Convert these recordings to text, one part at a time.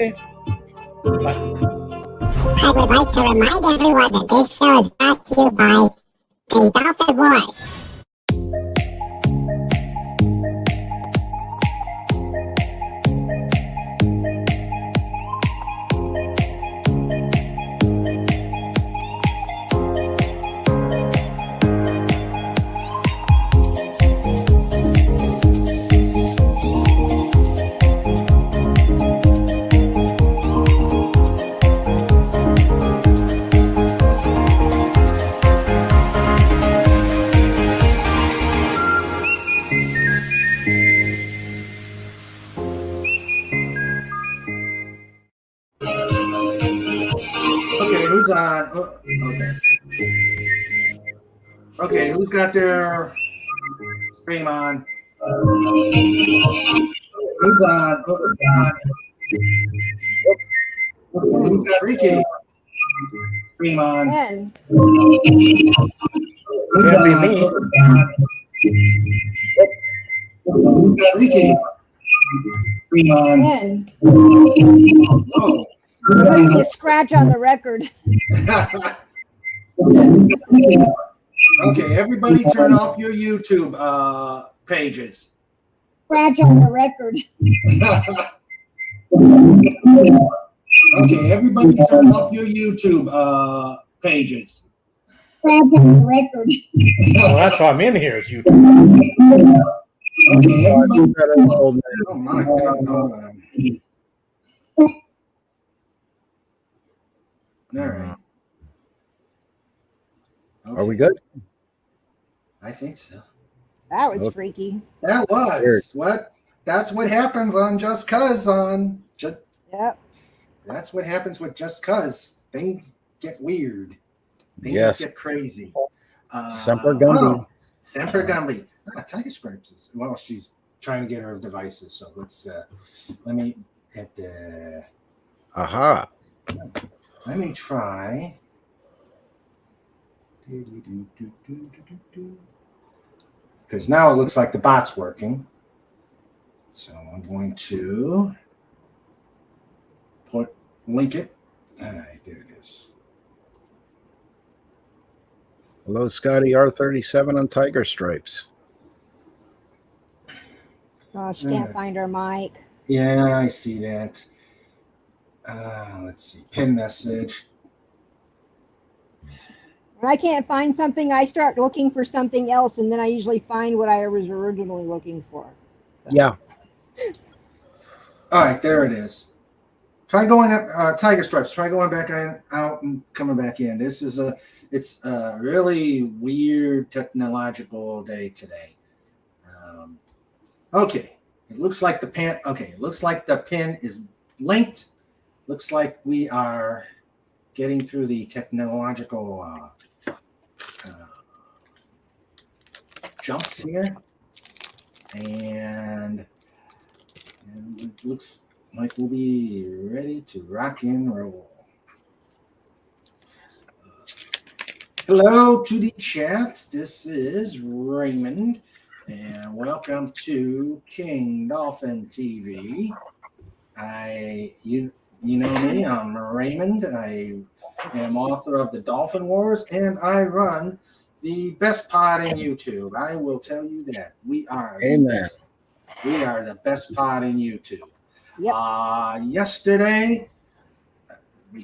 Okay. I would like to remind everyone that this show is brought to you by the Dolphin Wars. Who's on? Oh, okay. Okay, who's got their stream on? Who's on? Who's got Freaky? Stream on. Ben. Can't be me. Who's got Freaky? Stream on. Ben. Oh. There might be a scratch on the record. Okay, everybody turn off your YouTube pages. Scratch on the record. Okay, everybody turn off your YouTube pages. Scratch on the record. Well, that's why I'm in here. Is YouTube. Okay, everybody. Oh my God! Hold on. All right. Okay. Are we good? I think so. That was freaky. That was what. That's what happens on Just Cuz on just. Yep. That's what happens with Just Cuz. Things get weird. Things get crazy. Semper Gumby. Oh, Semper Gumby. Tiger Stripes is, well, she's trying to get her devices. So let's let me at the. Aha. Let me try. Because now it looks like the bot's working. So I'm going to link it. All right, there it is. Hello, Scotty R37 on Tiger Stripes. Oh, she can't find her mic. Yeah, I see that. Let's see. Pin message. When I can't find something, I start looking for something else, and then I usually find what I was originally looking for. So. Yeah. All right, there it is. Try going up, Tiger Stripes. Try going back out and coming back in. It's a really weird technological day today. Okay, it looks like the pin. Okay, it looks like the pin is linked. Looks like we are getting through the technological jumps here, and it looks like we'll be ready to rock and roll. Hello to the chat. This is Raymond, and welcome to King Dolphin TV. You know me, I'm Raymond. I am author of the Dolphin Wars, and I run the best pod in YouTube. I will tell you that. We are the best. We are the best pod in YouTube. Yep. Yesterday, we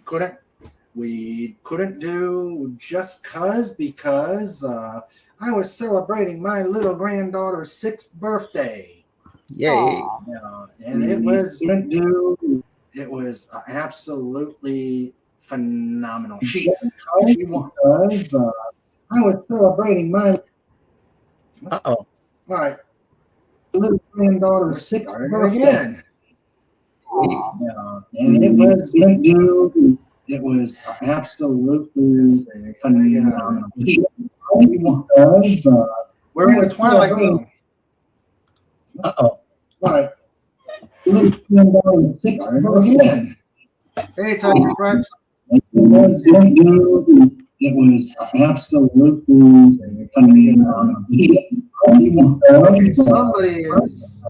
couldn't do Just Cuz because I was celebrating my little granddaughter's 6th birthday. Yay. And it was absolutely phenomenal. She was, I was celebrating my all right, little granddaughter's 6th birthday. Again. And it was absolutely phenomenal. We're in the Twilight Zone. All right. Little granddaughter's 6th birthday. Hey, Tiger Stripes. It was absolutely phenomenal. Okay, somebody is.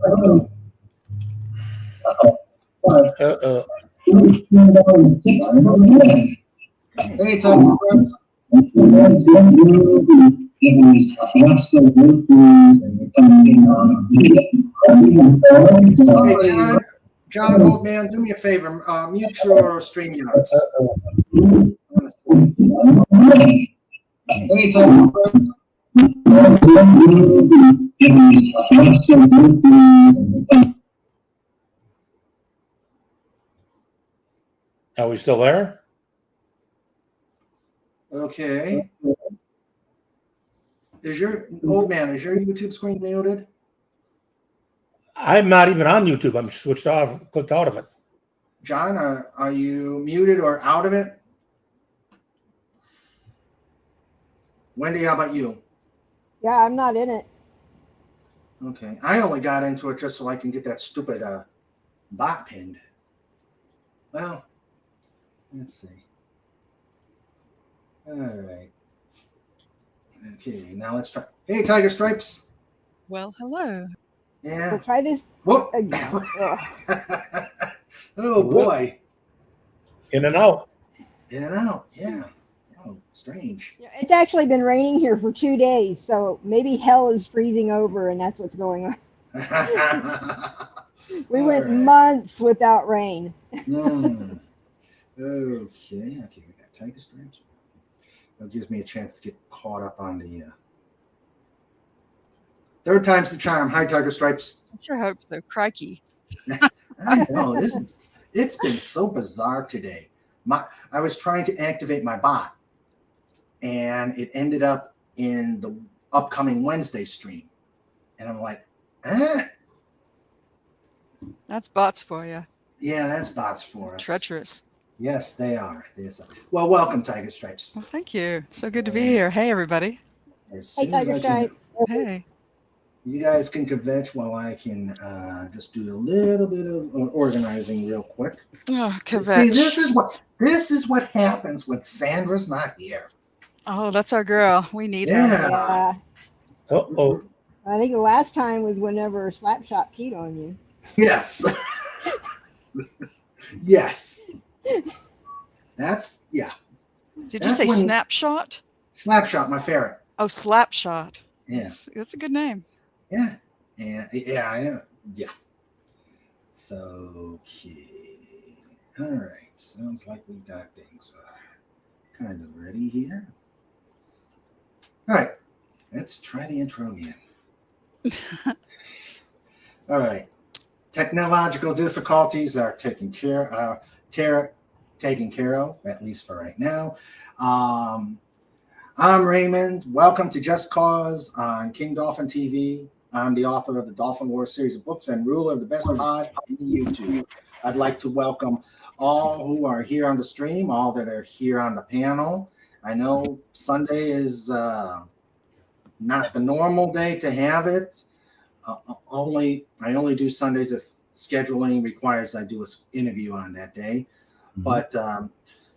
Hey, Tiger Stripes. Hey, John, old man, do me a favor. Mute your StreamYards. Hey, Tiger Stripes. Are we still there? Okay. Is your old man? Is your YouTube screen muted? I'm not even on YouTube. I'm switched off, clicked out of it. John, are you muted or out of it? Wendy, how about you? Yeah, I'm not in it. Okay. I only got into it just so I can get that stupid bot pinned. Well, let's see. All right. Okay, now let's try. Hey, Tiger Stripes. Well, hello. Yeah. We'll try this Whoop. again. Oh, boy. In and out. In and out. Yeah. Oh, strange. It's actually been raining here for 2 days, so maybe hell is freezing over and that's what's going on. We went months without rain. Okay. Okay, we got Tiger Stripes. That gives me a chance to get caught up on the third time's the charm. Hi, Tiger Stripes. I sure hope so. Crikey. I know it's been so bizarre today. I was trying to activate my bot, and it ended up in the upcoming Wednesday stream, and I'm like, That's bots for you. yeah, that's bots for us. Treacherous. Yes, they are. Yes. Well, welcome, Tiger Stripes. Well, thank you. It's so good to be here. Hey, everybody. As Hey, soon as Tiger I can, Stripes. Hey. you guys can kvetch while I can just do a little bit of organizing real quick. Oh, See, kvetch. this is what happens when Sandra's not here. Oh, that's our girl. We need her. Yeah. Yeah. Uh-oh. I think the last time was whenever Slapshot peed on you. Yes. Yes. That's Did you That's say when- snapshot? Snapshot, my ferret. Oh, slapshot. Yeah. That's a good name. Yeah. Yeah. So, okay. All right. Sounds like we've got things kind of ready here. All right. Let's try the intro again. All right. Technological difficulties are taken care of, at least for right now. I'm Raymond. Welcome to Just Cause on King Dolphin TV. I'm the author of the Dolphin Wars series of books and ruler of the best pod in YouTube. I'd like to welcome all who are here on the stream, all that are here on the panel. I know Sunday is not the normal day to have it. I only do Sundays if scheduling requires I do an interview on that day. Mm-hmm. But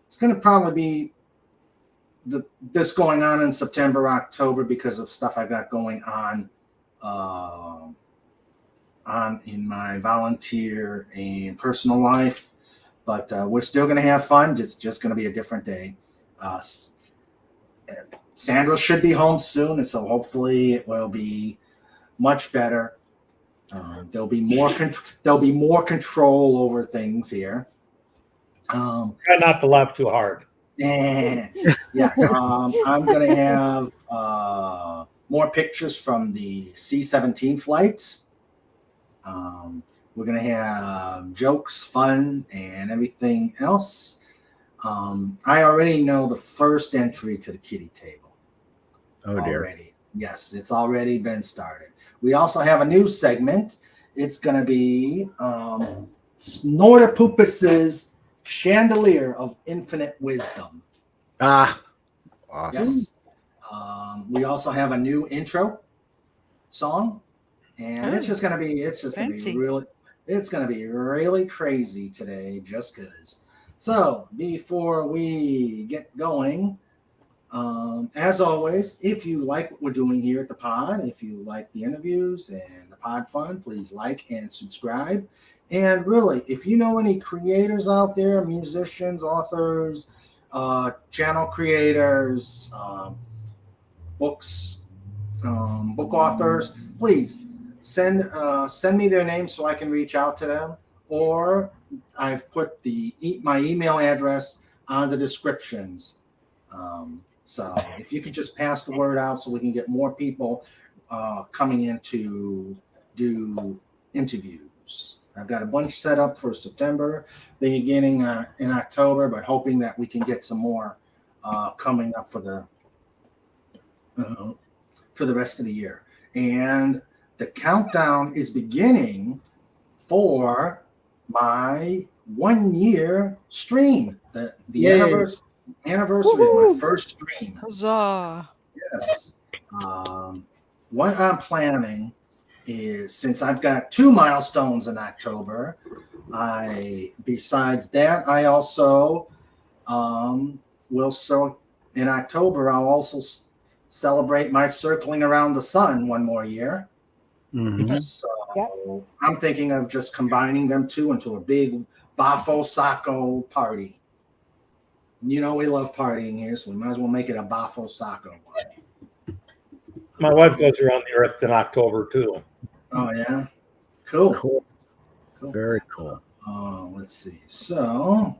it's going to probably be this going on in September, October because of stuff I got going on in my volunteer and personal life. But we're still going to have fun. It's just going to be a different day. Sandra should be home soon, and so hopefully it will be much better. There'll be more control over things here. Try not to laugh too hard. Yeah. I'm gonna have more pictures from the C-17 flight. We're gonna have jokes, fun, and everything else. I already know the first entry to the kitty table. Oh dear. Already. Yes, it's already been started. We also have a new segment. It's going to be Snortapoopus's Chandelier of Infinite Wisdom. Ah, awesome. Yes. We also have a new intro song, and it's going to be really crazy today, just because. So before we get going, As always, if you like what we're doing here at the pod, if you like the interviews and the pod fun, please like and subscribe. And really, if you know any creators out there, musicians, authors, channel creators, book authors, please send me their names so I can reach out to them. Or I've put my email address on the descriptions. So if you could just pass the word out so we can get more people coming in to do interviews. I've got a bunch set up for September, beginning in October, but hoping that we can get some more coming up for the rest of the year. And the countdown is beginning for my 1 year stream. The anniversary of my first stream. Huzzah. Yes. What I'm planning is, since I've got 2 milestones in October, besides that, I also in October, I'll also celebrate my circling around the sun 1 more year. Mm-hmm. So I'm thinking of just combining them two into a big Bafo Sacco party. You know, we love partying here, so we might as well make it a Bafo Sacco party. My wife goes around the earth in October too. Oh, yeah? Cool. Cool. Very cool. Let's see. So,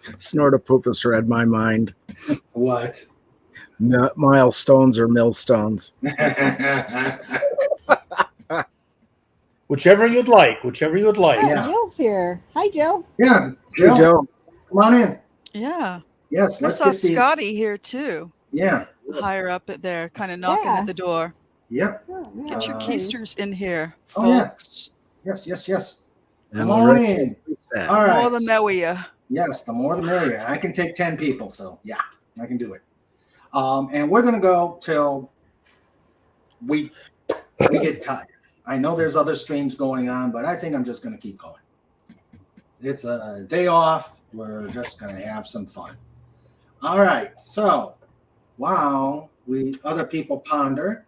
Snortapoopus read my mind. what? Milestones or millstones. Whichever you'd like. Oh, Yeah. Jill's here. Hi, Jill. Yeah, Hey, Joe. come on in. Yeah. Yes, I let's saw get the. Scotty here too, Yeah. higher up at there, kind of knocking Yeah. at the door. Yep. Oh, yeah. Get your Uh, keisters in here, Oh, yeah. folks. Yes. And Come on Loretta in. is that. All right. More the merrier. Yes, the more the merrier. I can take 10 people, so yeah, I can do it. And we're gonna go till we get tired. I know there's other streams going on, but I think I'm just gonna keep going. It's a day off. We're just gonna have some fun. All right. So while other people ponder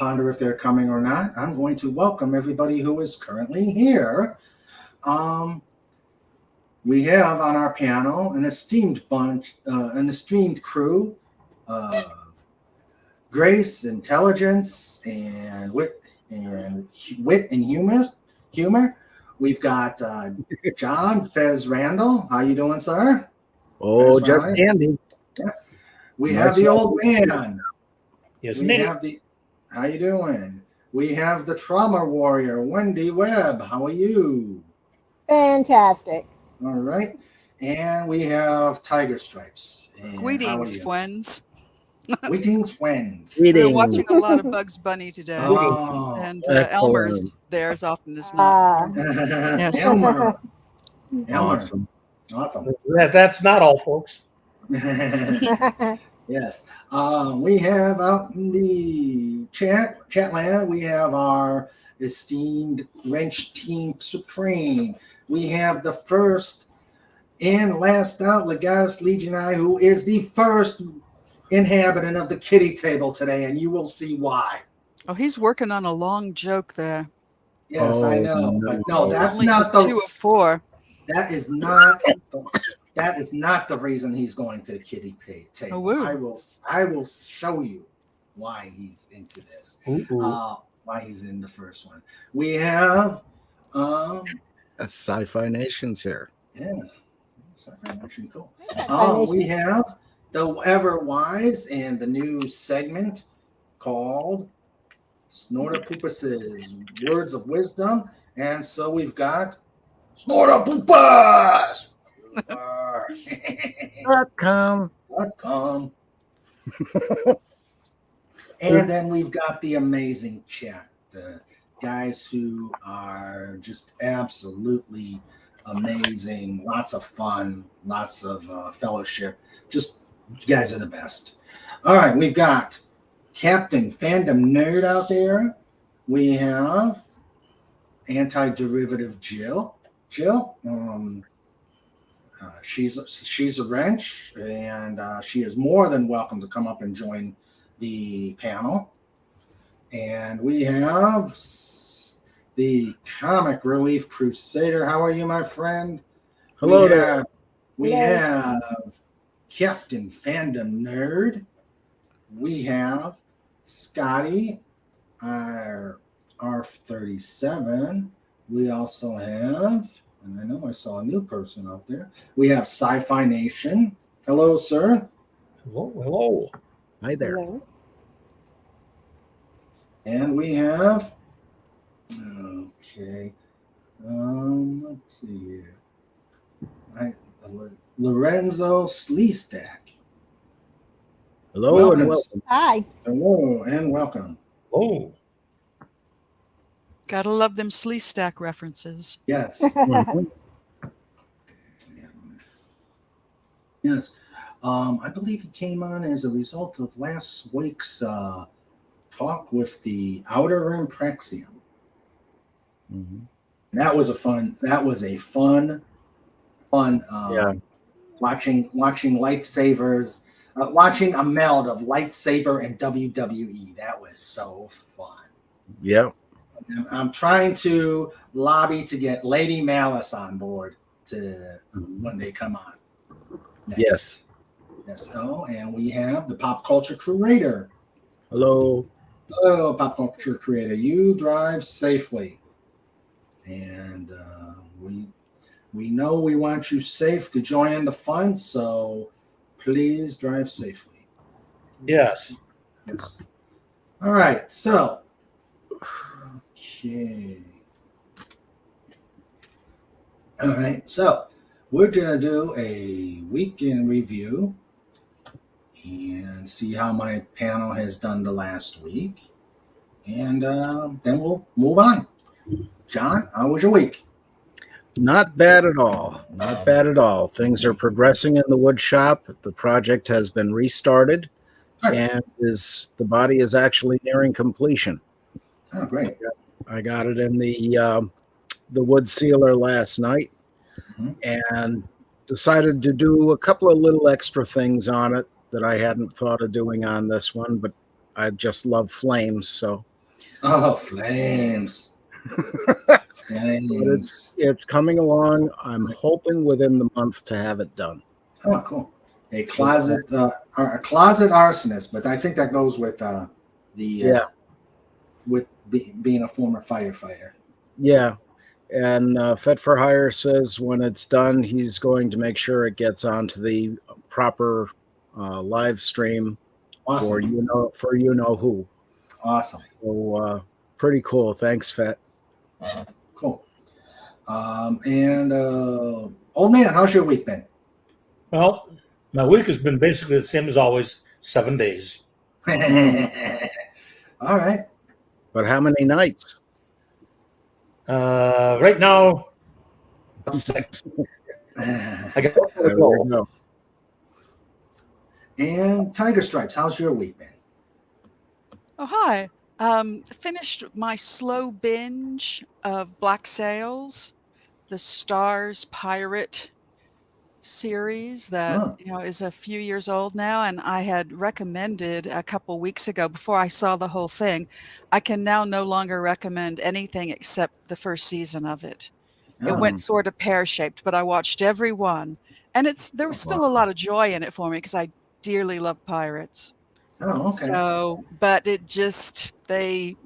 if they're coming or not, I'm going to welcome everybody who is currently here. We have on our panel an esteemed crew of grace, intelligence, and wit and humor. We've got John Fez Randall. How you doing, sir? Oh, That's just right. handy. We have the old man. Yes, We me. have how you doing? We have the trauma warrior, Wendy Webb. How are you? Fantastic. All right. And we have Tiger Stripes. And how are Greetings, you? friends. Greetings, friends. We're Eating. watching a lot of Bugs Bunny today, Oh. and excellent. Elmer's there as often as not. Yes. Elmer. Awesome. Awesome. That's not all, folks. Yes. We have out in the chat land, we have our esteemed Wrench Team Supreme. We have the first and last out Legatus Legionii, who is the first inhabitant of the kitty table today, and you will see why. Oh, he's working on a long joke there. Yes, Oh, I know. no. But no, He's that's only not to 2 of 4. that is not the reason he's going to the kitty table. Oh, woo. I will show you why he's into this. Why he's in the first one. We have Sci-Fi Nation's here. yeah, sci-fi nation, cool. Sci-Fi We Nation. have the Ever Wise and the new segment called Snortapoopus's Words of Wisdom. And so we've got Snortapoopus! .com. .com. And then we've got the amazing chat, the guys who are just absolutely amazing, lots of fun, lots of fellowship. Just, you guys are the best. All right, we've got Captain Fandom Nerd out there. We have Anti-Derivative Jill. Jill, She's a wrench, and she is more than welcome to come up and join the panel. And we have the Comic Relief Crusader. How are you, my friend? Hello there. We have Captain Fandom Nerd. We have Scotty, our R37. We also have, and I know I saw a new person out there. We have Sci-Fi Nation. Hello, sir. Hello. Hi there. Hello. And we have, okay, let's see here. Lorenzo Sleestack. Hello and welcome. Hi. Hello and welcome. Oh. Gotta love them Sleestack references. Yes. Mhm. Yes. I believe he came on as a result of last week's talk with the Outer Rim Prexium. Mhm. That was a fun Yeah. watching lightsabers, watching a meld of lightsaber and WWE. That was so fun. Yeah. I'm trying to lobby to get Lady Malice on board to when they come on. Next. Yes. Yes. Oh, and we have the Pop Culture Curator. Hello. Hello, Pop Culture Creator. You drive safely. And we know we want you safe to join in the fun, so please drive safely. Yes. Yes. All right, so okay. All right, so we're gonna do a weekend review and see how my panel has done the last week, and then we'll move on. John, how was your week? Not bad at all. Not bad at all. Things are progressing in the wood shop. The project has been restarted, Good. and the body is actually nearing completion. Oh, great. I got it in the wood sealer last night, Mhm. and decided to do a couple of little extra things on it that I hadn't thought of doing on this one, but I just love flames, so. Oh, flames. But Flames. it's coming along. I'm hoping within the month to have it done. Oh, cool. A closet arsonist, but I think that goes with being a former firefighter. Yeah. And Fet for Hire says when it's done, he's going to make sure it gets onto the proper live stream Awesome. for you know who. Awesome. So pretty cool. Thanks, Fet. Cool. And old man, how's your week been? Well, my week has been basically the same as always, 7 days. All right. But how many nights? Right now, 6. I got There we go. And Tiger Stripes, how's your week been? Oh, hi. Finished my slow binge of Black Sails, the Stars Pirate series that is a few years old now, and I had recommended a couple weeks ago before I saw the whole thing. I can now no longer recommend anything except the first season of it. It went sort of pear-shaped, but I watched every one, and there was still a lot of joy in it for me because I dearly love pirates. Oh, okay. So, but it just they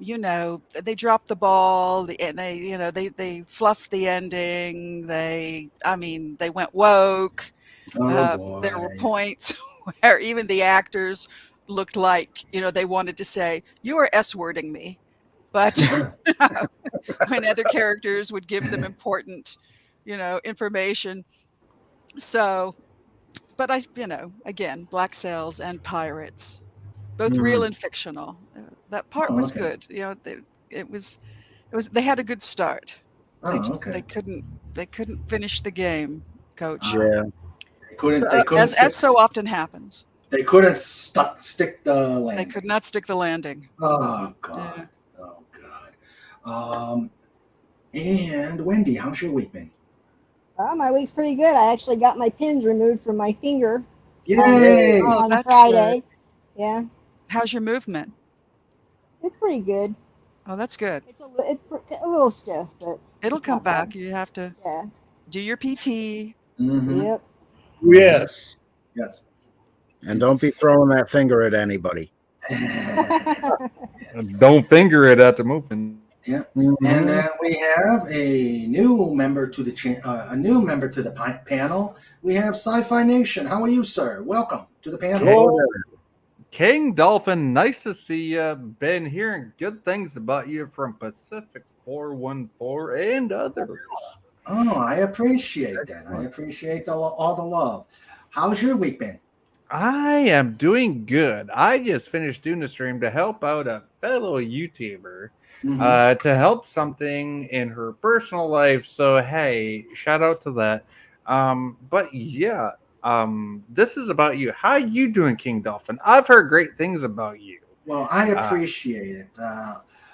dropped the ball, and they fluffed the ending. They went woke. Oh, There were boy. points where even the actors looked like they wanted to say, "You are S-wording me," but when other characters would give them important, information. So, but again, Black Sails and pirates. Both real and fictional. That part was good. They had a good start. They couldn't finish the game, Coach. Yeah. As so often happens. They couldn't stick the landing. They could not stick the landing. Oh God. Yeah. Oh God. And Wendy, how's your week been? Well, my week's pretty good. I actually got my pins removed from my finger Yay! Oh, on that's Friday. good. Yeah, How's your movement? it's pretty good. Oh, that's good. It's a little stiff, but It'll it's come not bad. back. You have to Yeah. do your PT. Mm-hmm. Yep. Yes. Yes. And don't be throwing that finger at anybody. Don't finger it at the movement. Yeah, Mhm. and then we have a new member to the panel. We have Sci-Fi Nation. How are you, sir? Welcome to the panel. Cool. King Dolphin, nice to see you. Been hearing good things about you from Pacific 414 and others. Oh, I appreciate that. I appreciate all the love. How's your week been? I am doing good. I just finished doing a stream to help out a fellow YouTuber to help something in her personal life. So, hey, shout out to that. But yeah, this is about you. How you doing, King Dolphin? I've heard great things about you. Well, I appreciate it.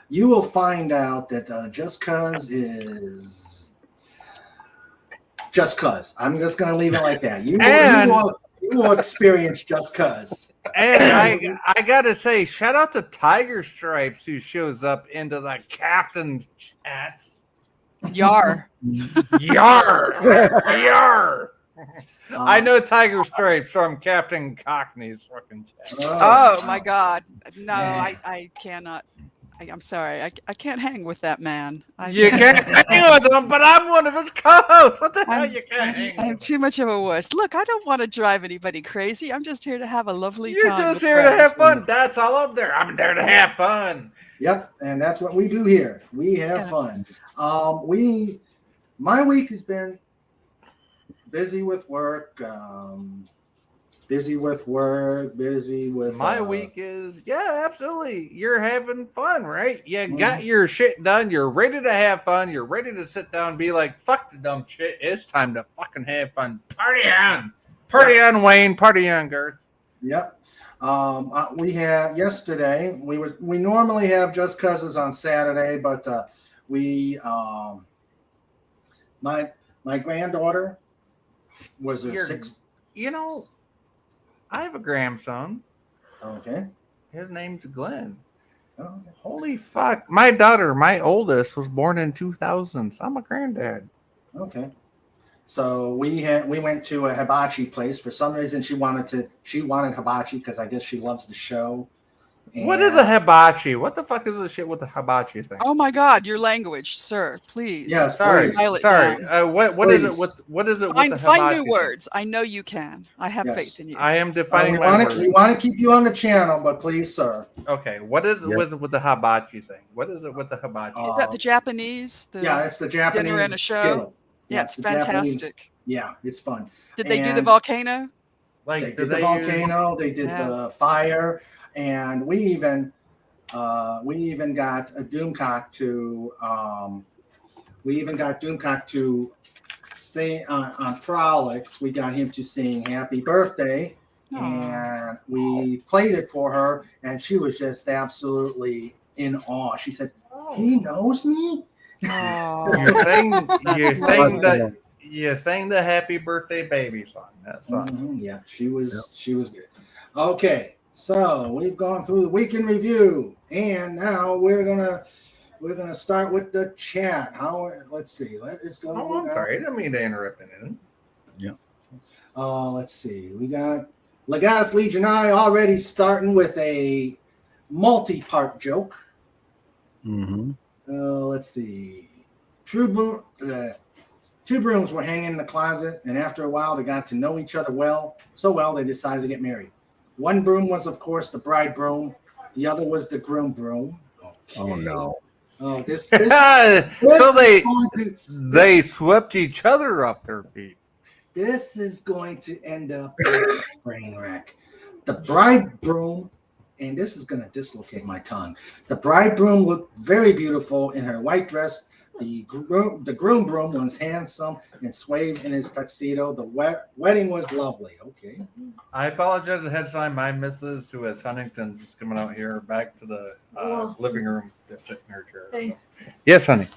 You will find out that just cuz is just cuz. I'm just going to leave it like that. You will experience just cuz. And I gotta say, shout out to Tiger Stripes who shows up into the captain chats. Yar. Yar! Yar! I know Tiger Stripes from Captain Cockney's fucking chat. Oh my God. No, I cannot. I'm sorry. I can't hang with that man. You can't hang with him, but I'm one of his co-hosts. What the hell you can't hang with? I'm too much of a wuss. Look, I don't want to drive anybody crazy. I'm just here to have a lovely You're time. just here to have fun. That's all I'm there. I'm there to have fun. Yep, and that's what we do here. We have fun. My week has been busy with work. Busy with my week is absolutely. You're having fun, right? You got your shit done. You're ready to have fun. You're ready to sit down and be like, fuck the dumb shit. It's time to fucking have fun. Party on. Party on, Wayne. Party on, Garth. Yep. We had yesterday. We normally have Just Cuz's on Saturday, but my granddaughter was her sixth. You know, I have a grandson. Okay. His name's Glenn. Oh, okay. Holy fuck. My daughter, my oldest, was born in 2000. So I'm a granddad. Okay. So we went to a hibachi place. For some reason, she wanted hibachi because I guess she loves the show. And what is a hibachi? What the fuck is the shit with the hibachi thing? Oh my God, your language, sir. Please. Yeah, sorry. What is it with the Find hibachi new thing? words. I know you can. I have faith in you. I am defining we my want words. we want to keep you on the channel, but please, sir. Okay, what is it with the hibachi thing? What is it with the hibachi? Is that the Japanese? It's the Japanese dinner and a show. skillet. Yeah, it's the fantastic. Yeah, it's fun. Did they do the volcano? They did the volcano. They did the fire, and we even got a Doomcock to sing on Frolics. We got him to sing "Happy Birthday," and we played it for her, and she was just absolutely in awe. She said, "He knows me." You're saying the "Happy Birthday, Baby" song. That's awesome. Yeah, she was good. Okay. So we've gone through the week in review, and now we're gonna start with the chat. Let's see. Let's go. Oh, I'm sorry. I didn't mean to interrupt anything. Yeah. Let's see. We got Legatus Legion I already starting with a multi-part joke. Mm-hmm. Let's see. Two brooms were hanging in the closet, and after a while, they got to know each other so well they decided to get married. One broom was, of course, the bride broom. The other was the groom broom. Okay. Oh no! Oh, this so they swept each other off their feet. This is going to end up in a brain wreck. The bride broom, and this is going to dislocate my tongue. The bride broom looked very beautiful in her white dress. The groom broom was handsome and swayed in his tuxedo. The wedding was lovely. Okay. I apologize ahead of time. My missus, who has Huntington's, is coming out here back to the living room to sit in her chair. So. Yes, honey.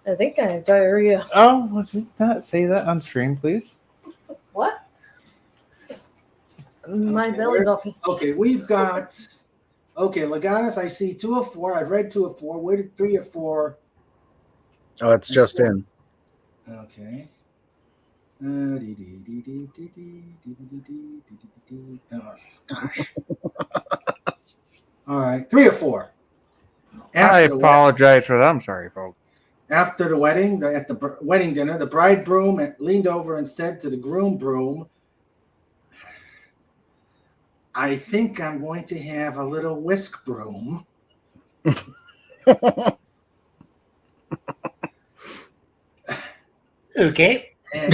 I think I have diarrhea. Oh, would you not say that on stream, please? What? My Okay, belly's all pissed. Okay, we've got. Okay, Legatus, I see 2 of 4. I've read 2 of 4. Where did 3 of 4? Oh, it's just in. Okay. Oh, gosh. All right, 3 of 4. I apologize for that. I'm sorry, folks. After the wedding, at the wedding dinner, the bridegroom leaned over and said to the groom, I think I'm going to have a little whisk broom. Okay. And,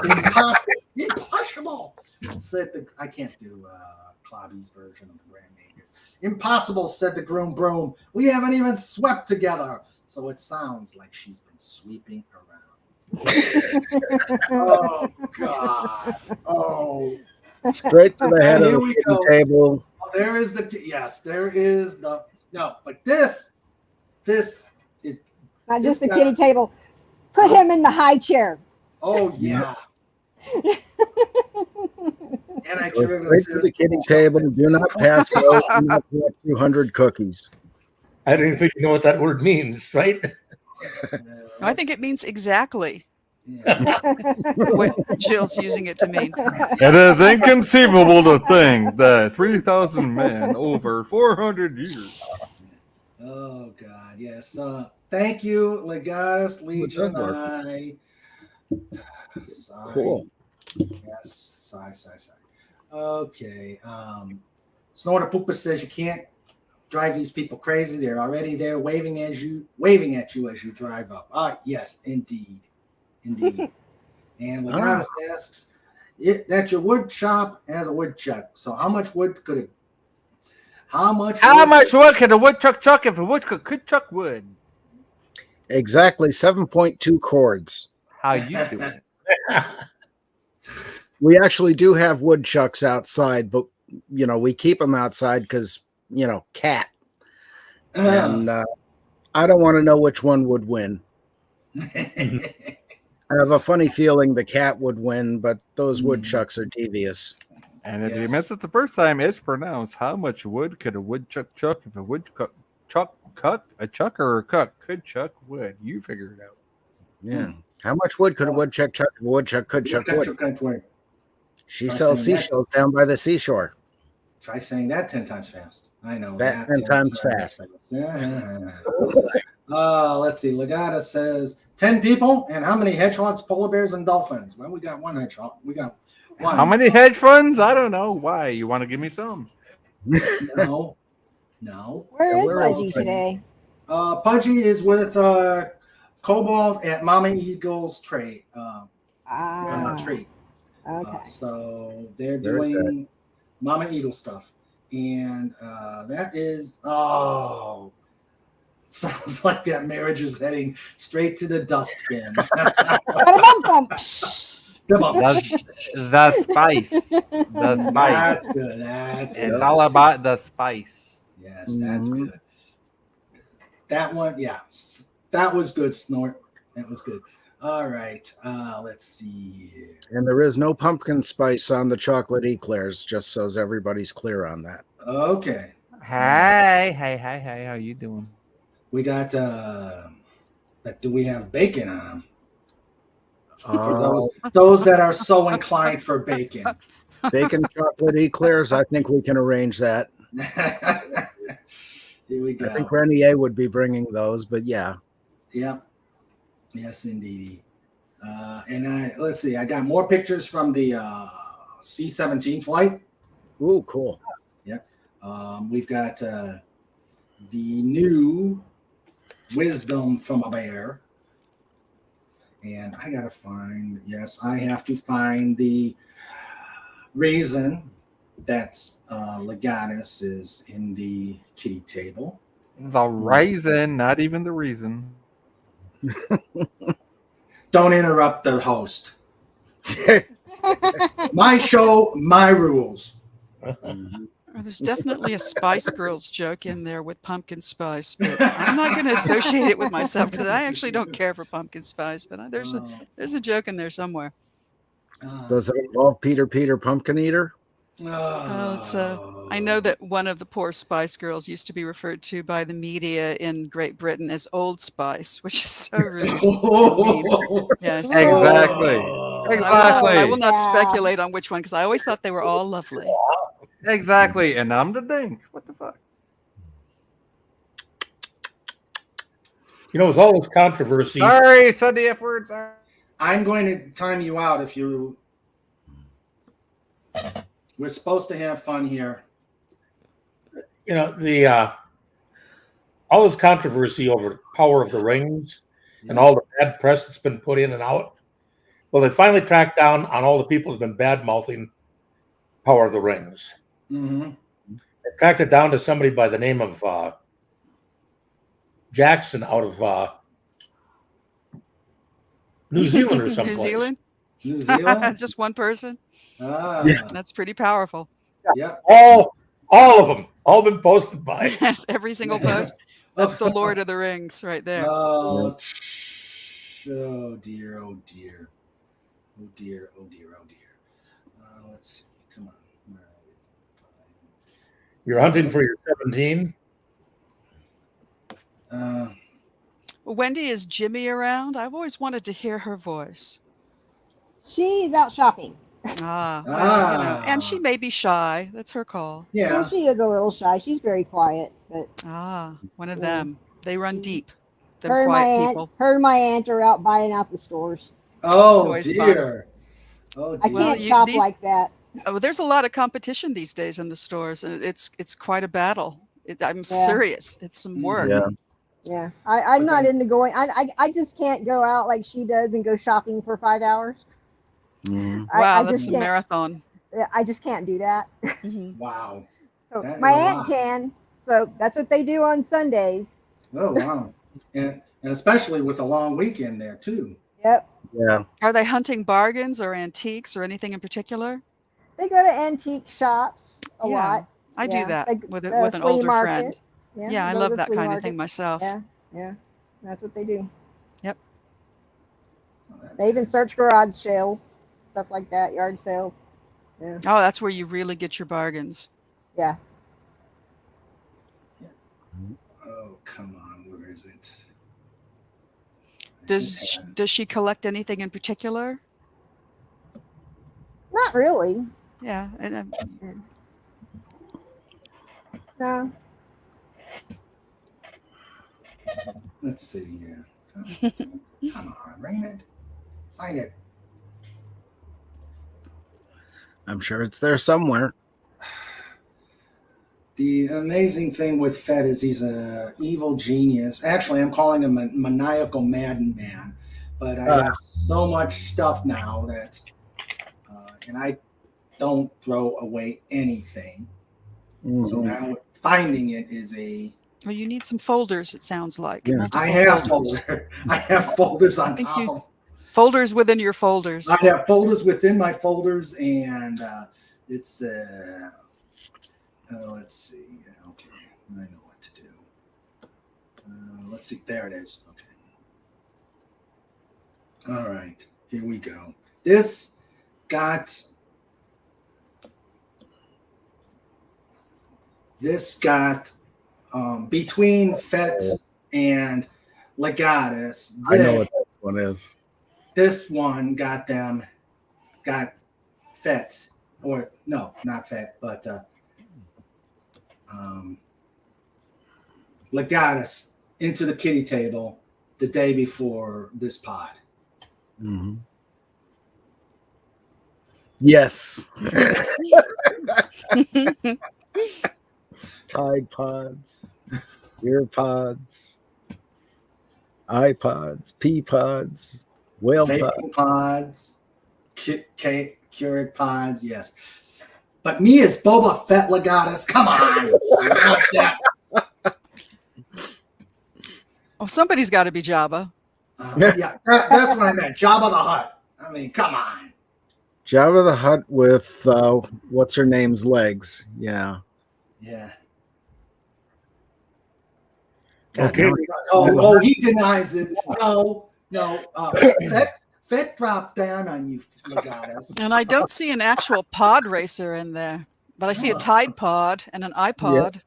impossible, said the. I can't do Clobby's version of the grand name. Impossible, said the broom. We haven't even swept together. So it sounds like she's been sweeping around. Oh, God. Oh. Straight to the head of Here the we kitchen go. table. Oh, there is the. No, but this. Not just the kitty table. Put him in the high chair. Oh, yeah. And I Go straight to the kitty table. Do not pass go. Do not collect 200 cookies. I don't even think you know what that word means, right? I think it means exactly Yeah. what Jill's using it to mean. It is inconceivable to think that 3,000 men over 400 years. Oh, God, yes. Thank you, Legatus Legion. Sorry. Cool. Yes, sigh. Okay. Snortapoopus says you can't drive these people crazy. They're already there waving at you as you drive up. Yes, indeed. And Legatus asks, that your wood shop has a woodchuck. So how much wood could it? How much wood could a woodchuck chuck if a woodchuck could chuck wood? Exactly 7.2 cords. How you doing? We actually do have woodchucks outside, but we keep them outside because cat. And I don't want to know which one would win. I have a funny feeling the cat would win, but those woodchucks are devious. And if you missed it the first time, it's pronounced, how much wood could a woodchuck chuck if a woodchuck could chuck wood? You figure it out. Yeah. How much wood could a woodchuck chuck if a woodchuck could chuck wood? She sells seashells down by the seashore. Try saying that 10 times fast. I know that 10 times fast. Let's see. Legata says 10 people, and how many hedgehogs, polar bears, and dolphins? Well, we got one hedgehog. We got one. How many hedge funds? I don't know. Why? You want to give me some? No. Where is Pudgy today? Pudgy is with Cobalt at Mama Eagle's tree. Tree. Okay. So they're doing Mama Eagle stuff. And that is, sounds like that marriage is heading straight to the dustbin. The spice. The spice. That's good. It's all about the spice. Yes, that's good. That one, yeah. That was good, Snort. That was good. All right. Let's see. And there is no pumpkin spice on the chocolate eclairs, just so everybody's clear on that. Okay. Hey, how you doing? We got do we have bacon on them? For those that are so inclined for bacon. Bacon chocolate eclairs, I think we can arrange that. Here we go. I think Renier would be bringing those, but yeah. Yep. Yes, indeed. And let's see. I got more pictures from the C-17 flight. Ooh, cool. Yep. We've got the new wisdom from a bear. And I got to find, I have to find the reason that Legatus is in the kitty table. The reason, not even the reason. Don't interrupt the host. My show, my rules. Oh, there's definitely a Spice Girls joke in there with pumpkin spice, but I'm not going to associate it with myself because I actually don't care for pumpkin spice. But there's a joke in there somewhere. Does it involve Peter Pumpkin Eater? Oh, it's I know that one of the poor Spice Girls used to be referred to by the media in Great Britain as Old Spice, which is so rude. Yes, Exactly. I will not Yeah. speculate on which one because I always thought they were all lovely. Exactly. And I'm the dink. What the fuck? You know, with all this controversy, Sorry, said the F word. Sorry. I'm going to time you out if you. We're supposed to have fun here. you know, the all this controversy over Power of the Rings and all the bad press that's been put in and out. Well, they finally tracked down on all the people who've been bad mouthing Power of the Rings. Mm-hmm. They tracked it down to somebody by the name of Jackson out of New Zealand or someplace. New Zealand? New Zealand? Just one person? Yeah. That's pretty powerful. Yeah. All of them, all been posted by. Yes, every single post. That's the Lord of the Rings right there. Oh, oh dear, oh dear. Oh dear, oh dear, oh dear. Let's see. Come on. Where are we? You're hunting for your 17. Wendy, is Jimmy around? I've always wanted to hear her voice. She's out shopping. Well, you know, and she may be shy. That's her call. Yeah. Well, she is a little shy. She's very quiet, but One of them. They run deep. Them her and quiet people. her and my aunt are out buying out the stores. Oh always dear. Oh dear. I can't shop like that. Oh, there's a lot of competition these days in the stores, and it's quite a battle. I'm serious. It's some work. Yeah. I'm not into going. I just can't go out like she does and go shopping for 5 hours. Mm-hmm. Wow, that's a marathon. I just can't do that. Wow. So That is my a aunt lot. can. So that's what they do on Sundays. Oh wow. And especially with a long weekend there too. Yep. Yeah. Are they hunting bargains or antiques or anything in particular? They go to antique shops a lot. I do that Like with the an flea older market. friend. Yeah, I they go to love the that flea kind of market. thing myself. Yeah. That's what they do. Yep. They even search garage sales, stuff like that, yard sales. Yeah. Oh, that's where you really get your bargains. Yeah. Oh come on, where is it? Does she collect anything in particular? Not really. Yeah. No. Let's see here. Come on, Raymond. Find it. I'm sure it's there somewhere. The amazing thing with Fed is he's a evil genius. Actually, I'm calling him a maniacal madman. But I have so much stuff now that, and I don't throw away anything. Mm-hmm. So now finding it is a. Well, you need some folders. It sounds like. Yeah. Multiple I have folders. I have folders on think top of. Folders within your folders. I have folders within my folders, and it's. Let's see. Okay, I know what to do. Let's see. There it is. Okay. All right. Here we go. This got between Fett and Legatus. I know what this one is. This one got Fett, or no, not Fett, but Legatus into the kitty table the day before this pod. Mm-hmm. Yes. Tide Pods, Ear Pods, iPods, Pea Pods, Whale Vaping Pods. Keurig pods, yes. But me as Boba Fett Legatus, come on. Well, somebody's got to be Jabba. Yeah, that's what I meant. Jabba the Hutt. I mean, come on. Jabba the Hutt with what's her name's legs. Yeah. Yeah. Okay. Oh, he denies it. No. Fet dropped down on you, Legatus. And I don't see an actual pod racer in there, but I see a Tide Pod and an iPod.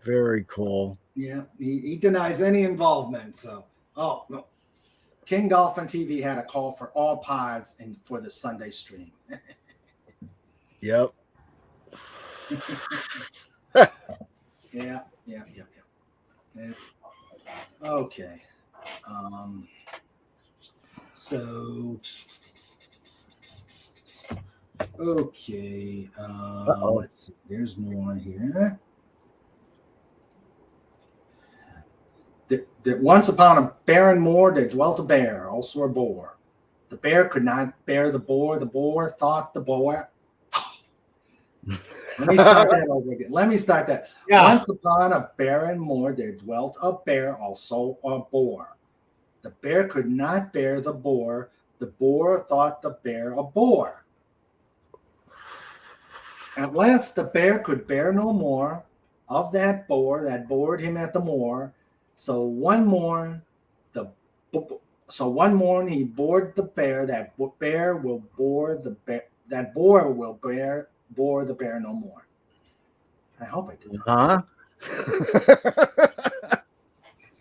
Very cool. Yeah, he denies any involvement. So, oh no, King Dolphin TV had a call for all pods and for the Sunday stream. Yep. Yeah. Okay. So. Okay. Let's see. There's more here. That once upon a barren moor there dwelt a bear, also a boar. The bear could not bear the boar. The boar thought the boar. Let me start that over again. Yeah. Once upon a barren moor there dwelt a bear, also a boar. The bear could not bear the boar. The boar thought the bear a boar. At last the bear could bear no more of that boar that bored him at the moor. So one morn he bored the bear. That bear will bore the bear. That boar will bore the bear no more. I hope I did.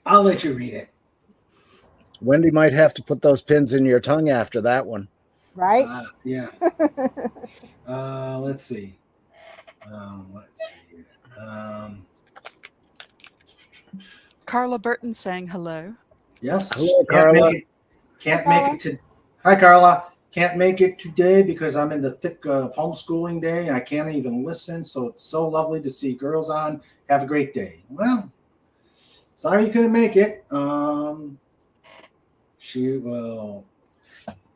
I'll let you read it. Wendy might have to put those pins in your tongue after that one. Right? Yeah. Let's see. Carla Burton saying hello. Yes. Hello, Carla. Can't make it to. Hi, Carla. Can't make it today because I'm in the thick of homeschooling day. I can't even listen. So it's so lovely to see girls on. Have a great day. Well, sorry you couldn't make it. She will.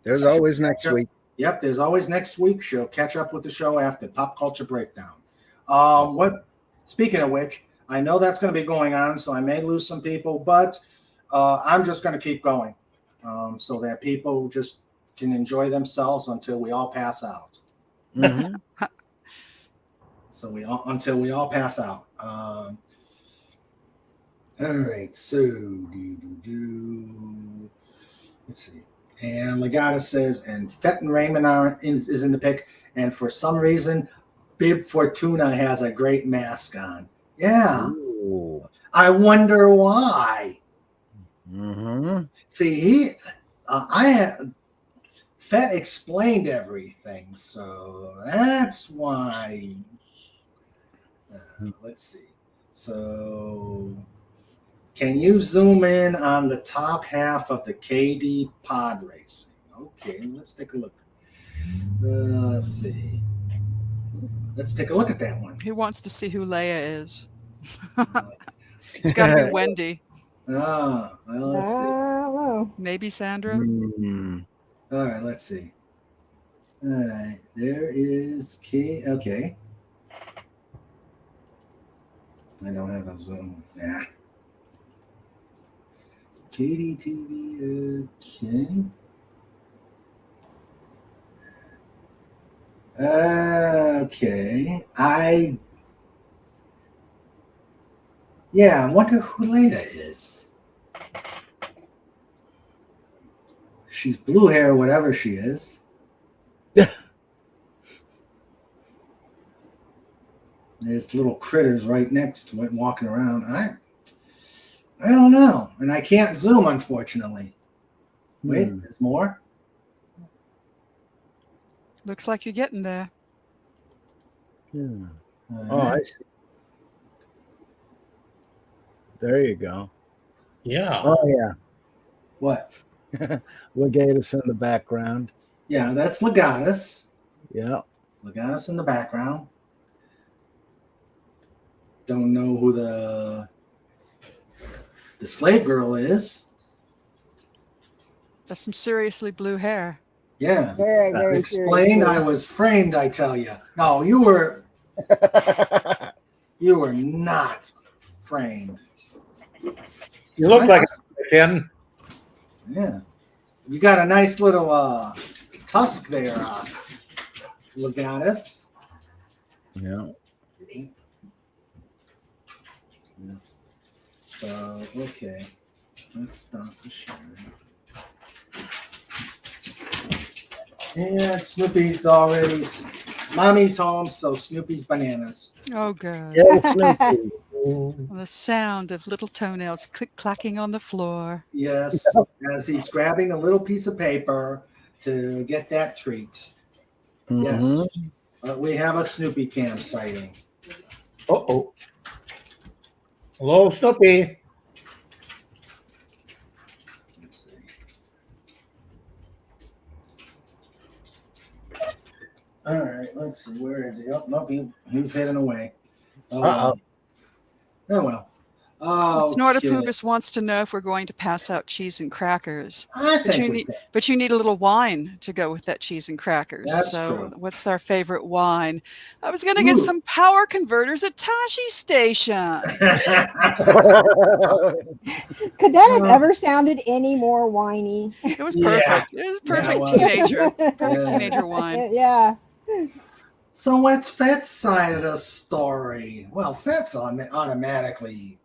There's always next week. Yep, there's always next week. She'll catch up with the show after Pop Culture Breakdown. Speaking of which, I know that's going to be going on, so I may lose some people, but I'm just going to keep going so that people just can enjoy themselves until we all pass out. Mm-hmm. Until we all pass out. All right, so let's see. And Legata says, and Fett and Raymond is in the pick, and for some reason, Bib Fortuna has a great mask on. Yeah. Ooh. I wonder why. Mm-hmm. See, Fett explained everything, so that's why. Let's see. So, can you zoom in on the top half of the KD pod racing? Okay, let's take a look. Let's see. Let's take a look at that one. Who wants to see who Leia is? It's got to be Wendy. Well, let's see. Hello. Maybe Sandra. Mm-hmm. All right, let's see. All right, there is K. Okay. I don't have a zoom. Yeah. KDTV. Okay. Okay. I wonder who Leia is. She's blue hair, whatever she is. There's little critters right next to it walking around. I don't know. And I can't zoom, unfortunately. Wait, there's more? Looks like you're getting there. Yeah. Oh, I see. There you go. Yeah. Oh, yeah. What? Legatus in the background. Yeah, that's Legatus. Yeah. Legatus in the background. Don't know who the slave girl is. That's some seriously blue hair. Yeah. Very, very Explained. I was framed, I tell you. No, you were not framed. You look like a Ken. Yeah. You got a nice little tusk there. Legatus. Yeah. So, okay. Let's stop the sharing. And Snoopy's already. Mommy's home, so Snoopy's bananas. Oh, good. Yeah, Snoopy. The sound of little toenails click-clacking on the floor. Yes, as he's grabbing a little piece of paper to get that treat. Yes, we have a Snoopy cam sighting. Uh-oh. Hello, Snoopy. Let's see. All right, let's see. Where is he? Oh, nope, he's heading away. Uh-oh. Oh, well. Oh, Snortapoopus wants to know if we're going to pass out cheese and crackers. But you need a little wine to go with that cheese and crackers. That's so true. what's our favorite wine? I was going to get some power converters at Tashi Station. Could that have ever sounded any more whiny? It was perfect. It was perfect teenager. Perfect teenager wine. Yeah. So what's Fet's side of the story? Well, Fet's automatically.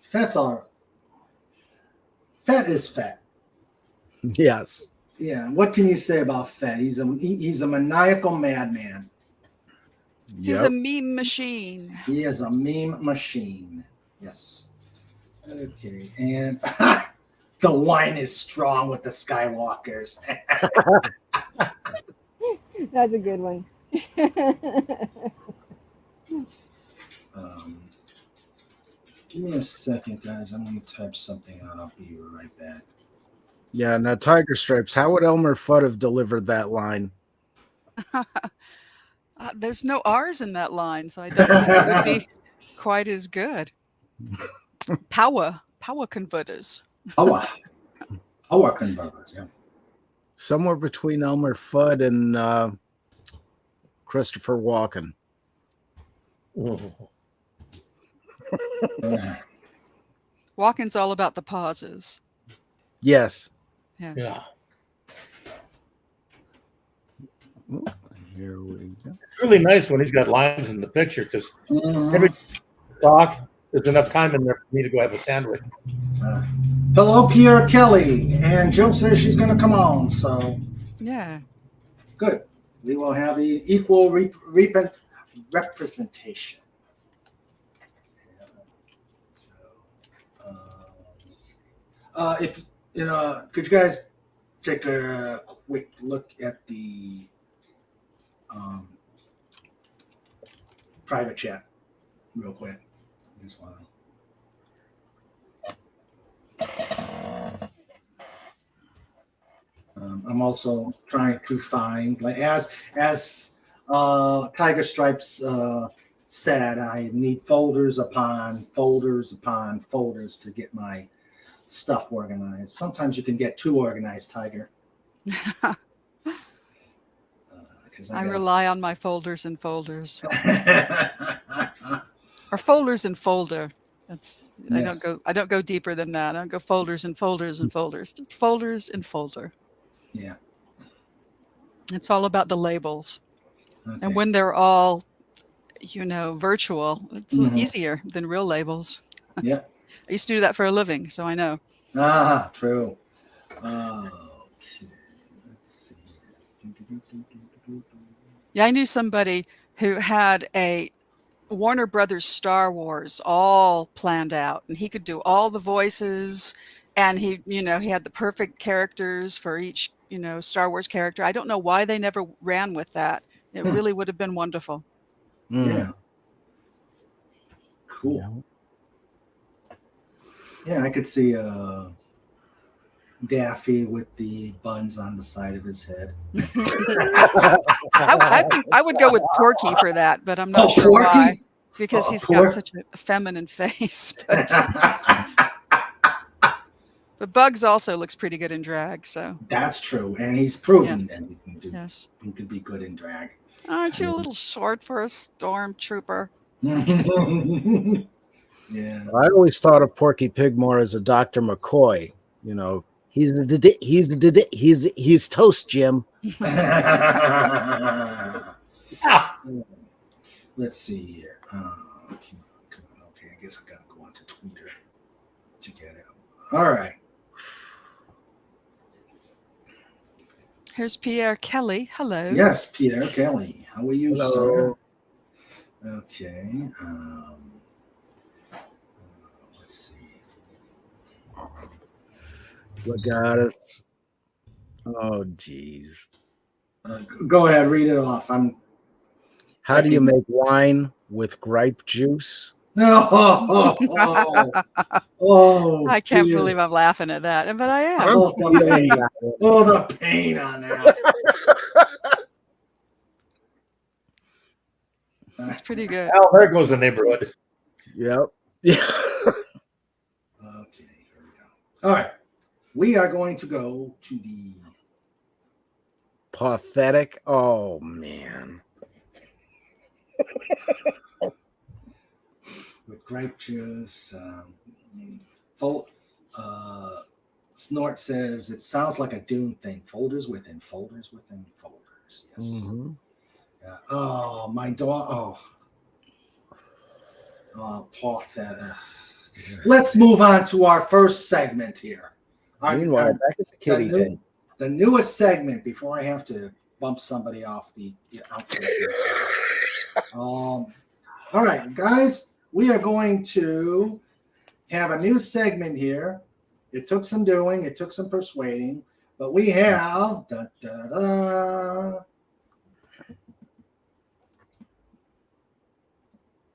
Fet is Fet. Yes. Yeah. What can you say about Fet? He's a maniacal madman. He's a meme machine. He is a meme machine. Yes. Okay. And the wine is strong with the Skywalkers. That's a good one. Give me a second, guys. I'm going to type something out. I'll be right back. Yeah, now Tiger Stripes, how would Elmer Fudd have delivered that line? There's no R's in that line, so I don't think it would be quite as good. Power converters. Power converters, yeah. Somewhere between Elmer Fudd and Christopher Walken. Walken's all about the pauses. Yes. Yes. Yeah. Here we go. It's really nice when he's got lines in the picture because every talk, there's enough time in there for me to go have a sandwich. Hello, Pierre Kelly. And Jill says she's going to come on, so. Yeah. Good. We will have the equal representation. If could you guys take a quick look at the private chat real quick? Just want to. I'm also trying to find, like as Tiger Stripes said, I need folders upon folders upon folders to get my stuff organized. Sometimes you can get too organized, Tiger. I rely on my folders and folders. Or folders and folder. That's yes. I don't go deeper than that. I don't go folders and folders and folders. Folders and folder. Yeah. It's all about the labels. Okay. And when they're all, virtual, it's easier than real labels. Yeah. I used to do that for a living, so I know. Ah, true. Okay. Let's see. Yeah, I knew somebody who had a Warner Brothers Star Wars all planned out, and he could do all the voices, and he had the perfect characters for each, Star Wars character. I don't know why they never ran with that. It really would have been wonderful. Yeah. Cool. Yeah, I could see Daffy with the buns on the side of his head. I think I would go with Porky for that, but I'm not sure Porky? why. Because he's got such a feminine face. But Bugs also looks pretty good in drag, so. That's true, and he's proven that he could be good in drag. Aren't you a little short for a stormtrooper? Yeah. I always thought of Porky Pig more as a Dr. McCoy. He's toast, Jim. Let's see here. Come on. Okay, I guess I gotta go onto Twitter to get it. All right. Here's Pierre Kelly. Hello. Yes, Pierre Kelly. How are you, Hello. sir? Okay. Let's see. Legatus. Oh, geez. Go ahead, read it off. How do you make wine with grape juice? Oh, I can't dear. believe I'm laughing at that, but I am. Oh, the pain. Oh, the pain on that. That's pretty good. Well, there goes the neighborhood. Yep. Yeah. Okay, here we go. All right. We are going to go to the Pathetic. Oh, man. with grape juice. Snort says it sounds like a Dune thing. Folders within folders within folders. Yes. Mm-hmm. Yeah. Oh, my dog. Oh, pathetic. Let's move on to our first segment here. Meanwhile, back at the kitty thing. The newest segment before I have to bump somebody off the outfit. All right, guys, we are going to have a new segment here. It took some doing, it took some persuading, but we have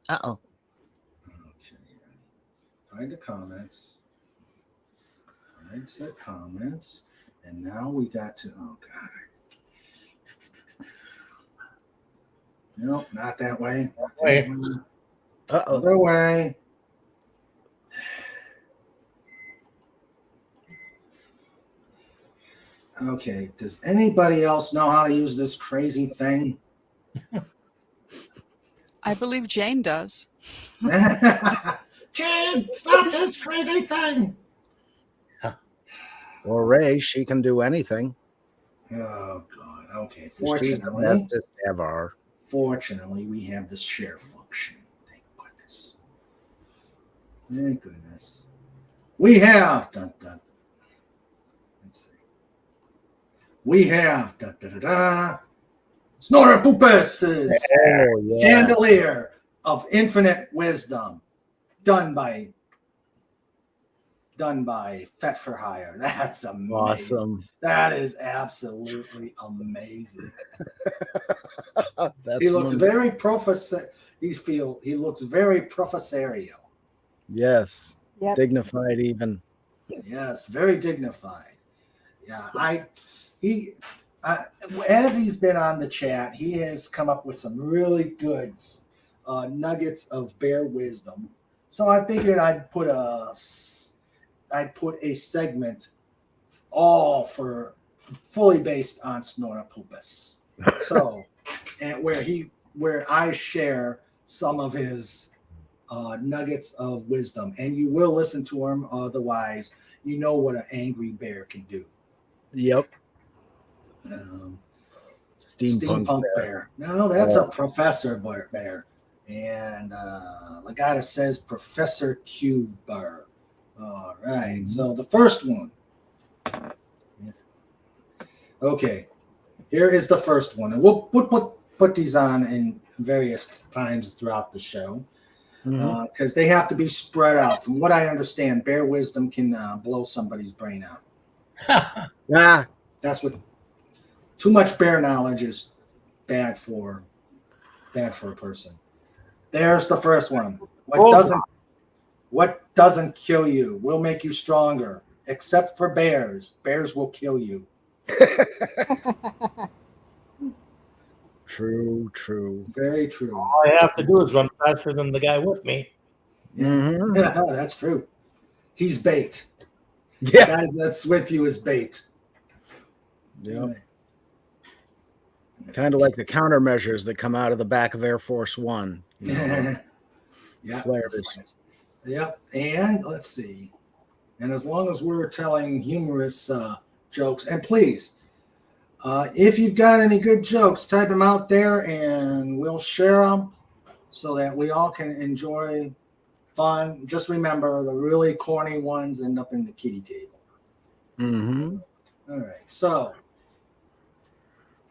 Uh-oh. Okay. Hide the comments. Hide the comments. And now we got to, oh God. Nope, not that way. Uh-oh. Other way. Okay, does anybody else know how to use this crazy thing? I believe Jane does. Jane, stop this crazy thing. Or Ray, she can do anything. Oh God. Okay. She's the bestest ever. Fortunately, we have this share function. Thank goodness. Thank goodness. We have let's see. We have Snortapoopus' Oh, yeah. chandelier of infinite wisdom, done by Fet for Hire. That's amazing. Awesome. That is absolutely amazing. That's He looks wonderful. very he looks very professorial. Yes. Yep. Dignified even. Yes, very dignified. Yeah, as he's been on the chat, he has come up with some really good nuggets of bear wisdom. So I figured I'd put a segment all for fully based on Snortapoopus. So, and where I share some of his nuggets of wisdom, and you will listen to him. Otherwise, you know what an angry bear can do. Yep. Steampunk bear. No, that's a professor bear. And Legata says Professor Q Bear. All right. So the first one. Okay. Here is the first one. And we'll put these on in various times throughout the show. Because they have to be spread out. From what I understand, bear wisdom can blow somebody's brain out. Yeah. That's what too much bear knowledge is bad for a person. There's the first one. What doesn't kill you will make you stronger, except for bears. Bears will kill you. True. Very true. All I have to do is run faster than the guy with me. Mm-hmm. Yeah, that's true. He's bait. Yeah. The guy that's with you is bait. Yep. Kind of like the countermeasures that come out of the back of Air Force One. You know, Yeah. flares. Yep. And let's see. And as long as we're telling humorous jokes, and please, If you've got any good jokes, type them out there and we'll share them so that we all can enjoy fun. Just remember, the really corny ones end up in the kiddie table. Mm-hmm. All right, so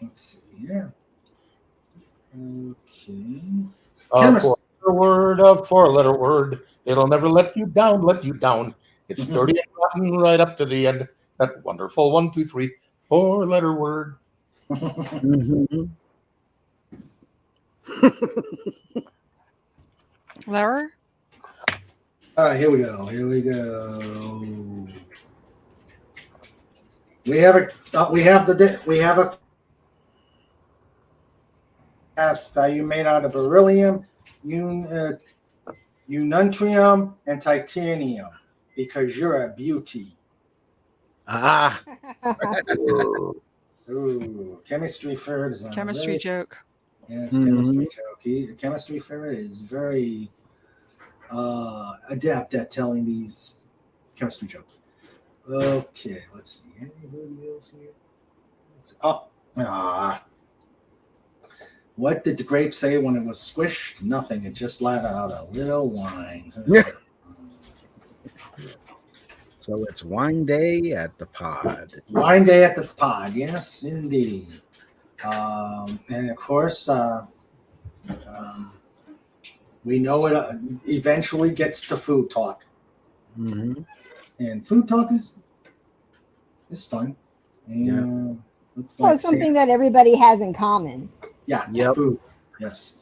let's see. Yeah. Okay. Chemistry. A four-letter word. It'll never let you down, let you down. It's dirty and rotten right up to the end. That wonderful 1, 2, 3, four-letter word. Mm-hmm. Larry? Here we go. Here we go. We have a cast value made out of beryllium, ununtrium, and titanium because you're a beauty. Ah. Ooh, chemistry fair is Chemistry joke. Yes, chemistry joke. Chemistry fair is very adept at telling these chemistry jokes. Okay, let's see. Anybody else here? What did the grape say when it was squished? Nothing. It just let out a little wine. So it's wine day at the pod. Wine day at the pod. Yes, indeed. And of course, we know it eventually gets to food talk. Mm-hmm. And food talk is fun. And it's something that everybody has in common. Yeah. Yep. Food. Yes.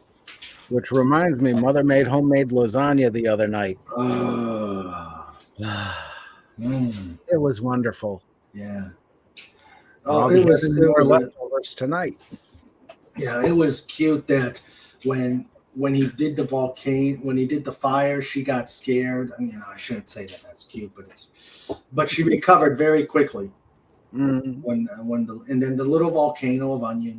Which reminds me, Mother made homemade lasagna the other night. It was wonderful. Yeah. It was leftovers tonight. Yeah, it was cute that when he did the fire, she got scared. I mean, I shouldn't say that that's cute, but she recovered very quickly. Mm-hmm. And then the little volcano volcano.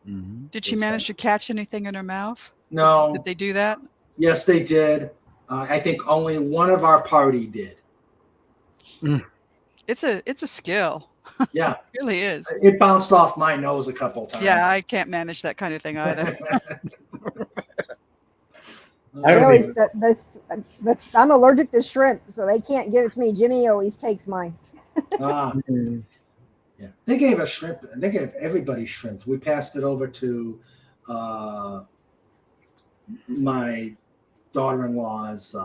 Mm-hmm. Did she manage to catch anything in her mouth? No. Did they do that? Yes, they did. I think only one of our party did. It's a skill. Yeah. It really is. It bounced off my nose a couple times. Yeah, I can't manage that kind of thing either. I'm allergic to shrimp, so they can't give it to me. Jimmy always takes mine. Yeah, they gave us shrimp. They gave everybody shrimp. We passed it over to my daughter-in-law's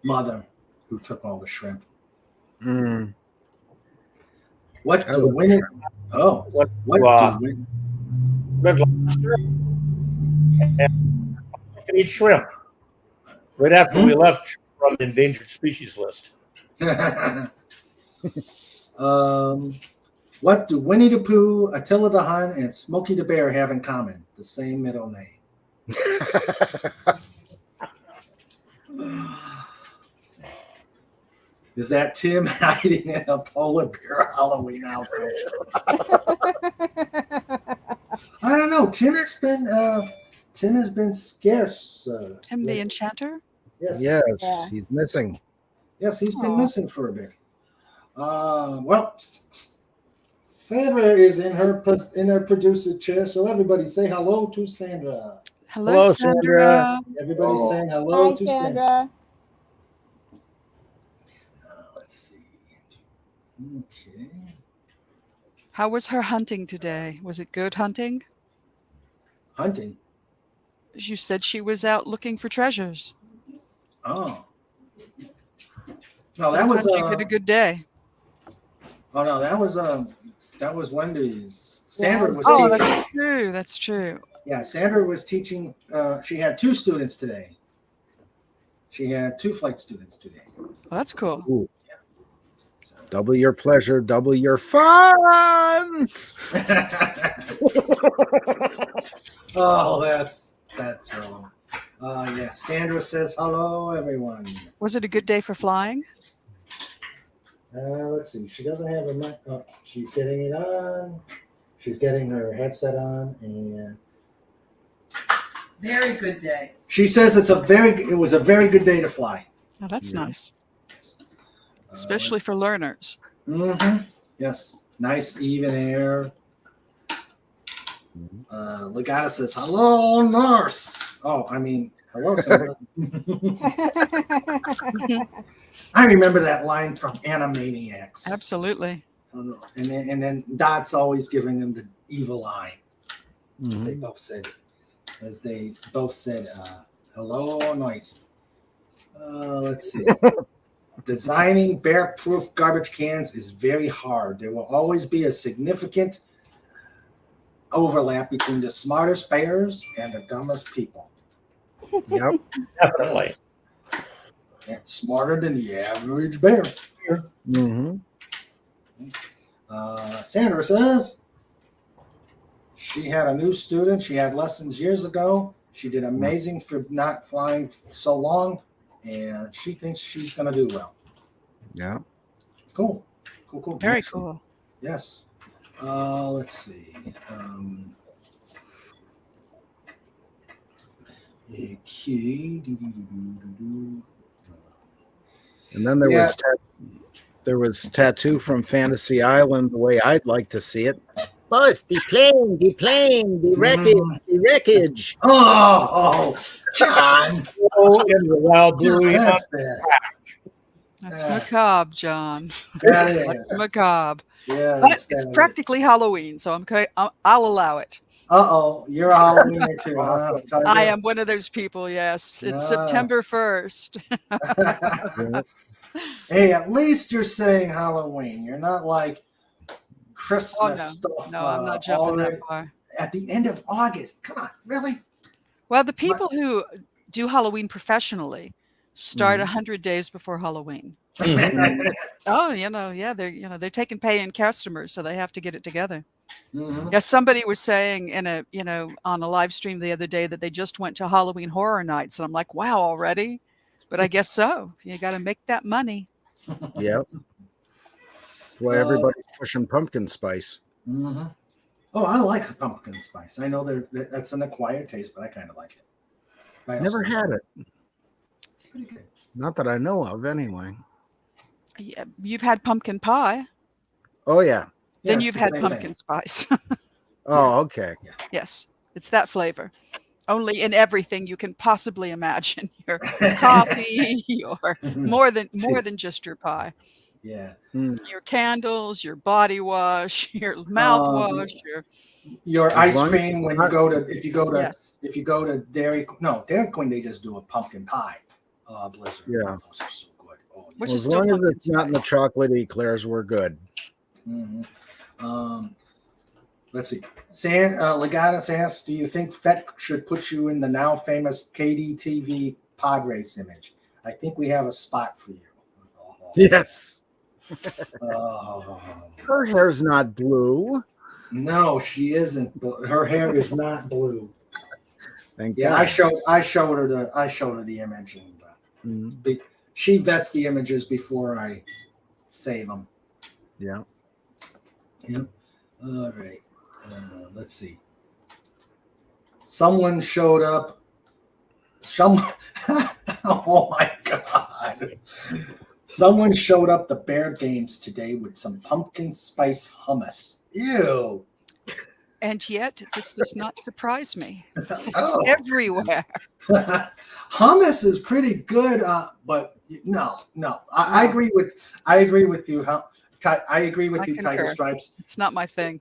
mother, who took all the shrimp. Mm. What do women? Oh, what do women? Red Lobster. And I can eat shrimp. Right after we left from the endangered species list. What do Winnie the Pooh, Attila the Hun, and Smokey the Bear have in common? The same middle name. Is that Tim hiding in a polar bear Halloween outfit? I don't know. Tim has been scarce. Tim the Enchanter? Yes. Yes, Yeah. he's missing. Yes, he's been missing for a bit. Well, Sandra is in her producer chair, so everybody say hello to Sandra. Hello, Sandra. Everybody saying hello Hi, to Sandra. Let's see. Okay. How was her hunting today? Was it good hunting? Hunting. You said she was out looking for treasures. Oh. No, that was you had a good day. Oh no, that was Wendy's. Sandra was Oh, teaching. that's true. That's true. Yeah, Sandra was teaching. She had 2 students today. She had 2 flight students today. Well, that's cool. Ooh. So. Double your pleasure, double your fun. Oh, that's wrong. Yeah, Sandra says hello, everyone. Was it a good day for flying? Let's see. She doesn't have a mic. Oh, she's getting it on. She's getting her headset on, and Very good day. she says it was a very good day to fly. Oh, that's nice. Especially for learners. Mm-hmm. Yes, nice even air. Legata says, "Hello, nurse." Oh, I mean, hello, Sandra. I remember that line from Animaniacs. Absolutely. And then Dot's always giving them the evil eye, as they both said, "Hello, nice." Let's see. Designing bear-proof garbage cans is very hard. There will always be a significant overlap between the smartest bears and the dumbest people. Yep. Definitely. And smarter than the average bear. Mm-hmm. Sandra says she had a new student. She had lessons years ago. She did amazing for not flying so long, and she thinks she's going to do well. Yeah. Cool. Very Next. cool. Yes. Let's see. And then there was Tattoo from Fantasy Island, the way I'd like to see it. Buzz, the plane, the wreckage. Oh, John. Oh, in the wild blue. That's bad. That's macabre, John. That is. That's macabre. Yeah, But it's practically Halloween, so I'll allow it. You're a Halloweener too, huh? I am one of those people, yes. It's September 1st. Hey, at least you're saying Halloween. You're not like Christmas stuff. No, I'm not jumping that far. At the end of August. Come on, really? Well, the people who do Halloween professionally start 100 days before Halloween. Oh, they're taking paying customers, so they have to get it together. Yes, somebody was saying on a live stream the other day that they just went to Halloween Horror Nights, and I'm like, wow, already? But I guess so. You got to make that money. Yep. That's why everybody's pushing pumpkin spice. Oh, I like pumpkin spice. I know that's an acquired taste, but I kind of like it. Never had it. It's pretty good. Not that I know of, anyway. Yeah, you've had pumpkin pie. Oh, yeah. Then you've had pumpkin spice. Oh, okay. Yes, it's that flavor. Only in everything you can possibly imagine. Your coffee, your more than just your pie. Yeah. Your candles, your body wash, your mouthwash, your ice cream when if you go to Dairy Queen, they just do a pumpkin pie blizzard. Yeah. Those are so good. Oh, yeah. Well, as long as it's not in the chocolate eclairs, we're good. Let's see. Legatus asks, do you think FET should put you in the now famous KDTV pod race image? I think we have a spot for you. Yes. Her hair's not blue. No, she isn't. Her hair is not blue. Thank God. I showed her the image, and she vets the images before I save them. Yeah. Yep. All right. Let's see. Someone showed up. Oh my God. Someone showed up the Bear Games today with some pumpkin spice hummus. Ew. And yet, this does not surprise me. It's everywhere. Hummus is pretty good, but no. I agree with you. I agree with you, Tiger Stripes. It's not my thing.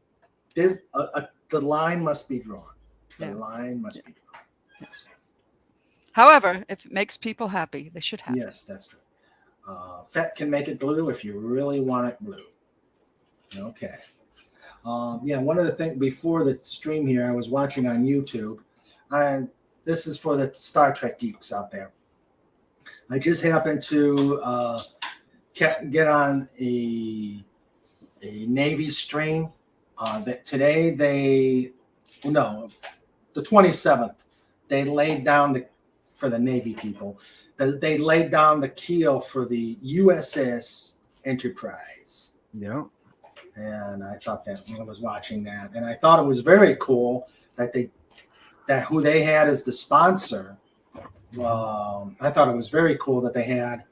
The line must be drawn. The line must be drawn. Yes. However, if it makes people happy, they should have it. Yes, that's true. FET can make it blue if you really want it blue. Okay. One of the things before the stream here, I was watching on YouTube, and this is for the Star Trek geeks out there. I just happened to get on a Navy stream. That today the 27th, they laid down for the Navy people. They laid down the keel for the USS Enterprise. Yeah. And I thought that I was watching that, and I thought it was very cool that who they had as the sponsor. I thought it was very cool that they had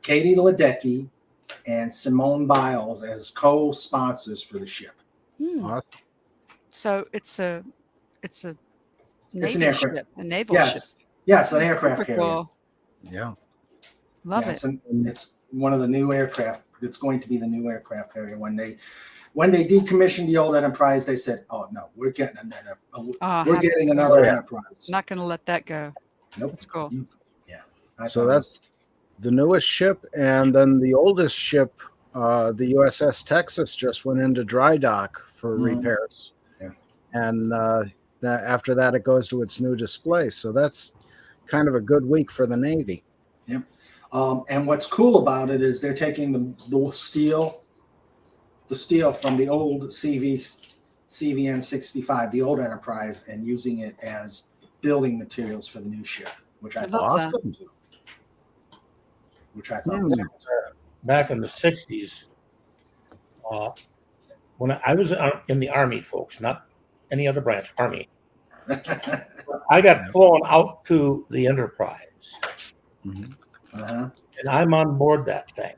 Katie Ledecky and Simone Biles as co-sponsors for the ship. Awesome. So it's a It's an Navy aircraft. ship, a naval ship. Yes, an aircraft Super carrier. cool. Yeah. Love Yeah, it. it's one of the new aircraft. It's going to be the new aircraft carrier. When they decommissioned the old Enterprise, they said, "Oh no, we're getting another. We're getting another Enterprise." Not going to let that go. Nope. That's cool. Yeah. So that's the newest ship, and then the oldest ship, the USS Texas, just went into dry dock for repairs. Yeah. And after that, it goes to its new display. So that's kind of a good week for the Navy. Yep. And what's cool about it is they're taking the steel from the old CVN 65, the old Enterprise, and using it as building materials for the new ship, which I thought love that. Awesome. which I thought was Back in the 60s, when I was in the Army, folks, not any other branch, Army, I got flown out to the Enterprise, uh-huh. and I'm on board that thing.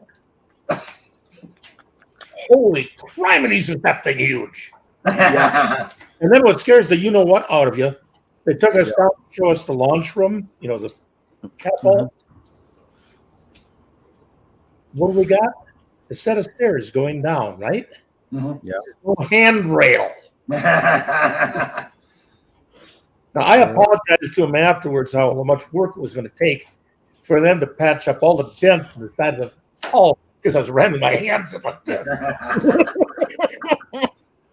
Holy criminies, is that thing huge! Yeah. And then what scares the you-know-what out of you, they took us down to show us the launch room, the catapult. What do we got? A set of stairs going down, right? Mhm. Yeah. No handrail. Yeah. Now, I apologized to them afterwards how much work it was going to take for them to patch up all the dents on the side of the hull because I was ramming my hands in like this.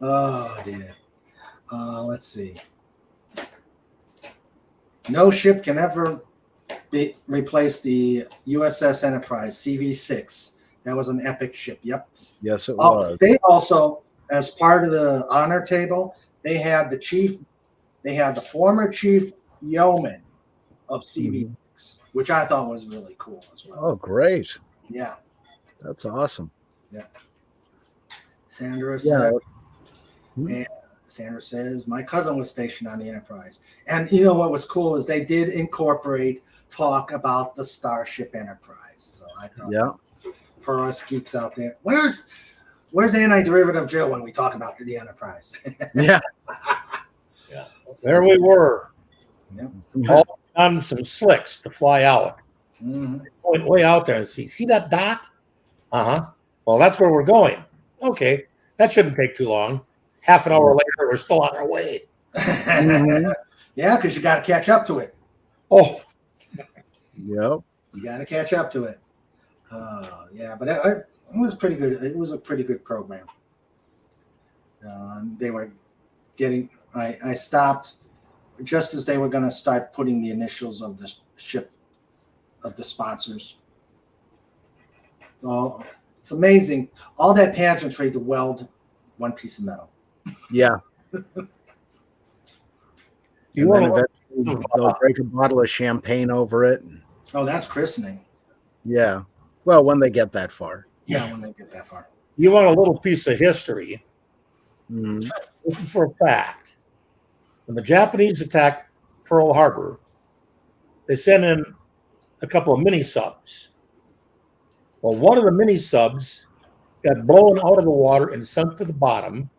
Oh, dear. Let's see. No ship can ever replace the USS Enterprise CV-6. That was an epic ship. Yep. Yes, it was. They also, as part of the honor table, they had the former chief yeoman of CV-6, which I thought was really cool as well. Oh, great. Yeah. That's awesome. Yeah. Sandra says, my cousin was stationed on the Enterprise. And you know what was cool is they did incorporate talk about the Starship Enterprise. So I thought, for us geeks out there, where's Antiderivative Joe when we talk about the Enterprise? Yeah. There we were. Yeah. All on some slicks to fly out. Mm-hmm. Went way out there and see that dot? Uh-huh. Well, that's where we're going. Okay. That shouldn't take too long. Half an hour later, we're still on our way. Yeah, because you got to catch up to it. Oh. Yep. You got to catch up to it. Yeah, but it was pretty good. It was a pretty good program. They were getting. I stopped just as they were going to start putting the initials of the ship of the sponsors. So it's amazing all that pageantry to weld one piece of metal. Yeah. You And then want eventually they'll break a bottle of champagne over it. Oh, that's christening. Yeah. Well, when they get that far. Yeah, when they get that far. You want a little piece of history. Mhm. Listen for a fact. When the Japanese attacked Pearl Harbor, they sent in a couple of mini subs. Well, one of the mini subs got blown out of the water and sunk to the bottom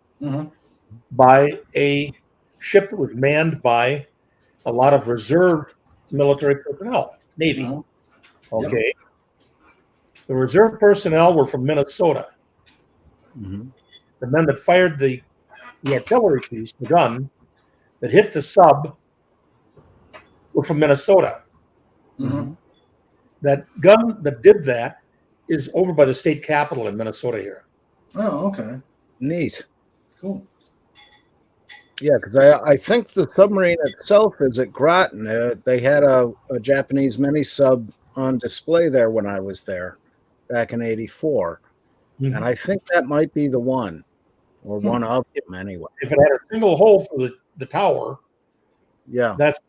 by a ship that was manned by a lot of reserve military personnel, Navy. Okay. Yep. The reserve personnel were from Minnesota. The men that fired the artillery piece, the gun, that hit the sub were from Minnesota. That gun that did that is over by the state capitol in Minnesota here. Oh, okay. Neat. Cool. Yeah, because I think the submarine itself is at Groton. They had a Japanese mini sub on display there when I was there back in '84. And I think that might be the one, or one of them anyway. If it had a single hole for the tower, that's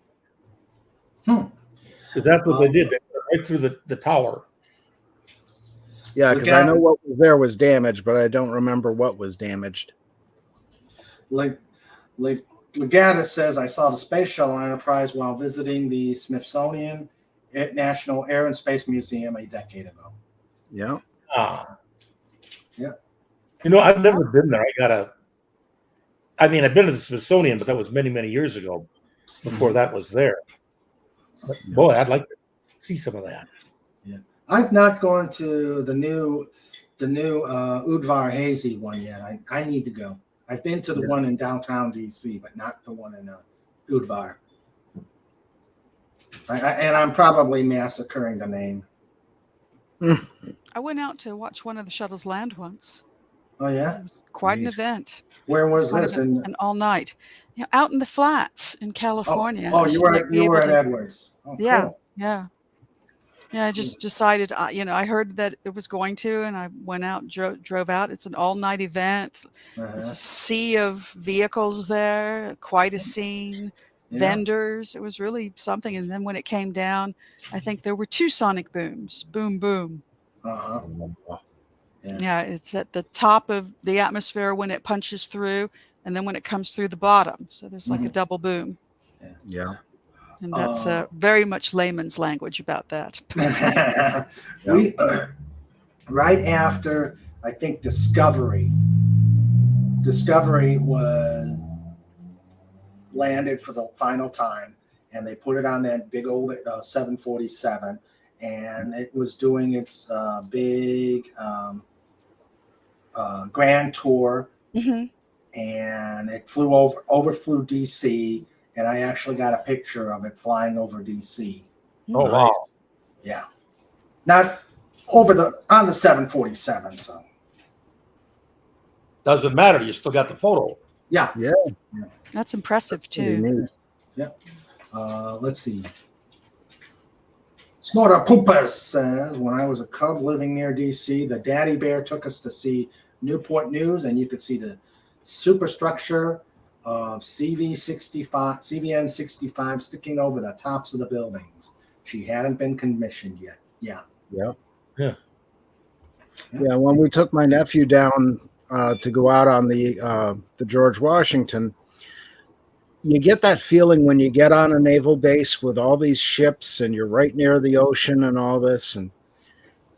that's what they did. They put it right through the tower. Yeah, because I know what was there was damaged, but I don't remember what was damaged. Legatus says, I saw the Space Shuttle Enterprise while visiting the Smithsonian National Air and Space Museum a decade ago. Yeah. Yeah. You know, I've never been there. I've been to the Smithsonian, but that was many, many years ago before that was there. But boy, I'd like to see some of that. Yeah. I've not gone to the new Udvar Hazy one yet. I need to go. I've been to the one in downtown DC, but not the one in Udvar. And I'm probably massacring the name. I went out to watch one of the shuttles land once. Oh yeah, it was quite an event. Where was this? And all night, out in the flats in California. Oh, you were at Edwards. Oh, yeah, cool. yeah. I just decided, I heard that it was going to, and I went out, drove out. It's an all-night event. There's a sea of vehicles there, quite a scene. Vendors. It was really something. And then when it came down, I think there were 2 sonic booms. Boom, boom. Yeah, it's at the top of the atmosphere when it punches through, and then when it comes through the bottom. So there's like a double boom. Yeah. And that's very much layman's language about that. We right after, I think, Discovery was landed for the final time, and they put it on that big old 747, and it was doing its big grand tour, and it overflew DC, and I actually got a picture of it flying over DC. Oh wow! Yeah, not on the 747. So doesn't matter. You still got the photo. Yeah. That's impressive too. Yeah. Let's see. Snortapoopus says, when I was a cub living near DC, the daddy bear took us to see Newport News, and you could see the superstructure of CVN 65 sticking over the tops of the buildings. She hadn't been commissioned yet. Yeah. When we took my nephew down to go out on the George Washington, you get that feeling when you get on a naval base with all these ships and you're right near the ocean and all this, and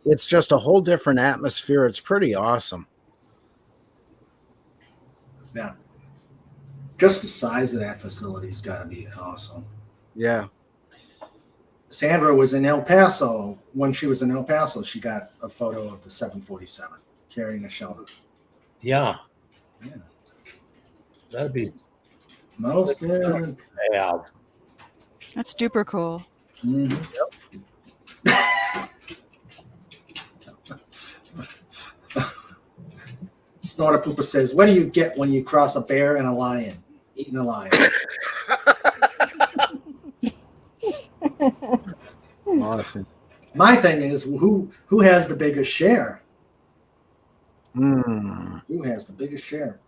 it's just a whole different atmosphere. It's pretty awesome. Yeah. Just the size of that facility's got to be awesome. Yeah. Sandra was in El Paso. When she was in El Paso, she got a photo of the 747 carrying a shelter. Yeah. That'd be most. Yeah. That's super cool. Snortapoopus says, "What do you get when you cross a bear and a lion? Eating a lion." Awesome. My thing is, who has the biggest share? Who has the biggest share?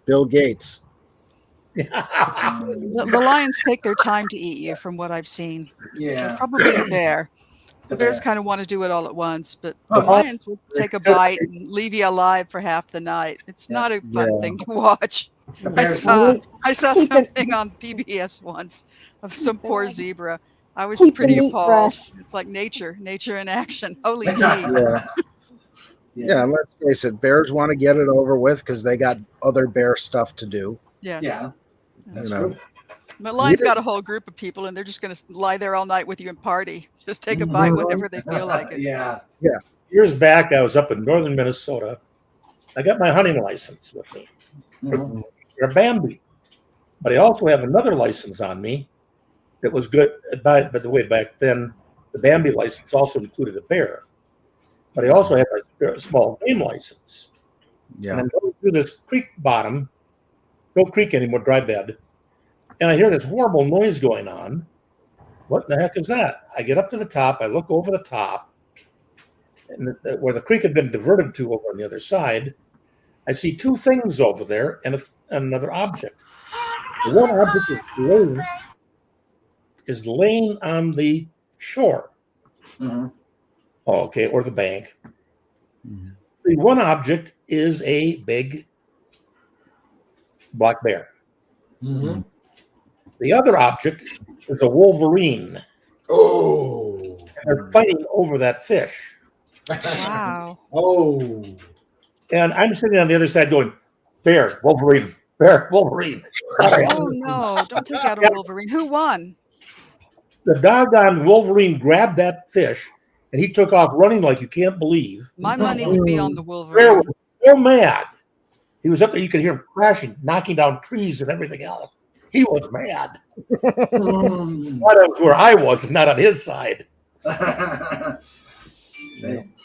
Bill Gates. The lions take their time to eat you, from what I've seen. Yeah. So probably the bear. The bears kind of want to do it all at once, but the lions will take a bite and leave you alive for half the night. It's not a fun thing to watch. I saw something on PBS once of some poor zebra. I was pretty appalled. It's like nature in action. Holy gee. Yeah, and let's face it, bears want to get it over with because they got other bear stuff to do. Yes. Yeah. That's true. But lions got a whole group of people, and they're just going to lie there all night with you and party. Just take a bite whenever they feel like it. Yeah. Years back, I was up in northern Minnesota. I got my hunting license with me for Bambi, but I also have another license on me that was good. By the way, back then, the Bambi license also included a bear, but I also had a small game license. Yeah. And I'm going through this creek bottom, no creek anymore, dry bed. And I hear this horrible noise going on. What the heck is that? I get up to the top. I look over the top, and where the creek had been diverted to over on the other side, I see 2 things over there and another object. The one object is laying on the shore. Or the bank. The one object is a big black bear. The other object is a wolverine. Oh. And they're fighting over that fish. Wow. Oh. And I'm sitting on the other side going, bear, Wolverine, Wolverine. Oh no! Don't take out a Wolverine. Who won? The doggone Wolverine grabbed that fish and he took off running like you can't believe. My money would be on the Bear Wolverine. was so mad. He was up there, you could hear him crashing, knocking down trees and everything else. He was mad. That was where I was, not on his side. The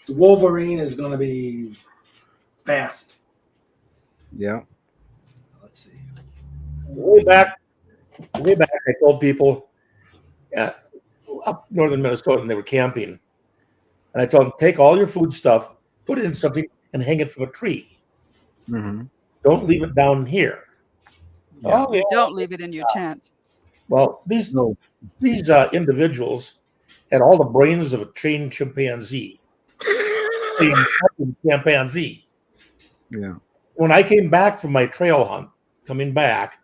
Wolverine is going to be fast. Yeah. Let's see. Way back, I told people up northern Minnesota, and they were camping. And I told them, take all your food stuff, put it in something, and hang it from a tree. Mm-hmm. Don't leave it down here. Yeah. Oh, yeah. Don't leave it in your tent. Well, these individuals had all the brains of a trained chimpanzee. Chimpanzee. Yeah. When I came back from my trail hunt, come back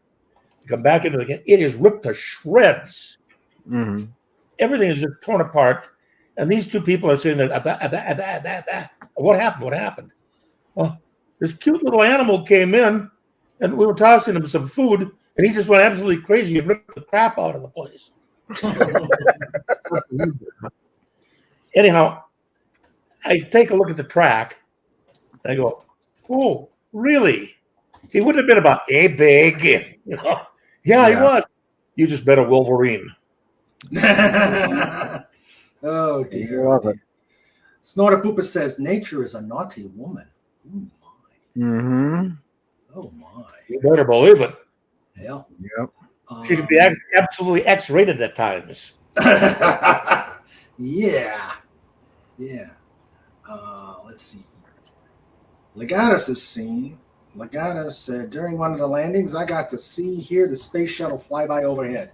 into the camp, it is ripped to shreds. Mm-hmm. Everything is just torn apart. And these two people are sitting there. What happened? What happened? Well, this cute little animal came in, and we were tossing him some food, and he just went absolutely crazy and ripped the crap out of the place. Anyhow, I take a look at the track, and I go, "Oh, really? He wouldn't have been about a big, you know? Yeah, he was. You just bet a Wolverine." Oh dear. Love it. Snortapoopus says nature is a naughty woman. Oh my. Mm-hmm. Oh my. You better believe it. Yeah. Yep. She can be absolutely X-rated at times. Yeah. Yeah. Let's see. Legatus said, during one of the landings, I got to hear the space shuttle fly by overhead.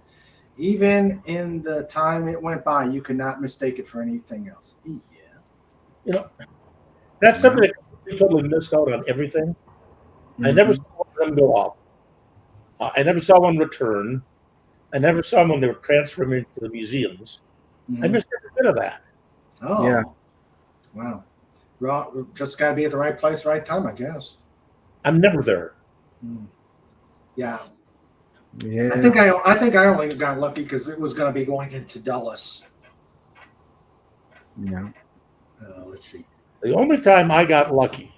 Even in the time it went by, you could not mistake it for anything else. Yeah. You know, that's something that we totally missed out on everything. Mm-hmm. I never saw one of them go off. I never saw one return. I never saw them when they were transferring to the museums. Mm-hmm. I missed every bit of that. Oh. Yeah. Wow. Just got to be at the right place, right time, I guess. I'm never there. Yeah. Yeah. I think I only got lucky because it was going to be going into Dulles. Yeah. Let's see. The only time I got lucky.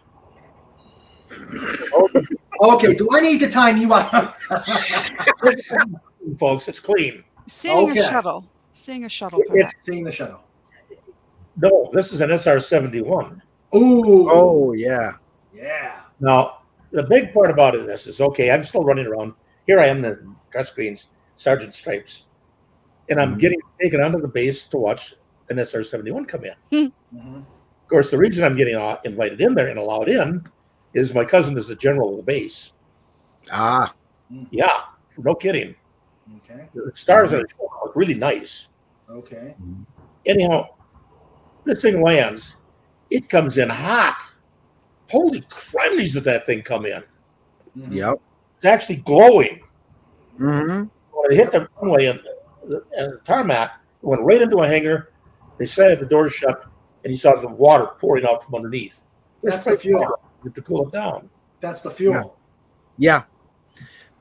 Okay, do I need to time you up? Folks, it's clean. Seeing Okay. a shuttle. Seeing a shuttle. Seeing the shuttle. No, this is an SR-71. Ooh. Oh, yeah. Yeah. Now, the big part about this is, okay, I'm still running around. Here I am in the dress greens, Sergeant Stripes. And I'm getting taken onto the base to watch an SR-71 come in. Mm-hmm. Of course, the reason I'm getting invited in there and allowed in is my cousin is the general of the base. Ah. Yeah, no kidding. Okay. The stars on the show look really nice. Okay. Anyhow, this thing lands. It comes in hot. Holy crimities did that thing come in. Mm-hmm. Yep. It's actually glowing. Mm-hmm. When it hit the runway and the tarmac, it went right into a hangar. They slammed the doors shut, and you saw the water pouring out from underneath. That's the fuel. To cool it down. That's the fuel. Yeah.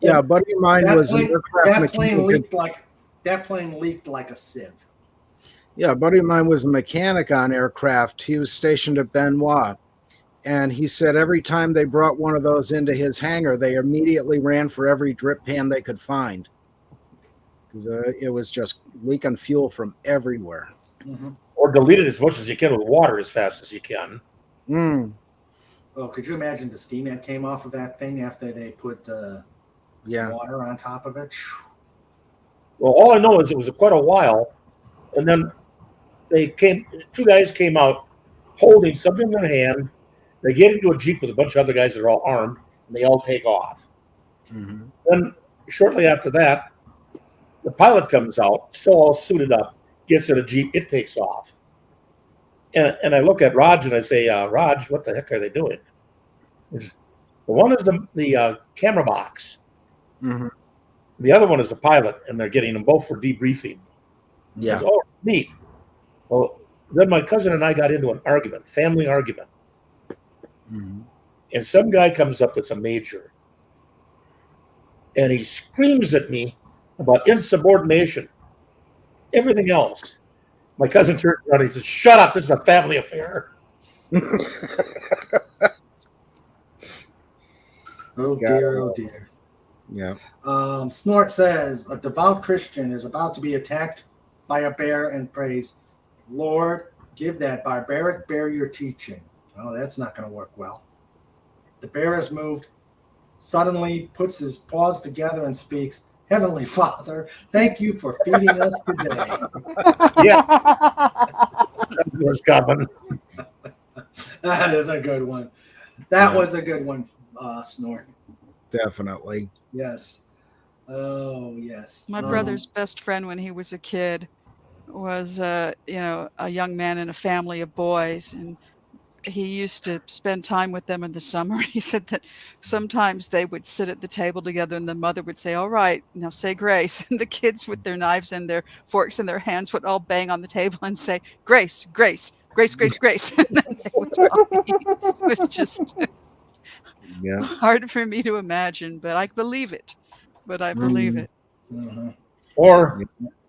Yeah, a buddy of mine was an aircraft that plane mechanic. That plane leaked like a sieve. Yeah, a buddy of mine was a mechanic on aircraft. He was stationed at Benoit. And he said every time they brought one of those into his hangar, they immediately ran for every drip pan they could find. Because it was just leaking fuel from everywhere. Mm-hmm. Or delete it as much as you can with water as fast as you can. Mm. Oh, could you imagine the steam that came off of that thing after they put water on top of it? Well, all I know is it was quite a while, and then two guys came out holding something in their hand. They get into a Jeep with a bunch of other guys that are all armed, and they all take off. Mm-hmm. Then, shortly after that, the pilot comes out, still all suited up, gets in a Jeep, it takes off. And I look at Raj and I say, Raj, what the heck are they doing? The one is the camera box. Mm-hmm. The other one is the pilot, and they're getting them both for debriefing. Yeah. Says, oh, neat. Well, Then my cousin and I got into an argument, family argument. Mhm. And some guy comes up that's a major. And he screams at me about insubordination, everything else. My cousin turns around and he says, "Shut up, this is a family affair." Oh dear, oh dear. Yeah. Snort says, a devout Christian is about to be attacked by a bear and prays, "Lord, give that barbaric bear your teaching." Oh, that's not going to work well. The bear is moved, suddenly puts his paws together and speaks, "Heavenly Father, thank you for feeding us today." Yeah. That was coming. That is a good one. That was a good one, Snort. Definitely. Yes. Oh, yes. My brother's best friend when he was a kid was, a young man in a family of boys, and he used to spend time with them in the summer. He said that sometimes they would sit at the table together, and the mother would say, "All right, now say grace." And the kids with their knives and their forks in their hands would all bang on the table and say, "Grace, grace, grace, grace, grace." And then they would all eat. It was just Yeah. hard for me to imagine, but I believe it. But I believe it. Mhm. Or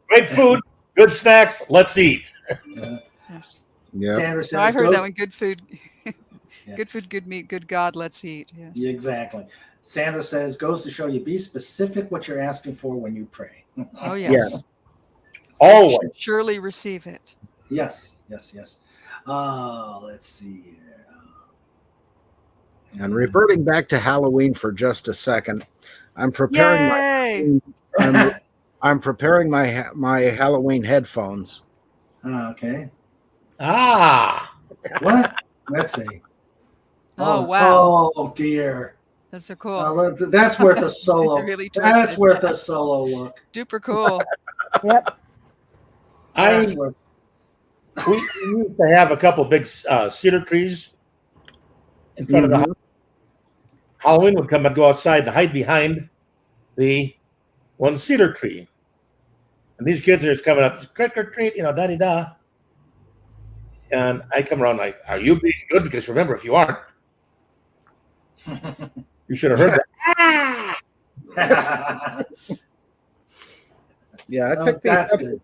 great food, good snacks, let's eat. Yes. Yeah. Sandra says, No, I heard goes- that one. Good food, Yeah. good food, good meat, good God. Let's eat. Yes. Exactly. Sandra says, goes to show you, be specific what you're asking for when you pray. Oh Yeah. yes. You Always. should surely receive it. Yes, yes, yes. Let's see here. And reverting back to Halloween for just a second, I'm preparing Yay! I'm preparing my Halloween headphones. Okay. Ah. What? Let's see. Oh wow, Oh dear. that's so cool. That's worth a solo. Really That's twisted. worth a solo look. Super cool. Yep. That's I worth. we used to have a couple big cedar trees in front of the house. Halloween would come and go outside and hide behind the one cedar tree. And these kids are just coming up, trick or treat, da-di-da. And I come around like, "Are you being good? Because remember, if you aren't, you should have heard that." Yeah, I picked these That's up. good.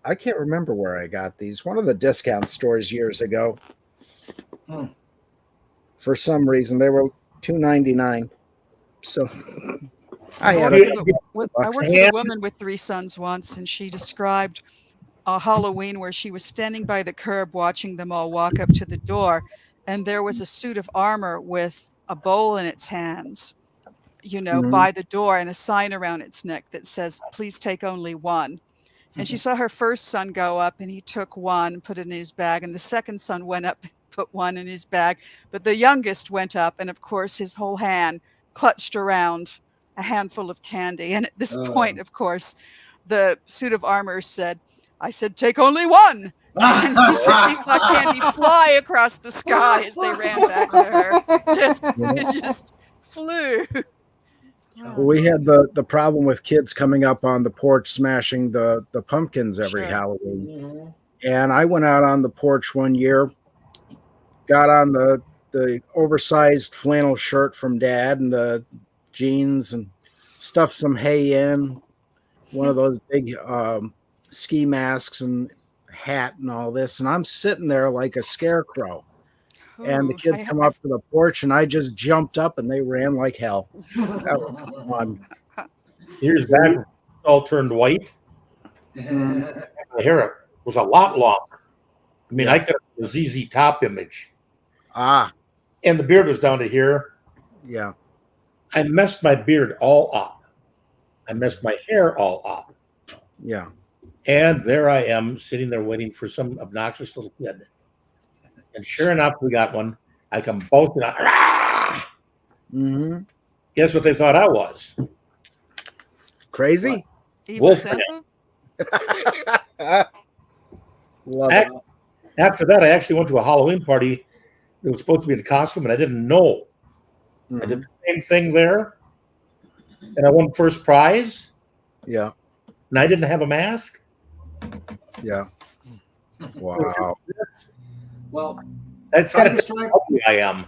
I can't remember where I got these. One of the discount stores years ago. Hmm. For some reason, they were $2.99. So I had I a worked with a woman with 3 sons once, and she described a Halloween where she was standing by the curb watching them all walk up to the door, and there was a suit of armor with a bowl in its hands, by the door, and a sign around its neck that says, "Please take only one." And she saw her first son go up, and he took one and put it in his bag, and the second son went up and put one in his bag, but the youngest went up, and of course his whole hand clutched around a handful of candy. And at this point, of course, the suit of armor said, "I said, take only one." And she said she saw candy fly across the sky as they ran back to her. It just flew. We had the problem with kids coming up on the porch smashing the pumpkins every Sure. Halloween. And I went out on the porch one year, got on the oversized flannel shirt from Dad and the jeans, and stuffed some hay in, one of those big ski masks and hat and all this. And I'm sitting there like a scarecrow. And the Ooh, kids come up to the porch, and I just jumped up, and they ran like hell. That was fun. Years back, it all turned white. The hair was a lot longer. I mean, I could have a ZZ Top image. Ah, And the beard was down to here. yeah. I messed my beard all up. I messed my hair all up. Yeah. And there I am sitting there waiting for some obnoxious little kid. And sure enough, we got one. I come bolting out. Rah! Mm-hmm. Guess what they thought I was? Crazy? Evil Wolfman. Santa? Love it. After that, I actually went to a Halloween party that was supposed to be in costume, and I didn't know. I did the same thing there, and I won first prize, Yeah. and I didn't have a mask. Yeah. Wow. Well, That's kind Tiger of Stripe, how I am.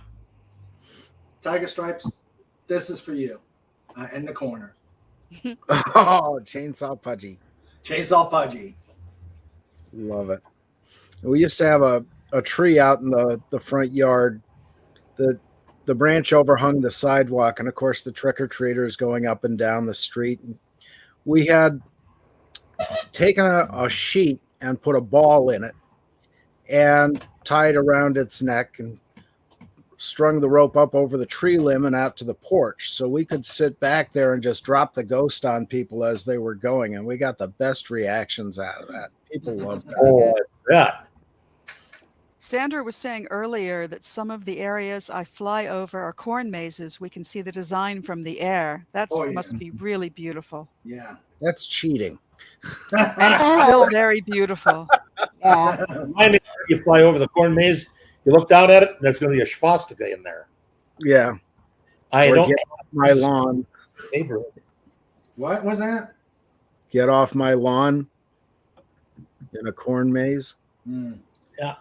Tiger Stripes, this is for you. In the corner. Oh, chainsaw pudgy. Chainsaw Pudgy. Love it. We used to have a tree out in the front yard. The branch overhung the sidewalk, and of course the trick-or-treaters going up and down the street. And we had taken a sheet and put a ball in it and tied around its neck and strung the rope up over the tree limb and out to the porch so we could sit back there and just drop the ghost on people as they were going, and we got the best reactions out of that. People loved that. Oh, yeah. Sandra was saying earlier that some of the areas I fly over are corn mazes. We can see the design from the air. That must be really beautiful. Yeah. That's cheating. And still very beautiful. Yeah. You fly over the corn maze, you look down at it, and there's going to be a swastika in there. Yeah. I Or don't get off my lawn. neighborhood. What was that? Get off my lawn in a corn maze. Yeah.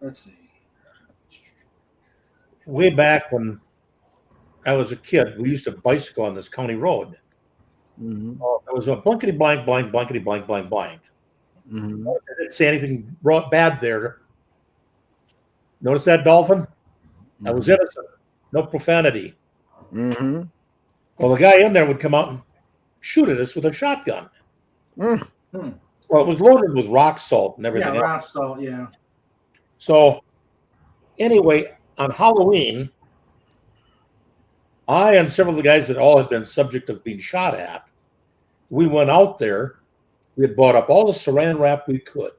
Let's see. Way back when I was a kid, we used to bicycle on this county road. Mm-hmm. It was a blankety blank, blank, blankety blank, blank, blank. Mm-hmm. I didn't say anything bad there. Notice that, Dolphin? I was innocent. No profanity. Mm-hmm. Well, the guy in there would come out and shoot at us with a shotgun. Mm-hmm. Well, it was loaded with rock salt and everything Yeah, else. rock salt, yeah. So, anyway, on Halloween, I and several of the guys that all had been subject of being shot at, we went out there. We had bought up all the saran wrap we could.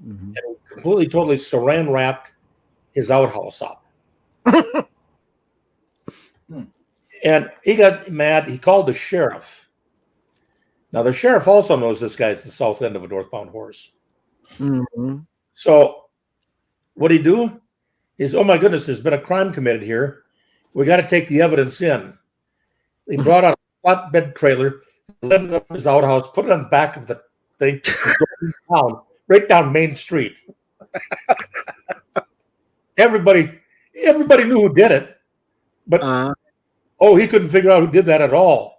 Mm-hmm. And we completely, totally saran wrapped his outhouse up. And he got mad. He called the sheriff. Now, the sheriff also knows this guy's the south end of a northbound horse. Mm-hmm. So what he do is, oh my goodness, there's been a crime committed here. We got to take the evidence in. He brought out a flatbed trailer, lifted up his outhouse, put it on the back of the thing, right down Main Street. Everybody knew who did it, but he couldn't figure out who did that at all.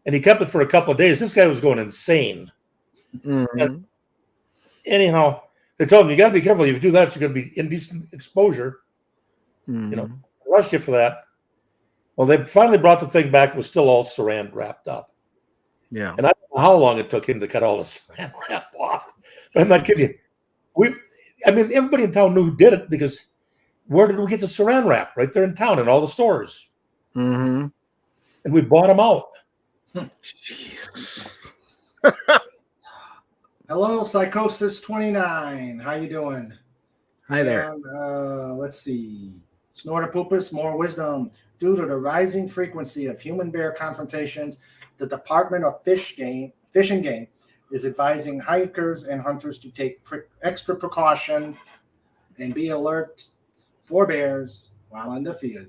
And he kept it for a couple of days. This guy was going insane. Mm-hmm. And anyhow, they told him, you got to be careful. If you do that, you're going to be indecent exposure. Mm-hmm. You know, rush you for that. Well, they finally brought the thing back. It was still all saran wrapped up. Yeah. And I don't know how long it took him to cut all the saran wrap off. I'm not kidding you. Everybody in town knew who did it because where did we get the saran wrap? Right there in town in all the stores. Mm-hmm. And we bought them out. Jesus. Hello, Psychosis 29. How you doing? Hi there. And, let's see. Snortapoopus, more wisdom. Due to the rising frequency of human-bear confrontations, the Department of Fish and Game is advising hikers and hunters to take extra precaution and be alert for bears while in the field.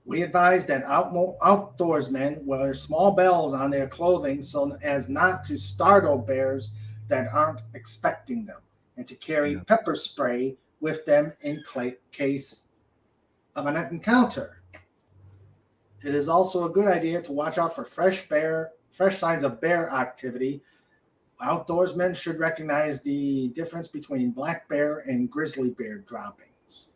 We advise that outdoorsmen wear small bells on their clothing so as not to startle bears that aren't expecting them, and to carry pepper spray with them in case of an encounter. It is also a good idea to watch out for fresh signs of bear activity. Outdoorsmen should recognize the difference between black bear and grizzly bear droppings.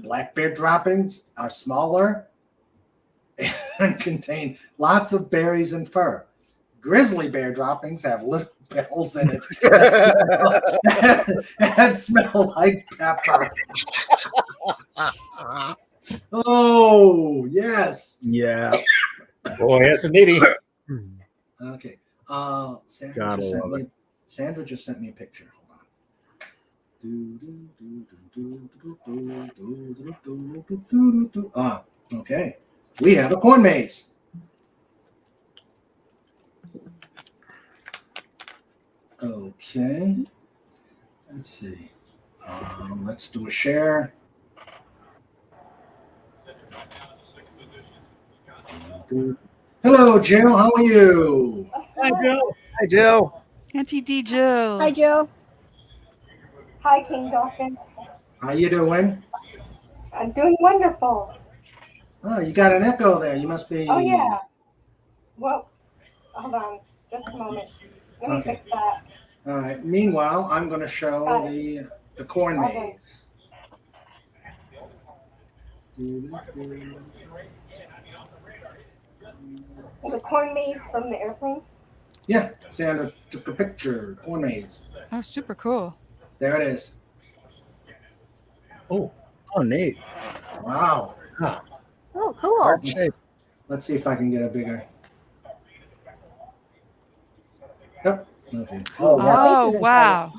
Black bear droppings are smaller and contain lots of berries and fur. Grizzly bear droppings have little bells in it that smell like pepper. Oh, yes. Yeah. Boy, that's a needy. Okay. Sandra just sent me a picture. Hold on. Okay. We have a corn maze. Okay. Let's see. Let's do a share. Hello, Jill. How are you? Hi, Joe. Hi, Joe. Auntie D. Jill. Hi, Jill. Hi, King Dolphin. How you doing? I'm doing wonderful. Oh, you got an echo there. You must be. Oh, yeah. Well, hold on just a moment. Let me Okay. fix that. All right. Meanwhile, I'm going to show Got the corn Hold on. maze. The corn maze from the airplane. Yeah, Sandra took a picture. Corn maze. Oh, super cool. There it is. Oh, Oh, neat. Wow. Oh, cool. Heart shape. Let's see if I can get a bigger. Yep. Okay. Oh, wow. Oh, wow.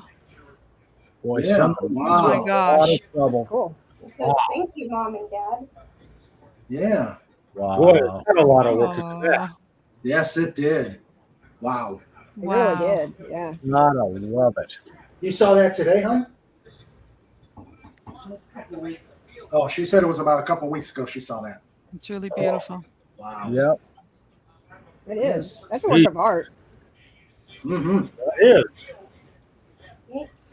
Boy, Yeah. somebody Wow. Oh, my a lot gosh. of trouble. Cool. So thank you, Mom and Dad. Yeah. Wow. boy, it's got a lot of work to do that. Aw, Yes, it did. Wow. It really wow. did. Yeah. Gotta love it. You saw that today, huh? Oh, she said it was about a couple weeks ago she saw that. It's really beautiful. Wow. Yep. It Yes. is. That's a work of art. Mm-hmm. It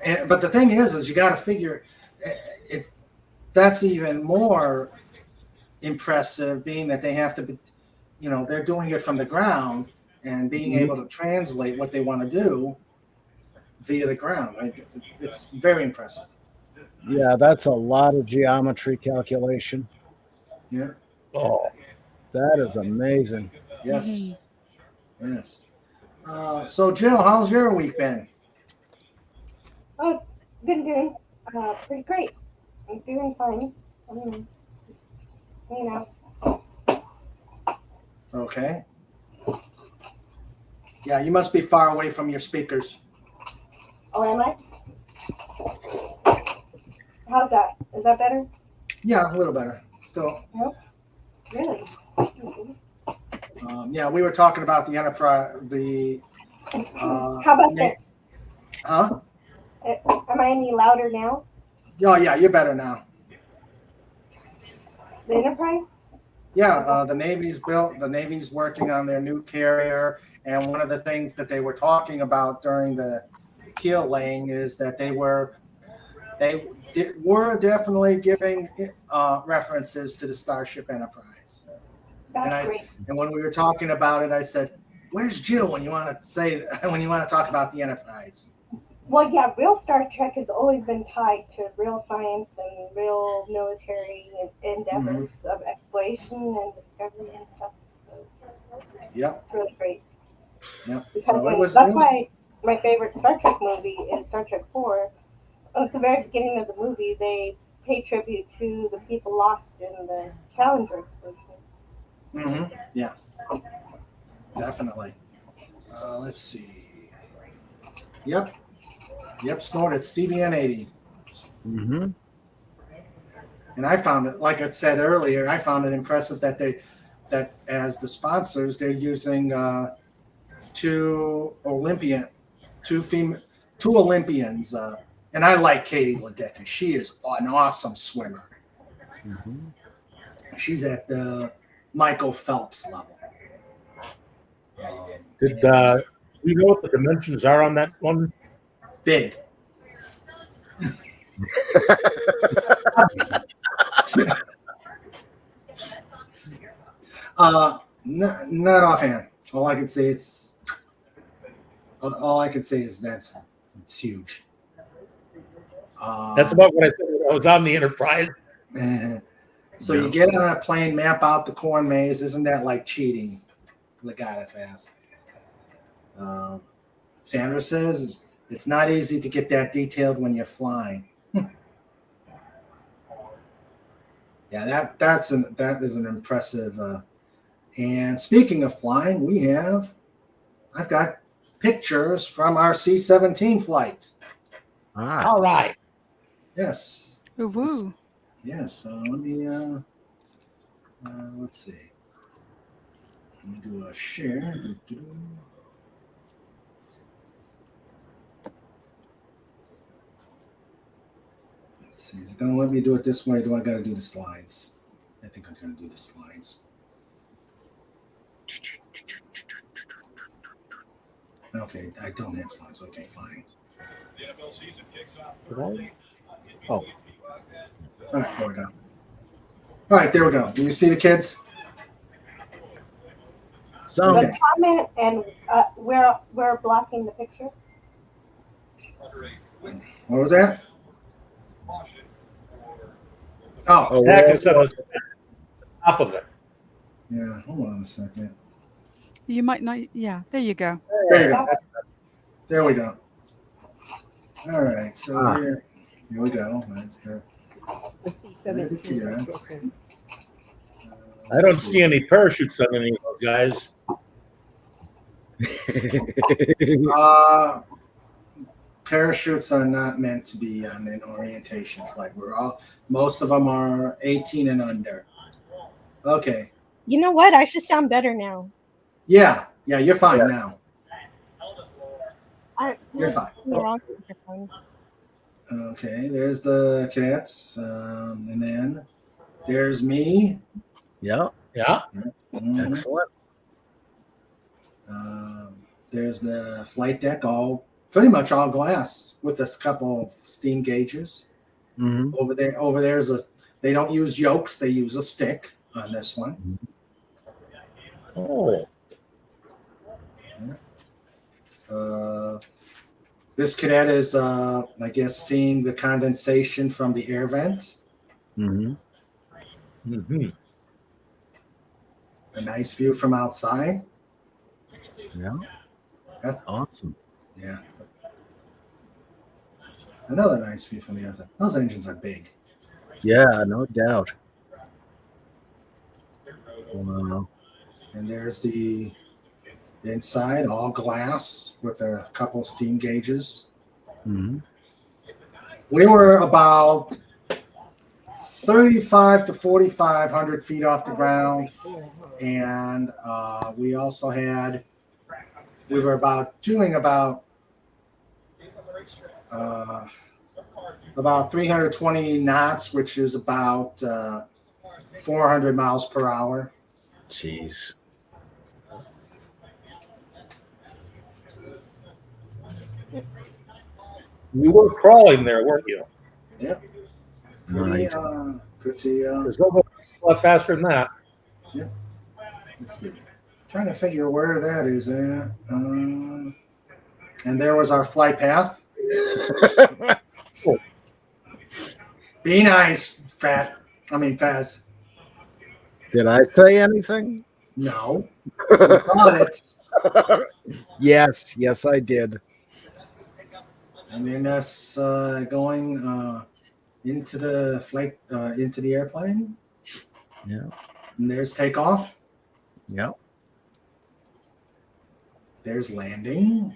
is. But the thing is you got to figure it. That's even more impressive, being that they have to be, they're doing it from the ground and being able to translate what they want to do via the ground. It's very impressive. Yeah, that's a lot of geometry calculation. Yeah. Oh, That is amazing. Yes. Yes. So, Jill, how's your week been? Oh, it's been doing pretty great. I'm doing fine. I mean, Okay. Yeah, you must be far away from your speakers. Oh, am I? How's that? Is that better? Yeah, a little better. Still. Really? Yeah, we were talking about the Enterprise. How about this? Huh? Am I any louder now? Oh, yeah, you're better now. The Enterprise? Yeah, the Navy's working on their new carrier, and one of the things that they were talking about during the keel laying is that they were definitely giving references to the Starship Enterprise. That's great. And when we were talking about it, I said, "Where's Jill when you want to talk about the Enterprise?" Well, yeah, real Star Trek has always been tied to real science and real military endeavors of exploration and discovery and stuff. So Yep. it's really great. Yep. Because that's why my favorite Star Trek movie is Star Trek 4. At the very beginning of the movie, they pay tribute to the people lost in the Challenger explosion. Yeah. Definitely. Let's see. Yep. Snort. It's CVN 80. Mm-hmm. And I found it, like I said earlier, I found it impressive that as the sponsors, they're using two Olympians. And I like Katie Ledecky. She is an awesome swimmer. Mm-hmm. She's at the Michael Phelps level. did you know what the dimensions are on that one? Big. Not offhand. All I can say is it's huge. That's about what I said when I was on the Enterprise. So you get on a plane, map out the corn maze. Isn't that like cheating? The goddess asked. Sandra says it's not easy to get that detailed when you're flying. Yeah, that is an impressive. And speaking of flying, I've got pictures from our C-17 flight. All right. Yes. Woo. Yes. Let me. Let's see. Let me do a share. Let's see. Is it going to let me do it this way? Or do I got to do the slides? I think I'm going to do the slides. Okay, I don't have slots. Okay, fine. Oh, All right, there we go. All right, there we go. Do you see the kids? so Okay. The comment and we're blocking the picture. What was that? Oh, oh, Attack well, is on the top of it. yeah. Hold on a second. You might not. Yeah, there you go. There you go. There we go. All right, so here we go. That's the. The C-17. I don't see any parachutes on any of those guys. Parachutes are not meant to be on an orientation flight. Most of them are 18 and under. Okay. You know what? I should sound better now. Yeah, you're fine now. You're fine. Okay, there's the cadets, and then there's me. yeah, Yeah. Mhm. excellent. There's the flight deck, pretty much all glass with a couple of steam gauges. Mm-hmm. Over there's they don't use yokes, they use a stick on this one. Oh. This cadet is, I guess, seeing the condensation from the air vents. Mm-hmm. Mm-hmm. A nice view from outside. Yeah, That's awesome. yeah. Another nice view from the outside. Those engines are big. Yeah, no doubt. Wow. And there's the inside, all glass with a couple steam gauges. Mm-hmm. We were about 35 to 4,500 feet off the ground, and we also had. We were doing about 320 knots, which is about 400 miles per hour. Jeez. You were crawling there, weren't you? Yep. Nice. Pretty. There's nobody a lot faster than that. Let's see. Trying to figure where that is at. And there was our flight path. Be nice, Faz. Did I say anything? No. You caught it. Yes, I did. And then that's going into the flight, into the airplane. Yeah. And there's takeoff. Yep. There's landing.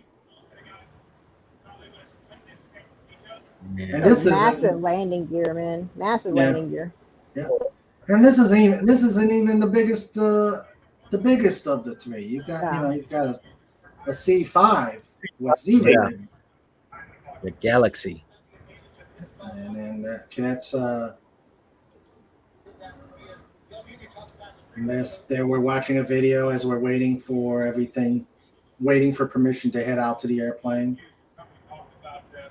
Yeah. And this is Massive landing gear, man. Massive landing gear. Yeah. And this isn't even the biggest of the three. You've got you've got a C5 with zero. Yeah. The Galaxy. And then that's there we're watching a video as we're waiting for permission to head out to the airplane.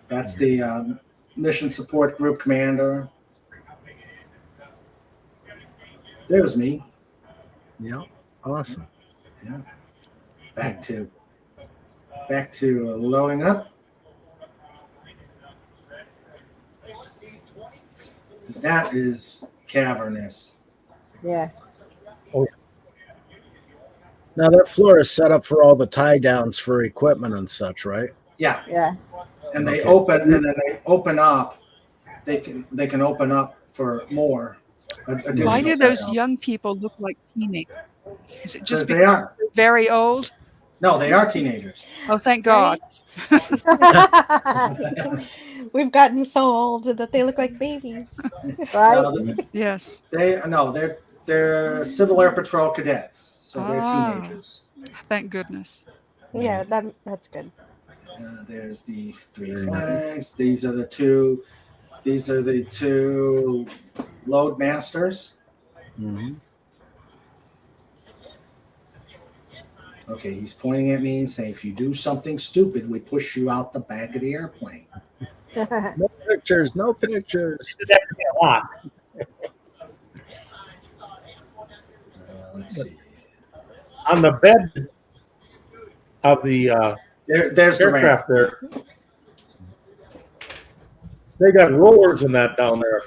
That's the mission support group commander. There's me. Yeah. Awesome. Yeah. Back to loading up. That is cavernous. Yeah. Now that floor is set up for all the tie downs for equipment and such, right? Yeah. Yeah. And they Okay. open, and then they open up. They can open up for more. Why do those young people look like teenagers? Is it just Because they because are. they're very old? No, they are teenagers. Oh, thank God. We've gotten so old that they look like babies. Right? No, Yes. they're Civil Air Patrol cadets, so they're teenagers. Thank goodness. Yeah, that's good. There's the three flags. These are the two load masters. Mm-hmm. Okay, he's pointing at me and saying, if you do something stupid, we push you out the back of the airplane. No pictures. No pictures. Did everything a lot. Let's see. On the bed of the There's the ramp. aircraft there, they got rollers in that down there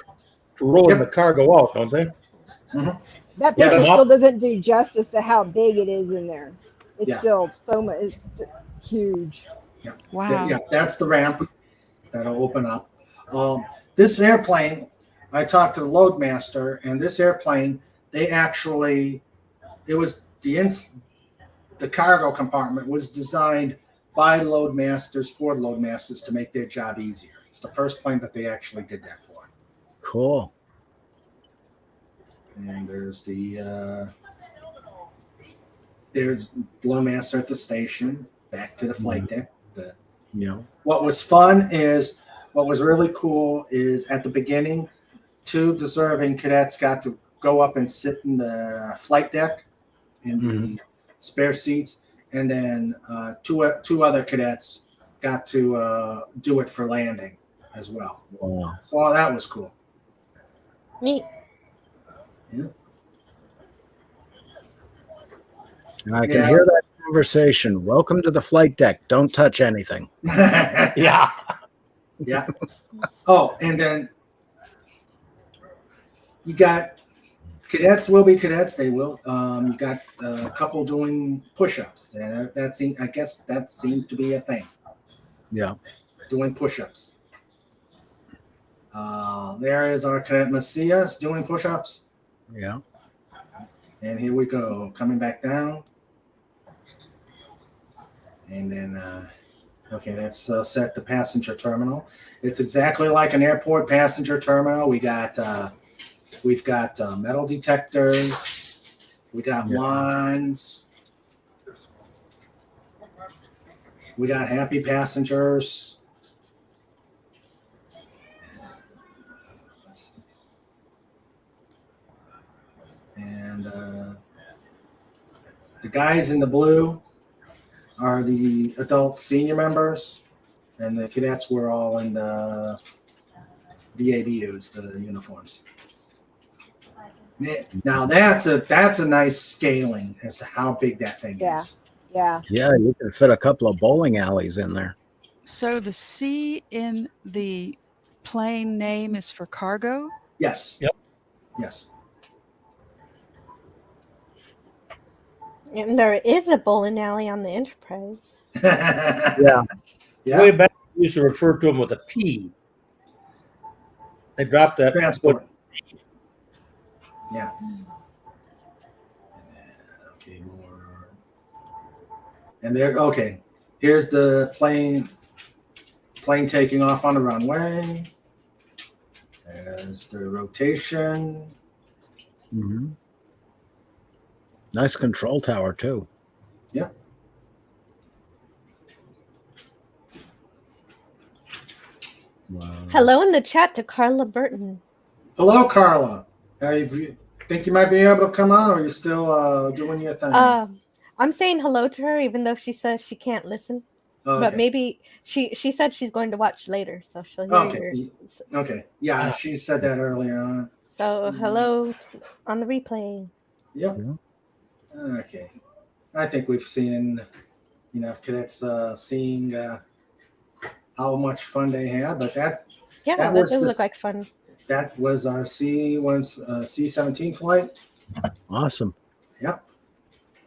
for rolling the cargo out, don't they? That Yes. picture still doesn't do justice to how big it is in there. It's Yeah. still so much. It's huge. Yeah. Wow. Yeah, that's the ramp that'll open up. This airplane, I talked to the loadmaster, and this airplane, they actually, it was the cargo compartment was designed by loadmasters for loadmasters to make their job easier. It's the first plane that they actually did that for. Cool. And there's loadmaster at the station. Back to the flight deck. What was really cool is at the beginning, 2 deserving cadets got to go up and sit in the flight deck in the spare seats, and then two other cadets got to do it for landing as well. Wow. So that was cool. Neat. Yeah. And I can hear that conversation. Welcome to the flight deck. Don't touch anything. Yeah. Yeah. Oh, and then you got cadets will be cadets. They will. You got a couple doing push-ups, and I guess that seemed to be a thing. Yeah. Doing push-ups. There is our cadet Macias doing push-ups. Yeah. And here we go, coming back down. And then, okay, that's set the passenger terminal. It's exactly like an airport passenger terminal. We've got metal detectors. We got lines. We got happy passengers. And the guys in the blue are the adult senior members, and the cadets were all in the VABUs, the uniforms. Now that's a nice scaling as to how big that thing is. Yeah. Yeah, you can fit a couple of bowling alleys in there. So the C in the plane name is for cargo? Yes. Yep. Yes. And there is a bowling alley on the Enterprise. Yeah. Way back, we used to refer to them with a T. They dropped that. Transport. Yeah. Okay, more. And there. Okay, here's the plane taking off on the runway. There's the rotation. Mm-hmm. Nice control tower too. Yeah. Wow. Hello in the chat to Carla Burton. Hello, Carla. Think you might be able to come on, or are you still doing your thing? I'm saying hello to her, even though she says she can't listen. Okay. But maybe she said she's going to watch later, so she'll hear your. Okay. Yeah, she said that earlier on. So hello on the replay. Yep. Okay. I think we've seen enough cadets seeing how much fun they had, but that does look like fun. That was our C-17 flight. Awesome. Yep.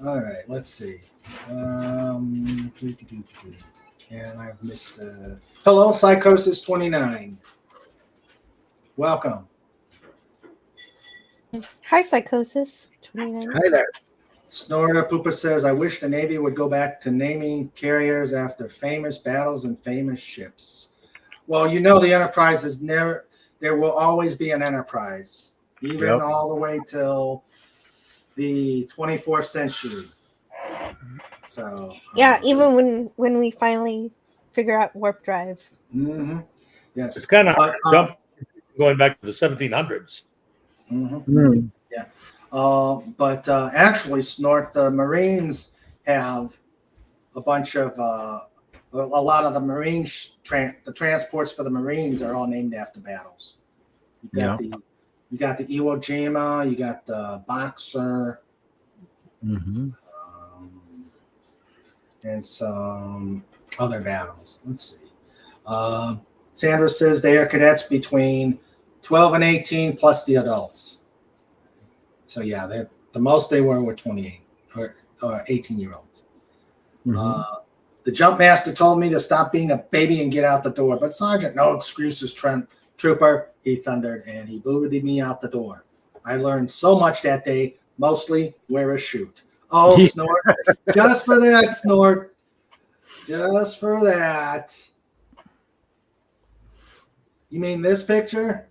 All right. Let's see. And I've missed. Hello, Psychosis 29. Welcome. Hi, Psychosis 29. Hi there. Snortapoopus says, I wish the Navy would go back to naming carriers after famous battles and famous ships. Well, the Enterprise is never, there will always be an Enterprise, even all the way till the 24th century. So even when we finally figure out warp drive. Mm-hmm. Yes. It's kind of jump going back to the 1700s. Mm-hmm. Yeah. But actually, Snort, the Marines have a bunch of a lot of the Marine the transports for the Marines are all named after battles. You got the Iwo Jima, you got the Boxer, and some other battles. Let's see. Sandra says they are cadets between 12 and 18 plus the adults. So yeah, the most they were 28 or 18-year-olds. The jump master told me to stop being a baby and get out the door. But Sergeant, no excuses, trooper, he thundered, and he booted me out the door. I learned so much that day, mostly wear a chute. Oh, Snort. Just for that, Snort. Just for that. You mean this picture?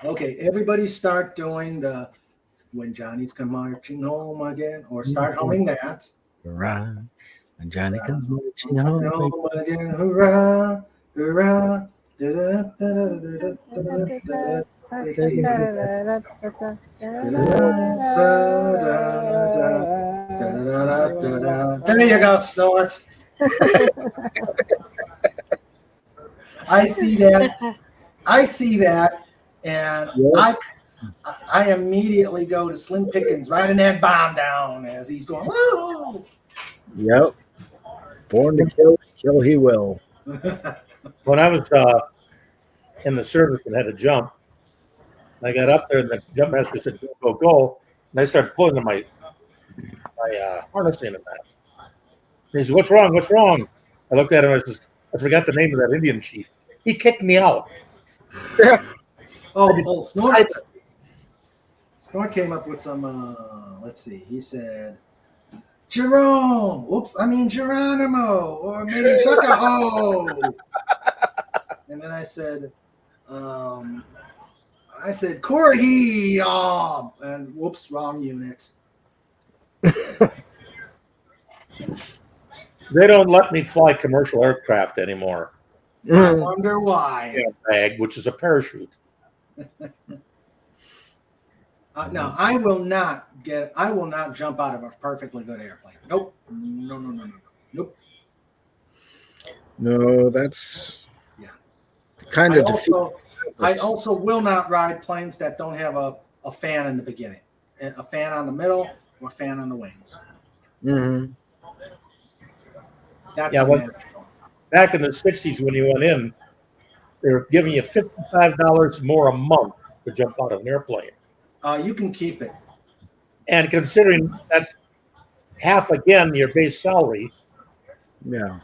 Okay, everybody start doing the When Johnny's Come Marching Home Again, or start humming that. Hurrah. When Johnny comes marching home again. Hurrah, hurrah. There you go, Snort. I see that, and I immediately go to Slim Pickens riding that bomb down as he's going, woo! Yep. Born to kill he will. When I was in the service and had to jump, I got up there and the jump master said, go, go. And I started pulling on my harness in and that. He said, what's wrong? What's wrong? I looked at him and I said, I forgot the name of that Indian chief. He kicked me out. Snort. Snort came up with some, let's see, he said, Jerome, Geronimo, or maybe Tuckahoe. And then I said, Corey, and whoops, wrong unit. They don't let me fly commercial aircraft anymore. I wonder why. Bag, which is a parachute. No, I will not jump out of a perfectly good airplane. Nope. No. Nope. No, that's kind of I also will not ride planes that don't have a fan in the beginning, a fan on the middle, or a fan on the wings. That's back in the 60s when you went in, they were giving you $55 more a month to jump out of an airplane. You can keep it. And considering that's half again your base salary. Yeah,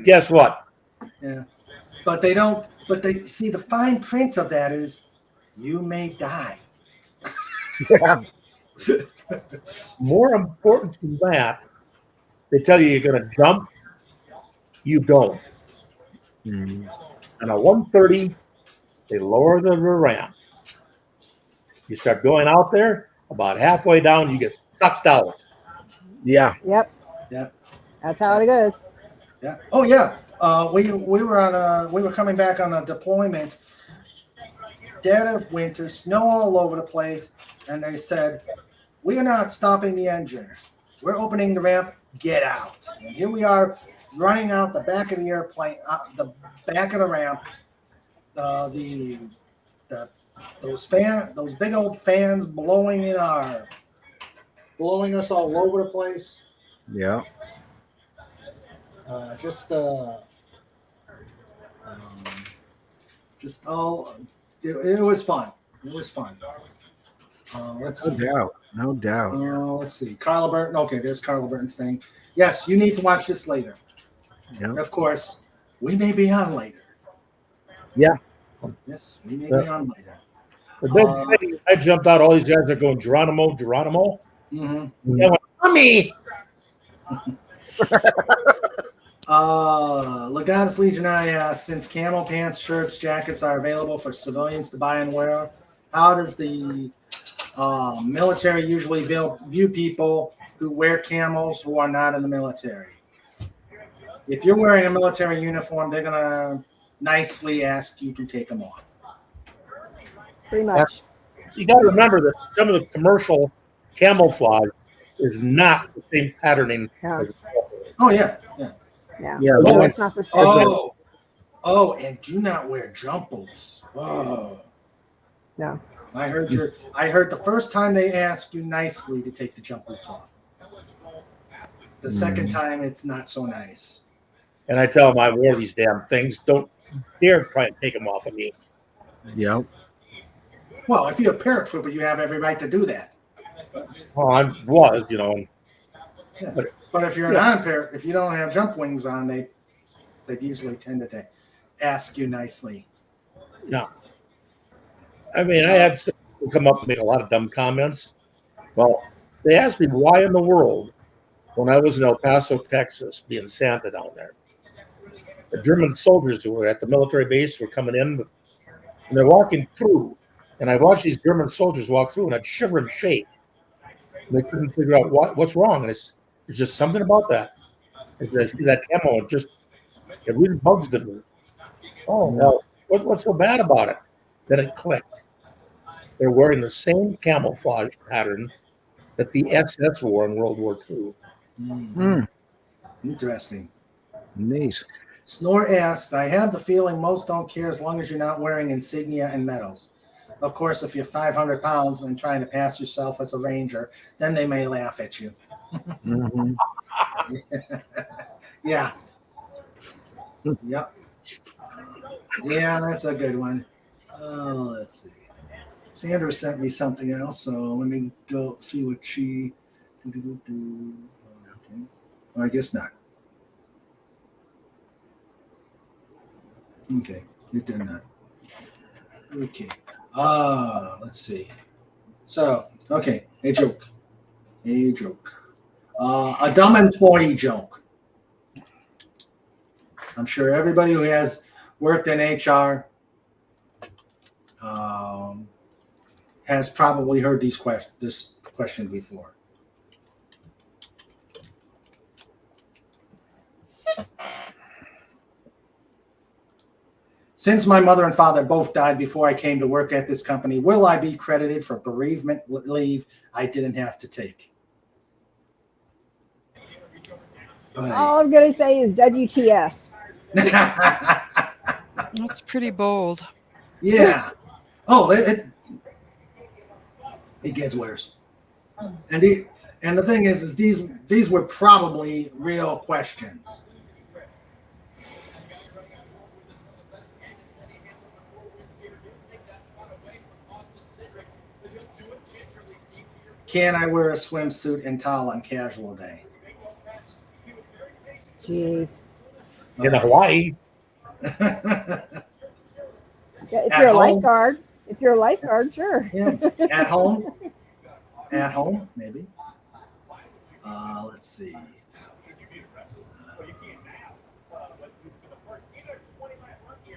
guess what? Yeah. But they don't, see the fine print of that is you may die. More important than that, they tell you you're going to jump, you don't. And at 130, they lower the ramp. You start going out there, about halfway down, you get sucked out. Yeah. Yep. Yeah. That's how it goes. Yeah. Oh yeah. We were coming back on a deployment, dead of winter, snow all over the place, and they said, "We are not stopping the engines. We're opening the ramp. Get out." And here we are, running out the back of the airplane, the back of the ramp. Those big old fans blowing us all over the place. Yeah. It was fun. It was fun. Let's see. No doubt. Let's see. Carla Burton. Okay, there's Carla Burton's thing. Yes, you need to watch this later. Yeah. Of course, we may be on later. Yeah. Yes, we may be on later. The big thing, I jumped out. All these guys are going Geronimo. Mm-hmm. I went, Mommy. Legatus Legion I asked, since camo pants, shirts, jackets are available for civilians to buy and wear, how does the military usually view people who wear camels who are not in the military? If you're wearing a military uniform, they're going to nicely ask you to take them off. Pretty much. You got to remember that some of the commercial camouflage is not the same patterning. Yeah. Oh yeah, yeah. Yeah. Yeah, No, that- it's not the same. Oh, and do not wear jump boots. Oh. No. I heard the first time they ask you nicely to take the jump boots off. The second time it's not so nice. And I tell them I wore these damn things. Don't dare try and take them off of me. yeah. Well, if you're a paratrooper, you have every right to do that. Well, I was, you know. Yeah. But if you're if you don't have jump wings on, they usually tend to ask you nicely. Yeah. I mean, I had to come up and make a lot of dumb comments. Well, they asked me why in the world, when I was in El Paso, Texas, being Santa down there, the German soldiers who were at the military base were coming in, and they're walking through, and I watched these German soldiers walk through, and I'd shiver and shake. And they couldn't figure out what's wrong. And there's just something about that. I see that camo, it really bugs them. Oh, well, what's so bad about it? Then it clicked. They're wearing the same camouflage pattern that the SS wore in World War II. Interesting. Neat. Snore asks, I have the feeling most don't care as long as you're not wearing insignia and medals. Of course, if you're 500 pounds and trying to pass yourself as a ranger, then they may laugh at you. Mhm. Yeah. Yep. Yeah, that's a good one. Oh, let's see. Sandra sent me something else, so let me go see what she. Okay. Well, I guess not. Okay, you did not. Okay. Let's see. So, okay, a joke. A joke. A dumb employee joke. I'm sure everybody who has worked in HR has probably heard this question before. Since my mother and father both died before I came to work at this company, will I be credited for bereavement leave I didn't have to take? All I'm going to say is WTF. That's pretty bold. Yeah. Oh, it gets worse. And the thing is these were probably real questions. Can I wear a swimsuit and towel on casual day? Jeez. In Hawaii. If you're a lifeguard, sure. Yeah. At home, maybe. Let's see.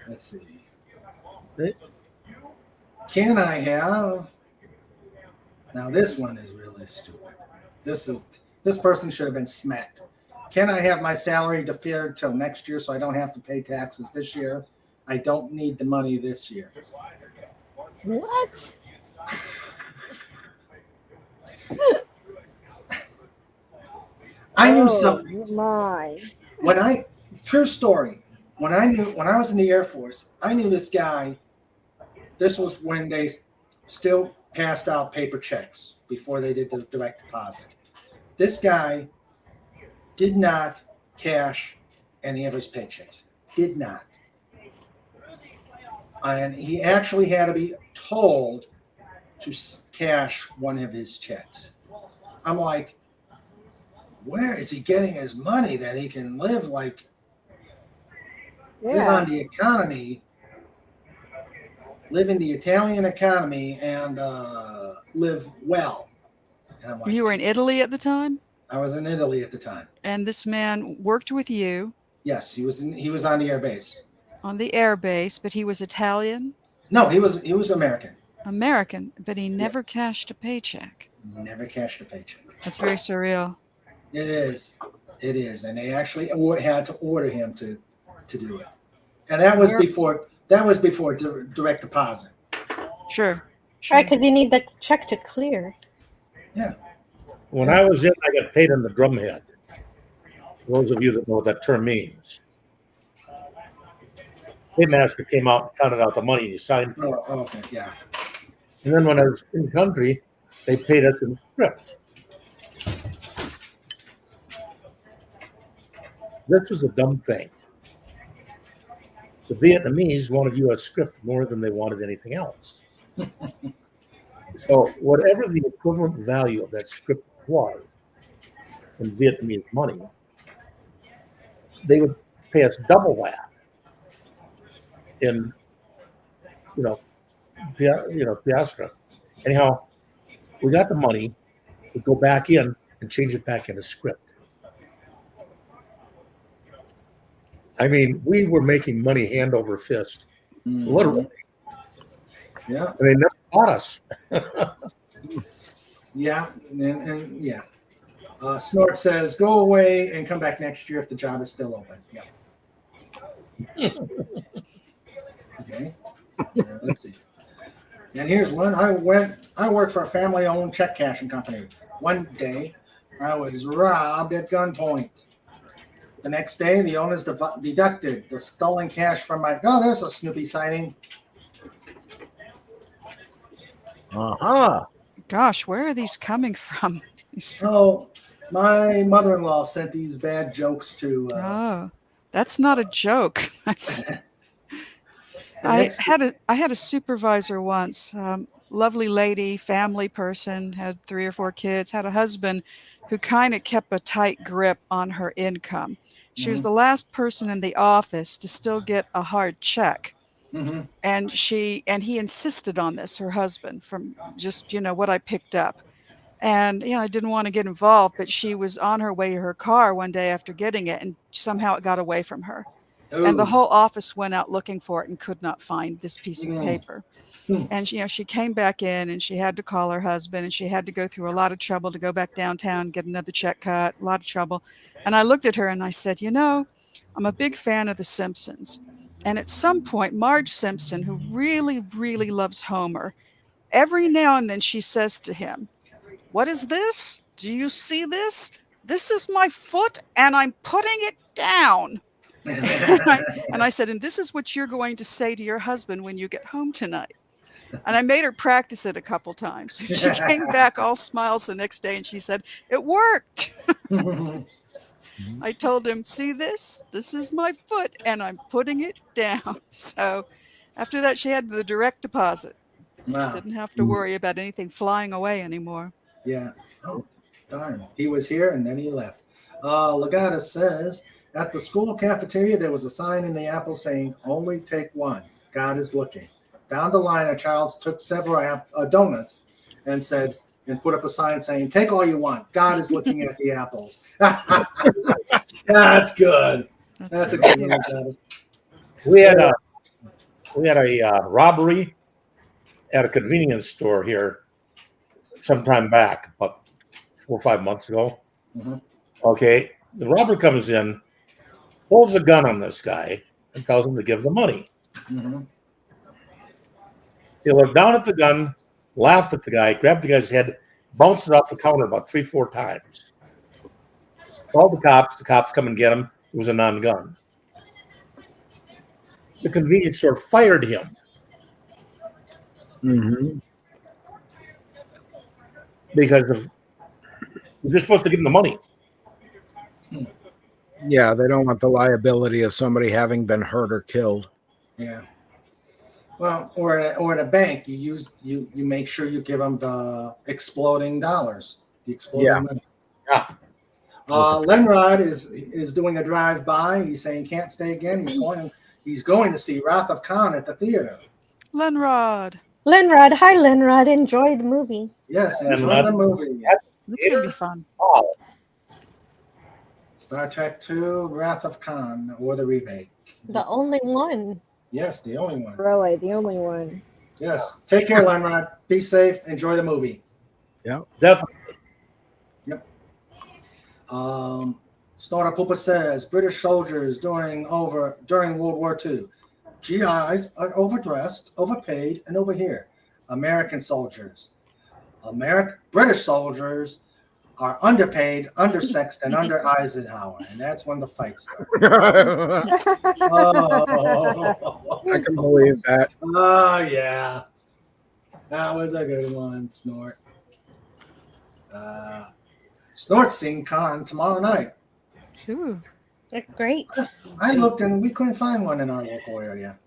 Let's see. Can I have? Now this one is really stupid. This person should have been smacked. Can I have my salary deferred till next year so I don't have to pay taxes this year? I don't need the money this year. What? I knew something. My. True story. When I was in the Air Force, I knew this guy. This was when they still passed out paper checks before they did the direct deposit. This guy did not cash any of his paychecks. Did not. And he actually had to be told to cash one of his checks. I'm like, where is he getting his money that he can live on the economy, live in the Italian economy, and live well? And I'm like, You were in Italy at the time? I was in Italy at the time. And this man worked with you? Yes, he was on the air base. On the air base, but he was Italian? No, he was American. American, but he never cashed a paycheck. Never cashed a paycheck. That's very surreal. It is, and they actually had to order him to do it, and that was before direct deposit. Sure. Right, because you need the check to clear. Yeah. When I was in, I got paid on the drumhead. For those of you that know what that term means. Paymaster came out and counted out the money he signed for. Oh, okay, yeah. And then when I was in the country, they paid us in the script. This was a dumb thing. The Vietnamese wanted U.S. script more than they wanted anything else. So whatever the equivalent value of that script was in Vietnamese money, they would pay us double that in, piastra. Anyhow, we got the money. We go back in and change it back into script. I mean, we were making money hand over fist, literally. Yeah. And they never bought us. Yeah, and yeah. Snort says, "Go away and come back next year if the job is still open." Yeah. Okay. Let's see. And here's one. I work for a family-owned check cashing company. One day, I was robbed at gunpoint. The next day, the owners deducted the stolen cash from my. Oh, there's a Snoopy sighting. Gosh, where are these coming from? Oh, my mother-in-law sent these bad jokes to. Oh, that's not a joke. That's. I had a supervisor once, lovely lady, family person, had 3 or 4 kids, had a husband who kind of kept a tight grip on her income. She was the last person in the office to still get a hard check. And he insisted on this, her husband, from just, what I picked up. And, I didn't want to get involved, but she was on her way to her car one day after getting it, and somehow it got away from her. And the whole office went out looking for it and could not find this piece of paper. And she came back in and she had to call her husband, and she had to go through a lot of trouble to go back downtown, get another check cut, a lot of trouble. And I looked at her and I said, I'm a big fan of The Simpsons. And at some point, Marge Simpson, who really, really loves Homer, every now and then she says to him, "What is this? Do you see this? This is my foot and I'm putting it down." And I said, "And this is what you're going to say to your husband when you get home tonight." And I made her practice it a couple times. She came back all smiles the next day and she said, "It worked." I told him, "See this? This is my foot and I'm putting it down." So after that, she had the direct deposit. Wow. Didn't have to worry about anything flying away anymore. Yeah. Oh, darn. He was here and then he left. Legata says, "At the school cafeteria, there was a sign in the apple saying, 'Only take one. God is looking.' Down the line, a child took several donuts and put up a sign saying, 'Take all you want. God is looking at the apples.'" That's good. That's a good one. We had a robbery at a convenience store here some time back, about 4 or 5 months ago. Okay, the robber comes in, pulls a gun on this guy, and tells him to give the money. He looked down at the gun, laughed at the guy, grabbed the guy's head, bounced it off the counter about 3 or 4 times. Called the cops come and get him. It was a non-gun. The convenience store fired him. Because you're supposed to give him the money. Yeah, they don't want the liability of somebody having been hurt or killed. Yeah. Well, or at a bank, you make sure you give them the exploding dollars, the exploding money. Yeah. Lenrod is doing a drive-by. He's saying he can't stay again. He's going to see Wrath of Khan at the theater. Lenrod, hi Lenrod. Enjoy the movie. Yes, enjoy the movie. That's going to be fun. Oh. Star Trek II, Wrath of Khan, or the remake. The only one. Yes, the only one. Really, the only one. Yes. Take care, Lenrod. Be safe. Enjoy the movie. Yeah, definitely. Yep. Snortapoopus says British soldiers during World War II. GIs are overdressed, overpaid, and over here. American soldiers. British soldiers are underpaid, undersexed, and under Eisenhower, and that's when the fight starts. I can believe that. Oh yeah, that was a good one, Snort. Snort's seeing Con tomorrow night. Ooh. Great. I looked and we couldn't find one in our local area.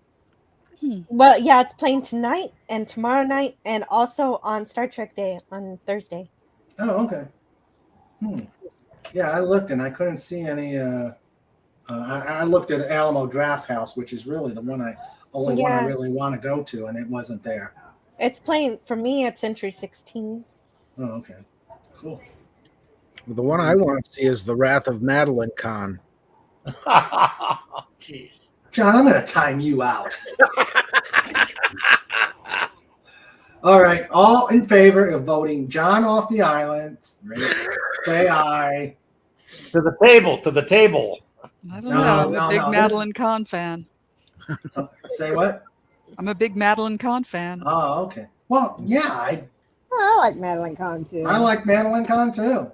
Well, yeah, it's playing tonight and tomorrow night, and also on Star Trek Day on Thursday. Oh, okay. Yeah, I looked and I couldn't see any. I looked at Alamo Draft House, which is really the one one I really want to go to, and it wasn't there. It's playing for me at Century 16. Oh, okay, cool. The one I want to see is the Wrath of Madeline Con. Jeez. John, I'm going to time you out. All right, all in favor of voting John off the island, say aye. To the table, to the table. I don't know. I'm a big Madeline Kahn fan. Say what? I'm a big Madeline Kahn fan. Oh, okay. Well, yeah, I like Madeline Kahn too. I like Madeline Kahn too.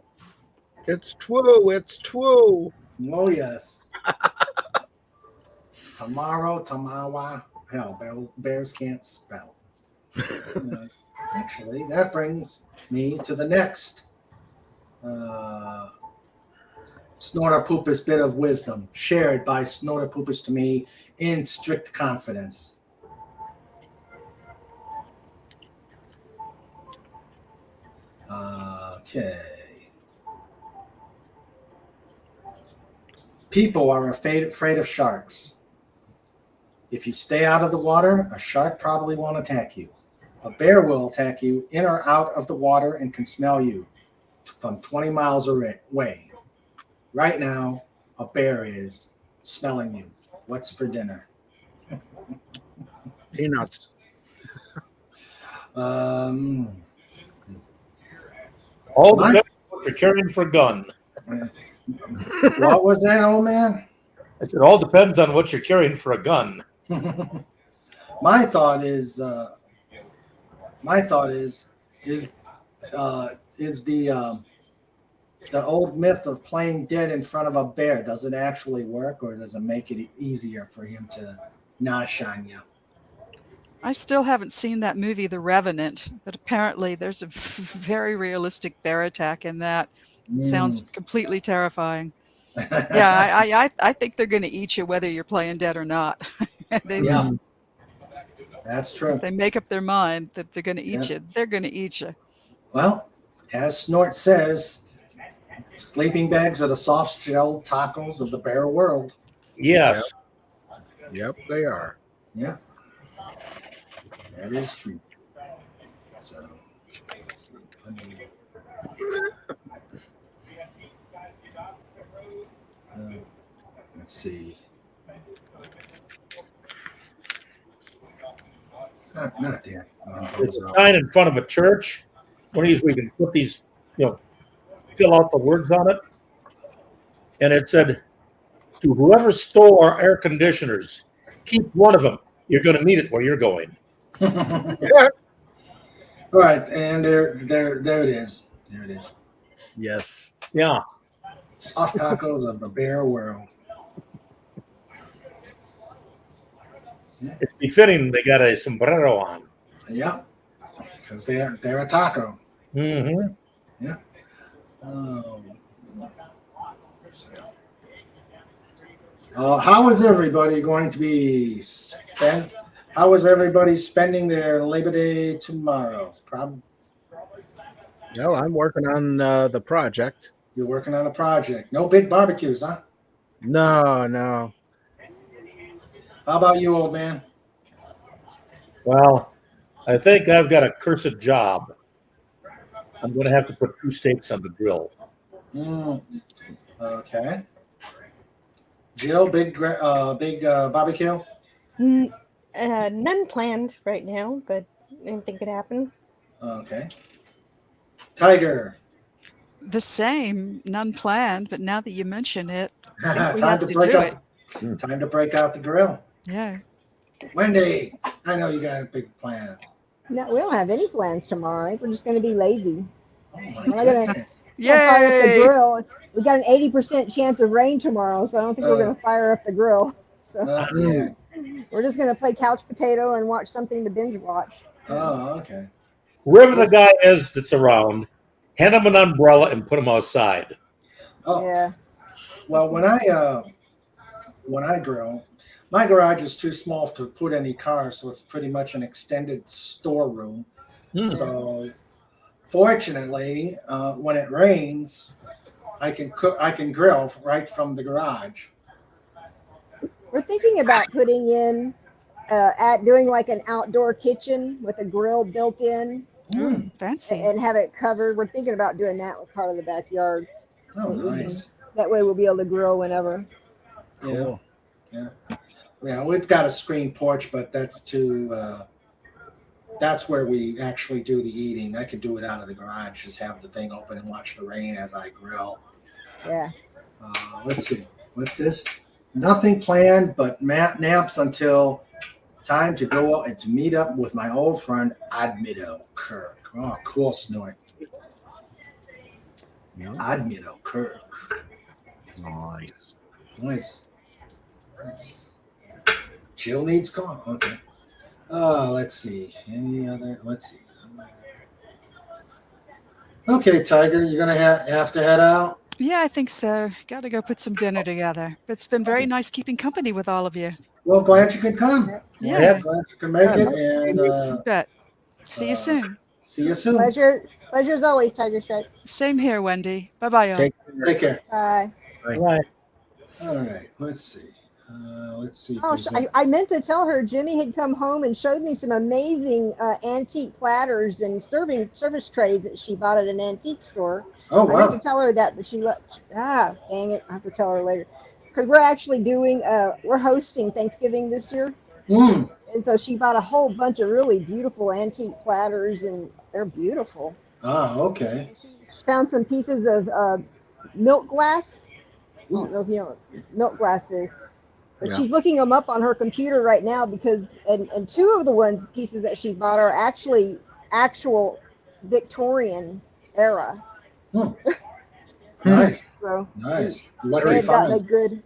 It's true. It's true. Oh, yes. Tomorrow. Hell, bears can't spell. Actually, that brings me to the next Snortapoopus bit of wisdom shared by Snortapoopus to me in strict confidence. Okay. People are afraid of sharks. If you stay out of the water, a shark probably won't attack you. A bear will attack you in or out of the water and can smell you from 20 miles away. Right now, a bear is smelling you. What's for dinner? Peanuts. All depends on what you're carrying for a gun. What was that, old man? I said, all depends on what you're carrying for a gun. My thought is the old myth of playing dead in front of a bear. Does it actually work, or does it make it easier for him to nosh on you? I still haven't seen that movie, The Revenant, but apparently there's a very realistic bear attack in that. Sounds completely terrifying. Yeah, I think they're going to eat you whether you're playing dead or not. Yeah, that's true. If they make up their mind that they're going to eat you, they're going to eat you. Well, as Snort says, sleeping bags are the soft-shelled tacos of the bear world. Yes. Yep, they are. Yeah. That is true. So, let's see. Not there. There's a sign in front of a church. One of these we can put these, fill out the words on it. And it said, to whoever stole our air conditioners, keep one of them. You're going to need it where you're going. Yeah. All right, and there it is. There it is. Yes. Yeah. Soft tacos of the bear world. It's befitting they got a sombrero on. Yeah, because they're a taco. Mm-hmm. Yeah. How is everybody going to be spent? How is everybody spending their Labor Day tomorrow? Well, I'm working on the project. You're working on a project. No big barbecues, huh? No. How about you, old man? Well, I think I've got a cursed job. I'm going to have to put 2 steaks on the grill. Okay. Jill, big barbecue? None planned right now, but anything could happen. Okay. Tiger. The same, none planned, but now that you mention it, I think we Time have to to break do out. it. Time to break out the grill. Yeah. Wendy, I know you got big plans. No, we don't have any plans tomorrow. I think we're just going to be lazy. Oh my We're not gonna goodness. fire up the Yay! grill. We got an 80% chance of rain tomorrow, so I don't think we're Uh, gonna fire up the grill. So Yeah. we're just gonna play couch potato and watch something to binge watch. Oh, okay. Whoever the guy is that's around, hand him an umbrella and put him outside. Oh, Yeah. well, when I grill, my garage is too small to put any cars, so it's pretty much an extended storeroom. Hmm. So, fortunately, when it rains, I can grill right from the garage. We're thinking about putting in doing like an outdoor kitchen with a grill built in Ooh, fancy. and have it covered. We're thinking about doing that with part of the backyard. Oh, nice. That way we'll be able to grill whenever. Cool. Yeah, we've got a screen porch, but that's that's where we actually do the eating. I could do it out of the garage, just have the thing open and watch the rain as I grill. Yeah. Let's see. What's this? Nothing planned, but naps until time to go out and to meet up with my old friend Admito Kirk. Oh, cool, Snort. Admito Kirk. Nice. Nice. Jill needs call. Okay. Let's see. Any other? Let's see. Okay, Tiger, you're gonna have to head out. Yeah, I think so. Got to go put some dinner together. It's been very nice keeping company with all of you. Well, glad you could come. Yeah. Glad you can make it, and You bet. See you soon. see you soon. Pleasure as always, Tiger Stripe. Same here, Wendy. Bye bye, y'all. Take care. Bye. Right. All right. Let's see. Let's see. if Oh, there's I meant to tell her Jimmy had come home and showed me some amazing antique platters and service trays that she bought at an antique store. Oh, I meant wow. to tell her that, but she let. Dang it! I have to tell her later because we're actually we're hosting Thanksgiving this year, Mm. and so she bought a whole bunch of really beautiful antique platters, and they're beautiful. Oh, okay. She found some pieces of milk glass. I don't know if you know what milk glass is. But Yeah. she's looking them up on her computer right now because and two of the pieces that she bought are actually actual Victorian era. Nice. So Nice. she may Lucky have gotten a find. good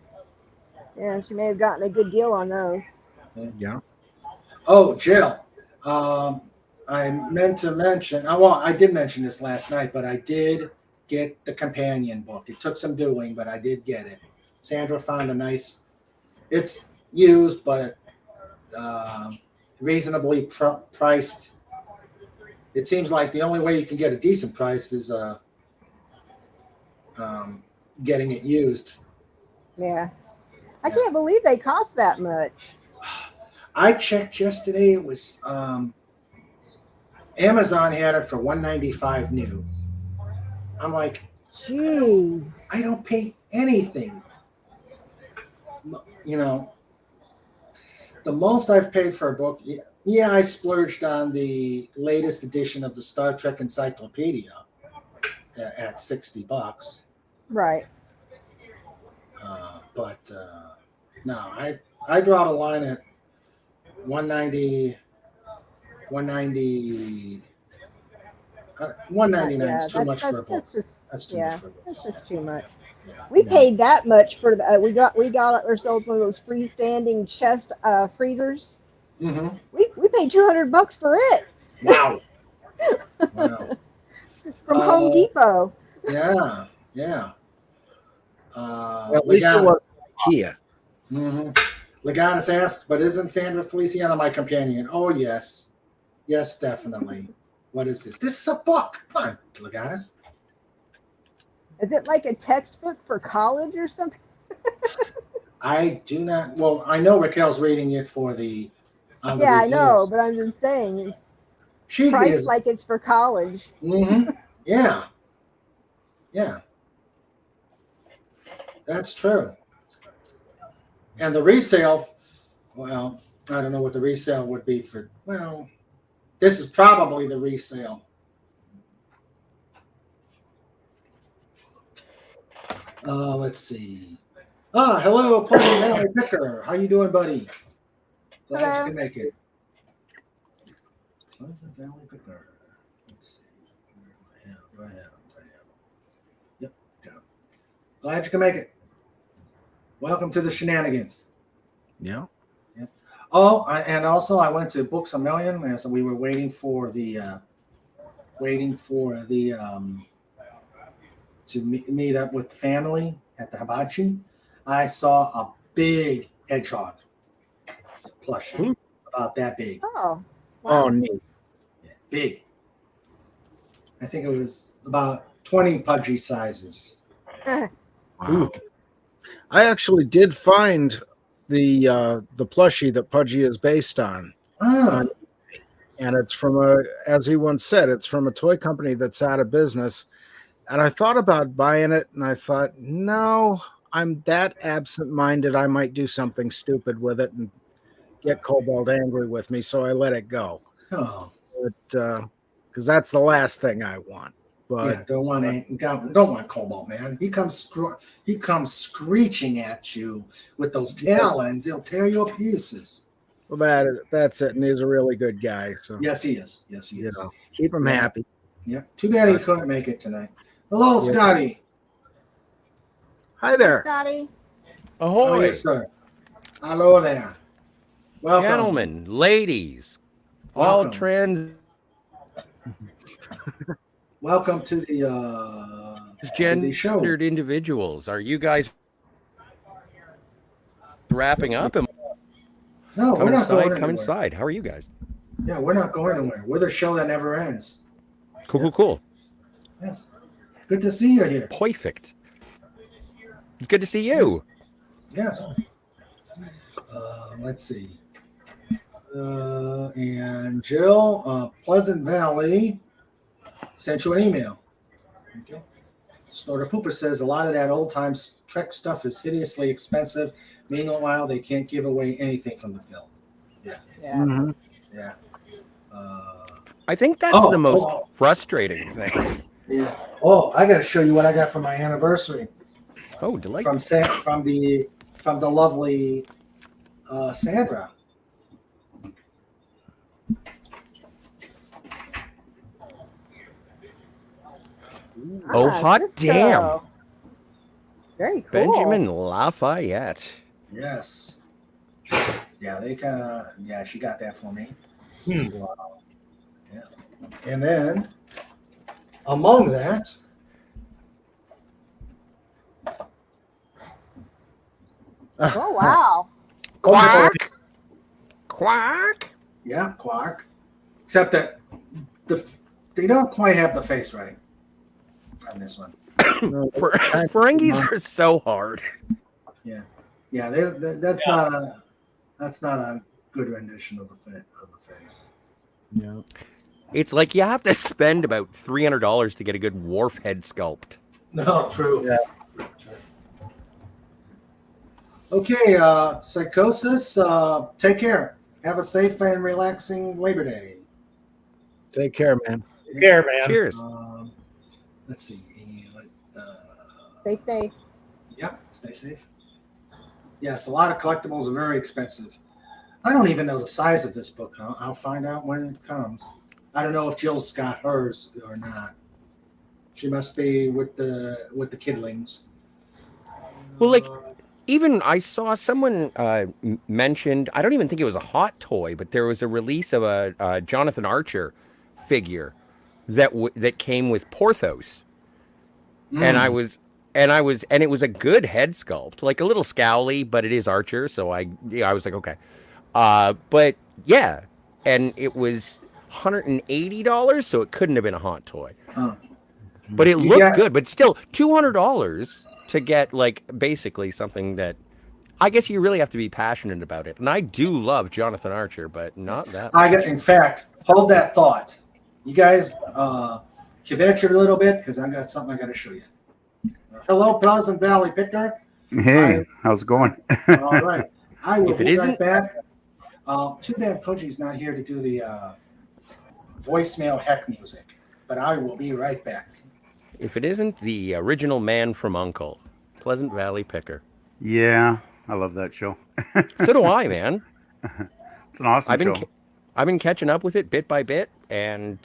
she may have gotten a good deal on those. Yeah. Oh, Jill. I meant to mention. Well, I did mention this last night, but I did get the companion book. It took some doing, but I did get it. Sandra found a nice. It's used, but reasonably priced. It seems like the only way you can get a decent price is getting it used. Yeah. I can't believe they cost that much. I checked yesterday. It was Amazon had it for $195 new. I'm like, Jeez. I don't pay anything. You know, the most I've paid for a book. Yeah, I splurged on the latest edition of the Star Trek Encyclopedia at $60. Right. But no, I draw the line at 190, 190, 199 is too much for a book. That's too much for a book. That's just too much. Yeah. We paid that much for the we got ourselves one of those freestanding chest freezers. Mm-hmm. We paid $200 for it. Wow. Wow. From Home Depot. Yeah. At least it was IKEA. Mm-hmm. Legatus asked, but isn't Sandra Feliciano my companion? Oh, yes. Yes, definitely. What is this? This is a book. Come on, Legatus. Is it like a textbook for college or something? I do not. Well, I know Raquel's reading it for the. Yeah, I know, but I'm just saying it's She priced is. like it's for college. Mm-hmm. Yeah. That's true. And the resale, well, I don't know what the resale would be for. Well, this is probably the resale. Let's see. Hello, Pleasant Valley Picker. How you doing, buddy? Glad Hello. you can make it. Pleasant Valley Picker. Let's see. Go ahead. Yep. Go. Glad you can make it. Welcome to the shenanigans. Yeah. Oh, and also I went to Books a Million as we were waiting for the to meet up with the family at the hibachi. I saw a big hedgehog plushie, about that big. Oh, Oh, wow. neat. Yeah, big. I think it was about 20 Pudgy sizes. Wow. I actually did find the plushie that Pudgy is based on. Ah, And it's from as he once said, it's from a toy company that's out of business. And I thought about buying it, and I thought, no, I'm that absent-minded. I might do something stupid with it and get Cobalt angry with me, so I let it go. oh, But because that's the last thing I want. yeah, But don't want Cobalt, man. He comes screeching at you with those talons. He'll tear you to pieces. well, that's it. And he's a really good guy. So Yes, he is. Yes, he you is. know, keep him happy. Yeah. Too bad he couldn't make it tonight. Hello, Yeah. Scotty. Hi there. Scotty. How are Ahoy, you, sir? Hello there. Welcome. gentlemen, ladies, Welcome. all trans Welcome to the show. gendered individuals. Are you guys wrapping up? No, we're not going Come anywhere. inside. How are you guys? Yeah, we're not going anywhere. We're the show that never ends. Cool. Yes. Good to see you here. Perfect. It's good to see you. Yes. Let's see. And Jill, Pleasant Valley, sent you an email. Okay. Snortapoopus says a lot of that old time Trek stuff is hideously expensive. Meanwhile, they can't give away anything from the film. Yeah. Mhm. Yeah. I think that's the most frustrating thing. Yeah. Oh, I got to show you what I got for my anniversary Oh, from delightful. from the lovely Sandra. Oh, hot Cisco. damn. Very cool. Benjamin Lafayette. Yes. Yeah, she got that for me. Wow. Yeah. And then among that, Oh, wow. Quack. Quack. yeah, Quark. Except that they don't quite have the face right on this one. Ferengis are so hard. Yeah, that's not a good rendition of the face. Yeah. It's like you have to spend about $300 to get a good wharf head sculpt. No, true. Yeah. True. Okay, Psychosis, take care. Have a safe and relaxing Labor Day. Take care, man. Take care, man. Cheers. Let's see. Stay safe. Yep, stay safe. Yes, a lot of collectibles are very expensive. I don't even know the size of this book. I'll find out when it comes. I don't know if Jill's got hers or not. She must be with the kidlings. Well, like, even I saw someone mentioned, I don't even think it was a hot toy, but there was a release of a Jonathan Archer figure that came with Porthos. And it was a good head sculpt, like a little scowly, but it is Archer. So I was like, okay. But yeah, and it was $180, so it couldn't have been a hot toy. But it looked good, but still $200 to get like basically something that I guess you really have to be passionate about it. And I do love Jonathan Archer, but not that much. in fact, hold that thought. You guys kvetch it a little bit because I got something I got to show you. Hello, Pleasant Valley Picker. Hey, how's it going? All right. I will If it be right isn't- back. Too bad Pudgy's not here to do the voicemail heck music, but I will be right back. If it isn't the original Man from U.N.C.L.E., Pleasant Valley Picker. Yeah, I love that show. So do I, man. It's an awesome I've been show. I've been catching up with it bit by bit, and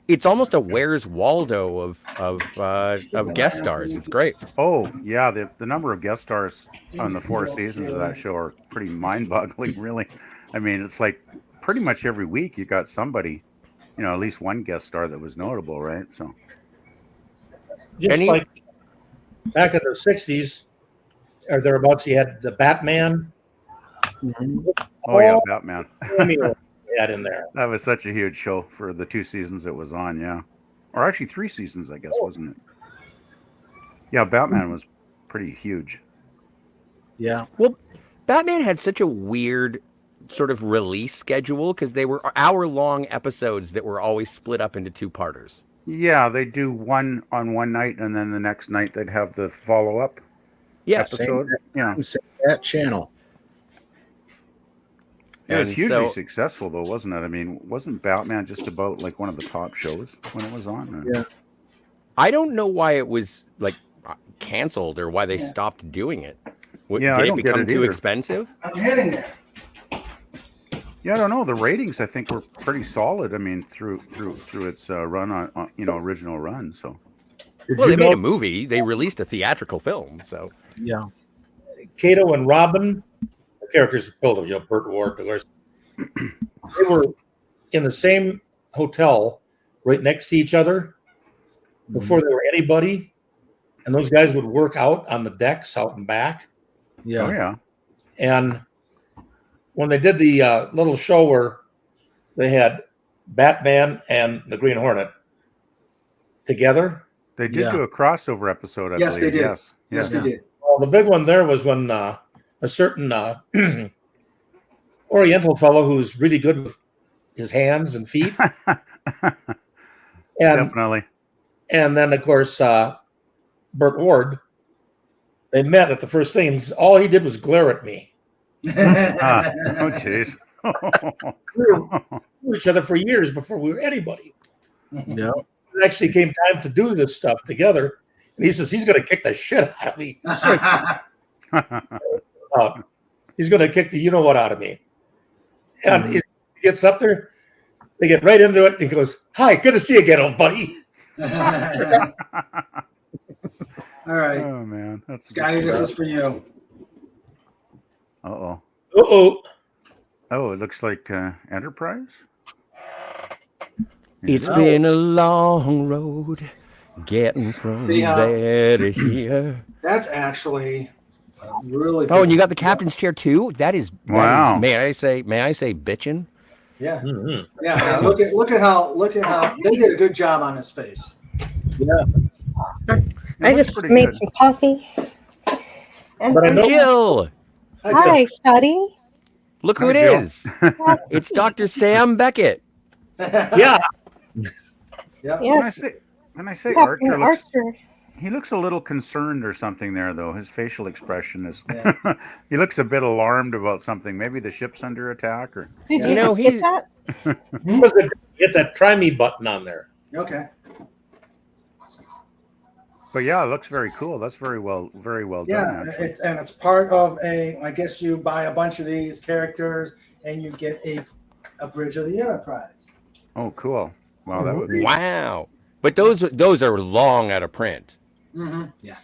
it's almost a Where's Waldo of guest stars. It's great. Oh yeah, the number of guest stars on the 4 seasons of that show are pretty mind-boggling. Really, I mean, it's like pretty much every week you got somebody, at least one guest star that was notable, right? So Just like back in the 60s or thereabouts, you had the Batman. Oh yeah, Batman. Had in there. That was such a huge show for the 2 seasons it was on, yeah. Or actually 3 seasons, I guess, wasn't it? Yeah, Batman was pretty huge. Yeah. Well, Batman had such a weird sort of release schedule because they were hour-long episodes that were always split up into 2-parters. Yeah, they do one on one night, and then the next night they'd have the follow-up episode. Same that channel. It was hugely successful, though, wasn't it? I mean, wasn't Batman just about like one of the top shows when it was on? Yeah. I don't know why it was like canceled or why they stopped doing it. Yeah, did I it don't get become it too either. expensive? I'm heading there. Yeah, I don't know. The ratings, I think, were pretty solid. I mean, through its run on original run. So. Well, they made a movie. They released a theatrical film. So. Yeah. Kato and Robin, the characters built of Burt Ward, of course. They were in the same hotel, right next to each other, before they were anybody, and those guys would work out on the decks out and back. Yeah. Oh yeah. And when they did the little show where they had Batman and the Green Hornet together, they did do a crossover episode. I believe. They did. Yes, they did. Well, the big one there was when a certain Oriental fellow who's really good with his hands and feet, Definitely. And then of course Burt Ward. They met at the first thing, and all he did was glare at me. Oh, jeez. We knew each other for years before we were anybody. Yeah. It actually came time to do this stuff together, and he says he's going to kick the shit out of me. He's going to kick the you-know-what out of me. And he gets up there, they get right into it, and he goes, "Hi, good to see you again, old buddy." All right. Oh man, that's Scotty, this is for you. Uh-oh. Uh-oh. Oh, it looks like Enterprise. It's been a long road getting from there to here. That's actually really. Oh, and you got the captain's chair too. That is wow. May I say bitchin'? Yeah. Yeah. Look at how they did a good job on his face. Yeah. I just made some coffee. And Jill. Hi, Scotty. Look who it is. It's Dr. Sam Beckett. Yeah. Yeah. Yes. When I say Captain Archer, he looks a little concerned or something there, though. His facial expression is. He looks a bit alarmed about something. Maybe the ship's under attack, or. Did you just get that? Hit that try me button on there. Okay. But yeah, it looks very cool. That's very well done. Yeah, and it's part of I guess you buy a bunch of these characters and you get a Bridge of the Enterprise. Oh, cool! Wow, that would be. Wow, but those are long out of print. Mm-hmm. Yeah.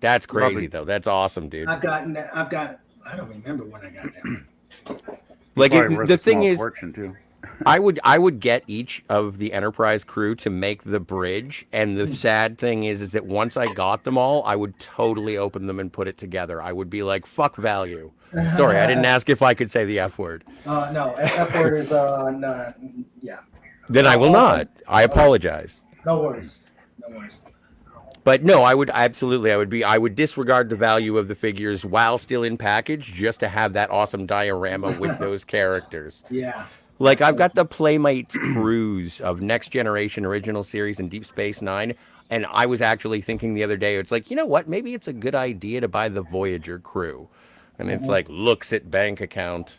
That's crazy though. That's awesome, dude. I don't remember when I got that. Like the thing is, fortune too. I would get each of the Enterprise crew to make the bridge, and the sad thing is that once I got them all, I would totally open them and put it together. I would be like, "Fuck value." Sorry, I didn't ask if I could say the F word. No, F word is no, yeah. Then I will not. I apologize. No worries. But no, I would disregard the value of the figures while still in package just to have that awesome diorama with those characters. Yeah. Like I've got the Playmates Cruise of Next Generation Original Series and Deep Space Nine, and I was actually thinking the other day, it's like, you know what? Maybe it's a good idea to buy the Voyager crew, and it's like looks at bank account.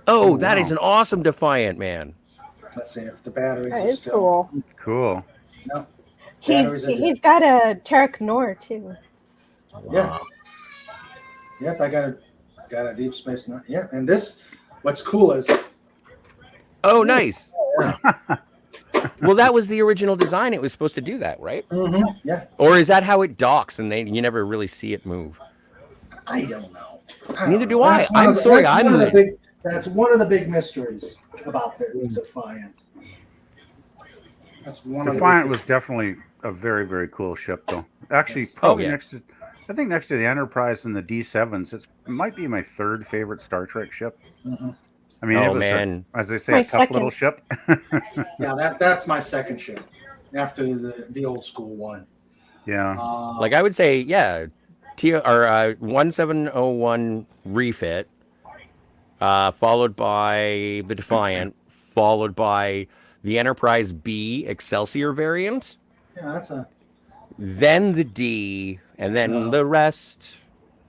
Oh, that is an awesome Defiant, man. Let's see if the batteries That are is still cool. Cool. No. He's got a Tarek Noor too. Yeah. Yep, I got a Deep Space Nine. Yeah, and this what's cool is, Oh, nice. Well, that was the original design. It was supposed to do that, right? yeah, Or is that how it docks and you never really see it move? I don't know. Neither do I. I'm sorry. That's one of the big mysteries about the Defiant. That's one Defiant of the was definitely a very, very cool ship, though. Actually, probably next to, I think next to the Enterprise and the D7s, it might be my third favorite Star Trek ship. I mean, it was, as they say, a tough little ship. Yeah, that's my second ship after the old school one. Yeah. Like I would say, yeah, 1701 refit, followed by the Defiant, followed by the Enterprise B Excelsior variant. Yeah, that's a. Then the D, and then the rest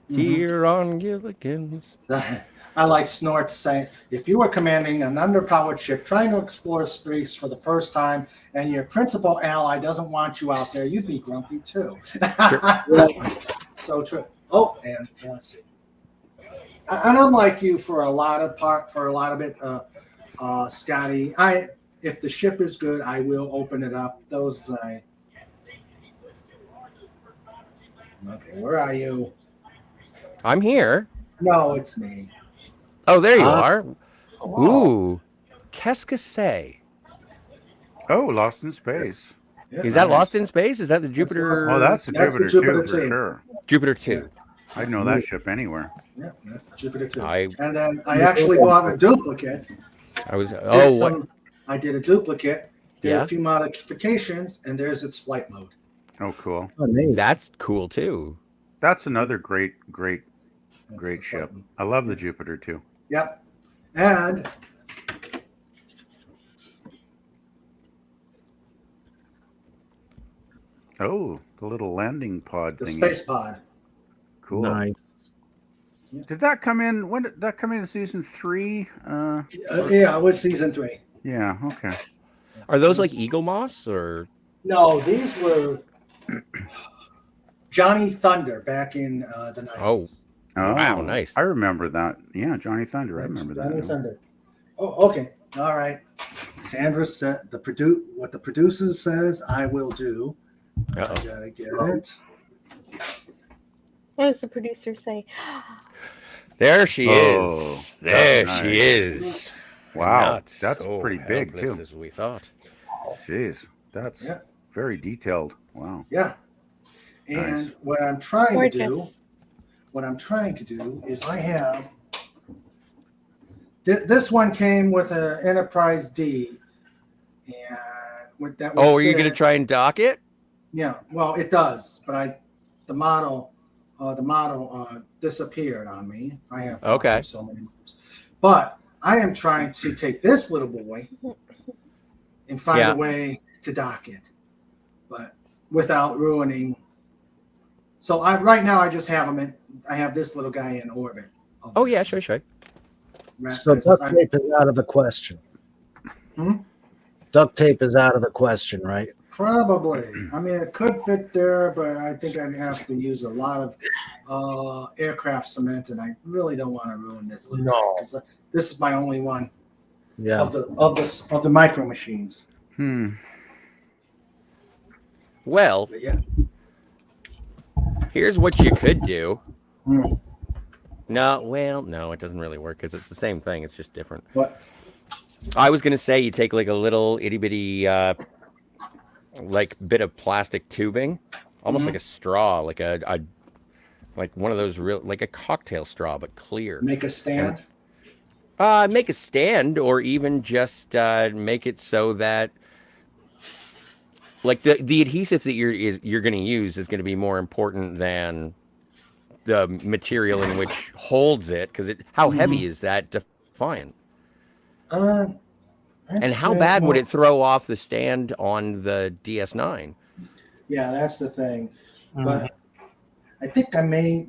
here on Gilligan's. I like Snort saying, if you were commanding an underpowered ship trying to explore space for the first time and your principal ally doesn't want you out there, you'd be grumpy too. So true. Oh, and let's see. And I'm like you for a lot of it, Scotty. If the ship is good, I will open it up. Okay, where are you? I'm here. No, it's me. Oh, there you are. Ooh, qu'est-ce que c'est? Oh, Lost in Space. Yeah, is that Lost in Space? Is that the Jupiter? Oh, that's the Jupiter 2 for sure. Jupiter 2. I'd know that ship anywhere. Yeah, that's the Jupiter 2. And then I actually bought a duplicate. I did a duplicate, did a few modifications, and there's its flight mode. Oh, cool. Oh, that's cool too. That's another great ship. I love the Jupiter 2. Yep. And oh, the little landing pod the thing. space pod. Cool. Nice. Did that come in? When did that come in season 3? Yeah, it was season 3. Yeah, okay. Are those like Eagle Moss or? No, these were Johnny Thunder back in the 90s. Oh, wow, nice. I remember that. Yeah, Johnny Thunder. I remember that. Johnny Thunder. Oh, okay. All right. Sandra said what the producer says I will do. I gotta get it. What does the producer say? There she is. There she is. Wow, that's pretty big too. As we thought. Jeez, that's very detailed. Wow. Yeah. And Nice. what I'm trying to do is I have this one came with an Enterprise D, and with that. Are you gonna try and dock it? Yeah. Well, it does, but the model disappeared on me. I have so many moves, but I am trying to take this little boy and find a way to dock it, but without ruining. So right now I just have him I have this little guy in orbit. Oh yeah, sure. So duct tape is out of the question. Duct tape is out of the question, right? Probably. I mean, it could fit there, but I think I'd have to use a lot of aircraft cement, and I really don't want to ruin this. No, because this is my only one. Yeah. Of the micro machines. Well, here's what you could do. No, it doesn't really work because it's the same thing. It's just different. What? I was gonna say you take like a little itty bitty like bit of plastic tubing, almost like a straw, like like one of those like a cocktail straw but clear. Make a stand. Make a stand, or even just make it so that like the adhesive that you're going to use is going to be more important than the material in which holds it, because how heavy is that Defiant? And how bad would it throw off the stand on the DS9? Yeah, that's the thing. But I think maybe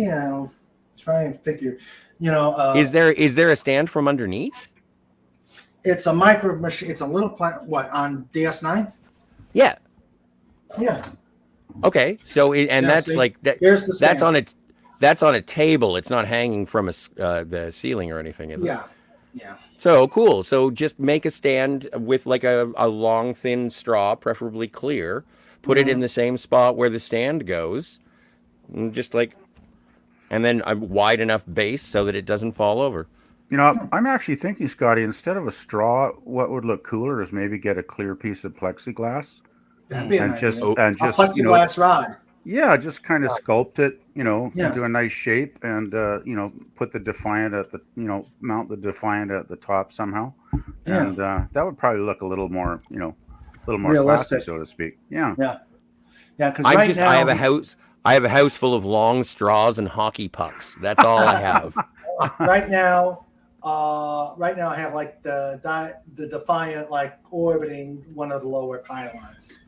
I'll try and figure. Is there a stand from underneath? It's a micro machine. It's a little on DS9? Yeah. Yeah. Okay. So that's like that. Here's the stand. That's on a table. It's not hanging from the ceiling or anything, is it? Yeah. Yeah. So cool. So just make a stand with like a long, thin straw, preferably clear. Put it in the same spot where the stand goes, and just like, and then a wide enough base so that it doesn't fall over. You know, I'm actually thinking, Scotty, instead of a straw, what would look cooler is maybe get a clear piece of plexiglass That'd be an and idea. just A you know, plexiglass rod. yeah, just kind of sculpt it, you know, Yeah. into a nice shape, and you know, put the Defiant at the, you know, mount the Defiant at the top somehow, Yeah. and that would probably look a little more, you know, a little more Realistic. classy, so to speak. Yeah. Yeah. Yeah. Because right now I have a house. I have a house full of long straws and hockey pucks. That's all I have. right now I have like the Defiant like orbiting one of the lower pylons.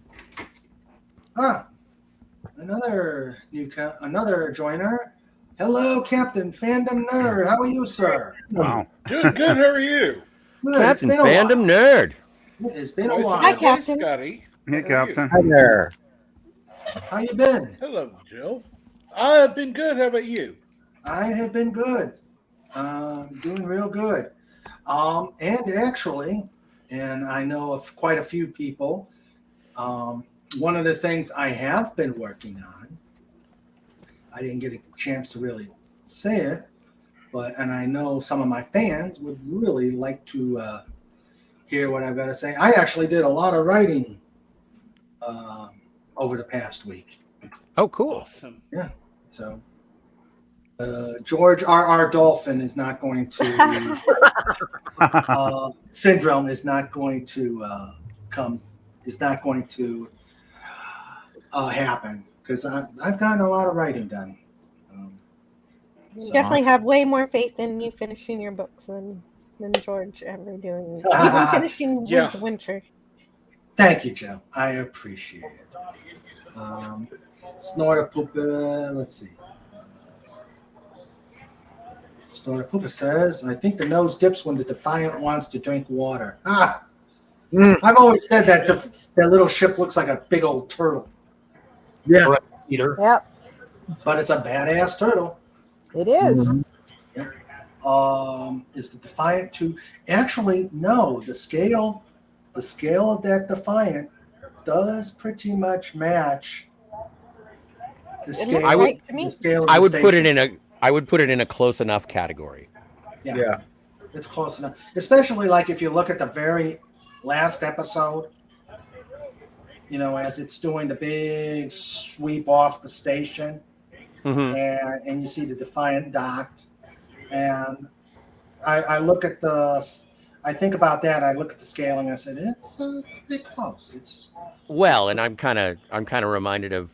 Another another joiner. Hello, Captain Fandom Nerd. How are you, sir? Wow. Doing good. How are you? Good. Captain It's been a Fandom while. Nerd. It's been a Voice of while. my Hi, day, Captain. Scotty. Hey, How are Captain. you? Hi there. How you been? Hello, Jill. I've been good. How about you? I have been good. Doing real good. And actually, and I know of quite a few people. One of the things I have been working on, I didn't get a chance to really say it, and I know some of my fans would really like to hear what I've got to say. I actually did a lot of writing over the past week. Oh, cool. Awesome. Yeah. So George R.R. Dolphin is not going to syndrome is not going to happen because I've gotten a lot of writing done. You definitely have way more faith in you finishing your books than George ever doing. Even finishing Yeah. Winter. Thank you, Joe. I appreciate it. Snortapoopus, let's see. Snortapoopus says, I think the nose dips when the Defiant wants to drink water. I've always said that that little ship looks like a big old turtle. Yeah. Peter. Yep, But it's a badass turtle. it is. Is the Defiant too? Actually, no. The scale of that Defiant does pretty much match the scale. I would- the scale of I the would put it station. in a close enough category. Yeah, it's close enough. Especially like if you look at the very last episode, you know, as it's doing the big sweep off the station, and you see the Defiant docked, and I look at I think about that. I look at the scaling. I said it's a bit close. It's Well, and I'm kind of reminded of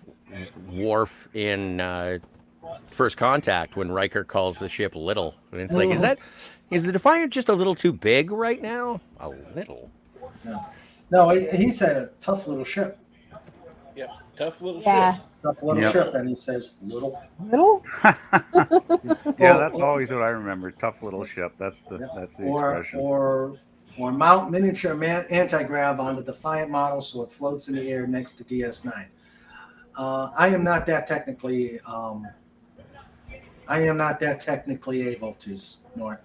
Worf in First Contact when Riker calls the ship little, and it's like, is the Defiant just a little too big right now? A little. no. He said a tough little ship. Yep. Tough little Yeah. ship. Tough little Yep. ship, and he says little. Little? Yeah, that's always what I remember. Tough little ship. That's the Or expression. or mount miniature anti-grav on the Defiant model so it floats in the air next to DS9. I am not that technically. I am not that technically able to snort.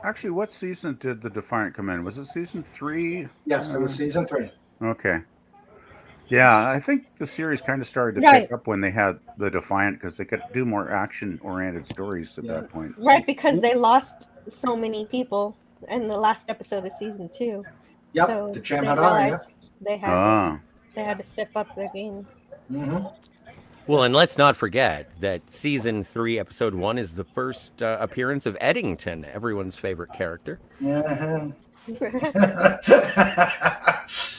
Actually, what season did the Defiant come in? Was it season 3? Yes, it was season 3. Okay. Yeah, I think the series kind of started to pick up when they had the Defiant because they could do more action-oriented stories at that point. Right, because they lost so many people in the last episode of season 2. Yep, So the they Jam realized they had Ah. they had to step up their game. Well, and let's not forget that season 3, episode 1 is the first appearance of Eddington, everyone's favorite character. Yeah.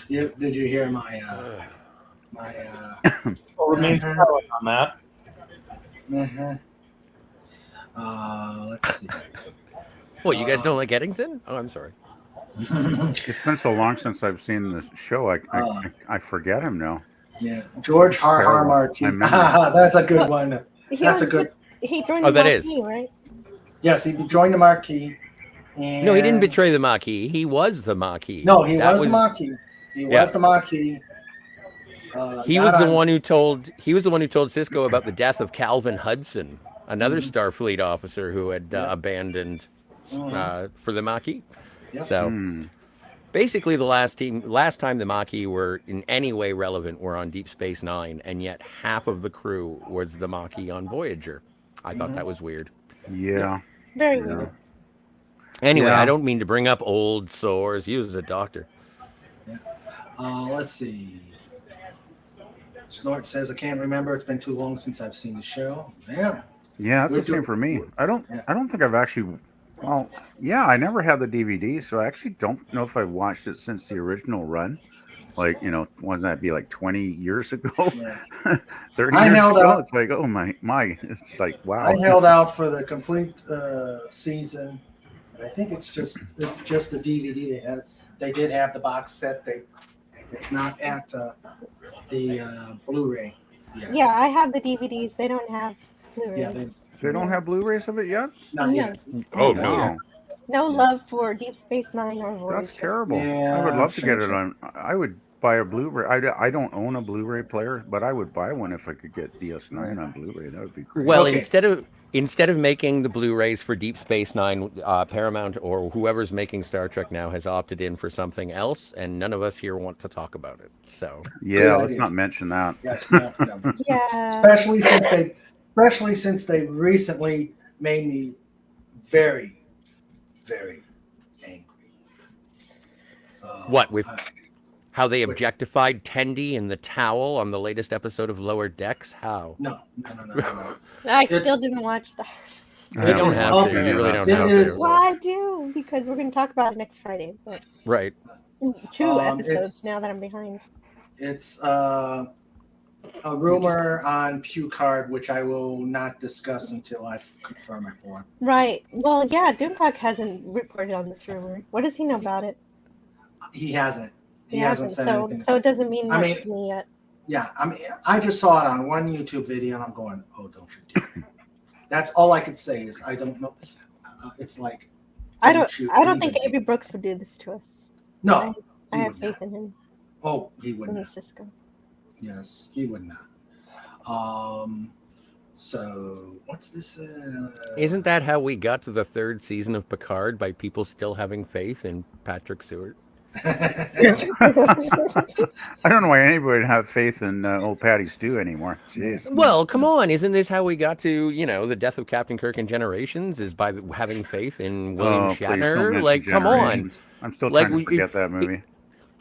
Did you hear my Remain silent on that. Let's see. Well, you guys don't like Eddington? Oh, I'm sorry. It's been so long since I've seen this show. I forget him now. Yeah, George Har Martin. That's a good one. That's a good. He joined Oh, the that is. Marquee, right? Yes, he joined the Marquee. And No, he didn't betray the Maquis. He was the Maquis. No, he was the Marquee. He Yeah. was the Marquee. He was the one who told Cisco about the death of Calvin Hudson, another Starfleet officer who had abandoned for the Maquis. Yep. So basically, the last time the Maquis were in any way relevant were on Deep Space Nine, and yet half of the crew was the Maquis on Voyager. I thought that was weird. Yeah. Very weird. Anyway, I don't mean to bring up old sores. You as a doctor. Yeah. Let's see. Snort says, I can't remember. It's been too long since I've seen the show. Yeah. Yeah, that's the same for me. I don't think I've actually. Well, yeah, I never had the DVD, so I actually don't know if I've watched it since the original run. Like, you know, wouldn't that be like 20 years ago? 30 years ago? It's like, oh my. It's like, wow. I held out for the complete season. I think it's just the DVD. They did have the box set. It's not at the Blu-ray yet. Yeah, I have the DVDs. They don't have Blu-rays. Yeah, they don't have Blu-rays of it yet? Not yet. Oh, no. No love for Deep Space Nine or Voyager. That's terrible. Yeah, I would love to get it on. I would buy a Blu-ray. I don't own a Blu-ray player, but I would buy one if I could get DS9 on Blu-ray. That would be great. Well, instead of making the Blu-rays for Deep Space Nine, Paramount or whoever's making Star Trek now has opted in for something else, and none of us here want to talk about it. So yeah, let's not mention that. Yes, no. Yeah. Especially since they recently made me very, very angry. What with how they objectified Tendi in the towel on the latest episode of Lower Decks? How? No. I still didn't watch that. You don't have to. You really don't have to. Well, I do, because we're going to talk about it next Friday. But right. 2 episodes now that I'm behind. It's a rumor on Picard, which I will not discuss until I confirm it more. Right. Well, yeah, Doomcock hasn't reported on this rumor. What does he know about it? He hasn't. He hasn't said anything. So it doesn't mean much to me yet. Yeah, I just saw it on one YouTube video, and I'm going, oh, don't you do it. That's all I could say is I don't know. It's like I don't think Avery Brooks would do this to us. No, I have faith in him. Oh, he would not. Cisco. Yes, he would not. So what's this? Isn't that how we got to the 3rd season of Picard, by people still having faith in Patrick Stewart? I don't know why anybody would have faith in old Patty Stew anymore. Jeez. Well, come on. Isn't this how we got to, the death of Captain Kirk in Generations, is by having faith in William Shatner? Like, come on. I'm still trying to forget that movie.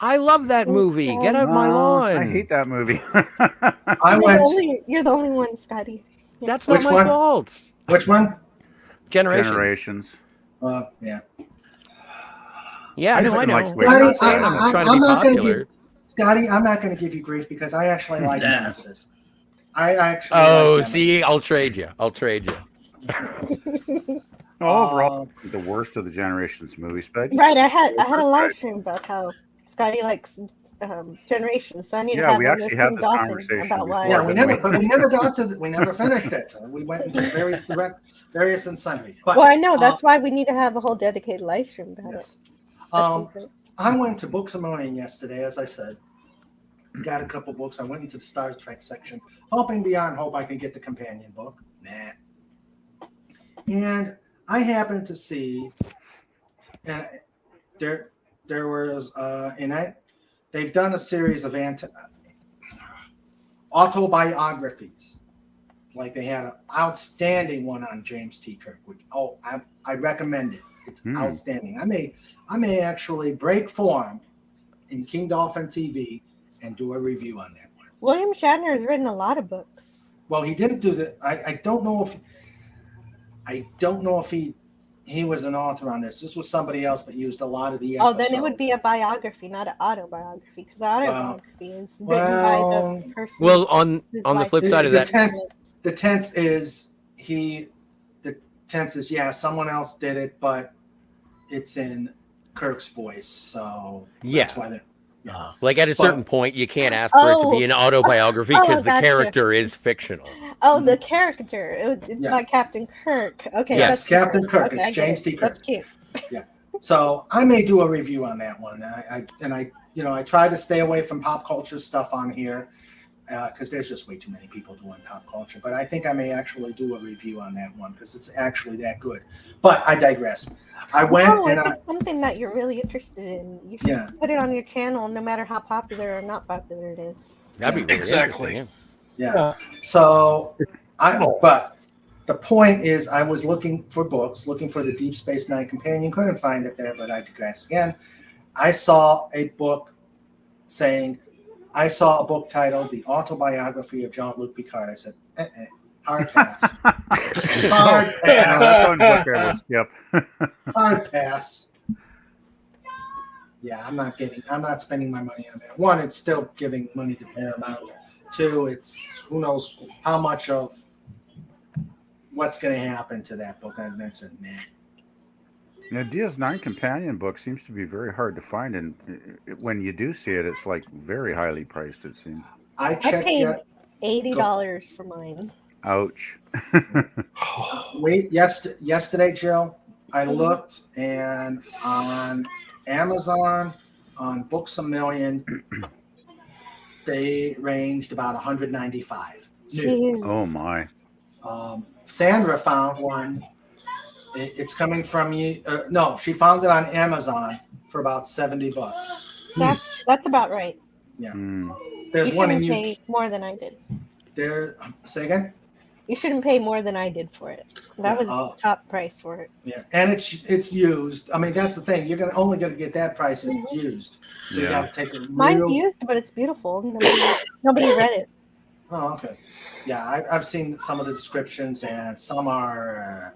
I love that movie. Get out my lawn. I hate that movie. You're the only one, Scotty. That's not my fault. Which one? Generations. Yeah. Yeah, I know. Scotty, I'm not going to give Scotty. I'm not going to give you grief because I actually like Nemesis. I actually. Oh, like see, I'll trade you. Overall, the worst of the Generations movies. But right, I had a live stream about how Scotty likes Generations, so I need to have we actually had this conversation about why. Yeah, we never finished it. We went into various and sundry. But, well, I know that's why we need to have a whole dedicated live stream about it. I went to Books a Million yesterday, as I said. Got a couple books. I went into the Star Trek section, hoping beyond hope I could get the companion book. Nah. And I happened to see, and there was they've done a series of autobiographies. Like they had an outstanding one on James T. Kirk, which I recommend it. It's outstanding. I may actually break form in King Dolphin TV and do a review on that one. William Shatner has written a lot of books. Well, he didn't do that. I don't know if he was an author on this. This was somebody else, but used a lot of the episodes. Oh, then it would be a biography, not an autobiography, because autobiography is written by the person. Well, on the flip side of that, the tense is someone else did it, but it's in Kirk's voice, so that's why they. Yeah. Like at a certain point, you can't ask for it to be an autobiography because the character is fictional. Oh, the character. It's by Captain Kirk. Okay. Yes, Captain Kirk. It's James T. Kirk. That's cute. Yeah. So I may do a review on that one. I try to stay away from pop culture stuff on here because there's just way too many people doing pop culture. But I think I may actually do a review on that one because it's actually that good. But I digress. I went No, and if it's something that you're really interested in, you should put it on your channel, no matter how popular or not popular it is. That'd be really interesting. Yeah. So but the point is, I was looking for books, looking for the Deep Space Nine companion. Couldn't find it there, but I digress again. I saw a book I saw a book titled The Autobiography of Jean-Luc Picard. I said, hard pass. Hard pass. That's one book I will skip. Hard pass. Yeah, I'm not spending my money on that. One, it's still giving money to Paramount. Two, it's who knows how much of what's going to happen to that book. And I said, nah. Yeah, DS9 companion book seems to be very hard to find, and when you do see it, it's like very highly priced. It seems. I paid $80 for mine. Ouch. Wait, yesterday, Jill, I looked, and on Amazon, on Books A Million, they ranged about $195. Oh my. Sandra found one. It's coming from you. No, she found it on Amazon for about $70. That's about right. Yeah. There's one in you. Pay more than I did. Say again. You shouldn't pay more than I did for it. That was top price for it. Yeah, and it's used. I mean, that's the thing. You're only going to get that price if it's used. So you have to take it. Mine's used, but it's beautiful. Nobody read it. Oh, okay. Yeah, I've seen some of the descriptions, and some are,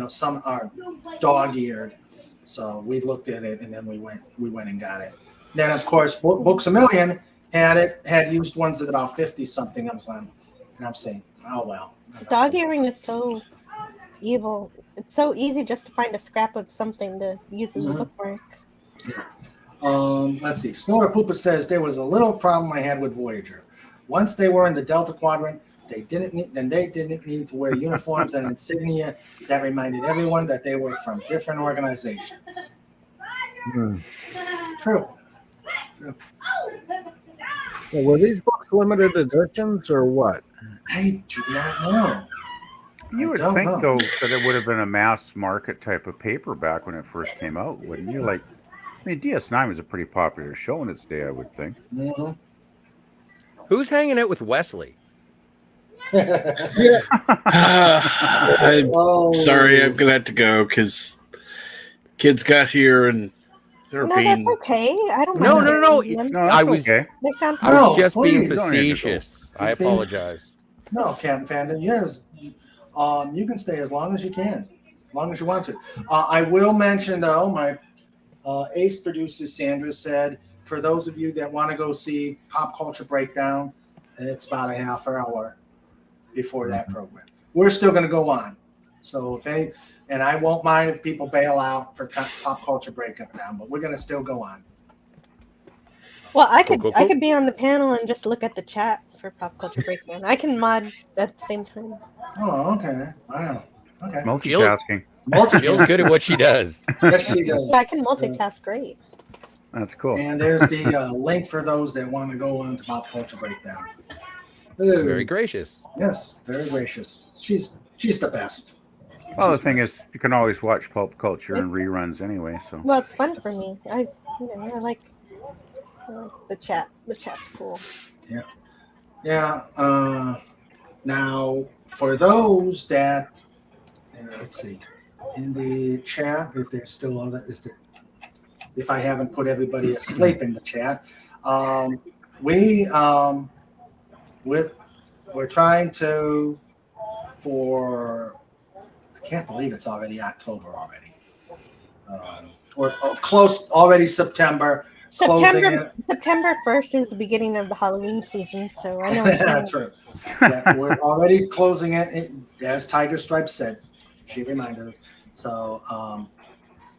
some are dog-eared. So we looked at it, and then we went and got it. Then, of course, Books A Million had used ones at about 50 something. I'm saying, oh well. Dog earing is so evil. It's so easy just to find a scrap of something to use as a bookmark. Let's see. Snortapoopus says there was a little problem I had with Voyager. Once they were in the Delta Quadrant, they didn't need to wear uniforms and insignia that reminded everyone that they were from different organizations. True. So were these books limited editions or what? I do not know. You would think, though, that it would have been a mass market type of paperback when it first came out, wouldn't you? Like, I mean, DS9 was a pretty popular show in its day, I would think. Mm-hmm. Who's hanging out with Wesley? I'm sorry, I'm gonna have to go because kids got here and they're being. That's okay. I don't. No. I was just being facetious. I apologize. No, Captain Fandom, yes. You can stay as long as you can, as long as you want to. I will mention, though, my ace producer, Sandra, said, for those of you that want to go see Pop Culture Breakdown, it's about a half hour before that program. We're still going to go on. So and I won't mind if people bail out for Pop Culture Breakdown, but we're going to still go on. Well, I could be on the panel and just look at the chat for Pop Culture Breakdown. I can mod at the same time. Oh, okay. Wow. Okay. Multitasking. Jill's good at what she does. Yes, she does. Yeah, I can multitask great. That's cool. And there's the link for those that want to go on to Pop Culture Breakdown. Very gracious. Yes, very gracious. She's the best. Well, the thing is, you can always watch Pulp Culture and reruns anyway. So. Well, it's fun for me. I like the chat. The chat's cool. Yeah. Yeah. Now, for those that, let's see, in the chat, if there's still other, if I haven't put everybody asleep in the chat, we're trying to, I can't believe it's already October already. We're close already September. September 1st is the beginning of the Halloween season, so I know. That's right. Yeah, we're already closing it. As Tiger Stripes said, she reminded us. So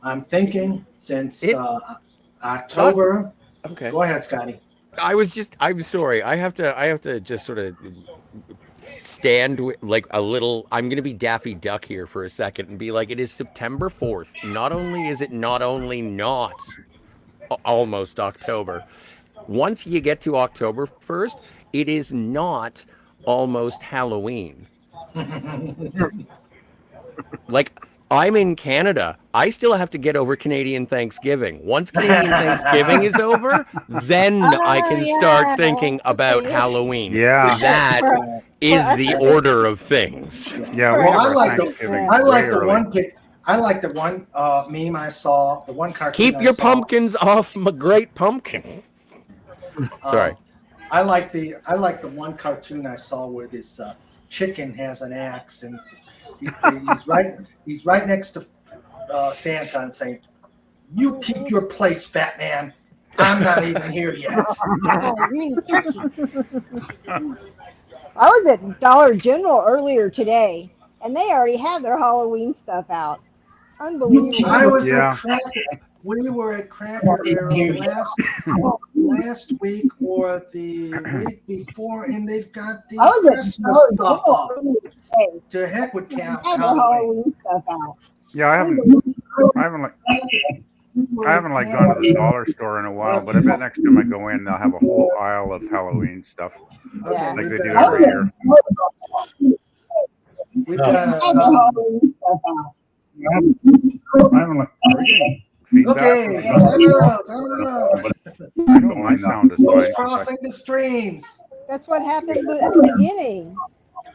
I'm thinking since October. Okay. Go ahead, Scotty. I'm sorry. I have to just sort of stand with, like, a little. I'm going to be Daffy Duck here for a second and be like, it is September 4th. Not only is it not almost October. Once you get to October 1st, it is not almost Halloween. Like, I'm in Canada. I still have to get over Canadian Thanksgiving. Once Canadian Thanksgiving is over, then I can start thinking about Halloween. Yeah. That is the order of things. Yeah, we have our Thanksgiving I like way the early. one I like the one meme I saw, the one cartoon Keep I your saw. pumpkins off my great pumpkin. Sorry. I like the one cartoon I saw where this chicken has an axe and he's right next to Santa and saying, "You keep your place, fat man. I'm not even here yet." I was at Dollar General earlier today, and they already have their Halloween stuff out. Unbelievable. I was at we were at Cracker Barrel last week or the week before, and they've got the Christmas stuff up. To heck with Halloween stuff out. Yeah, I haven't gone to the dollar store in a while, but I bet next time I go in, they'll have a whole aisle of Halloween stuff, Okay, like they do every year. We've got Halloween stuff out. Okay, time out. I know my sound is Who's fine. crossing the streams? That's what happened at the beginning.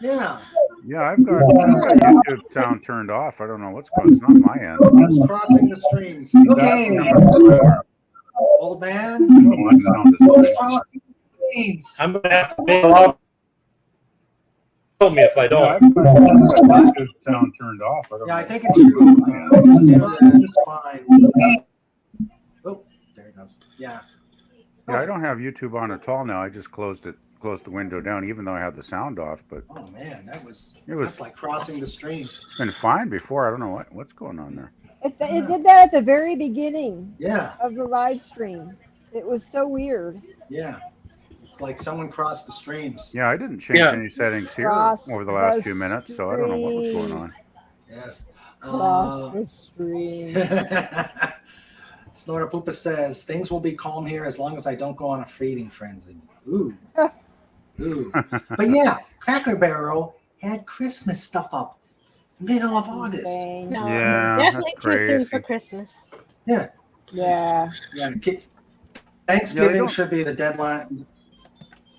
Yeah. Yeah, I've got YouTube sound turned off. I don't know what's going on. It's not my end. Who's crossing the streams? Okay. Old man. My sound is Who's fine. crossing the streams? I'm gonna have to bail out. Tell me if I Yeah, don't. I've got YouTube sound turned off. I don't Yeah, know. I think it's you. Just do that. It's fine. Oh, there it goes. Yeah. Yeah, I don't have YouTube on at all now. I just closed the window down, even though I had the sound off. But Oh man, It was- that's like crossing the streams. it's been fine before. I don't know what's going on there. It did that at the very beginning Yeah, of the live stream. It was so weird. yeah. It's like someone crossed the streams. Yeah, I didn't change any settings here Cross over the last the few minutes, so I don't know what was going on. Yes. Cross the stream. Snortapoopus says things will be calm here as long as I don't go on a feeding frenzy. Ooh. Ooh. But yeah, Cracker Barrel had Christmas stuff up middle of August. No, Yeah, definitely that's too soon crazy. for Christmas. Yeah. Yeah. Yeah. Thanksgiving don't- should be the deadline.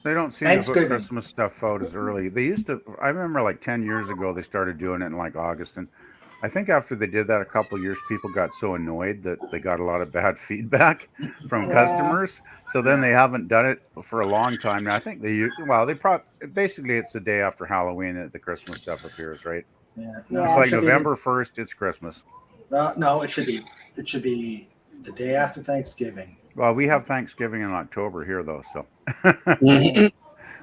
They don't seem to put Thanksgiving. Christmas stuff out as early. They used to. I remember like 10 years ago they started doing it in like August, and I think after they did that a couple of years, people got so annoyed that they got a lot of bad feedback from Yeah. customers. So then they haven't done it for a long time. Now I think they basically it's the day after Halloween that the Christmas stuff appears, right? Yeah. Yeah. It's like it should be- November 1st, it's Christmas. No, it should be the day after Thanksgiving. Well, we have Thanksgiving in October here, though, so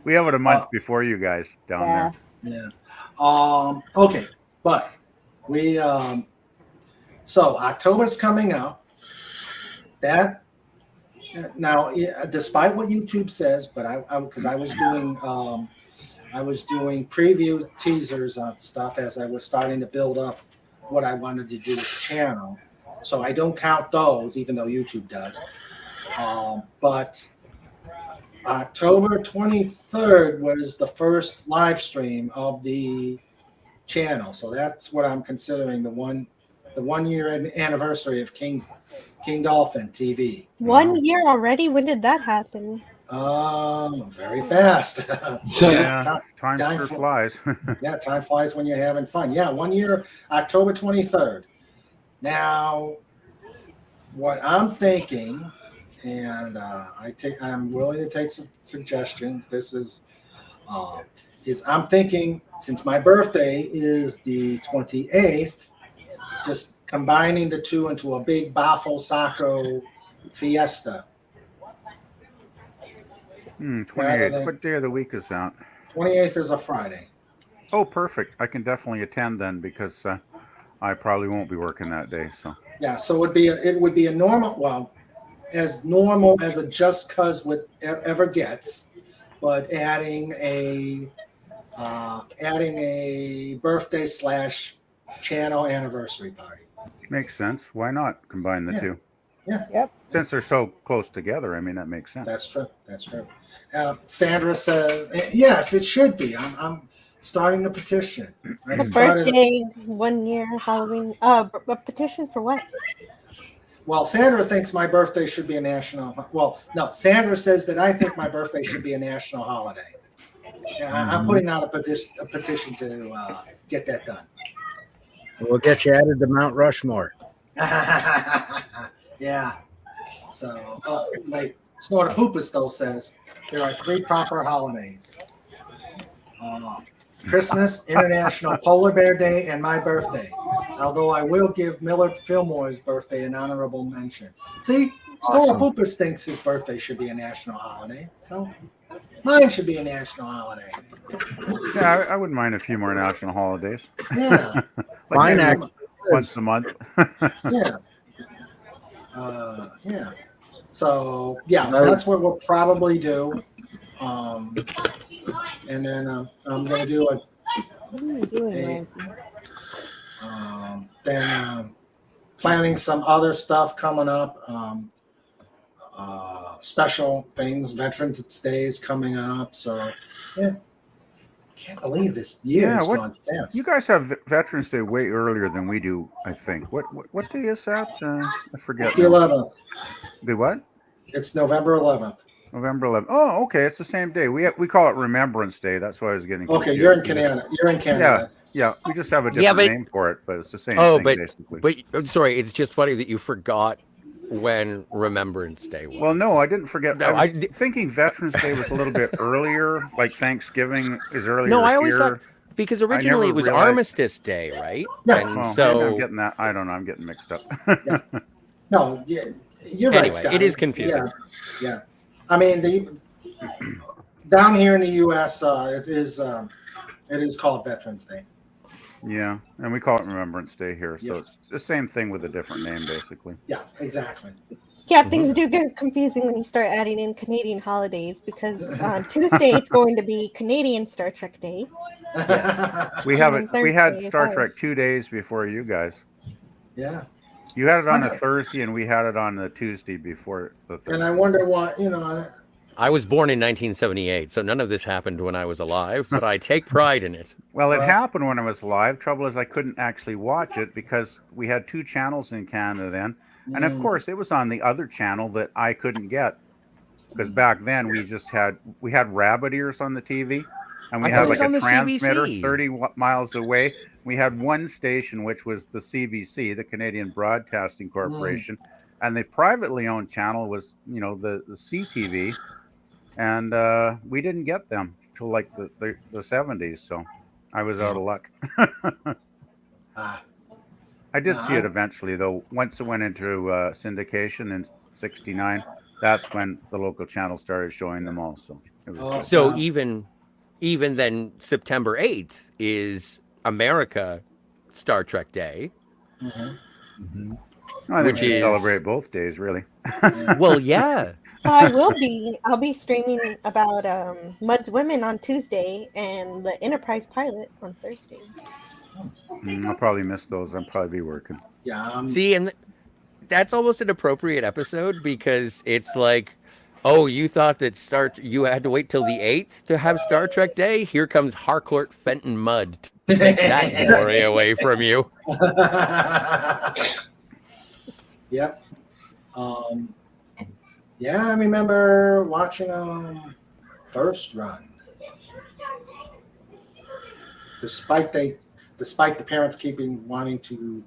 we have it a month before you guys down Yeah. there. Yeah. Okay, but we so October's coming up. That now, despite what YouTube says, but because I was doing preview teasers on stuff as I was starting to build up what I wanted to do with the channel. So I don't count those, even though YouTube does. But October 23rd was the first live stream of the channel. So that's what I'm considering the one year anniversary of King Dolphin TV. 1 year already? When did that happen? Very fast. Yeah, time time sure fl- flies. Yeah, time flies when you're having fun. Yeah, 1 year, October 23rd. Now, what I'm thinking, and I'm willing to take some suggestions. This is I'm thinking, since my birthday is the 28th, just combining the two into a big Bafo Saco fiesta. 28th. What day of the week is that? 28th is a Friday. Oh, perfect. I can definitely attend then because I probably won't be working that day. So Yeah, so it would be a normal, well, as normal as a Just Cuz would ever gets, but adding a birthday / channel anniversary party. makes sense. Why not combine the two? Yeah. Yep. Since they're so close together, I mean that makes sense. That's true. That's true. Sandra says, yes, it should be. starting the petition. I A started- birthday, 1 year, Halloween. A petition for what? Well, Sandra thinks my birthday should be a national. Well, no, Sandra says that I think my birthday should be a national holiday. Yeah, I'm putting out a petition to get that done. We'll get you added to Mount Rushmore. Yeah. So, like Snortapoopus though says, there are 3 proper holidays: Christmas, International Polar Bear Day, and my birthday. Although I will give Millard Fillmore's birthday an honorable mention. See, Awesome. Snortapoopus thinks his birthday should be a national holiday, so mine should be a national holiday. Yeah, I wouldn't mind a few more national holidays. Yeah. Like Mine maybe actually once a month. Yeah. Yeah. So yeah, that's what we'll probably do. And then I'm gonna do What are you doing, then planning some other stuff coming up. Special things. Veterans Day is coming up. So yeah. Can't believe this year has gone fast. You guys have Veterans Day way earlier than we do, I think. What day is that? I forget. It's the 11th. The what? It's November 11th. November 11th. Oh, okay. It's the same day. We call it Remembrance Day. That's why I was getting confused. Okay, you're in Canada. You're in Canada. Yeah. We just have a different name for it, but it's the same thing, basically. But I'm sorry, it's just funny that you forgot when Remembrance Day was. Well, no, I didn't forget. No, I was thinking Veterans Day was a little bit earlier, like Thanksgiving is earlier. No, I always here. thought because originally it was Armistice Day, right? Yeah. And Well, so maybe I'm getting that. I don't know. I'm getting mixed up. No, yeah, you're right, anyway, Scott. it is confusing. Yeah. I mean, down here in the U.S., it is called Veterans Day. Yeah, and we call it Remembrance Day here, so Yeah. it's the same thing with a different name, basically. Yeah, exactly. Yeah, things do get confusing when you start adding in Canadian holidays because on Tuesday it's going to be Canadian Star Trek Day. We have And it. then We had Thursday is Star Trek ours. 2 days before you guys. Yeah. You had it on a Thursday, and we had it on the Tuesday before the Thursday. And I wonder why, I was born in 1978, so none of this happened when I was alive, but I take pride in it. Well, it happened when I was alive. Trouble is, I couldn't actually watch it because we had 2 channels in Canada then, and of course, it was on the other channel that I couldn't get because back then we had rabbit ears on the TV, and we I had thought it was like on a the transmitter CBC. 30 miles away. We had one station, which was the CBC, the Canadian Broadcasting Corporation, and the privately owned channel was, the CTV. And we didn't get them till like the 70s, so I was out of luck. I did see it eventually, though. Once it went into syndication in '69, that's when the local channel started showing them all. So it was So even then, September 8th is America Star Trek Day. I think which we should is celebrate both days, really. Well, yeah. I'll be streaming about Mud's Women on Tuesday and the Enterprise pilot on Thursday. I'll probably miss those. I'll probably be working. Yeah. See, and that's almost an appropriate episode because it's like, oh, you thought that you had to wait till the 8th to have Star Trek Day? Here comes Harcourt Fenton Mudd to take that glory away from you. Yep. Yeah, I remember watching First Run. Despite the parents wanting to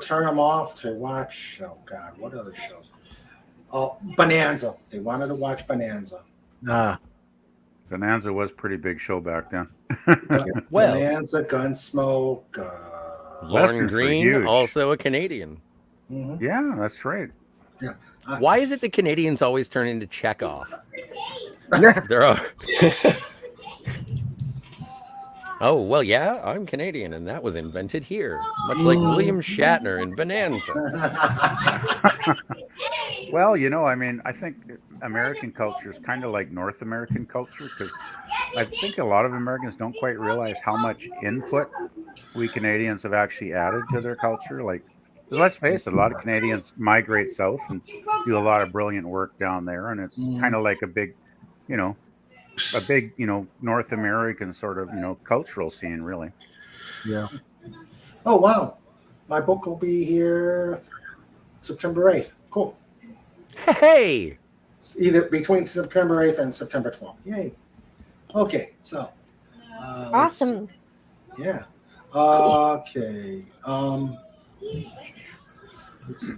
turn them off to watch. Oh God, what other shows? Bonanza. They wanted to watch Bonanza. Bonanza was a pretty big show back then. Well, Bonanza, Gunsmoke. Lauren Westerns were Green, huge. also a Canadian. Yeah, that's right. Yeah. Why is it the Canadians always turn into Chekhov? There are. Oh, well, yeah, I'm Canadian, and that was invented here, much like William Shatner in Bonanza. Well, I think American culture is kind of like North American culture because I think a lot of Americans don't quite realize how much input we Canadians have actually added to their culture. Like, 'cause let's face it, a lot of Canadians migrate south and do a lot of brilliant work down there, and it's kind of like a big, a big, North American sort of, cultural scene, really. Yeah. Oh, wow. My book will be here September 8th. Cool. Hey. It's either between September 8th and September 12th. Yay. Okay, so. Awesome. Yeah. Okay. Let's see.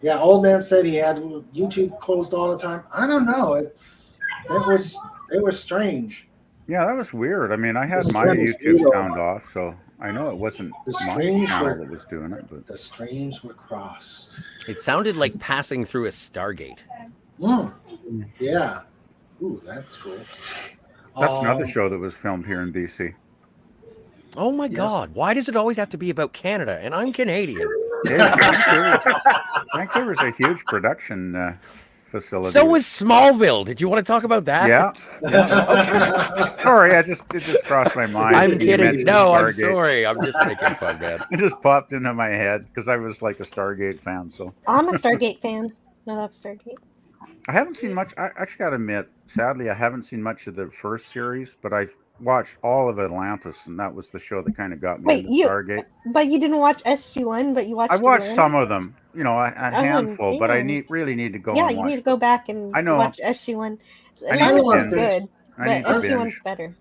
Yeah, old man said he had YouTube closed all the time. I don't know. It was strange. Yeah, that was weird. I mean, I had The my streams YouTube were- sound off, so I know it wasn't The my streams channel were- that was doing it. But The streams were crossed. It sounded like passing through a Stargate. Yeah. Ooh, that's cool. that's another show that was filmed here in BC. Oh my God! Why does it always have to be about Canada? And I'm Canadian. Vancouver's a huge production facility. So was Smallville. Did you want to talk about that? Yeah. Sorry, it just crossed my mind. I'm You kidding. mentioned No, I'm Stargate. sorry. I'm just making fun, man. It just popped into my head because I was like a Stargate fan. So I'm a Stargate fan. I love Stargate. I haven't seen much. I actually got to admit, sadly, I haven't seen much of the first series, but I've watched all of Atlantis, and that was the show that kind of got me Wait, into Stargate. but you didn't watch SG1, but you watched. I watched Atlantis? some of them, a handful, but I yeah. really need to go. Yeah, and you watch need to go back and I know. watch SG1. I need to Atlantis is binge. good, I but need to SG1's binge. better.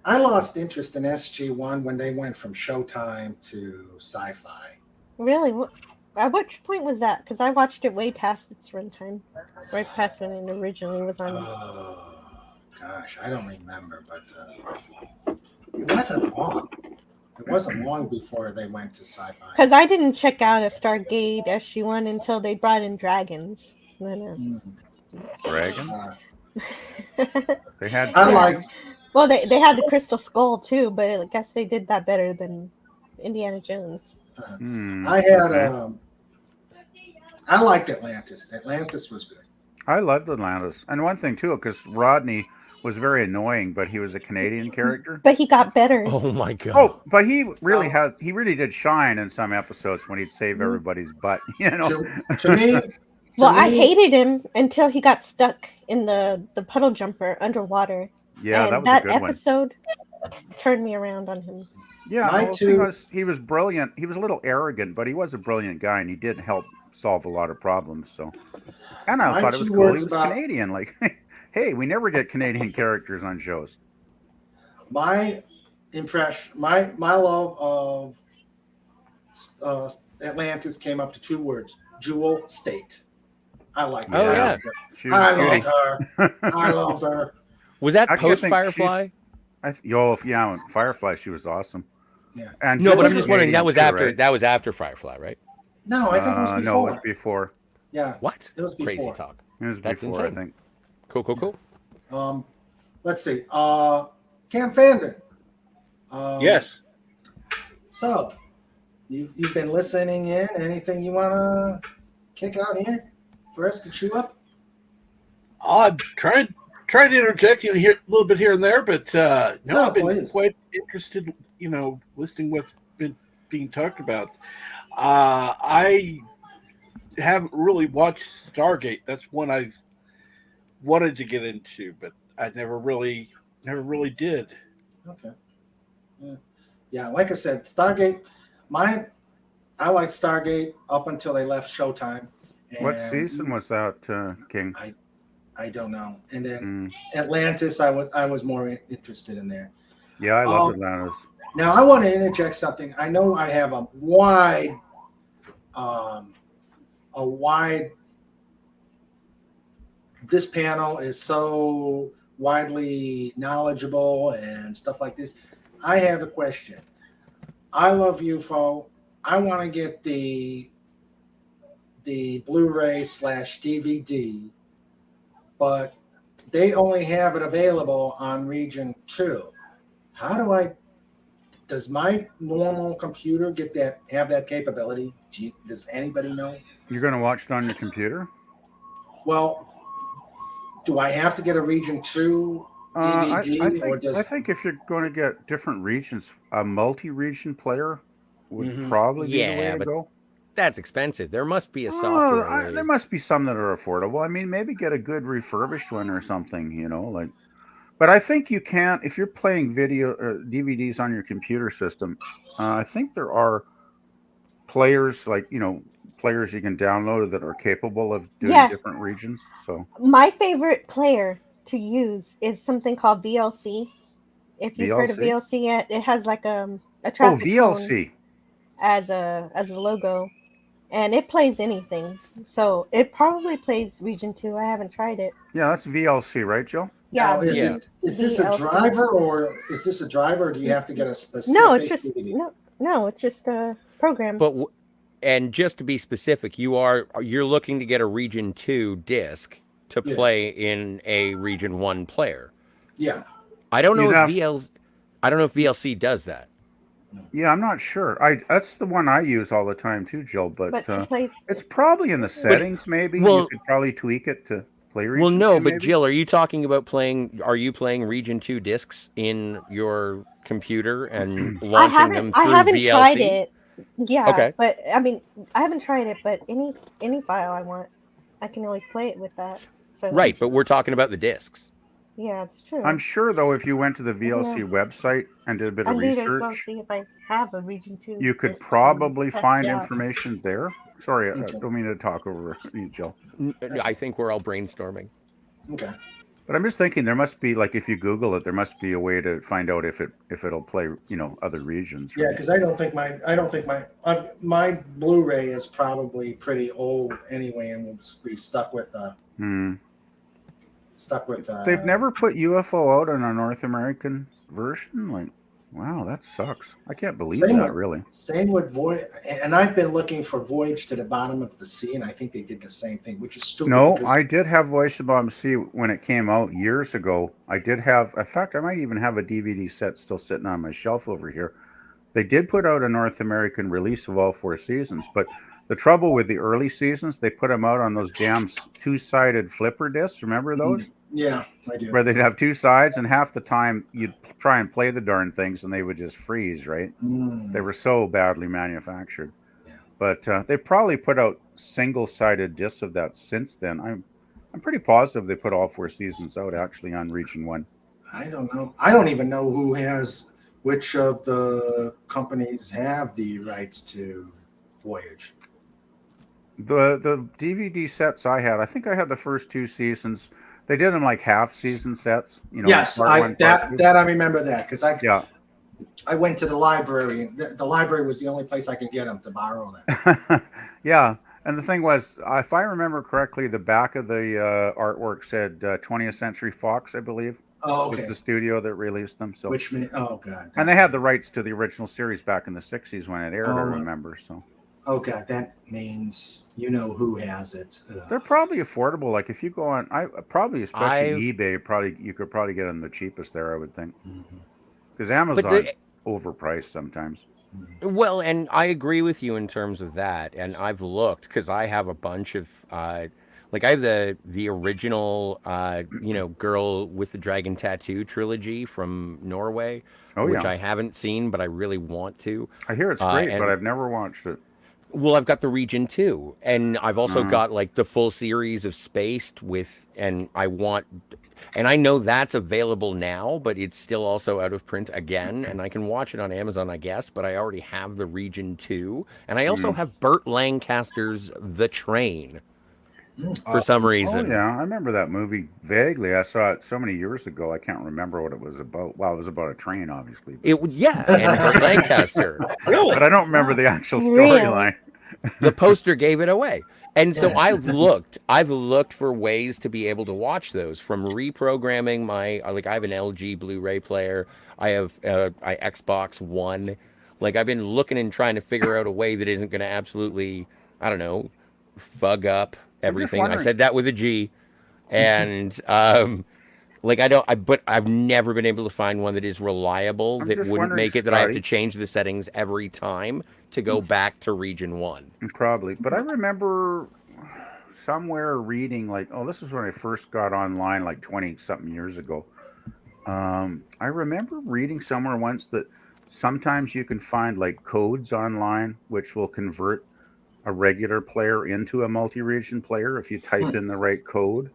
I lost interest in SG1 when they went from Showtime to Sci-Fi. Really? At which point was that? Because I watched it way past its runtime, right past when it originally was on. Oh, gosh, I don't remember, but it wasn't long. It wasn't long before they went to Sci-Fi. Because I didn't check out a Stargate SG1 until they brought in dragons. Then, Dragons? They had. I liked. Well, they had the Crystal Skull too, but I guess they did that better than Indiana Jones. I had. I liked Atlantis. Atlantis was good. I loved Atlantis, and one thing too, because Rodney was very annoying, but he was a Canadian character. But he got better. Oh my God! Oh, but he really did shine in some episodes when he'd save everybody's butt. To me. Well, I hated him until he got stuck in the puddle jumper underwater. Yeah, and that was that a good one. episode turned me around on him. Yeah, he was brilliant. He was a little arrogant, but he was a brilliant guy, and he did help solve a lot of problems. So, and I thought it was cool. He was Canadian. Like, hey, we never get Canadian characters on shows. My impression, my love of Atlantis came up to two words: Jewel State. I like that. Oh yeah, I loved her. I loved her. Was that post Firefly? Yeah, Firefly. She was awesome. Yeah. And no, but I'm just wondering. That was after. Right? That was after Firefly, right? No, I think it was before. No, it was before. Yeah. What? It was before. Crazy talk. It was That's before, insane. I think. Cool. Let's see. Cam Fandon. Yes. So, you've been listening in. Anything you want to kick out here for us to chew up? I tried to interject here a little bit here and there, but no, I've been quite interested, listening what's been being talked about. I haven't really watched Stargate. That's one I wanted to get into, but I never really did. Okay. Yeah. Like I said, Stargate. I liked Stargate up until they left Showtime. What season was that, King? I don't know. And then Atlantis, I was more interested in there. Yeah, I love Atlantis. Now I want to interject something. I know I have a wide. This panel is so widely knowledgeable and stuff like this. I have a question. I love UFO. I want to get the Blu-ray /DVD, but they only have it available on Region 2. Does my normal computer have that capability? Does anybody know? You're going to watch it on your computer? Well, do I have to get a Region 2 DVD? I think if you're going to get different regions, a multi-region player would probably be the way to go. That's expensive. There must be a software. There must be some that are affordable. I mean, maybe get a good refurbished one or something, But I think you can, if you're playing video DVDs on your computer system. I think there are players players you can download that are capable of doing different regions. So my favorite player to use is something called VLC. If you've heard of VLC, it has like a traffic VLC cone as a logo, and it plays anything. So it probably plays Region 2. I haven't tried it. Yeah, that's VLC, right, Joe? Yeah. Now, is this a driver, or do you have to get a specific? No, it's just no, it's just a program. But and just to be specific, you're looking to get a Region 2 disc to play in a Region 1 player. Yeah. I don't know if VLC does that. Yeah, I'm not sure. That's the one I use all the time too, Jill. But it's probably in the settings. Maybe you could probably tweak it to play Region 2. Well, no, but maybe? Jill, are you talking about playing? Are you playing Region 2 discs in your computer and launching them through VLC? I haven't tried it. Yeah. Okay. But I mean, I haven't tried it. But any file I want, I can always play it with that. So right, but we're talking about the discs. Yeah, it's true. I'm sure, though, if you went to the VLC website and did a bit of research, I'll see if I have a Region 2. You could probably find information there. Sorry, I don't mean to talk over you, Jill. I think we're all brainstorming. Okay. But I'm just thinking there must be, like, if you Google it, there must be a way to find out if it'll play, other regions. Right? Yeah, because I don't think my Blu-ray is probably pretty old anyway, and will just be stuck with. They've never put UFO out on a North American version. Like, wow, that sucks. I can't believe that. Really. Same with Voyage, and I've been looking for Voyage to the Bottom of the Sea, and I think they did the same thing, which is stupid. No, I did have Voyage to the Bottom of the Sea when it came out years ago. I did have, in fact, I might even have a DVD set still sitting on my shelf over here. They did put out a North American release of all 4 seasons, but the trouble with the early seasons, they put them out on those damn 2-sided flipper discs. Remember those? Yeah, I do. Where they'd have 2 sides, and half the time you'd try and play the darn things, and they would just freeze, right? They were so badly manufactured. Yeah. But they probably put out single-sided discs of that since then. I'm pretty positive they put all 4 seasons out, actually, on Region 1. I don't know. I don't even know which of the companies have the rights to Voyage. The DVD sets I had, I think I had the first 2 seasons. They did them like half-season sets. Yes, I remember that because I went to the library. The library was the only place I could get them to borrow them. Yeah, and the thing was, if I remember correctly, the back of the artwork said 20th Century Fox, I believe. Oh, okay. Was the studio that released them. So, oh god. And they had the rights to the original series back in the 60s when it aired. I remember. So. Okay, that means who has it. They're probably affordable. Like if you go on, especially eBay, you could probably get them the cheapest there. I would think, because Amazon's overpriced sometimes. Well, and I agree with you in terms of that. And I've looked because I have a bunch of, I have the original, Girl with the Dragon Tattoo trilogy from Norway, which I haven't seen, but I really want to. I hear it's great, but I've never watched it. Well, I've got the Region 2, and I've also got like the full series of Spaced and I know that's available now, but it's still also out of print again, and I can watch it on Amazon, I guess, but I already have the Region 2, and I also have Burt Lancaster's The Train for some reason. Oh, yeah, I remember that movie vaguely. I saw it so many years ago, I can't remember what it was about. Well, it was about a train, obviously. And Burt Lancaster. Really? But I don't remember the actual storyline. The poster gave it away. And so I've looked for ways to be able to watch those, from reprogramming I have an LG Blu-ray player. I have Xbox One. I've been looking and trying to figure out a way that isn't going to absolutely, I don't know, fug up everything. I said that with a G. And but I've never been able to find one that is reliable, that wouldn't make it that I have to change the settings every time to go back to Region 1. Probably. But I remember somewhere reading, this is when I first got online, 20-something years ago. I remember reading somewhere once that sometimes you can find, codes online which will convert a regular player into a multi-region player if you type in the right code.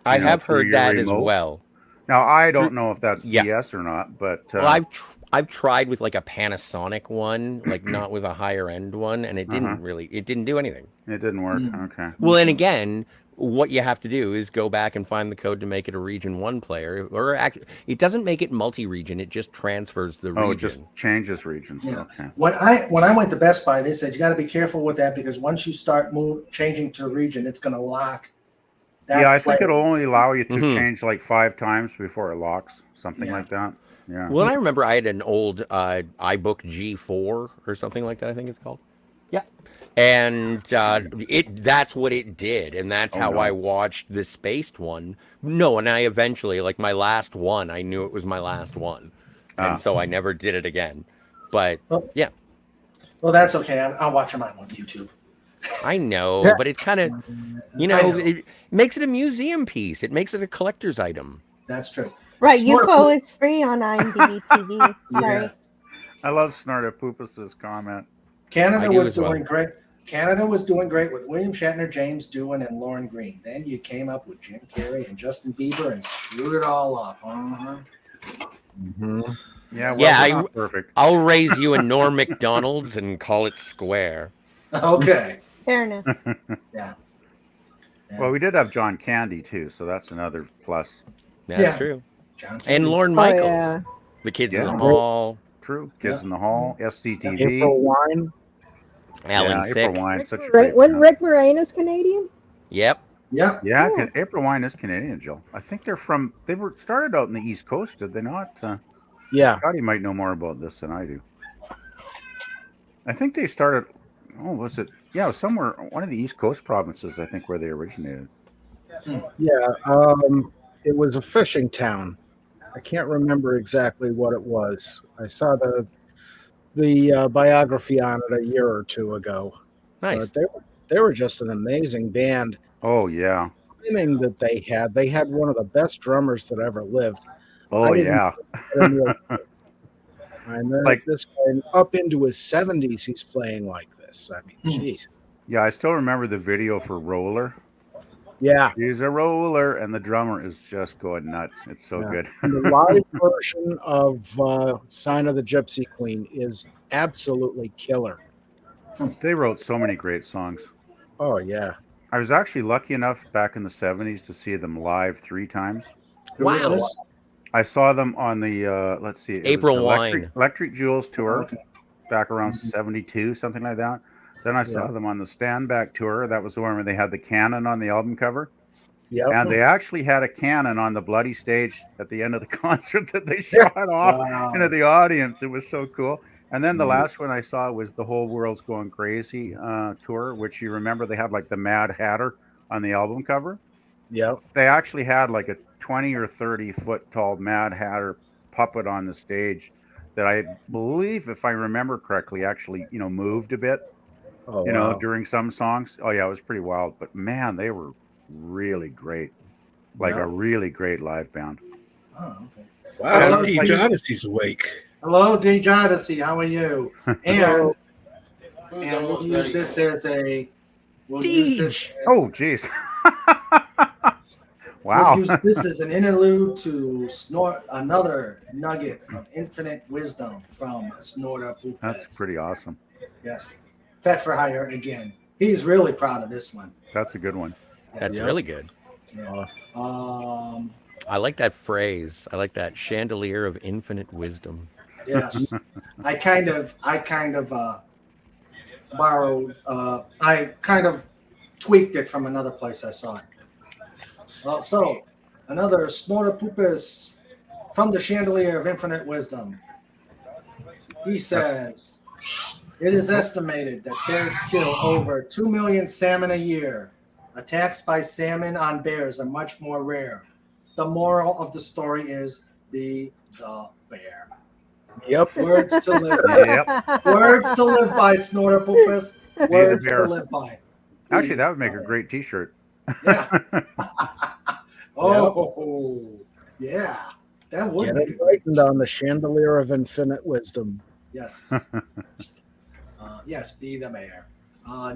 I have heard that as well. Now I don't know if that's BS or not, but well, I've tried with like a Panasonic one, like not with a higher end one, and it didn't do anything. It didn't work. Okay. Well, and again, what you have to do is go back and find the code to make it a region 1 player, or actually, it doesn't make it multi-region. It just transfers the region. Oh, it just changes regions. Yeah. Okay. When I went to Best Buy, they said you got to be careful with that because once you start changing to a region, it's going to lock. Yeah, I think it'll only allow you to change like 5 times before it locks, something like that. Yeah. Well, I remember I had an old iBook G4 or something like that, I think it's called. Yeah. And that's what it did, and that's how I watched the spaced one. No, and I eventually, like my last one, I knew it was my last one, and so I never did it again. But yeah. Well, that's okay. I'll watch them on YouTube. I know, but it's kind of, it makes it a museum piece. It makes it a collector's item. That's true. Right, UFO is free on IMDb TV. Sorry. Yeah. I love Snortapoopus's comment. Canada was doing great. Canada was doing great with William Shatner, James Doohan, and Lauren Green. Then you came up with Jim Carrey and Justin Bieber and screwed it all up. Yeah, well, perfect. I'll raise you a Norm McDonald's and call it square. Okay. Fair enough. Yeah. Well, we did have John Candy too, so that's another plus. That's true. And Lorne Michaels. The Kids in the Hall. True. Kids in the Hall. SCTV. April Wine. Alan Thicke. April Wine. Such a great Wasn't Rick Moranis Canadian? Yep. Yeah. Yeah. April Wine is Canadian, Jill. I think they were started out in the East Coast, did they not? Yeah. Scotty might know more about this than I do. I think they started. Oh, was it? Yeah, it was somewhere, one of the East Coast provinces, I think, where they originated. Yeah, it was a fishing town. I can't remember exactly what it was. I saw the biography on it a year or two ago. Nice. But they were just an amazing band. Oh yeah. That they had one of the best drummers that ever lived. Oh yeah. And then like this guy, up into his 70s, he's playing like this. I mean, jeez. Yeah, I still remember the video for Roller. Yeah. He's a roller, and the drummer is just going nuts. It's so good. And the live version of Sign of the Gypsy Queen is absolutely killer. They wrote so many great songs. Oh, yeah. I was actually lucky enough back in the 70s to see them live 3 times. Wow. I saw them on the, let's see. April Wine. Electric Jewels tour back around 72, something like that. Then I saw them on the Stand Back tour. That was the one where they had the cannon on the album cover. Yeah. And they actually had a cannon on the bloody stage at the end of the concert that they shot off into the audience. It was so cool. And then the last one I saw was the Whole World's Going Crazy tour, which you remember they had like the Mad Hatter on the album cover. Yeah. They actually had like a 20 or 30 foot tall Mad Hatter puppet on the stage that I believe, if I remember correctly, actually, moved a bit. Oh, during some songs. Oh yeah, it was pretty wild. But man, they were really great. Like a really great live band. Oh, okay. Wow, D. Jonassy's awake. Hello, D. Jonasy. How are you? And we'll use this as a. Oh, geez. Wow. We'll use this as an interlude to snort another nugget of infinite wisdom from Snortapoopus. That's pretty awesome. Yes. Fet for Hire again. He's really proud of this one. That's a good one. That's really good. Yeah. I like that phrase. I like that chandelier of infinite wisdom. Yes. I kind of borrowed. I kind of tweaked it from another place I saw it. So another Snortapoopus from the chandelier of infinite wisdom. He says. It is estimated that bears kill over 2 million salmon a year. Attacks by salmon on bears are much more rare. The moral of the story is be the bear. Yep. Words to live by. Yep. Words to live by, Snortapoopus. Words to live by. Actually, that would make a great t-shirt. Yeah. Yeah. That would be. Enlightened on the chandelier of infinite wisdom. Yes. Yes, be the mayor.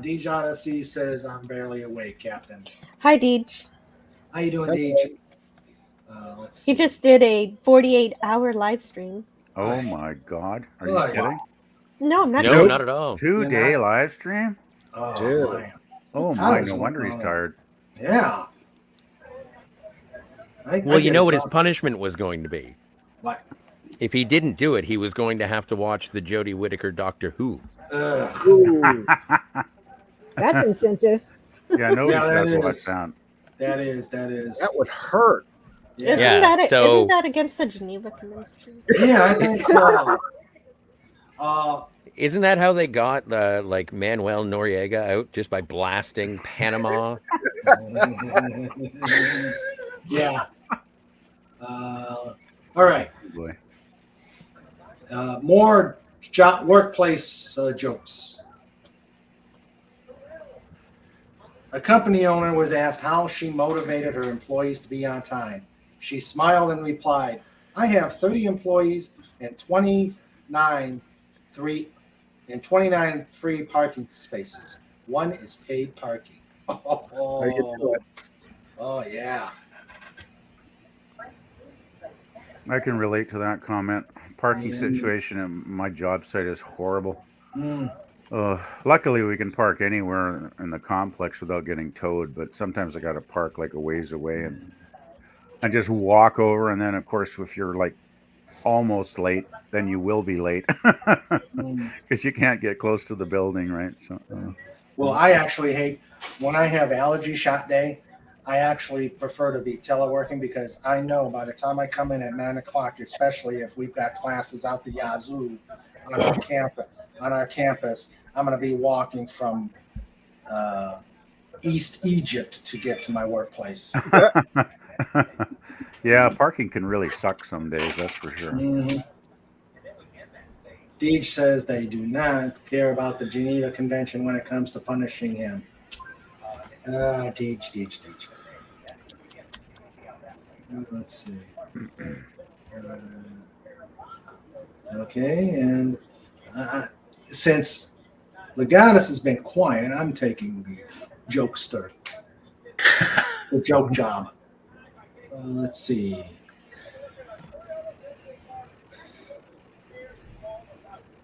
D. Jonasy says, I'm barely awake, Captain. Hi, Deej. How you doing, Deej? Let's see. He just did a 48-hour live stream. Oh my God! Are you kidding? No, I'm not. No, kidding. not at all. 2-day live stream? Oh, Dude. my. Oh my! No wonder he's tired. Yeah. Well, you know what his punishment was going to be. What? If he didn't do it, he was going to have to watch the Jodie Whittaker Doctor Who. Ooh. That's incentive. Yeah, nobody Yeah, should that have to watch is. that. That is. That is. That would hurt. Yeah. Isn't that against the Geneva Convention? Yeah, I think so. Isn't that how they got like Manuel Noriega out, just by blasting Panama? Yeah. All right. Boy. More workplace jokes. A company owner was asked how she motivated her employees to be on time. She smiled and replied, "I have 30 employees and 29 free parking spaces. One is paid parking." Oh yeah. I can relate to that comment. Parking situation at my job site is horrible. Luckily, we can park anywhere in the complex without getting towed, but sometimes I got to park like a ways away and just walk over. And then, of course, if you're like almost late, then you will be late because you can't get close to the building, right? So, Well, I actually hate when I have allergy shot day. I actually prefer to be teleworking because I know by the time I come in at 9 o'clock, especially if we've got classes out the yazoo on our campus, I'm going to be walking from East Egypt to get to my workplace. Yeah, parking can really suck some days, that's for sure. Deej says they do not care about the Geneva Convention when it comes to punishing him. Deej. Let's see. Okay, and since Legatus has been quiet, I'm taking the jokester, the joke job. Let's see.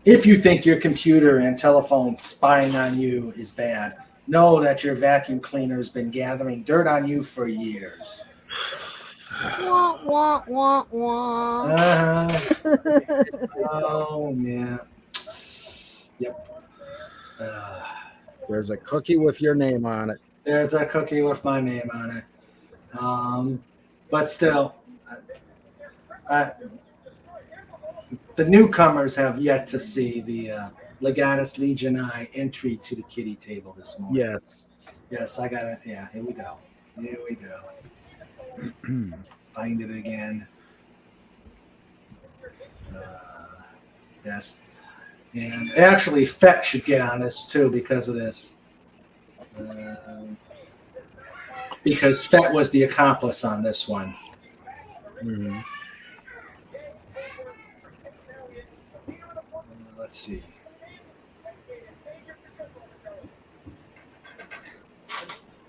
If you think your computer and telephone spying on you is bad, know that your vacuum cleaner has been gathering dirt on you for years. Wah, wah, wah, wah. Oh, yeah. Yep. There's a cookie with your name on it. There's a cookie with my name on it. But still, the newcomers have yet to see the Legatus Legion I entry to the kitty table this morning. Yes, I got it. Yeah, here we go. Find it again. Yes. And actually, Fett should get on this too because of this. Because Fett was the accomplice on this one. Let's see.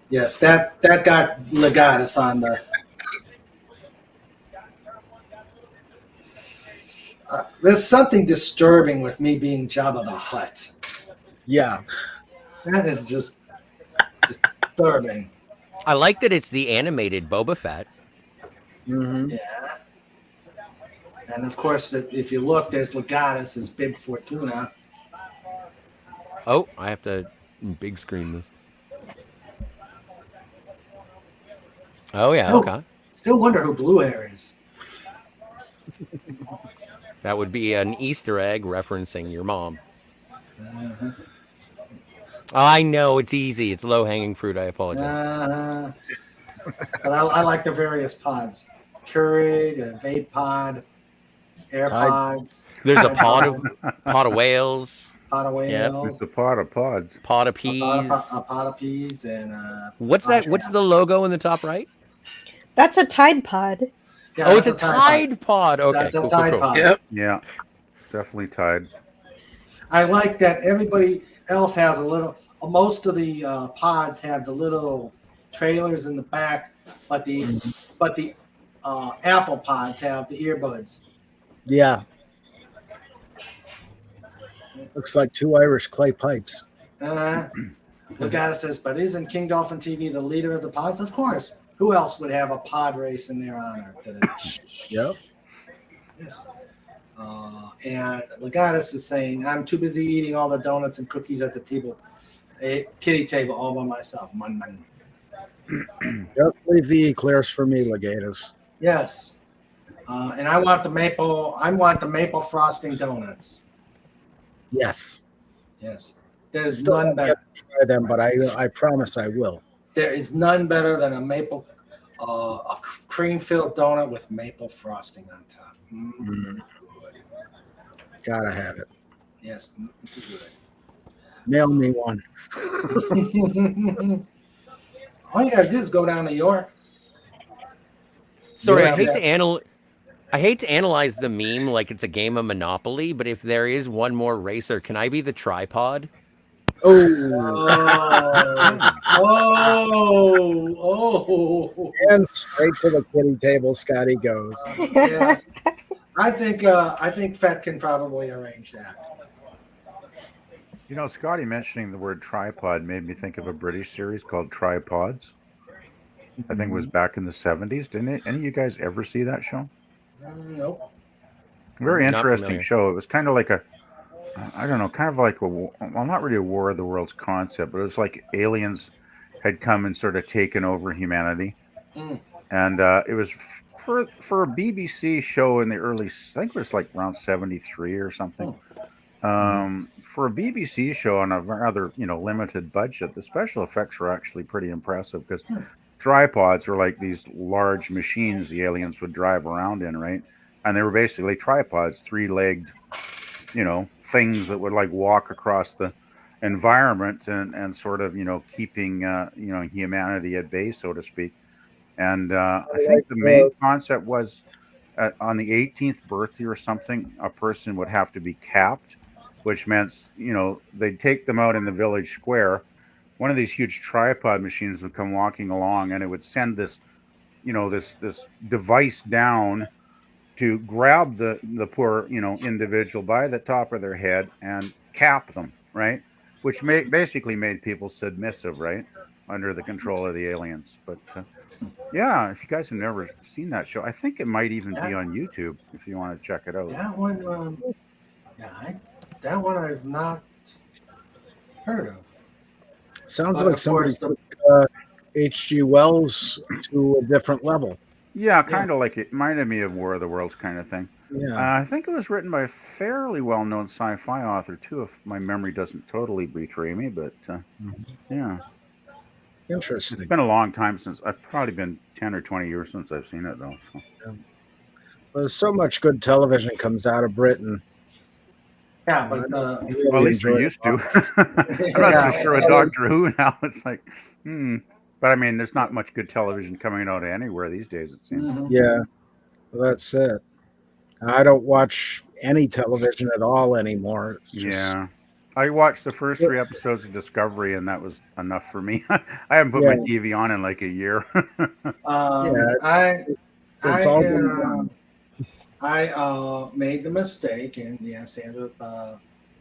Yes, that got Legatus on the. There's something disturbing with me being Jabba the Hutt. Yeah. That is just disturbing. I like that it's the animated Boba Fett. Yeah. And of course, if you look, there's Legatus as Bib Fortuna. Oh, I have to big screen this. Oh, yeah, okay. Still wonder who Blue Hair is. That would be an Easter egg referencing your mom. Uh-huh. I know, it's easy. It's low-hanging fruit. I apologize. But I like the various pods. Keurig, Vape Pod, AirPods. There's a pod of whales. Pot of whales. Yep. It's a pot of pods. Pot of peas. A pot of peas and what's that? What's the logo in the top right? That's a Tide Pod. Yeah, oh, it's a Tide Pod. Okay, that's a Tide Pod. Yep. Yeah, definitely Tide. I like that everybody else has a little. Most of the pods have the little trailers in the back, but the Apple Pods have the earbuds. Yeah. Looks like two Irish clay pipes. Logata says, but isn't King Dolphin TV the leader of the pods? Of course. Who else would have a pod race in their honor today? Yep. Yes. And Legatus is saying, I'm too busy eating all the donuts and cookies at the kitty table all by myself. Just leave the eclairs for me, Legatus. Yes. And I want the maple frosting donuts. Yes. Yes. There's Still none better. Try them, but I promise I will. There is none better than a cream-filled donut with maple frosting on top. Gotta have it. Yes, good. Mail me one. All you gotta do is go down to York. Sorry, Yeah, I hate to analyze the meme like it's a game of Monopoly, but if there is one more racer, can I be the tripod? Oh. And straight to the kitty table Scotty goes. Yes. I think Fett can probably arrange that. You know, Scotty mentioning the word tripod made me think of a British series called Tripods. I think it was back in the 70s. Didn't any of you guys ever see that show? Nope. Very Not interesting familiar. show. It was kind of like not really a War of the Worlds concept, but it was like aliens had come and sort of taken over humanity. And it was for a BBC show in the early, I think it was like around 73 or something. For a BBC show on a rather, limited budget, the special effects were actually pretty impressive because tripods were like these large machines the aliens would drive around in, right? And they were basically tripods, three-legged, things that would like walk across the environment and sort of, keeping, humanity at bay, so to speak. And I think the main concept was on the 18th birthday or something, a person would have to be capped, which meant, they'd take them out in the village square. One of these huge tripod machines would come walking along and it would send this, this device down to grab the poor, individual by the top of their head and cap them, right? Which basically made people submissive, right? Under the control of the aliens. But yeah, if you guys have never seen that show, I think it might even be on YouTube if you want to check it out. That one, that one I've not heard of. Sounds like somebody took H.G. Wells to a different level. Yeah, kind of like it reminded me of War of the Worlds kind of thing. Yeah. I think it was written by a fairly well-known sci-fi author too, if my memory doesn't totally betray me. But yeah, interesting. It's been a long time since I've probably been 10 or 20 years since I've seen it though. So. Yeah. There's so much good television comes out of Britain. Yeah, but well, at least we used to. I'm not so sure with Doctor Who now. It's like, But I mean, there's not much good television coming out of anywhere these days, it seems. Yeah, well, that's it. I don't watch any television at all anymore. It's just... Yeah. I watched the first 3 episodes of Discovery, and that was enough for me. I haven't put my TV on in like a year. I made the mistake, and Sandra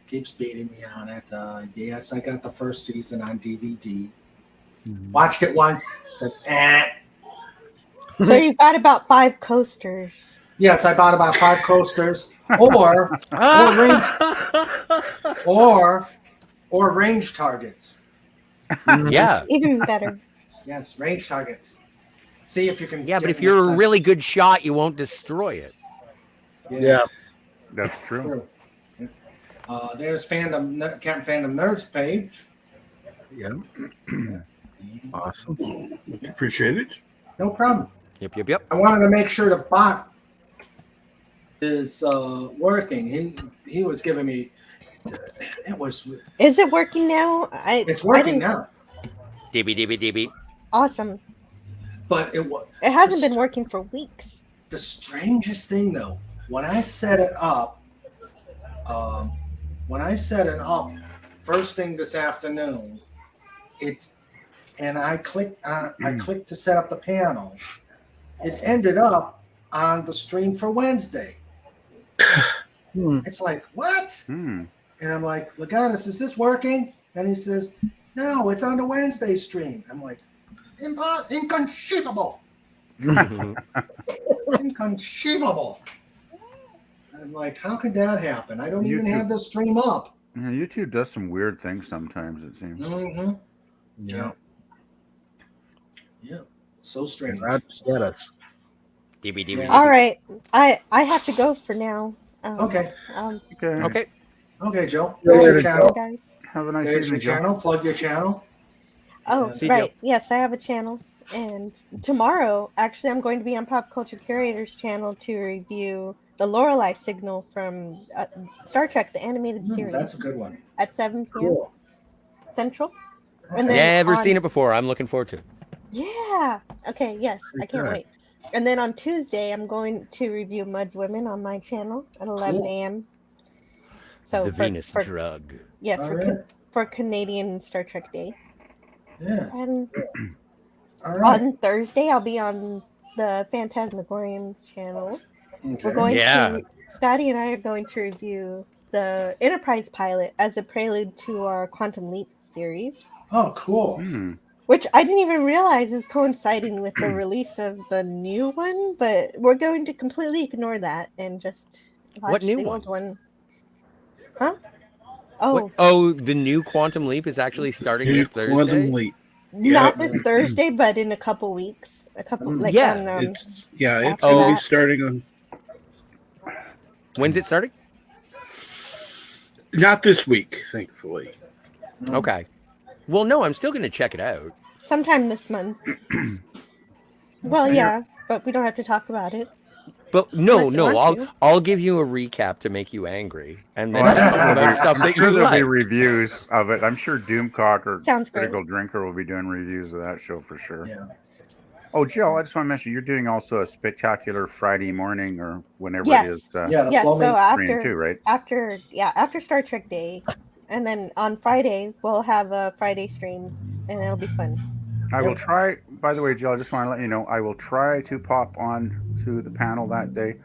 keeps beating me on it. Yes, I got the first season on DVD. Watched it once. Said, So you got about 5 coasters. Yes, I bought about 5 coasters, or range targets. Yeah, even better. Yes, range targets. See if you can. Yeah, but if you're a really good shot, you won't destroy it. Yeah, that's true. There's Camp Fandom Nerds page. Yeah. Awesome. Appreciate it. No problem. Yep. I wanted to make sure the bot is working. He was giving me. It was. Is it working now? It's working now. DB. Awesome. But it hasn't been working for weeks. The strangest thing, though, when I set it up, first thing this afternoon, I clicked to set up the panel, it ended up on the stream for Wednesday. It's like, what? And I'm like, Legatus, is this working? And he says, no, it's on the Wednesday stream. I'm like, inconceivable. Inconceivable. I'm like, how could that happen? I don't even have the stream up. Yeah, YouTube does some weird things sometimes, it seems. Yeah. Yeah. So strange. Get us. All right. I have to go for now. Okay. Okay. Okay, Joe. There's your channel. Guys. Have a nice There's evening, your channel. Plug your channel. Oh, right. Yes, I have a channel. And tomorrow, actually, I'm going to be on Pop Culture Curator's channel to review the Lorelei signal from Star Trek, the animated series. That's a good one. At 7 p.m. Cool. Central. And then never seen it before. I'm looking forward to it. Yeah. Okay, yes. I can't wait. And then on Tuesday, I'm going to review Mud's Women on my channel at 11 a.m. So the Venus drug. Yes, for Canadian Star Trek Day. Yeah. And on Thursday, I'll be on the Phantasmagorium's channel. Okay. We're going to, Scotty and I are going to review the Enterprise pilot as a prelude to our Quantum Leap series. Oh, cool. Which I didn't even realize is coinciding with the release of the new one, but we're going to completely ignore that and just watch the old one. Huh? Oh, the new Quantum Leap is actually starting this Thursday? Quantum Leap. Not this Thursday, but in a couple weeks. It's going to be starting on. When's it starting? Not this week, thankfully. Okay. Well, no, I'm still going to check it out. Sometime this month. Well, yeah, but we don't have to talk about it. But I'll give you a recap to make you angry, and then talk about stuff that you there'll like. be reviews of it. I'm sure Doomcock or Sounds Critical Drinker will be doing reviews of that show for sure. Yeah. Oh, Jill, I just want to mention you're doing also a spectacular Friday morning or whenever Yes. it is. Yes, so after too, right? After Star Trek Day, and then on Friday we'll have a Friday stream, and it'll be fun. I will try. By the way, Jill, I just want to let you know I will try to pop on to the panel that day.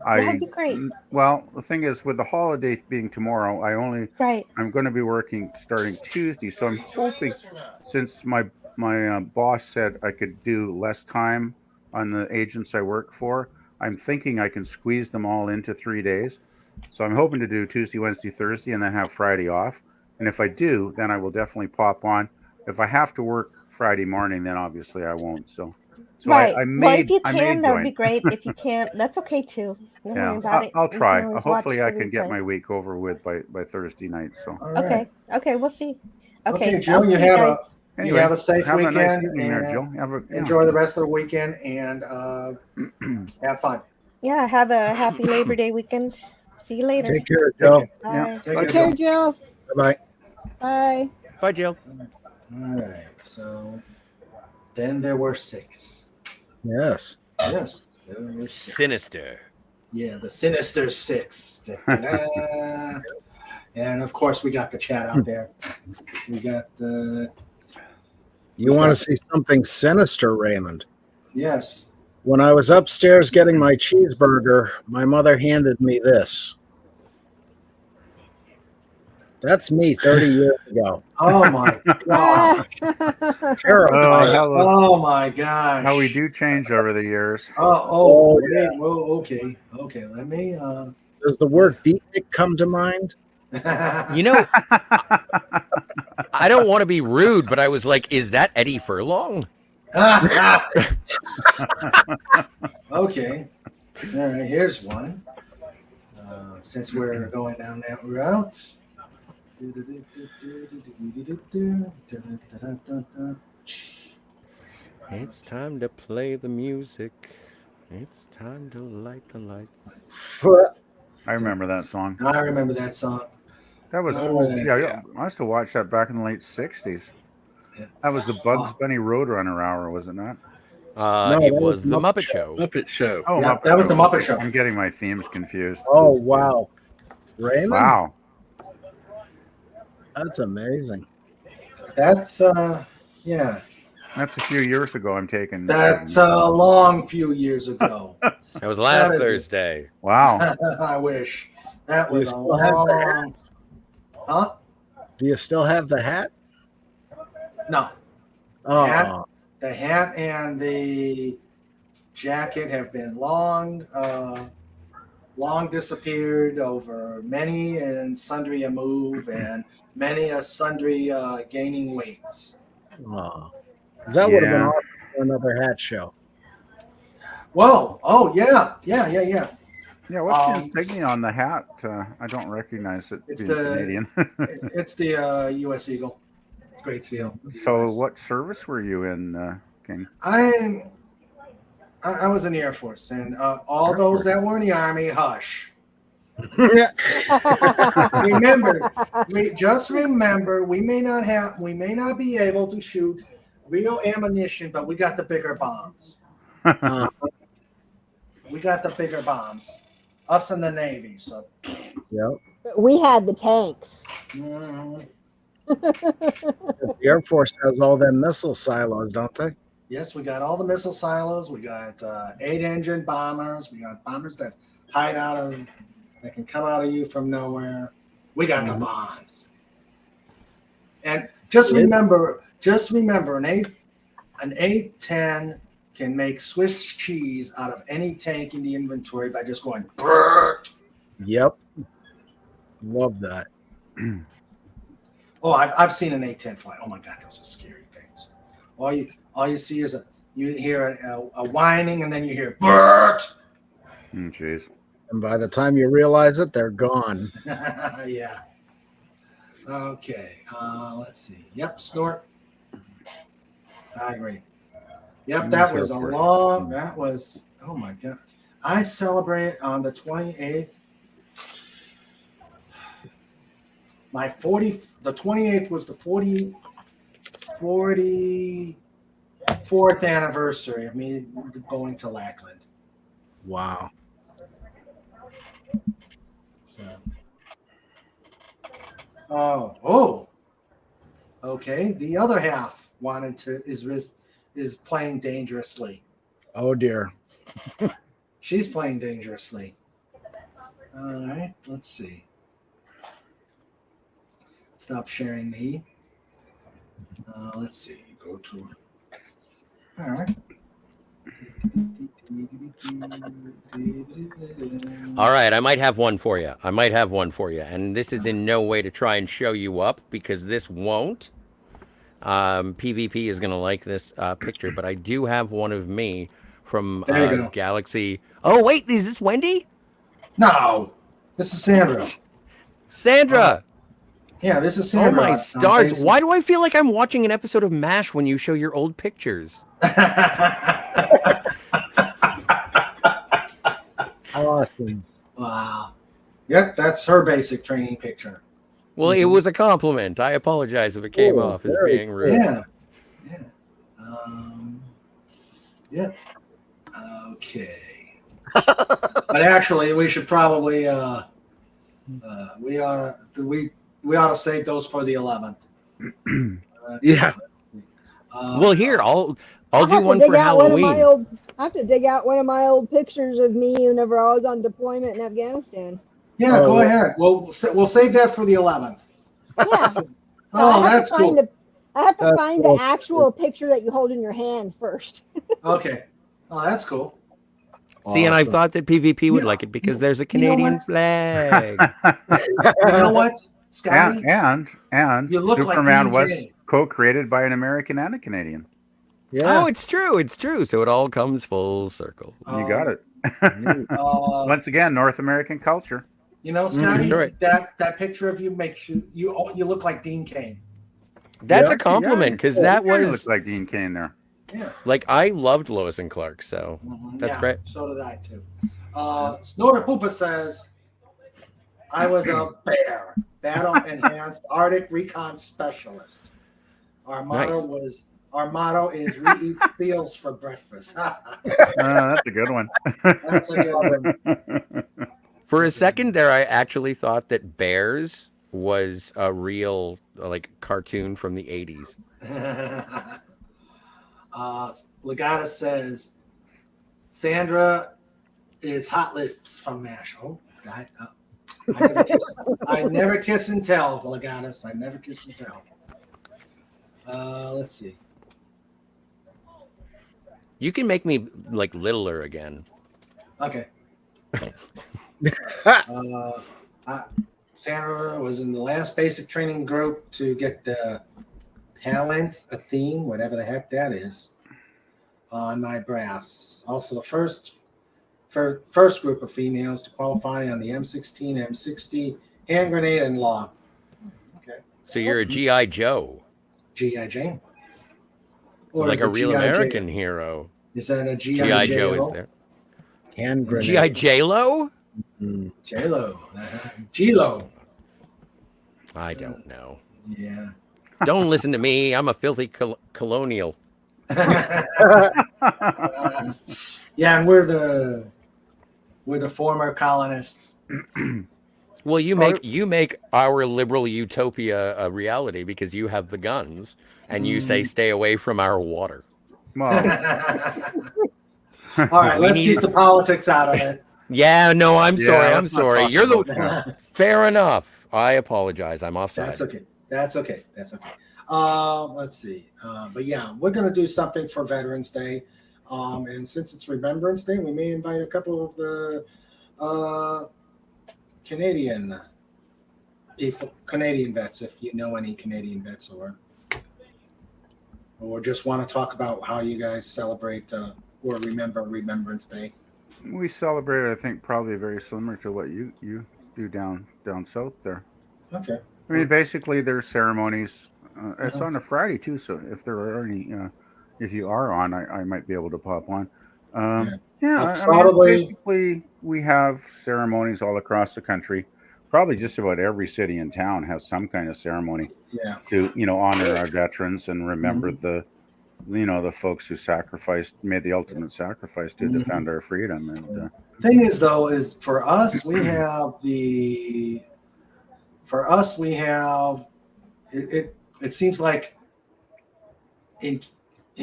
That'd be great. Well, the thing is, with the holiday being tomorrow, I'm going to be working starting Tuesday, so I'm hoping, since my boss said I could do less time on the agents I work for, I'm thinking I can squeeze them all into 3 days. So I'm hoping to do Tuesday, Wednesday, Thursday, and then have Friday off. And if I do, then I will definitely pop on. If I have to work Friday morning, then obviously I won't. So right. I may, well, if you I can, may that would join. be great. If you can't, that's okay too. Don't worry about it. I'll You try. can always Hopefully, I watch the can get replay. my week over with by Thursday night. So Okay, we'll see. Okay, I'll Jill, see you guys. have a safe have a weekend. nice evening there, and Jill. enjoy the rest of the weekend and have fun. Yeah, have a happy Labor Day weekend. See you later. Take care, Joe. Bye. Take Take care, care, Jill. Bye. Bye. Bye, Jill. All right. So then there were 6. Yes. Yes. There were 6. Sinister. Yeah, the Sinister 6. Da-da-da. And of course, we got the chat out there. We got the. You want to see something sinister, Raymond? Yes. When I was upstairs getting my cheeseburger, my mother handed me this. That's me 30 years ago. Oh my god. Oh my gosh. How we do change over the years. Okay. Okay. Let me. Does the word beatnik come to mind? You know, I don't want to be rude, but I was like, is that Eddie Furlong? Okay. All right. Here's one. Since we're going down that route. It's time to play the music. It's time to light the lights. I remember that song. I remember that song. That was I used to watch that back in the late 60s. That was the Bugs Bunny Roadrunner hour, was it not? It was the Muppet Show. Muppet Show. Oh, Yeah, Muppet that was the Show. Muppet Show. I'm getting my themes confused. Oh, wow. Raymond? Wow. That's amazing. That's yeah. That's a few years ago. I'm taking. That's a long few years ago. That was last Thursday. Wow. I wish. That was a still have the long. Huh? Do you still have the hat? No. Oh, The hat and the jacket have been long disappeared over many and sundry a move and many a sundry gaining weights. oh. That would have been awesome for another hat show. Whoa! Oh yeah. Yeah, what's the insignia on the hat? I don't recognize it It's being the Canadian. It's the U.S. Eagle, Great Seal. So, what service were you in, King? I was in the Air Force, and all those that were in the Army, hush. Remember, we may not be able to shoot real ammunition, but we got the bigger bombs. We got the bigger bombs. Us in the Navy, so. Yep. We had the tanks. Mhm. The Air Force has all them missile silos, don't they? Yes, we got all the missile silos. We got 8-engine bombers. We got bombers that can come out of you from nowhere. We got the bombs. And just remember, an A-10 can make Swiss cheese out of any tank in the inventory by just going brrrt. Yep. Love that. Oh, I've seen an A-10 fly. Oh my God, those are scary things. All you see is you hear a whining, and then you hear brrrt. Jeez. And by the time you realize it, they're gone. Yeah. Okay. Let's see. Yep. Snort. I agree. Yep. That was that was. Oh my God. I celebrate on the 28th. The 28th was the 44th anniversary of me going to Lackland. Wow. So. Okay. The other half is playing dangerously. Oh dear. She's playing dangerously. All right. Let's see. Stop sharing me. Let's see. Go to. All right. All right, I might have one for you. And this is in no way to try and show you up, because this won't. PvP is going to like this picture, but I do have one of me from Galaxy. Oh, wait, is this Wendy? No, this is Sandra. Sandra! Yeah, this is Sandra. Oh, my stars. Why do I feel like I'm watching an episode of MASH when you show your old pictures? Awesome. Wow. Yep, that's her basic training picture. Well, it was a compliment. I apologize if it came off as being rude. Yeah. Yep. Okay. But actually, we should probably we ought to save those for the 11th. Yeah. Well, here I'll do one for Halloween. I have to dig out one of my old pictures of me whenever I was on deployment in Afghanistan. Yeah, go ahead. We'll save that for the 11th. Yeah. That's cool. I have to find the actual picture that you hold in your hand first. Okay. Oh, that's cool. See, and I thought that PvP would like it because there's a Canadian flag. You know what, Scotty? And you look Superman like was co-created by an American and a Canadian. Yeah. Oh, it's true. So it all comes full circle. You got it. Once again, North American culture. You know, Scotty, that picture of you makes you look like Dean Cain. That's a compliment, because that was looks like Dean Cain there. Yeah. Like, I loved Lois and Clark, so that's great. So did I too. Snortapoopus says, I was a bear, battle enhanced Arctic recon specialist. Our motto is we eat seals for breakfast. That's a good one. That's a good one. For a second there, I actually thought that Bears was a real cartoon from the 80s. Legata says Sandra is Hot Lips from Nashville. I never kiss and tell, Legatus. I never kiss and tell. Let's see. You can make me like littler again. Okay. Sandra was in the last basic training group to get the Palance Athene, whatever the heck that is, on my brass. Also, the first group of females to qualify on the M16, M60, hand grenade, and law. Okay. So you're a G.I. Joe. G.I. Jane. Or like a real American hero. Is that a G.I. Joe is there? Hand grenade. G.I. J-Lo? J-Lo. G-Lo. I don't know. Yeah. Don't listen to me. I'm a filthy colonial. Yeah, and we're the former colonists. Well, you make our liberal utopia a reality because you have the guns and you say stay away from our water. Well. All right, let's keep the politics out of it. Yeah, no, I'm sorry. You're the fair enough. I apologize. I'm offside. That's okay. Let's see. But yeah, we're gonna do something for Veterans Day. And since it's Remembrance Day, we may invite a couple of the Canadian people, Canadian vets, if you know any Canadian vets, or just want to talk about how you guys celebrate or remember Remembrance Day. We celebrate, I think, probably very similar to what you do down south there. Okay. I mean, basically, there's ceremonies. It's on a Friday too, so if there are any, if you are on, I might be able to pop on. Basically, we have ceremonies all across the country. Probably just about every city in town has some kind of ceremony to, honor our veterans and remember the folks who made the ultimate sacrifice to defend our freedom. And thing is, though, is for us, we have it seems like in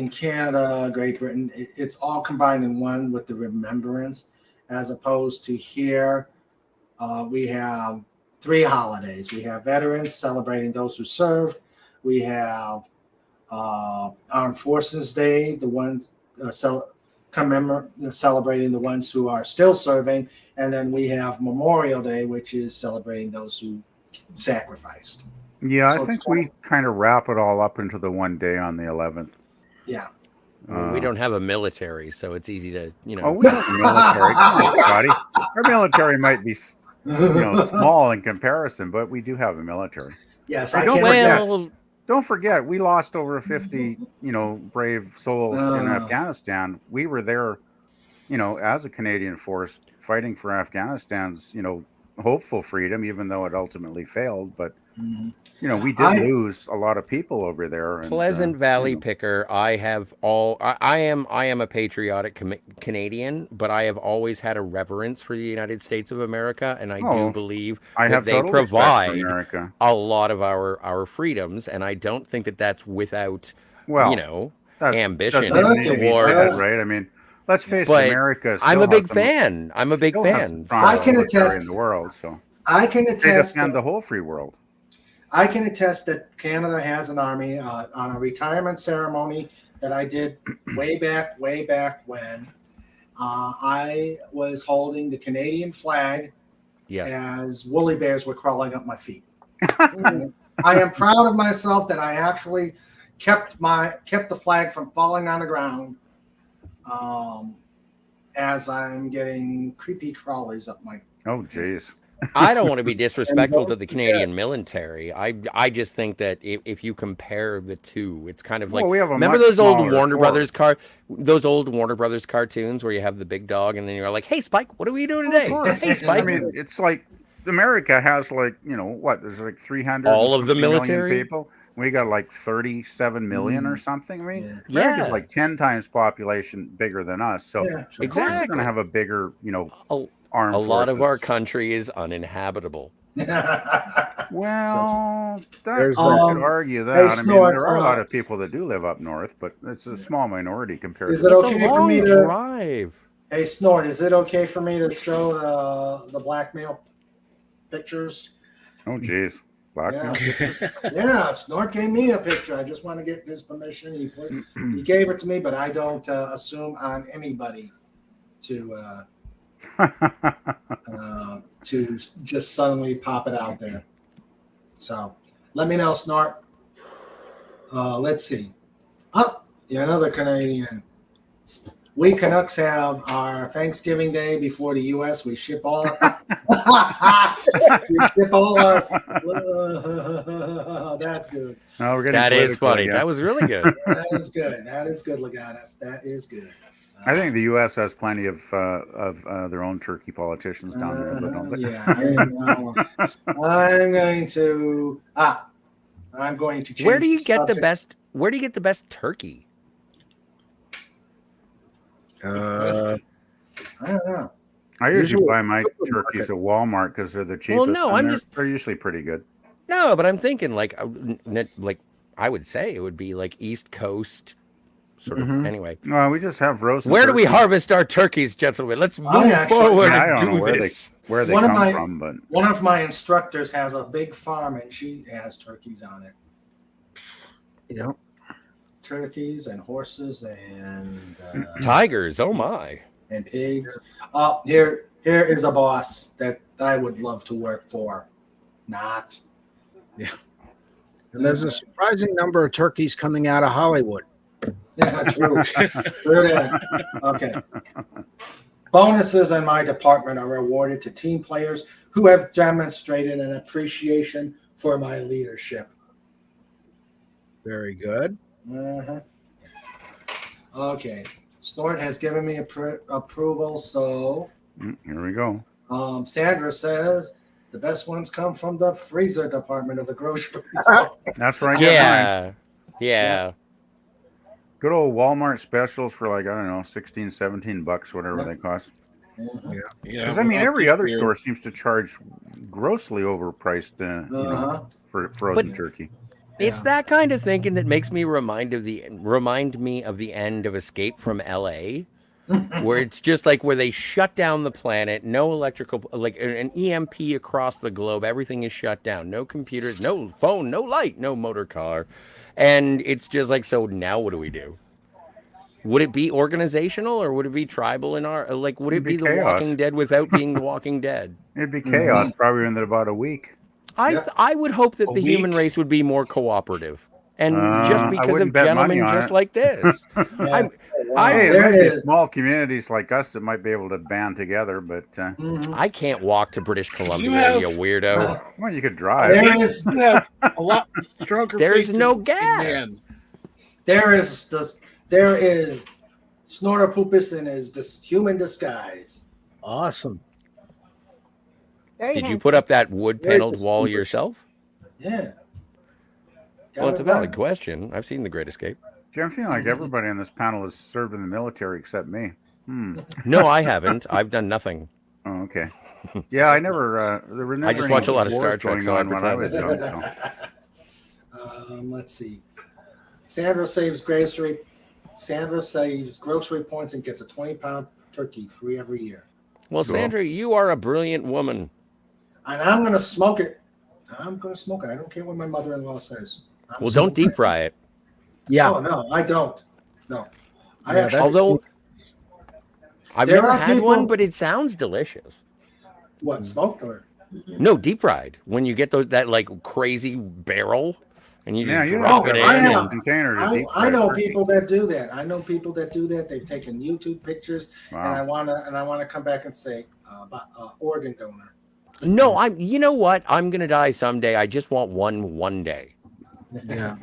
Canada, Great Britain, it's all combined in one with the remembrance, as opposed to here, we have 3 holidays. We have veterans celebrating those who served. We have Armed Forces Day, the ones celebrating the ones who are still serving, and then we have Memorial Day, which is celebrating those who sacrificed. Yeah, so I think we kind of wrap it all up into the one day on the 11th. Yeah. Well, we don't have a military, so it's easy to, Oh, we have a military. Come on, Scotty. Our military might be, small in comparison, but we do have a military. Yes, Don't forget, we lost over 50, brave souls in Afghanistan. We were there, as a Canadian force fighting for Afghanistan's, hopeful freedom, even though it ultimately failed. But, we did lose a lot of people over there. And, Pleasant Valley picker. I am a patriotic Canadian, but I have always had a reverence for the United States of America, and I do believe that they provide a lot of our freedoms, and I don't think that that's without, ambition towards right. I mean, let's face it, America. I'm a big fan. I can attest in the world, so I can attest. They defend the whole free world. I can attest that Canada has an army. On a retirement ceremony that I did way back when, I was holding the Canadian flag as woolly bears were crawling up my feet. I am proud of myself that I actually kept the flag from falling on the ground as I'm getting creepy crawlies up my. Oh, jeez. I don't want to be disrespectful to the Canadian military. I just think that if you compare the two, it's kind of like remember those old Warner Brothers cartoons where you have the big dog and then you're like, "Hey, Spike, what are we doing today?" Hey, Spike. I mean, it's like America has there's like 300 all of the military people. We got like 37 million or something. I mean, America's like 10 times population bigger than us. So of course they're going to have a bigger, armed lot forces. of our country is uninhabitable. Well, there's I could argue that. Hey, I mean, Snort, there are a lot of people that do live up north, but it's a small minority compared is to. it It's a okay for long me to? drive. Hey, Snort, is it okay for me to show the blackmail pictures? Oh, geez. Blackmail? Yeah, Snort gave me a picture. I just want to get his permission. He gave it to me, but I don't assume on anybody to just suddenly pop it out there. So let me know, Snort. Let's see. Oh, yeah, another Canadian. We Canucks have our Thanksgiving Day before the U.S. We ship all. We ship all our. That's good. No, we're getting That is political funny. again. That was really good. That is good. That is good, Legatus. That is good. I think the U.S. has plenty of their own turkey politicians down there. But don't they? Yeah, I'm going to. I'm going to change. Where do you get the subject. best? Where do you get the best turkey? I don't know. I usually buy my turkeys at Walmart because they're the cheapest. Well, no, and they're usually pretty good. No, but I'm thinking like I would say it would be like East Coast sort of. Anyway, Well, we just have roasted. where do we turkeys. harvest our turkeys, gentlemen? Let's move actually- forward Yeah, I don't and know do where this. where they One of come my- from, but One of my instructors has a big farm and she has turkeys on it. Yeah. Turkeys and horses and Tigers, oh my. and pigs. Oh, here is a boss that I would love to work for. Not. Yeah. And there's a surprising number of turkeys coming out of Hollywood. Yeah, true. True that. Okay. Bonuses in my department are awarded to team players who have demonstrated an appreciation for my leadership. Very good. Uh-huh. Okay. Snort has given me approval, so here we go. Sandra says the best ones come from the freezer department of the grocery store. That's where I get mine. Yeah. Good old Walmart specials for like, I don't know, $16, $17, whatever they cost. Mhm. Because I mean, every other store seems to charge grossly overpriced for frozen turkey. It's that kind of thinking that makes me remind me of the end of Escape from LA, where it's just like where they shut down the planet, no electrical, like an EMP across the globe, everything is shut down, no computers, no phone, no light, no motor car, and it's just like, so now what do we do? Would it be organizational or would it be tribal in our, like, would it be The chaos. Walking Dead without being The Walking Dead? It'd be chaos probably in about a week. I would hope that A the human week? race would be more cooperative, and just I because wouldn't of bet money gentlemen on just it. like this. Yeah. Hey, There there is is- small communities like us that might be able to band together, but Mhm. I can't walk to British Columbia, have- you weirdo. well, you could drive. There is You have a lot stronger. There's faith no in gas. man. there is Snortapoopus in his human disguise. Awesome. Very Did you handsome. put up that wood paneled Very wall distinguished. yourself? Yeah. Well, it's a valid question. I've seen The Great Escape. Gee, I'm feeling like everybody on this panel has served in the military except me. No, I haven't. I've done nothing. Oh, okay. Yeah, I never. There were never I just any watch a lot of wars Star Trek, going so I on when I was pretend. young. So. Let's see. Sandra saves grocery points and gets a 20-pound turkey free every year. Well, Cool. Sandra, you are a brilliant woman. And I'm gonna smoke it. I don't care what my mother-in-law says. Well, don't deep fry it. Yeah. Oh no, I don't. No. I Yeah, actually. Although I've There never are had people- one, but it sounds delicious. What, smoked or? No, deep fried. When you get that like crazy barrel and you Yeah, just you drop don't it have in. to have a and- container to I deep fry know turkey. people that do that. They've taken YouTube pictures, and I Wow. wanna come back and say about organ donor. No, you know what? I'm gonna die someday. I just want one day. Yeah.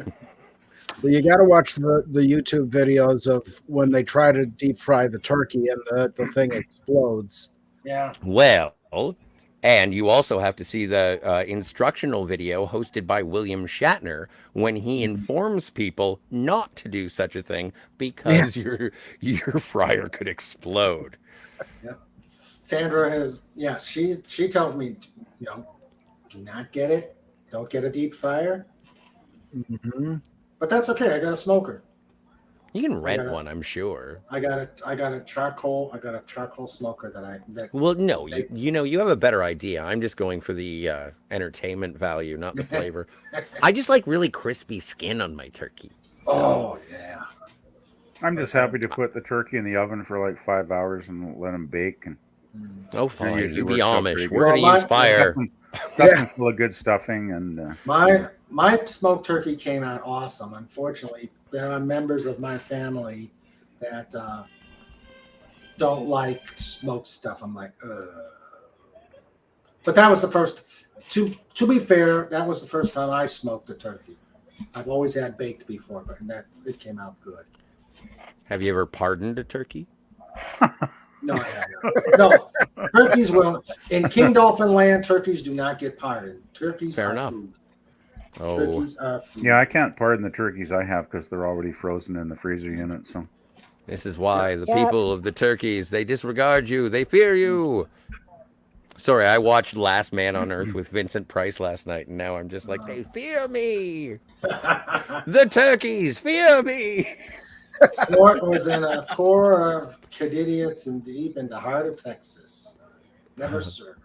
Well, you got to watch the YouTube videos of when they try to deep fry the turkey and the thing explodes. Yeah. Well, and you also have to see the instructional video hosted by William Shatner when he informs people not to do such a thing because your fryer could explode. Yeah. Sandra has, yes, she tells me, Do not get it. Don't get a deep fryer. Mm-hmm. But that's okay. I got a smoker. You can rent one, I'm sure. I got a charcoal smoker that. Well, no, you have a better idea. I'm just going for the entertainment value, not the flavor. I just like really crispy skin on my turkey. Oh yeah. I'm just happy to put the turkey in the oven for like 5 hours and let them bake. And oh, fine, you be works out Amish. pretty We're good. gonna use fire. Stuffing full of good stuffing and. My smoked turkey came out awesome. Unfortunately, there are members of my family that don't like smoked stuff. I'm like, ugh. But that was the first. To be fair, that was the first time I smoked a turkey. I've always had baked before, but it came out good. Have you ever pardoned a turkey? No, I haven't. No, turkeys will. In King Dolphin Land, turkeys do not get pardoned. Turkeys Fair are enough. food. Oh, Turkeys are food. Yeah, I can't pardon the turkeys I have because they're already frozen in the freezer unit. So this is why the people of the turkeys, they disregard you. They fear you. Sorry, I watched Last Man on Earth with Vincent Price last night, and now I'm just like, they fear me. The turkeys fear me. Snort was in a corps of cadidiots and deep in the heart of Texas. Never served.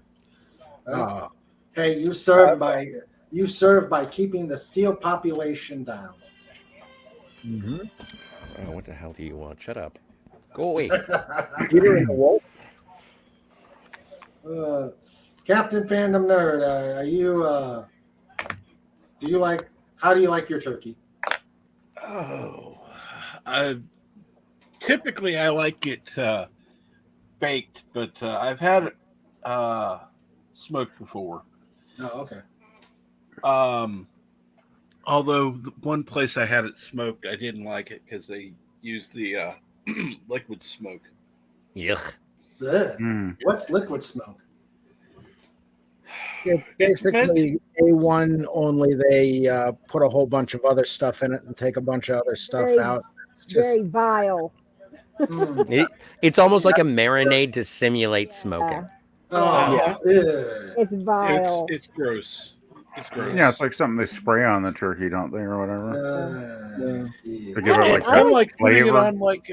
Hey, you serve by keeping the seal population down. Mm-hmm. Oh, what the hell do you want? Shut up. Go away. Peter and the Wolf. Captain Fandom Nerd, how do you like your turkey? Typically I like it baked, but I've had it smoked before. Oh, okay. Although the one place I had it smoked, I didn't like it because they used the liquid smoke. Yuck. What's liquid smoke? It's basically A1, only they put a whole bunch of other stuff in it and take a bunch of other stuff out. It's just very vile. It's almost like a marinade to simulate smoking. It's vile. It's gross. It's gross. yeah, it's like something they spray on the turkey, don't they, or whatever? To give it It's kind of like putting it flavor. on like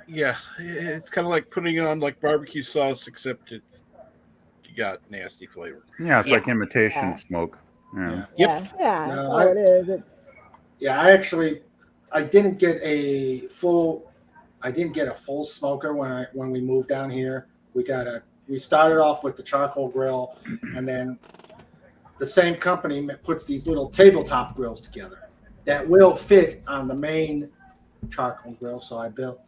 it's kind of like putting it on like barbecue sauce, except it's got nasty flavor. Yeah, it's like imitation smoke. Yeah. Yep. Yeah, No, that's all it is. It's I didn't get a full smoker when we moved down here. We started off with the charcoal grill, and then the same company puts these little tabletop grills together that will fit on the main charcoal grill. So I built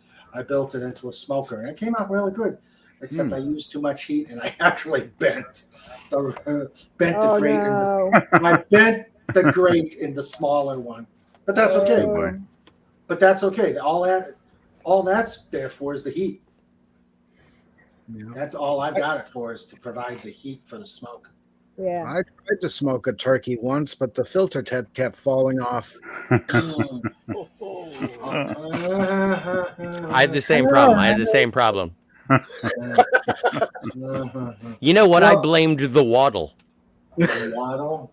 it into a smoker, and it came out really good. Except I used too much heat, and I actually bent the grate. no. I bent the grate in the smaller one, but that's okay. But that's okay. All that's there for is the heat. Yeah. That's all I've got it for, is to provide the heat for the smoke. Yeah. I tried to smoke a turkey once, but the filter tip kept falling off. I had the same problem. You know what? I blamed the waddle. The waddle?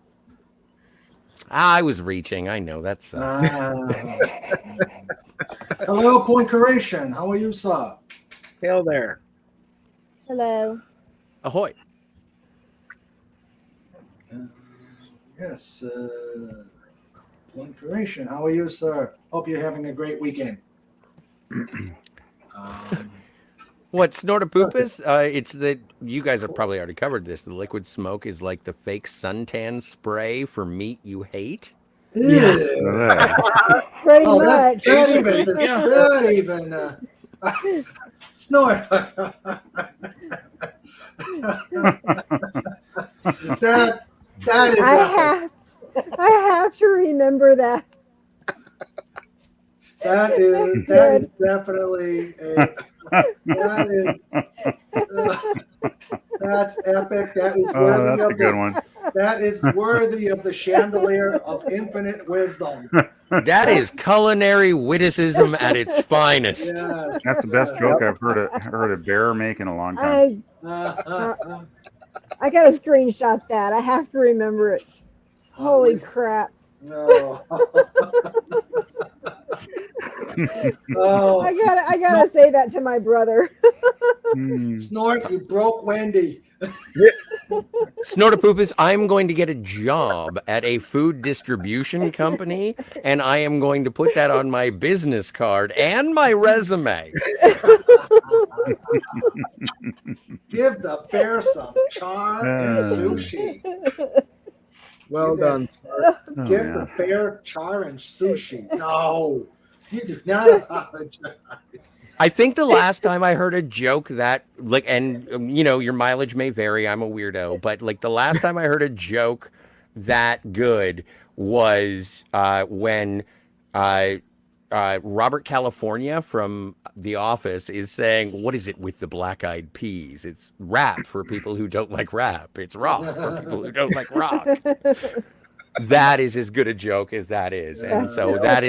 I was reaching. I know that's. Hello, Point Curation. How are you, sir? Hail there. Hello. Ahoy. Yes, Point Curation. How are you, sir? Hope you're having a great weekend. What, Snortapoopus? It's that you guys have probably already covered this. The liquid smoke is like the fake suntan spray for meat you hate. Yeah. Pretty much. That even Snort. that is. I have to remember that. That is definitely that's epic. That is worthy that's a good one. That is worthy of the chandelier of infinite wisdom. That is culinary witticism at its finest. Yes. That's the best joke I've heard a bear make in a long time. I gotta screenshot that. I have to remember it. Holy crap. No. Oh, I gotta say that to my brother. Snort, you broke Wendy. Snortapoopus, I'm going to get a job at a food distribution company, and I am going to put that on my business card and my resume. Give the bear some char and sushi. Well done, sir. Give the bear char and sushi. No, you do not apologize. I think the last time I heard a joke that, like, and you know, your mileage may vary. I'm a weirdo, but like the last time I heard a joke that good was when Robert California from The Office is saying, "What is it with the black-eyed peas? It's rap for people who don't like rap. It's rock for people who don't like rock." That is as good a joke as that is, and so that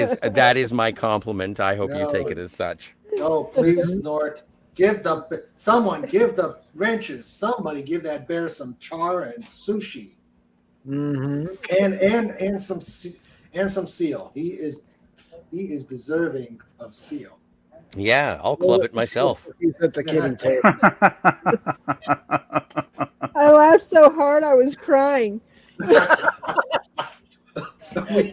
is my compliment. I hope you take it as such. No, please, Snort. Give the wrenches. Somebody give that bear some char and sushi, and some seal. He is deserving of seal. Yeah, I'll club it myself. He's at the kidding table. I laughed so hard I was crying. We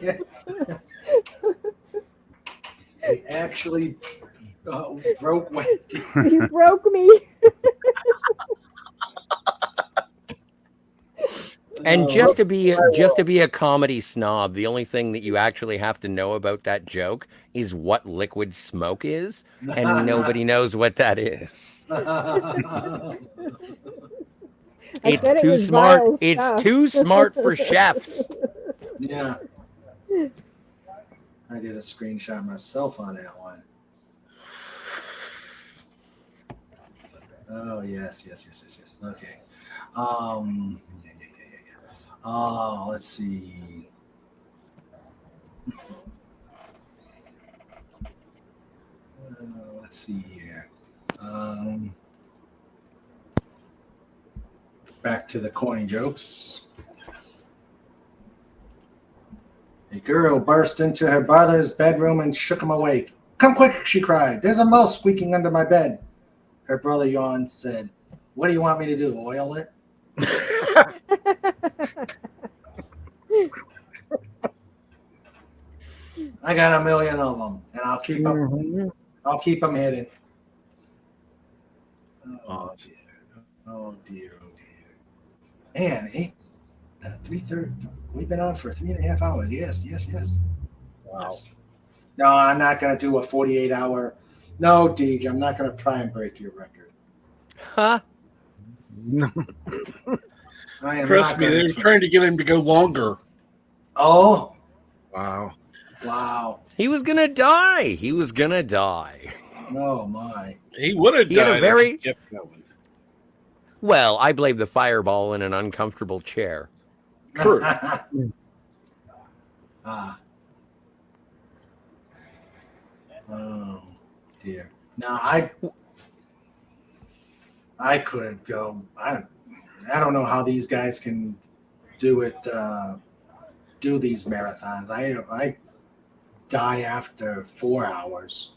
actually broke Wendy. You broke me. And just to be a comedy snob, the only thing that you actually have to know about that joke is what liquid smoke is, and nobody knows what that is. It's too smart. It's too smart for chefs. Yeah. I did a screenshot myself on that one. Oh, yes. Okay. Oh, let's see. Let's see here. Back to the corny jokes. A girl burst into her brother's bedroom and shook him awake. "Come quick," she cried. "There's a mouse squeaking under my bed." Her brother yawned, said, "What do you want me to do, oil it?" I got 1 million of them, and I'll keep them. I'll keep them hidden. Oh dear! Oh dear! Oh dear! And 3:30. We've been on for 3.5 hours. Yes. Wow. Yes. No, I'm not going to do a 48-hour. No, Deej, I'm not going to try and break your record. Huh? Trust me, they were trying to get him to go longer. Oh. Wow. He was gonna die. Oh my. He would have died if he kept going. Well, I blame the fireball in an uncomfortable chair. True. Oh dear. Now I couldn't go. I don't know how these guys can do it. Do these marathons. I die after 4 hours.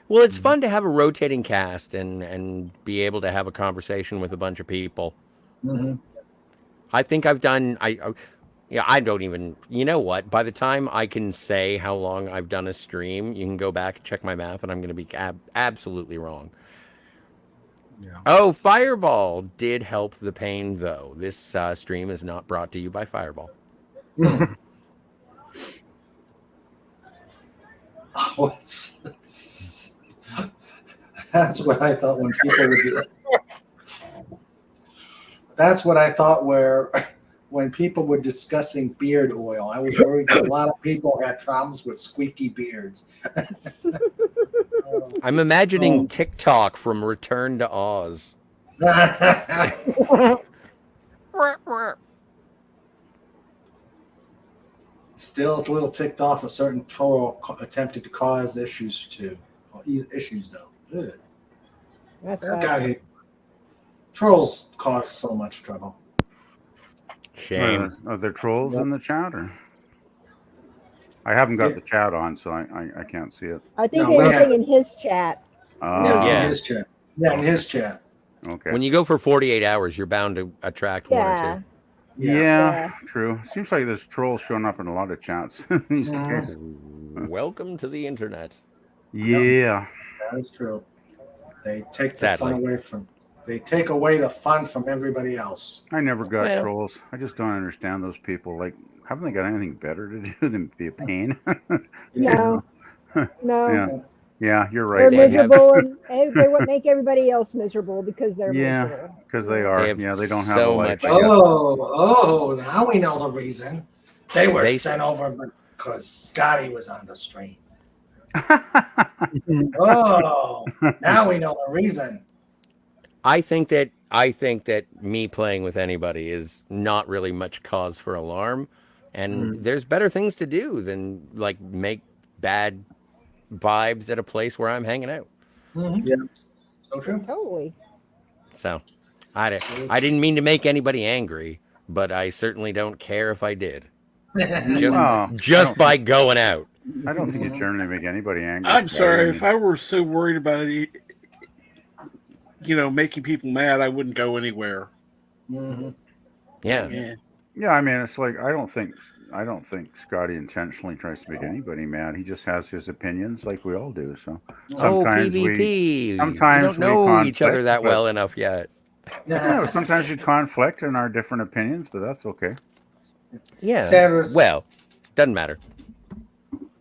Well, it's fun to have a rotating cast and be able to have a conversation with a bunch of people. Mm-hmm. I think I've done. I don't even. You know what? By the time I can say how long I've done a stream, you can go back and check my math, and I'm going to be absolutely wrong. Yeah. Oh, Fireball did help the pain, though. This stream is not brought to you by Fireball. That's what I thought when people would do. That's what I thought when people were discussing beard oil. I was worried that a lot of people had problems with squeaky beards. I'm imagining TikTok from Return to Oz. Still a little ticked off a certain troll attempted to cause issues though. Good. That's That guy, Trolls cause so much trouble. Shame. Are there trolls in the chat? Or? I haven't got the chat on, so I can't see it. I think they were saying in his chat. In his chat. Yeah, in his chat. Okay. When you go for 48 hours, you're bound to attract one or two. Yeah, true. Seems like there's trolls showing up in a lot of chats these days. Welcome to the internet. Yeah. That is true. They take the fun away from. They take away the fun from everybody else. I never got trolls. I just don't understand those people. Like, haven't they got anything better to do than be a pain? No. Yeah, you're right. They're miserable, and they would make everybody else miserable because they're miserable. Because they are. They don't have a life. Now we know the reason. They were sent over because Scotty was on the stream. Now we know the reason. I think that me playing with anybody is not really much cause for alarm, and there's better things to do than like make bad vibes at a place where I'm hanging out. Yeah, so true. Totally. So, I didn't mean to make anybody angry, but I certainly don't care if I did. Just by going out. I don't think you generally make anybody angry. I'm sorry. If I were so worried about it, making people mad, I wouldn't go anywhere. Yeah. I mean, it's like I don't think Scotty intentionally tries to make anybody mad. He just has his opinions, like we all do. So sometimes PvP. we don't know each other that well enough yet. Yeah, sometimes we conflict in our different opinions, but that's okay. Yeah. Sandra's, doesn't matter.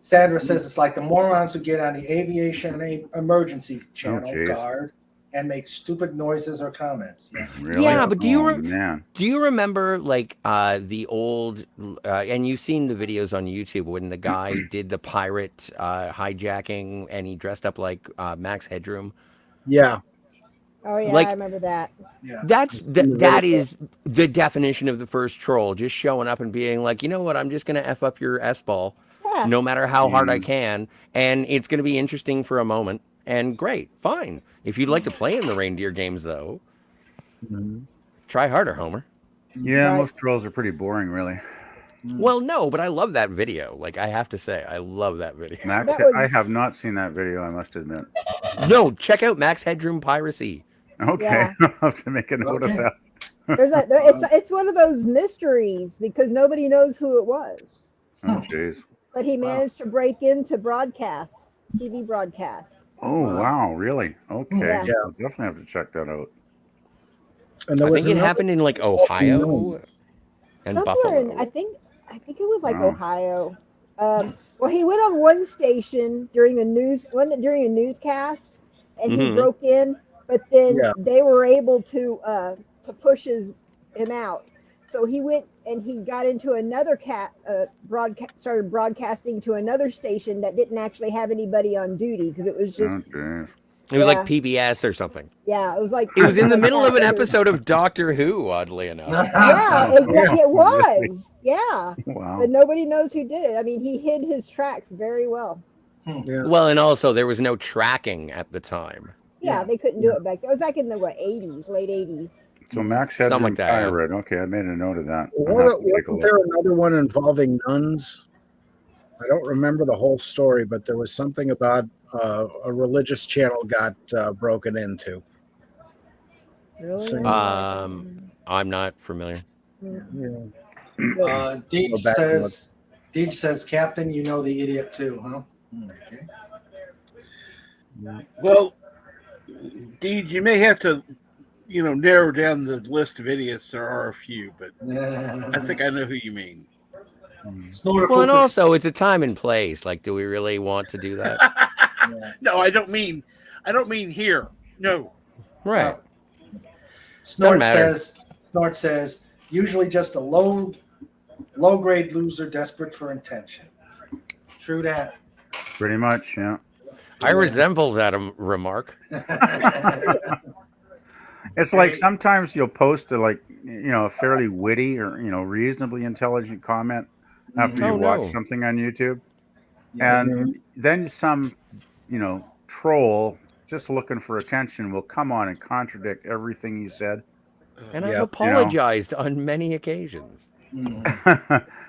Sandra says it's like the morons who get on the aviation and emergency channel guard and make stupid noises or comments. Yeah, really? Yeah, but do you remember like the old and you've seen the videos on YouTube when the guy did the pirate hijacking and he dressed up like Max Headroom? Yeah. Oh yeah, I remember that. Yeah. That is the definition of the first troll, just showing up and being like, you know what, I'm just gonna F up your S-ball no matter how hard I can, and it's gonna be interesting for a moment. And great, fine. If you'd like to play in the reindeer games, though, try harder, Homer. Yeah, most trolls are pretty boring, really. Well, no, but I love that video. Like, I have to say, I love that video. Max, I have not seen that video, I must admit. No, check out Max Headroom Piracy. Okay, I'll have to make a note of that. It's one of those mysteries because nobody knows who it was. Oh, jeez. But he managed to break into broadcasts, TV broadcasts. Oh, wow, really? Okay. Yeah. I'll definitely have to check that out. And I think it happened in like Ohio and Buffalo. I think it was like Ohio. Well, he went on one station during a newscast, and he broke in, but then they were able to push him out. So he went and he got into another started broadcasting to another station that didn't actually have anybody on duty because it was just. It was like PBS or something. Yeah, it was like. It was in the middle of an episode of Doctor Who, oddly enough. Yeah, exactly. It was. Yeah. Wow. But nobody knows who did it. I mean, he hid his tracks very well. Yeah. Well, and also there was no tracking at the time. Yeah, they couldn't do it back then. It was back in the 80s, late 80s. So Max Headroom like that, pirate. Okay, I made a note of that. Wasn't there another one involving nuns? I don't remember the whole story, but there was something about a religious channel got broken into. Really? I'm not familiar. Deej says, Captain, you know the idiot too, huh? Okay. Well, Deej, you may have to, narrow down the list of idiots. There are a few, but I think I know who you mean. Well, and also it's a time and place. Like, do we really want to do that? No, I don't mean here. No. Right. Snort says, usually just a low grade loser desperate for attention. True that. Pretty much, yeah. I resemble that remark. It's like sometimes you'll post a fairly witty or reasonably intelligent comment after you watch something on YouTube, and then some troll just looking for attention will come on and contradict everything you said. And I've apologized on many occasions.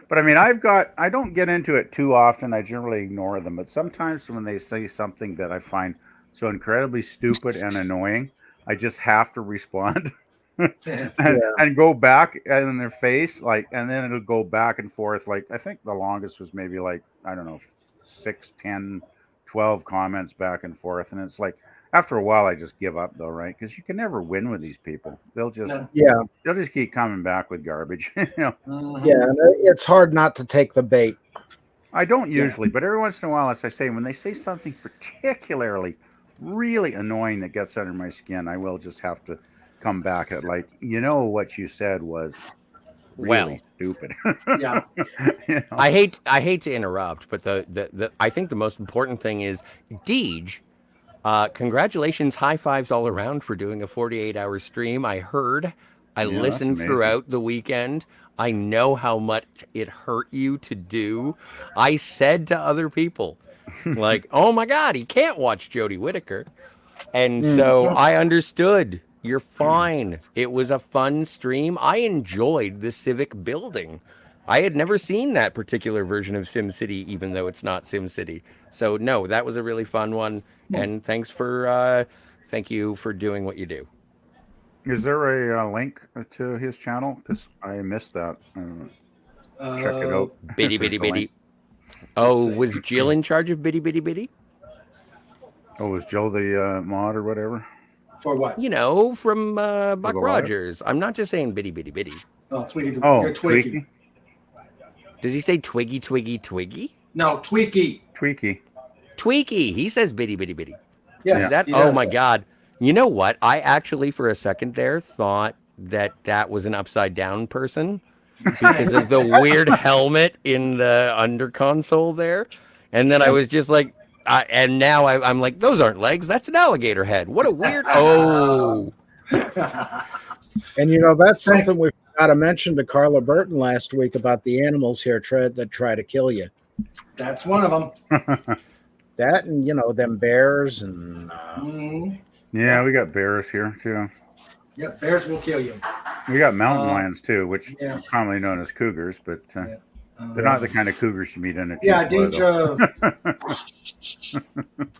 But I mean, I don't get into it too often. I generally ignore them. But sometimes when they say something that I find so incredibly stupid and annoying, I just have to respond and go back in their face, like, and then it'll go back and forth. Like, I think the longest was maybe like, I don't know, 6, 10, 12 comments back and forth. And it's like, after a while, I just give up, though, right? Because you can never win with these people. They'll just they'll just keep coming back with garbage. You know? Yeah, it's hard not to take the bait. I don't usually, but every once in a while, as I say, when they say something particularly really annoying that gets under my skin, I will just have to come back at like, what you said was really stupid. Yeah. You know? I hate to interrupt, but the I think the most important thing is Deej. Congratulations, high fives all around for doing a 48-hour stream. I heard, I listened throughout the weekend. I know how much it hurt you to do. I said to other people, like, oh my God, he can't watch Jodie Whittaker. And so I understood. You're fine. It was a fun stream. I enjoyed the civic building. I had never seen that particular version of SimCity, even though it's not SimCity. So no, that was a really fun one. And thank you for doing what you do. Is there a link to his channel? Because I missed that. Check it out. Bitty bitty bitty. Oh, was Jill in charge of bitty bitty bitty? Oh, was Jill the mod or whatever? For what? From Buck Rogers. I'm not just saying bitty bitty bitty. Oh, Twiggy. Oh, You're Twiggy. Does he say Twiggy, Twiggy, Twiggy? No, Tweaky. Tweaky. Tweaky. He says bitty bitty bitty. Yes. Oh my God. You know what? I actually, for a second there, thought that was an upside down person because of the weird helmet in the under console there. And then I was just like, and now I'm like, those aren't legs. That's an alligator head. What a weird. Oh. And that's something we forgot to mention to Carla Burton last week about the animals here that try to kill you. That's one of them. That and them bears and. Yeah, we got bears here too. Yep, bears will kill you. We got mountain lions too, which are commonly known as cougars, but they're not the kind of cougars you meet in a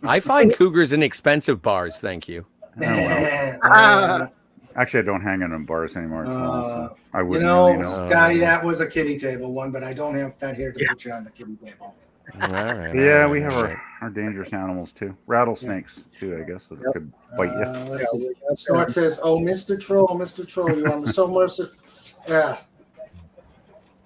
I find cougars in expensive bars. Thank you. Actually, I don't hang in bars anymore. So I wouldn't really know. Scotty, that was a kiddie table one, but I don't have fat hair to put you on the kiddie table. All right, we have our dangerous animals too. Rattlesnakes too, I guess, so they could bite you. Snort says, "Oh, Mr. Troll, you are so merciful." Yeah.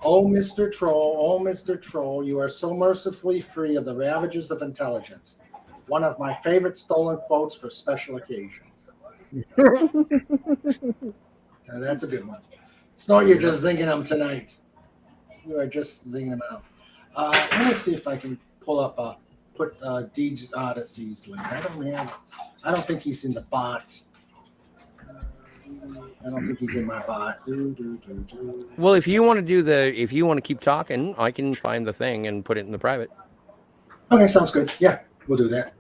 Oh, Mr. Troll, you are so mercifully free of the ravages of intelligence. One of my favorite stolen quotes for special occasions. That's a good one. Snort, you're just zinging them tonight. You are just zinging them out. Let me see if I can pull up put Deej Odyssey's link. I don't think he's in the bot. I don't think he's in my bot. Well, if you want to keep talking, I can find the thing and put it in the private. Okay, sounds good. Yeah, we'll do that.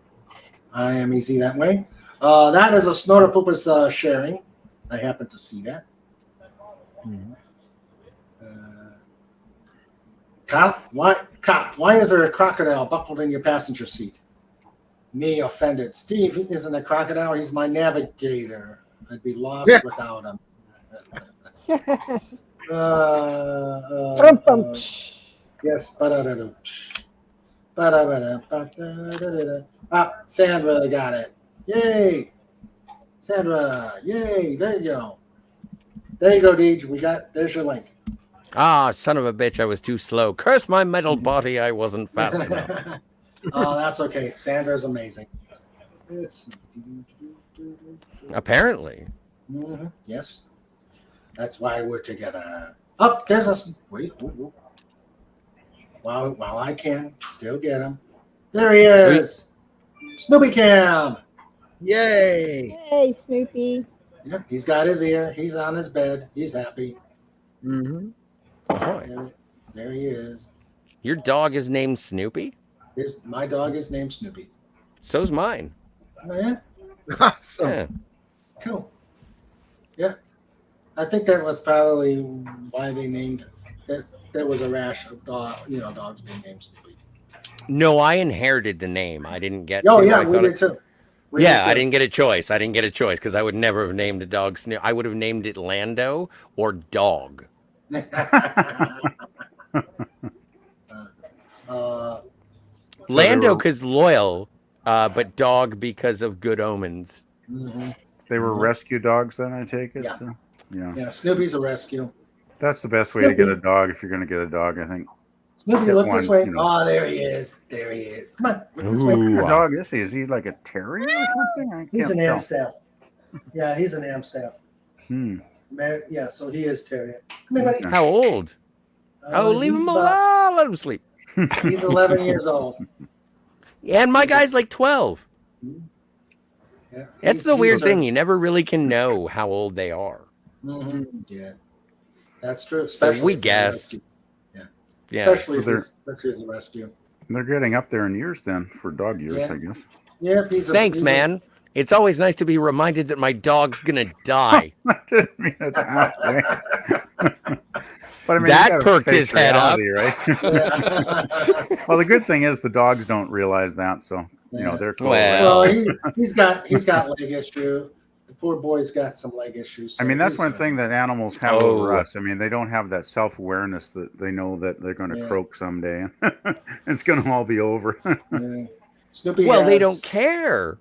I am easy that way. That is a Snortapoopus sharing. I happen to see that. Cop, why is there a crocodile buckled in your passenger seat? Me offended. Steve isn't a crocodile. He's my navigator. I'd be lost without him. Yes. Sandra got it. Yay. Sandra. Yay. There you go. Deej. There's your link. Ah, son of a bitch, I was too slow. Curse my metal body, I wasn't fast enough. Oh, that's okay. Sandra's amazing. Apparently. Mm-hmm. Yes. That's why we're together. Oh, there's a... Wait. While I can still get him. There he is. Snoopy Cam. Yay. Hey, Snoopy. Yeah, he's got his ear. He's on his bed. He's happy. Mm-hmm. There he is. Your dog is named Snoopy? My dog is named Snoopy. So's mine. Oh, yeah? Awesome. Yeah. Cool. Yeah. I think that was probably why they named that. There was a rash of dogs being named Snoopy. No, I inherited the name. I didn't get. Oh to. yeah, I we thought did it- too. I didn't get a choice. I didn't get a choice because I would never have named a dog Snoop. I would have named it Lando or Dog. Lando because loyal, but Dog because of good omens. Mm-hmm. They were rescue dogs, then I take it. Yeah. So, yeah. Yeah. Snoopy's a rescue. That's the best way to get a dog if you're going to get a dog, I think. Snoopy, Get look one, this way. you know. Oh, there he is. There he is. Come on, look this What kind way. of dog is he? Is he like a terrier or something? I He's can't an tell. Amstaff. Yeah, he's an Amstaff. Hmm. Yeah, so he is terrier. Come here, buddy. How old? Leave him alone. Let him sleep. He's 11 years old. And my guy's like 12. Yeah, That's the weird thing. You never really can know how old they are. Mm-hmm. Yeah, that's true. So Especially we if guess. they're Yeah. Especially as a rescue. They're getting up there in years then for dog years, I guess. Yeah, Thanks, man. It's always nice to be reminded that my dog's gonna die. I didn't mean it that way. But I mean, that you gotta perked face his head up. reality, right? Well, the good thing is the dogs don't realize that, so you know they're cool. Well, he's got leg issue. The poor boy's got some leg issues. I mean, that's one thing that animals have over Oh. us. I mean, they don't have that self-awareness that they know that they're going to croak someday. It's going to all be over. Snoopy Well, they has- don't care.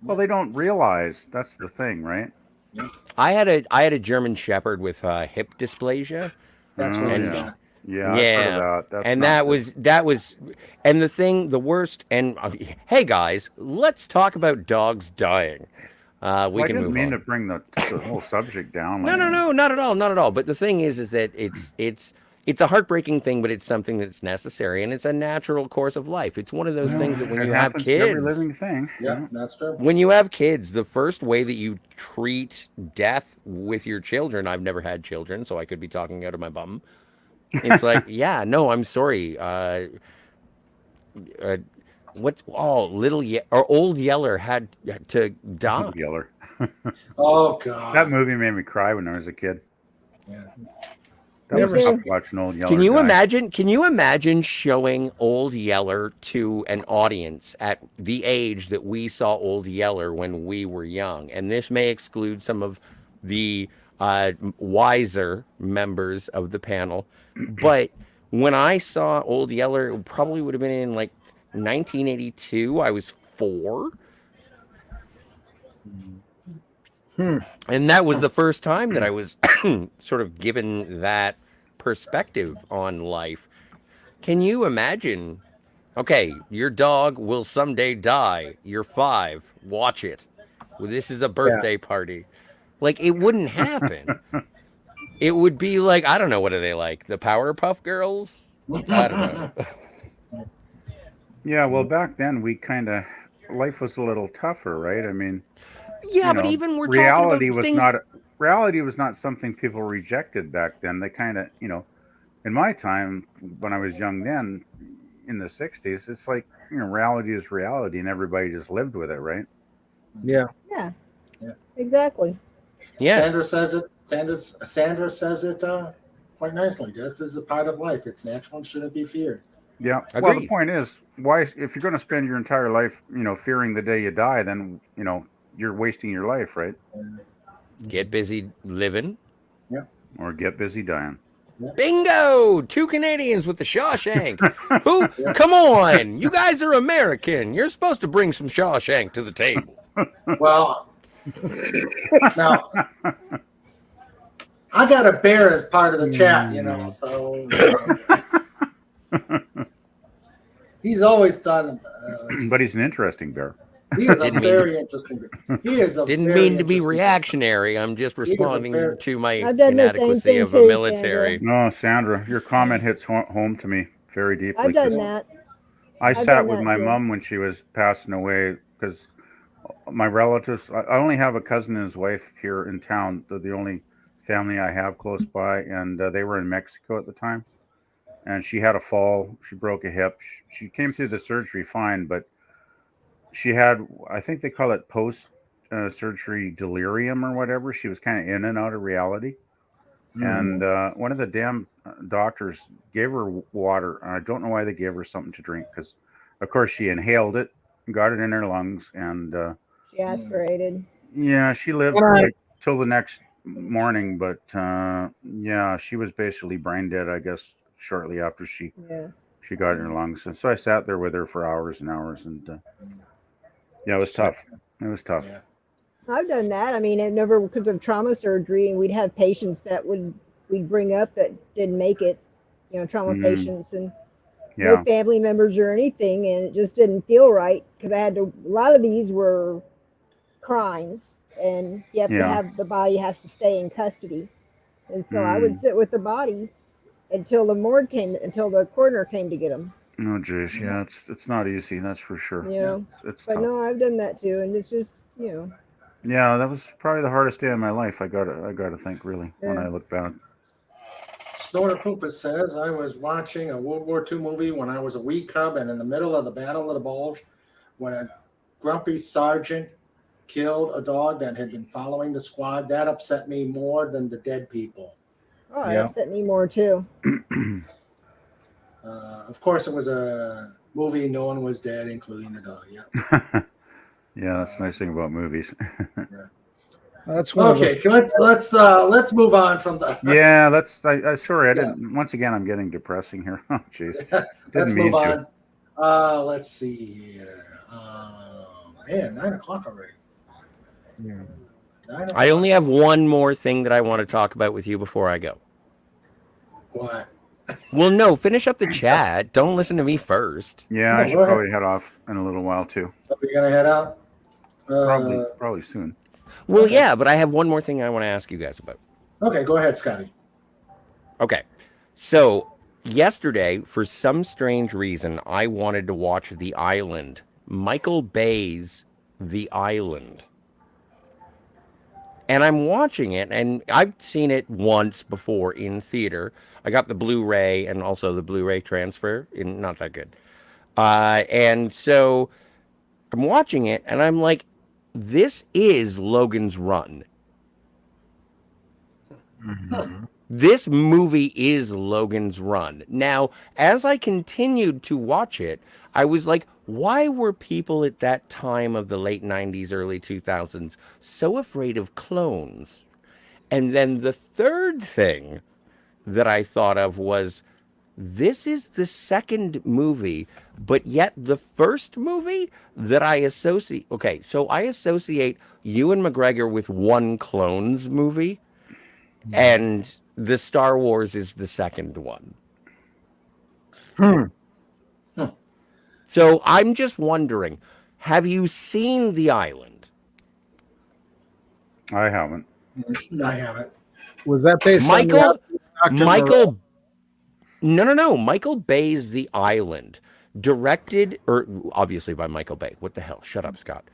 Well, they don't realize. That's the thing, right? I had a German Shepherd with hip dysplasia. That's what he's yeah. got. Yeah, I've heard of that. That's and not that was, and the worst. And hey, guys, let's talk about dogs dying. We Well, I can didn't move mean on. to bring the whole subject down. No, not at all, not at all. But the thing is that it's a heartbreaking thing, but it's something that's necessary, and it's a natural course of life. It's one of those things that when It you have happens to every kids, living thing. Yeah, that's true. when you have kids, the first way that you treat death with your children, I've never had children, so I could be talking out of my bum. It's like, yeah, no, I'm sorry. Old Yeller had to die. Old Yeller. Oh God, That movie made me cry when I was a kid. Yeah. That was Never tough watching Old Yeller. Can you die. imagine? Can you imagine showing Old Yeller to an audience at the age that we saw Old Yeller when we were young? And this may exclude some of the wiser members of the panel, but when I saw Old Yeller, it probably would have been in like 1982. I was 4. And that was the first time that I was sort of given that perspective on life. Can you imagine? Okay, your dog will someday die. You're 5. Watch it. Well, this is a birthday party. Like, it wouldn't happen. It would be like, I don't know, what are they like? The Powerpuff Girls? I don't know. Yeah, well, back then life was a little tougher, right? I mean, Yeah, you but know, even we're reality talking about things... reality was not something people rejected back then. They kind of, in my time when I was young then in the 60s, it's like, reality is reality and everybody just lived with it, right? Yeah. Yeah. Exactly. Yeah. Sandra says it. Sandra says it quite nicely. Death is a part of life. It's natural and shouldn't be feared. Yeah. Agreed. Well, the point is, why, if you're going to spend your entire life, fearing the day you die, then, you're wasting your life, right? Get busy living. Yeah. Or get busy dying. Bingo! 2 Canadians with the Shawshank. Who? Come on! You guys are American. You're supposed to bring some Shawshank to the table. Well, now I got a bear as part of the chat, so he's always done. But he's an interesting bear. He is a very interesting bear. He is a Didn't very mean to be interesting reactionary. I'm just responding to my I've done the same inadequacy thing of a too, military. No, Sandra, your comment hits home to me very deeply. I've done 'cause that. I I've sat done with that my too. mom when she was passing away because my relatives, I only have a cousin and his wife here in town. They're the only family I have close by, and they were in Mexico at the time. And she had a fall. She broke a hip. She came through the surgery fine, but she had, I think they call it surgery delirium or whatever. She was kind of in and out of reality. And one of the damn doctors gave her water. I don't know why they gave her something to drink because, of course, she inhaled it, got it in her lungs, and she aspirated. Yeah, she lived like till the next morning, but yeah, she was basically brain dead, I guess, shortly after she got in her lungs. And so I sat there with her for hours and hours, and yeah, it was tough. It was tough. Yeah. I've done that. I mean, it never because of trauma surgery, and we'd have patients that we'd bring up that didn't make it, you know, trauma patients and no family members or anything, and it just didn't feel right because I had to. A lot of these were crimes, and you have to have the body has to stay in custody, and so I would sit with the body until the morgue came, until the coroner came to get them. Oh, geez, yeah, it's not easy, that's for sure. Yeah, but tough. No, I've done that too, and it's just Yeah, that was probably the hardest day of my life. I gotta think really when I look back. Snortapoopus says, I was watching a World War II movie when I was a wee cub and in the middle of the Battle of the Bulge when a grumpy sergeant killed a dog that had been following the squad. That upset me more than the dead people. Oh, it upset me more too. Of course, it was a movie. No one was dead, including the dog. Yeah. Yeah, that's the nice thing about movies. That's okay. Let's move on from the. Yeah, sorry. I didn't. Once again, I'm getting depressing here. Oh, jeez. Let's move on. Let's see here. Man, 9 o'clock already. Yeah. I only have one more thing that I want to talk about with you before I go. What? Well, no, finish up the chat. Don't listen to me first. Yeah, I should probably head off in a little while too. Are we gonna head out? Probably soon. Well, yeah, but I have one more thing I want to ask you guys about. Okay, go ahead, Scotty. Okay, so yesterday, for some strange reason, I wanted to watch The Island. Michael Bay's The Island. And I'm watching it, and I've seen it once before in theater. I got the Blu-ray and also the Blu-ray transfer. Not that good. And so I'm watching it, and I'm like, this is Logan's Run. Mm-hmm. This movie is Logan's Run. Now, as I continued to watch it, I was like, why were people at that time of the late 90s, early 2000s so afraid of clones? And then the third thing that I thought of was, this is the second movie, but yet the first movie that I associate... Okay, so I associate Ewan McGregor with one Clones movie, and the Star Wars is the second one. So I'm just wondering, have you seen The Island? I haven't. I haven't. Was that based on Michael? No. Michael Bay's The Island, directed, or obviously by Michael Bay. What the hell? Shut up, Scott.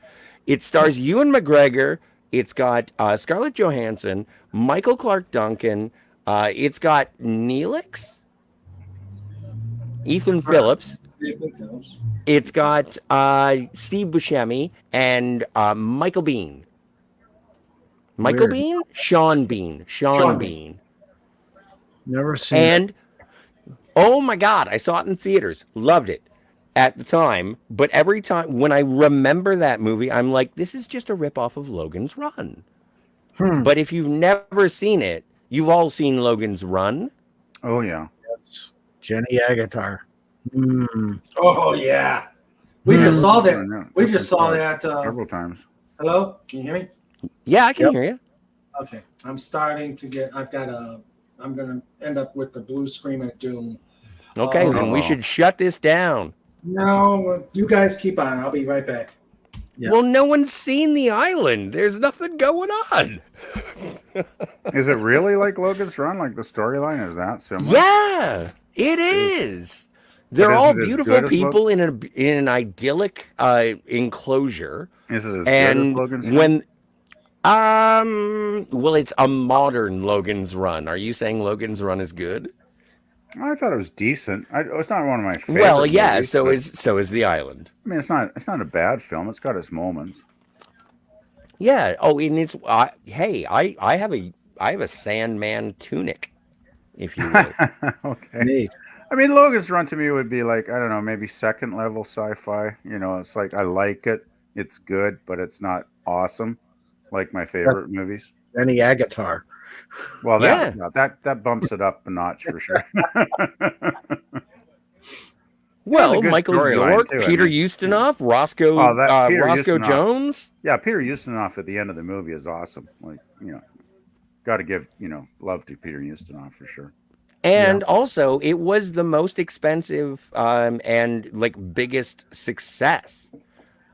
It stars Ewan McGregor. It's got Scarlett Johansson, Michael Clark Duncan. It's got Neelix, Ethan Phillips. It's got Steve Buscemi and Michael Biehn. Michael Biehn? Sean Bean. Sean Bean. Never seen it. Oh my God, I saw it in theaters. Loved it at the time. But every time when I remember that movie, I'm like, this is just a ripoff of Logan's Run. But if you've never seen it, you've all seen Logan's Run. Oh, yeah. Yes. Jenny Aguilar. Oh, yeah. We just saw that. We just saw that several times. Hello? Can you hear me? Yeah, I can hear you. Okay. I'm starting to get, I'm going to end up with the blue screen of doom. Okay, then we should shut this down. No, you guys keep on. I'll be right back. Yeah. Well, no one's seen The Island. There's nothing going on. Is it really like Logan's Run? Like the storyline is that similar? Yeah, it is. They're all beautiful people in an idyllic enclosure. Is it as good as Logan's Run? Well, it's a modern Logan's Run. Are you saying Logan's Run is good? I thought it was decent. It's not one of my favorites. Well, yeah. Movies, so is The Island. I mean, it's not a bad film. It's got its moments. Yeah. Oh, and it's hey, I have a Sandman tunic, if you will. Okay. Neat. I mean, Logan's Run to me would be like, I don't know, maybe second level sci-fi. You know, it's like I like it, it's good, but it's not awesome, like my favorite movies. Any Agatar. Well, Yeah. that bumps it up a notch for sure. Well, good Michael storyline, York, too, I Peter mean, Ustinov, Roscoe Peter Roscoe Ustinov. Jones. Yeah, Peter Ustinov at the end of the movie is awesome. Like, you know, got to give, you know, love to Peter Ustinov for sure. And also, it was the most expensive and like biggest success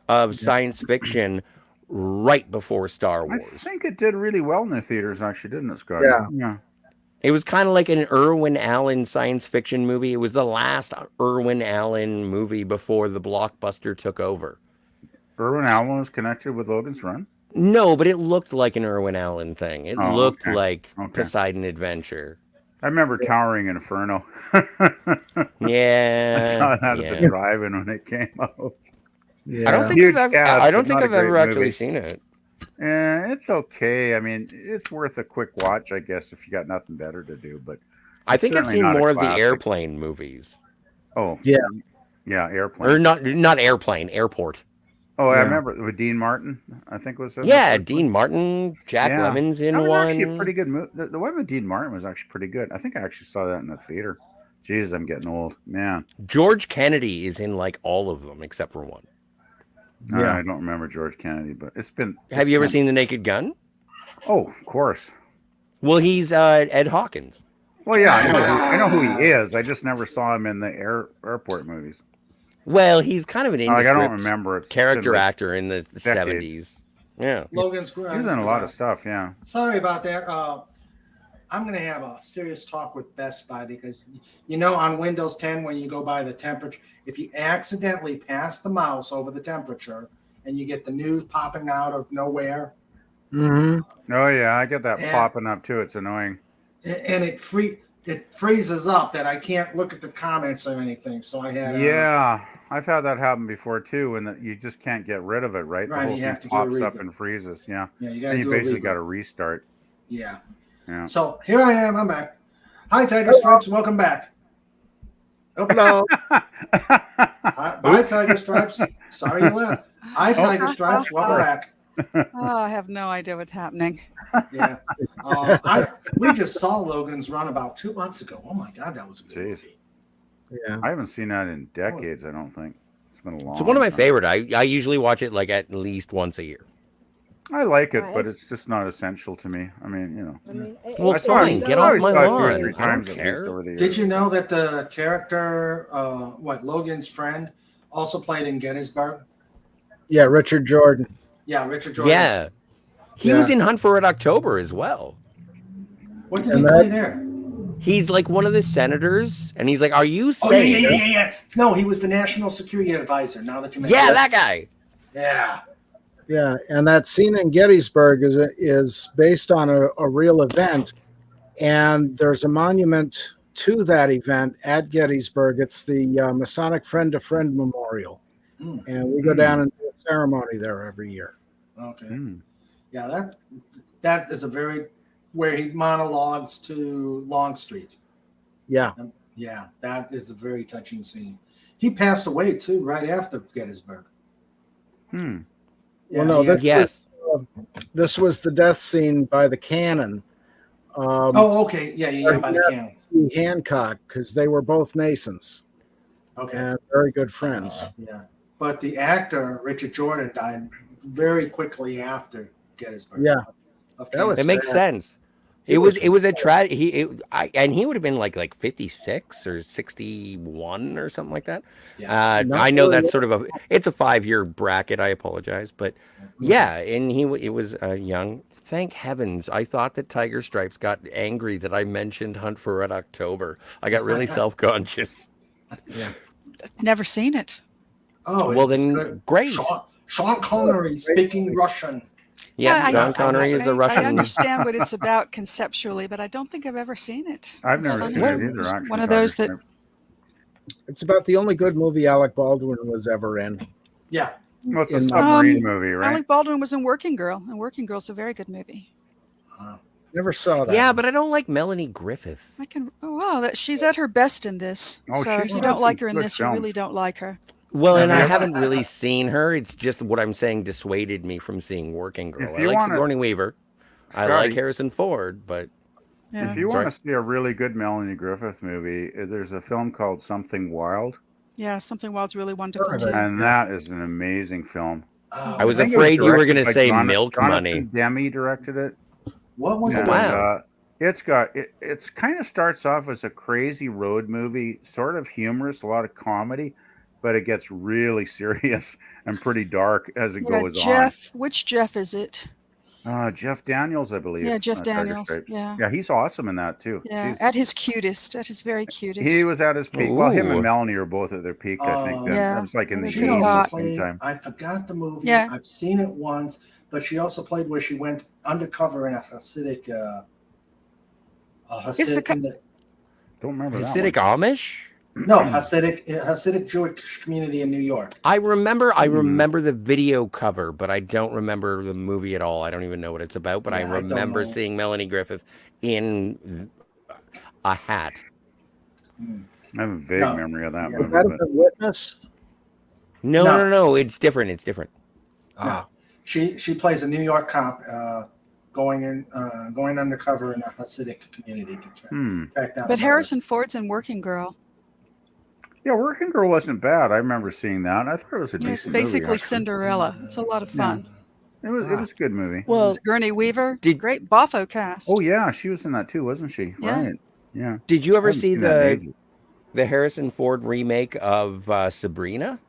of science fiction right before Star Wars. I think it did really well in the theaters, actually, didn't it, Scott? Yeah. It was kind of like an Irwin Allen science fiction movie. It was the last Irwin Allen movie before the blockbuster took over. Irwin Allen was connected with Logan's Run? No, but it looked like an Irwin Allen thing. It looked like Poseidon Adventure. I remember Towering Inferno. Yeah. I saw that at the drive-in when it came out. Yeah. I don't think I've ever actually seen it. It's okay. I mean, it's worth a quick watch, I guess, if you got nothing better to do. But I think I've seen more of the airplane movies. Oh, yeah, airplane, or not airplane, airport. Oh, I remember with Dean Martin. I think it was. Dean Martin, Jack Lemmon's in one. Actually, a pretty good movie. The one with Dean Martin was actually pretty good. I think I actually saw that in the theater. Jeez, I'm getting old, man. George Kennedy is in like all of them except for one. I don't remember George Kennedy, but it's been. Have you ever seen The Naked Gun? Oh, of course. Well, he's Ed Hawkins. Well, yeah, I know who he is. I just never saw him in the airport movies. Well, he's kind of an I don't remember. It's character actor in the 70s. Yeah, Logan's. He was in a lot of stuff. Yeah. Sorry about that. I'm going to have a serious talk with Best Buy because, you know, on Windows 10, when you go by the temperature, if you accidentally pass the mouse over the temperature and you get the news popping out of nowhere. Mm-hmm. Oh, yeah, I get that popping up too. It's annoying. And it freezes up that I can't look at the comments or anything. So I had. I've had that happen before too, and that you just can't get rid of it, right? Right, the whole you thing have to pops up and freezes. Yeah. Yeah, you got. You basically got to restart. Yeah. Yeah. So here I am. I'm back. Hi, Tiger Stripes. Welcome back. Hello. Bye, Tiger Stripes. Sorry you left. Hi, Tiger Stripes. Welcome back. Oh, I have no idea what's happening. Yeah. We just saw Logan's Run about 2 months ago. Oh my God, that was a good movie. Yeah. I haven't seen that in decades. I don't think it's been a long. It's one of my time. favorite. I usually watch it like at least once a year. I like it, but it's just not essential to me. I mean, you know. Well, fine. Get off my lawn. I don't At care. least over the years. Did you know that the character, Logan's friend, also played in Gettysburg? Yeah, Richard Jordan. Yeah, Richard Jordan. Yeah. He was in Hunt for Red October as well. What did he play there? He's like one of the senators, and he's like, "Are you Oh, saying?" yeah. No, he was the National Security Advisor. Now that you mention that guy. Yeah. Yeah, and that scene in Gettysburg is based on a real event, and there's a monument to that event at Gettysburg. It's the Masonic Friend to Friend Memorial, and we go down and do a ceremony there every year. Okay. Yeah, that is where he monologues to Longstreet. Yeah. Yeah, that is a very touching scene. He passed away too right after Gettysburg. Well, no, this was the death scene by the cannon. Okay. Yeah, by the cannon. Hancock, because they were both Masons. Okay. And very good friends. Yeah. But the actor, Richard Jordan, died very quickly after Gettysburg. Yeah. That makes sense. It was a tragedy. And he would have been like 56 or 61 or something like that. Yeah. I know that's sort of it's a 5-year bracket. I apologize, but yeah, and it was young. Thank heavens. I thought that Tiger Stripes got angry that I mentioned Hunt for Red October. I got really self-conscious. Yeah. Never seen it. Oh, well then, great. Sean Connery speaking Russian. Yeah, Sean Connery is a Russian. I understand what it's about conceptually, but I don't think I've ever seen it. I've never seen it either. Actually, one of those that. It's about the only good movie Alec Baldwin was ever in. Yeah. Well, it's a submarine movie, right? Alec Baldwin was in Working Girl, and Working Girl's a very good movie. Never saw that. Yeah, but I don't like Melanie Griffith. She's at her best in this. Oh, so if she's you got don't like some her in good this, films. you really don't like her. Well, and I haven't really seen her. It's just what I'm saying dissuaded me from seeing Working Girl. I like Sigourney Weaver. I like Harrison Ford, but if you want to see a really good Melanie Griffith movie, there's a film called Something Wild. Yeah, Something Wild's really wonderful too. And that is an amazing film. I was afraid you were going to say Milk Money. Jonathan Demme directed it. What was it? Wow. It's kind of starts off as a crazy road movie, sort of humorous, a lot of comedy, but it gets really serious and pretty dark as it goes on. Which Jeff is it? Jeff Daniels, I believe. Yeah, Jeff Daniels. Yeah, he's awesome in that too. Yeah, at his very cutest. He was at his peak. Ooh. Well, him and Melanie are both at their peak, I think. It was like in the 80s sometime. I forgot the movie. Yeah. I've seen it once, but she also played where she went undercover in a Hasidic. Don't remember that Hasidic Amish? No, Hasidic Jewish community in New York. I remember the video cover, but I don't remember the movie at all. I don't even know what it's about, but I remember seeing Melanie Griffith in a hat. I have a vague memory of that movie. Is that a Witness? No. It's different. It's different. She plays a New York cop going undercover in a Hasidic community to track down. But Harrison Ford's in Working Girl. Yeah, Working Girl wasn't bad. I remember seeing that. I thought it was a decent It's basically movie, Cinderella. It's a lot of fun. Yeah. It was a good movie. Well, Sigourney Weaver, great Boffo cast. Oh yeah, she was in that too, wasn't she? Yeah. Right. Yeah. Did you ever see the Harrison Ford remake of Sabrina?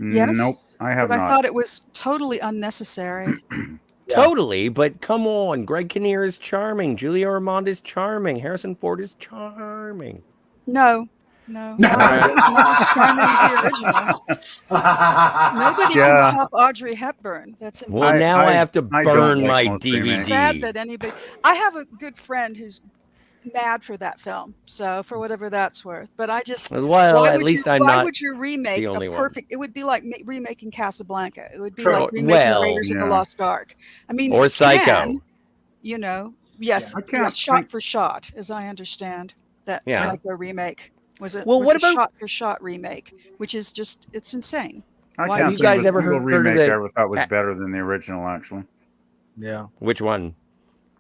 Yes. Nope, I have not. I thought it was totally unnecessary. Totally, but come on. Greg Kinnear is charming. Julia Ormond is charming. Harrison Ford is charming. No, not as charming as the originals. Nobody can top Audrey Hepburn. That's impossible. Well, now I have to burn my DVD. It's sad that anybody. I have a good friend who's mad for that film, so for whatever that's worth. But I just why would you remake a perfect? It would be like remaking Casablanca. It would be like remaking Raiders of the Lost Ark. I mean, or Psycho. Yes, shot for shot, as I understand that Psycho remake. Was it? Well, what about shot for shot remake, which is it's insane. Why have you guys ever heard of remake? I ever thought was better than the original, actually. Yeah. Which one?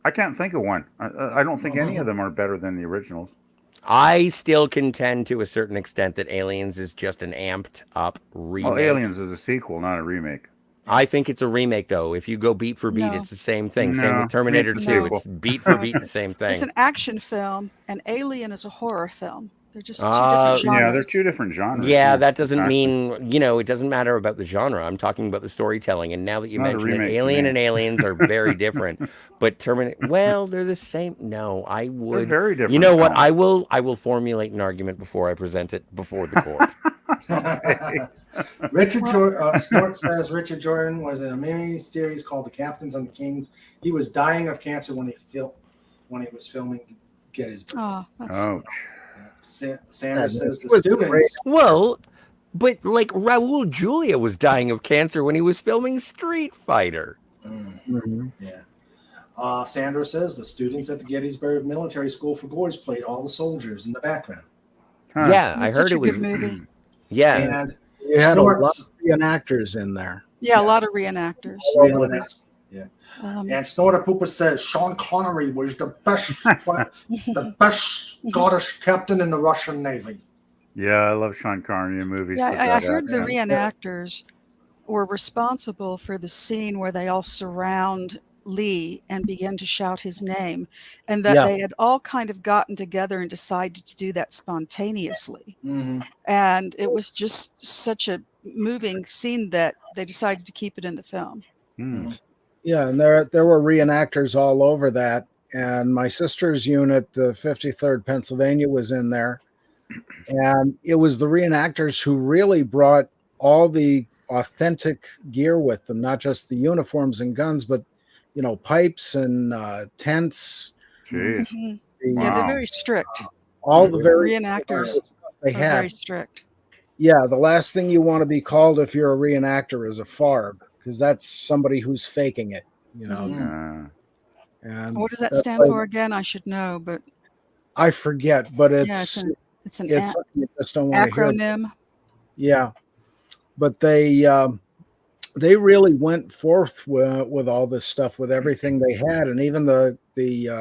I can't think of one. I don't think any of them are better than the originals. I still contend to a certain extent that Aliens is just an amped up remake. Well, Aliens is a sequel, not a remake. I think it's a remake, though. If you go beat for beat, it's the same thing. Same with Terminator 2. It's beat for beat the same thing. It's an action film, and Alien is a horror film. They're just two different genres. Yeah, they're two different genres. Yeah, that doesn't mean, it doesn't matter about the genre. I'm talking about the storytelling. And now that you mention it, Alien and Aliens are very different. But Terminator, they're the same. No, I would. They're very different. You know what? I will formulate an argument before I present it before the court. Snort says Richard Jordan was in a mini-series called The Captains and the Kings. He was dying of cancer when he was filming Gettysburg. Oh. Sanders says the students. Well, but like Raul Julia was dying of cancer when he was filming Street Fighter. Yeah. Sanders says the students at the Gettysburg Military School for Boys played all the soldiers in the background. Yeah, I heard it was. Good movie. Yeah. And you had a lot of reenactors in there. Yeah, a lot of reenactors. Yeah. And Snortapoopus says Sean Connery was the best Scottish captain in the Russian Navy. Yeah, I love Sean Connery in movies. Yeah, I heard the reenactors were responsible for the scene where they all surround Lee and begin to shout his name, and that they had all kind of gotten together and decided to do that spontaneously. And it was just such a moving scene that they decided to keep it in the film. Yeah, and there were reenactors all over that. And my sister's unit, the 53rd Pennsylvania, was in there. And it was the reenactors who really brought all the authentic gear with them, not just the uniforms and guns, but, pipes and tents. Jeez. Yeah, they're very strict. All the very reenactors they had. Very strict. Yeah, the last thing you want to be called if you're a reenactor is a farb, because that's somebody who's faking it. You know. And what does that stand for again? I should know, but I forget. But yeah, it's an you just don't want to hear acronym. Yeah, but they really went forth with all this stuff, with everything they had, and even the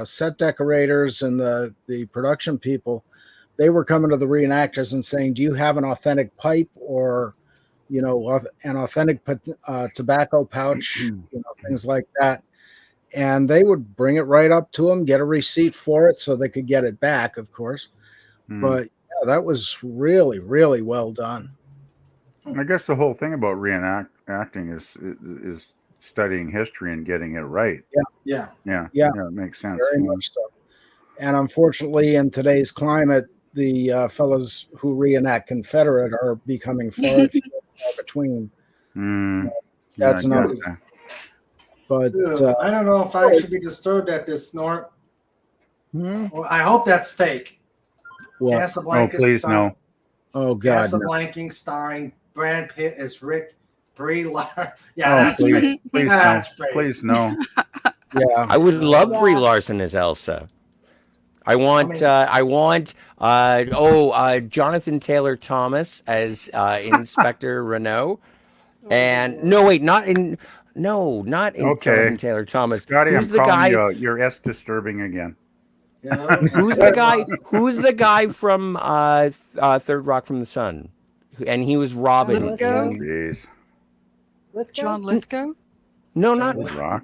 set decorators and the production people, they were coming to the reenactors and saying, "Do you have an authentic pipe or, you know, an authentic tobacco pouch, you know, things like that?" And they would bring it right up to them, get a receipt for it, so they could get it back, of course. But yeah, that was really, really well done. I guess the whole thing about reenacting is studying history and getting it right. Yeah. It makes sense. Very much so. And unfortunately, in today's climate, the fellows who reenact Confederate are becoming far between. That's another. But I don't know if I should be disturbed at this, Snort. Well, I hope that's fake. Casablanca. Oh, please no. Oh God. Casablanca starring Brad Pitt as Rick. Brie Larson. That's fake. Please no. Please no. Yeah, I would love Brie Larson as Elsa. I want Jonathan Taylor Thomas as Inspector Renault. And not in Jonathan Taylor Thomas. Scotty, Who's I'm the guy? You're disturbing again. Who's the guy? Who's the guy from Third Rock from the Sun? And he was Robin. Jeez. John Lithgow? No, not Rock.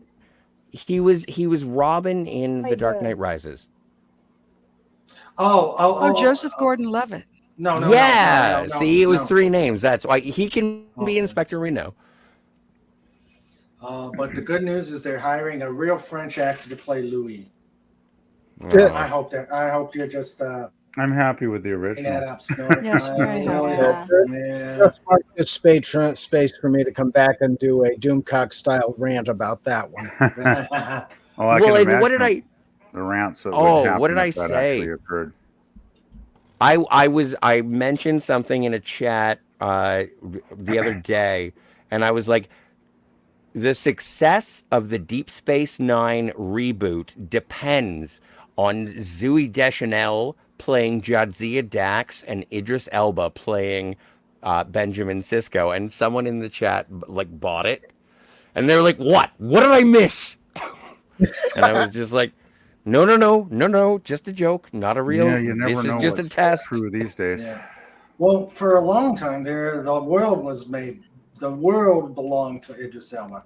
He was Robin in The Dark Knight Rises. Joseph Gordon-Levitt. No. See, it was three names. That's why he can be Inspector Reno. But the good news is they're hiring a real French actor to play Louis. I hope you're just. I'm happy with the original. Yes, very happy. Just mark this space for me to come back and do a Doomcock style rant about that one. What did I? The rants. What did I say? I mentioned something in a chat the other day, and I was like, the success of the Deep Space Nine reboot depends on Zooey Deschanel playing Jadzia Dax and Idris Elba playing Benjamin Sisko. And someone in the chat bought it, and they were like, "What? What did I miss?" And I was just like, No, just a joke, not a real. Yeah, you never know. This is just a test. True these days. Yeah. Well, for a long time there, the world was made. The world belonged to Idris Elba.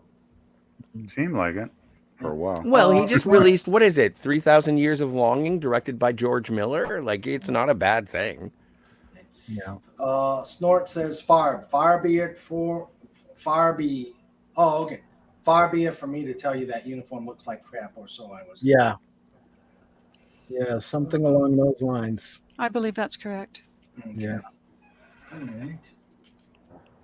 Seemed like it for a while. Well, he just released, what is it, 3,000 Years of Longing, directed by George Miller? Like, it's not a bad thing. Yeah. Snort says, far be it for me to tell you that uniform looks like crap, or so I was. Yeah. Yeah, something along those lines. I believe that's correct. Okay. Yeah. All right.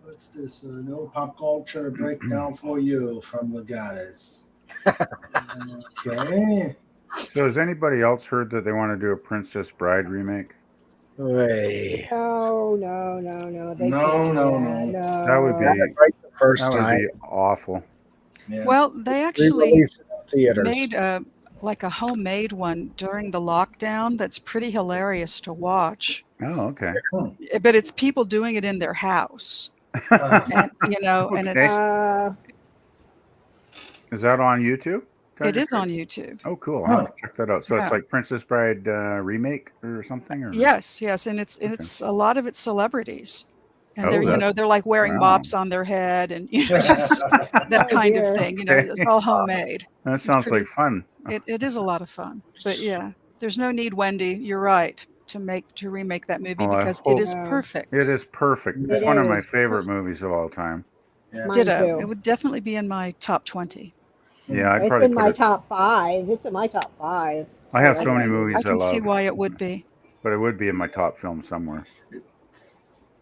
What's this? No pop culture breakdown for you from Legatus. Okay. So has anybody else heard that they want to do a Princess Bride remake? Hey. No. No. That would be right the first that time. would be awful. Yeah. Well, they actually theaters. made a homemade one during the lockdown that's pretty hilarious to watch. Oh, okay. But it's people doing it in their house. And it's Is that on YouTube? it is on YouTube. Oh, cool. I'll have to check that out. So it's like Princess Bride remake or something? Or? Yes, and it's a lot of it's celebrities. And Oh, they're like wearing mops on their head and just that kind of thing. It's all homemade. That sounds like fun. It is a lot of fun. But yeah, there's no need, Wendy. You're right to remake that movie because it is perfect. It is perfect. It's one of my favorite movies of all time. Yeah. Ditto. It would definitely be in my top 20. Yeah, I'd it's probably in my top 5. It's in my top 5. I have so many movies I can love. see why it would be. But it would be in my top film somewhere.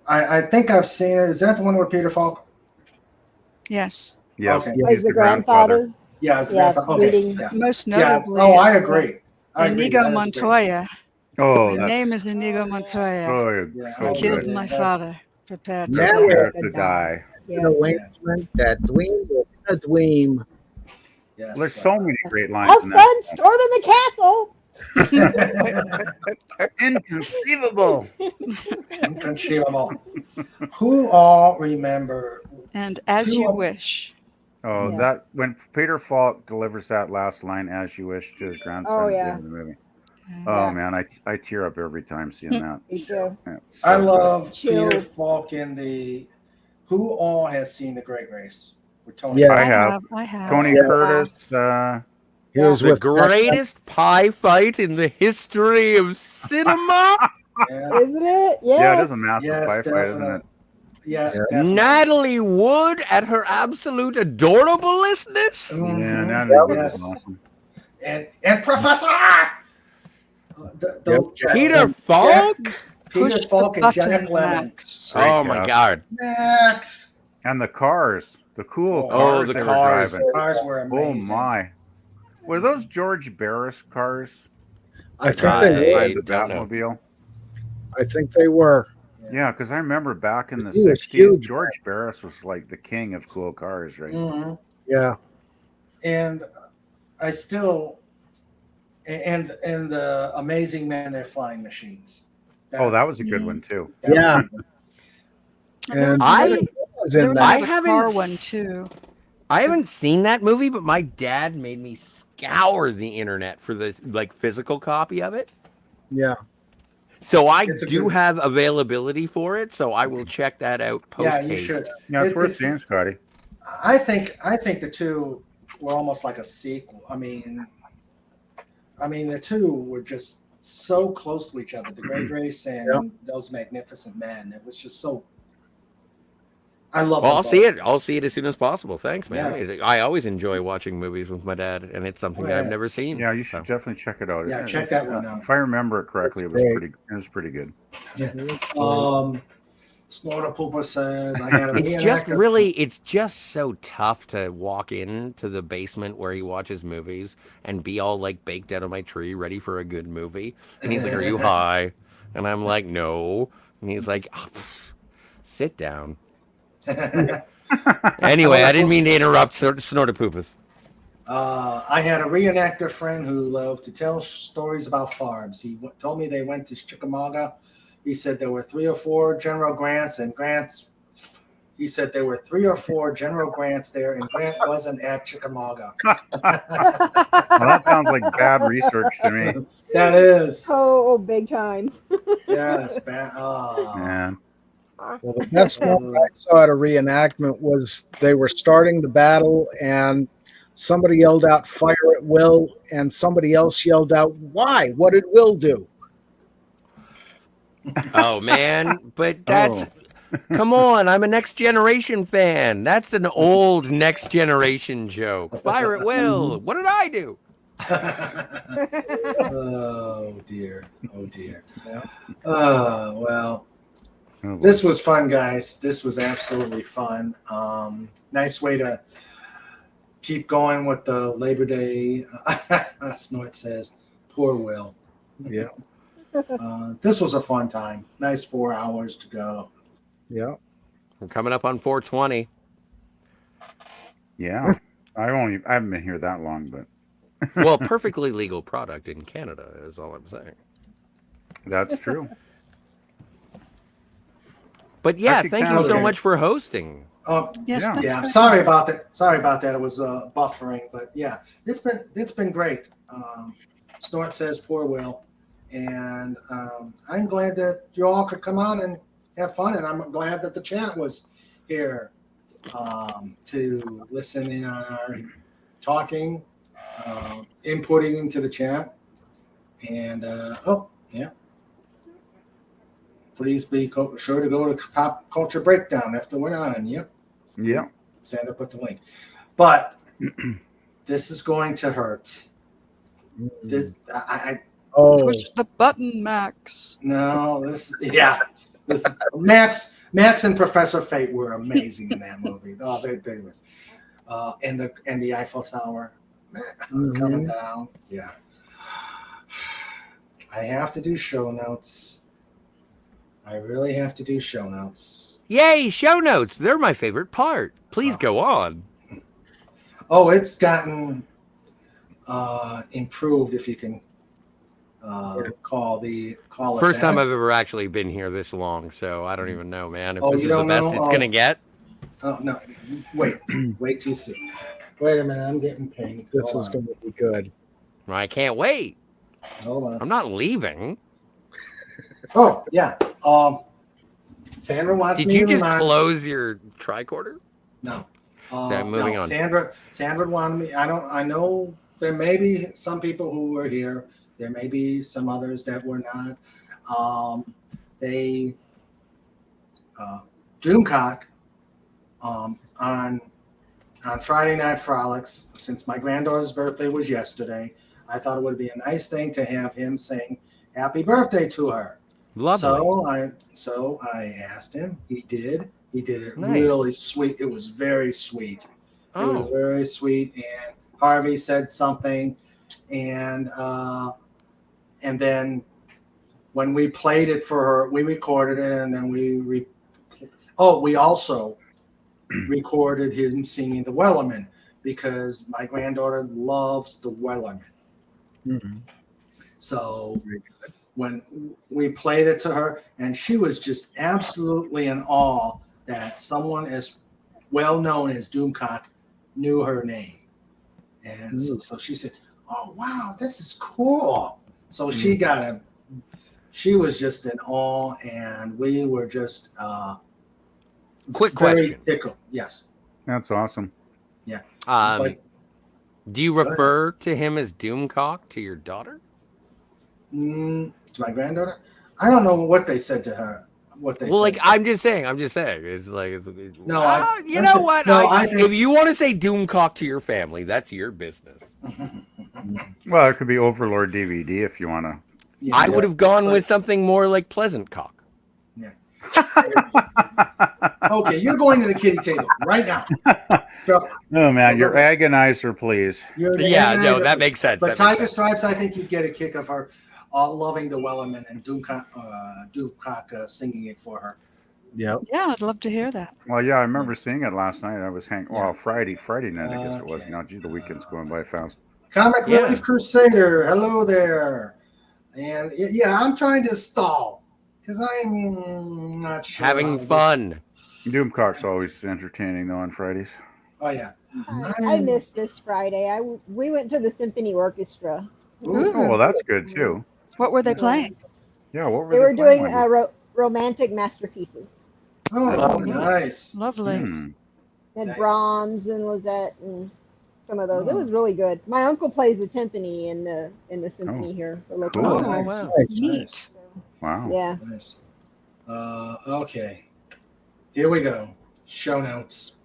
I think I've seen it. Is that the one with Peter Falk? Yes. Yes. Okay. He's the grandfather. Yeah, it's the grandfather. Okay. Yeah. Most notably. Yeah. Oh, I agree. Inigo Montoya. Oh, My name is Inigo Montoya. Oh, Killed my father. Prepare to Now die. Prepare to die. Yeah. Arrangement that Dweem will be a Dweem. Yes. Well, there's so many great lines Have in fun storming the castle. that. Inconceivable. Inconceivable. Who all remember? And as you wish. Oh, Yeah. that when Peter Falk delivers that last line, "As you wish," to his grandson Oh, at the yeah. end of the movie. Yeah. Oh man, I tear up every time seeing that. Me too. Yeah, it's I so good. love Peter Chills. Falk in the. Who all has seen The Great Race with Tony? Yeah. I have. I have. Tony Yeah. Curtis. He was The with greatest pie fight in the history of cinema. Yeah. Isn't it? Yes. Yeah, it is a massive Yes, pie fight, isn't definitely. it? Yes, Yeah. definitely. Natalie Wood at her absolute adorablest. Mhm. Yeah, Natalie Wood Yes. was awesome. And Professor. Peter Falk. Peter Push Falk the and Jack button, Lemmon. Max. Great Oh my job. God. Max. And the cars, the cool Oh, cars the they cars. were driving. Cars were Oh amazing. my! Were those George Barris cars? I think I they were. Behind the don't know. Batmobile. I think they were. Yeah, because I remember back in the He was 60s, huge. George Barris was like the king of cool cars, right? Mhm. Yeah. And I still and the Amazing Men, They're Flying Machines. Oh, that was a good one too. that Yeah. was a good one. And I was There in was that. another car one too. I haven't seen that movie, but my dad made me scour the internet for this like physical copy of it. Yeah. So I It's a do good- have availability for it, so I will check that out post Yeah, you should. Yeah, it's It- worth it's- seeing, Scotty. I think the two were almost like a sequel. I mean the two were just so close to each other. The Great Race and Those Magnificent Men. It was just so. I love. Well, them I'll both. see it. I'll see it as soon as possible. Thanks, man. Yeah. I always enjoy watching movies with my dad, and it's something that I've Yeah. never seen. Yeah, you should definitely check it out. Yeah, check that one out. If I remember it correctly, That's it was pretty good. Snortapoopus says, "I got a It's just so tough to walk into the basement where he watches movies and be all like baked out of my tree, ready for a good movie. And he's like, "Are you high?" And I'm like, "No." And he's like, "Oh, sit down." Anyway, I didn't mean to interrupt Snortapoopus. I had a reenactor friend who loved to tell stories about farms. He told me they went to Chickamauga. He said there were 3 or 4 General Grants and Grants. He said there were 3 or 4 General Grants there, and Grant wasn't at Chickamauga. Well, that sounds like bad research to me. That is. Oh, big time. Yes, bad. Oh. Man. Well, the best one I saw at a reenactment was they were starting the battle and somebody yelled out "Fire at will," and somebody else yelled out "Why? What did Will do?" Oh man, but that's come on, I'm a Next Generation fan. That's an old Next Generation joke. Fire at will. What did I do? Oh dear. Oh dear. Yeah. Well. Oh, This was fun, guys. This was absolutely fun. Nice way to keep going with the Labor Day. Snort says, "Poor Will." Yeah. This was a fun time. Nice 4 hours to go. Yeah. We're coming up on 420. Yeah. I haven't been here that long, but Well, perfectly legal product in Canada is all I'm saying. that's true. But yeah, Actually, thank you Canada- so much for hosting. Yes, Yeah. thanks Yeah. very Sorry much. about that. Sorry about that. It was buffering, but yeah, it's been great. Snort says, "Poor Will," and I'm glad that you all could come on and have fun, and I'm glad that the chat was here to listen in on our talking, inputting into the chat, and please be sure to go to Pop Culture Breakdown after we're on. Yep. Yeah. Sandra put the link. But this is going to hurt. This Push the button, Max. This Max and Professor Fate were amazing in that movie. Oh, they was. And the Eiffel Tower coming down. Yeah. I have to do show notes. I really have to do show notes. Yay, show notes. They're my favorite part. Please go on. Oh, it's gotten improved, if you can call it First that. time I've ever actually been here this long, so I don't even know, man. If Oh, this you is the don't best know? it's gonna get. Oh no! Wait till you see. Wait a minute, I'm getting pinged. This is going to be good. I can't wait. Hold on. I'm not leaving. Oh yeah. Sandra wants Did me you to just remind. close your tricorder? No. Okay, moving on. Sandra wanted me. I know there may be some people who were here. There may be some others that were not. Doomcock on Friday Night Frolics, since my granddaughter's birthday was yesterday, I thought it would be a nice thing to have him sing happy birthday to her. Lovely. So I asked him. He did. He did it Nice. really sweet. It was very sweet. It was very sweet. And Harvey said something, and then when we played it for her, we recorded it, and then we also recorded him singing the Wellerman, because my granddaughter loves the Wellerman. Mm-hmm. So when we played it to her, and she was just absolutely in awe that someone as well known as Doomcock knew her name. And so she said, "Oh wow, this is cool." So she was just in awe, and we were just Quick very question. tickled. Yes. That's awesome. Yeah. Do you refer to him as Doomcock to your daughter? To my granddaughter? I don't know what they said to her. I'm just saying. It's like, No, you know what? No, I think, if you want to say Doomcock to your family, that's your business. Well, it could be Overlord DVD if you want to. Yeah, I would have gone with something more like Pleasant Cock. Yeah. Okay, you're going to the kitty table right now. Go. Oh man, your agonizer, please. That makes sense. But Tiger Stripes, I think you'd get a kick of her loving the Wellerman and Doomcock singing it for her. Yep. Yeah, I'd love to hear that. Well, yeah, I remember seeing it last night. I was Friday night, I guess it was. Now, gee, the weekend's going by fast. Comic Relief Crusader, hello there. And yeah, I'm trying to stall because I'm not sure. Having fun. Doomcock's always entertaining though on Fridays. Oh yeah. I missed this Friday. We went to the symphony orchestra. Ooh, well, that's good too. What were they playing? Yeah, what were they were playing doing romantic masterpieces. Oh, nice. Lovely. Had Nice. Brahms and Lisette and some of those. It was really good. My uncle plays the timpani in the symphony here. The local Cool. symphony. Nice. Wow. Neat. Wow. Yeah. Nice. Okay. Here we go. Show notes.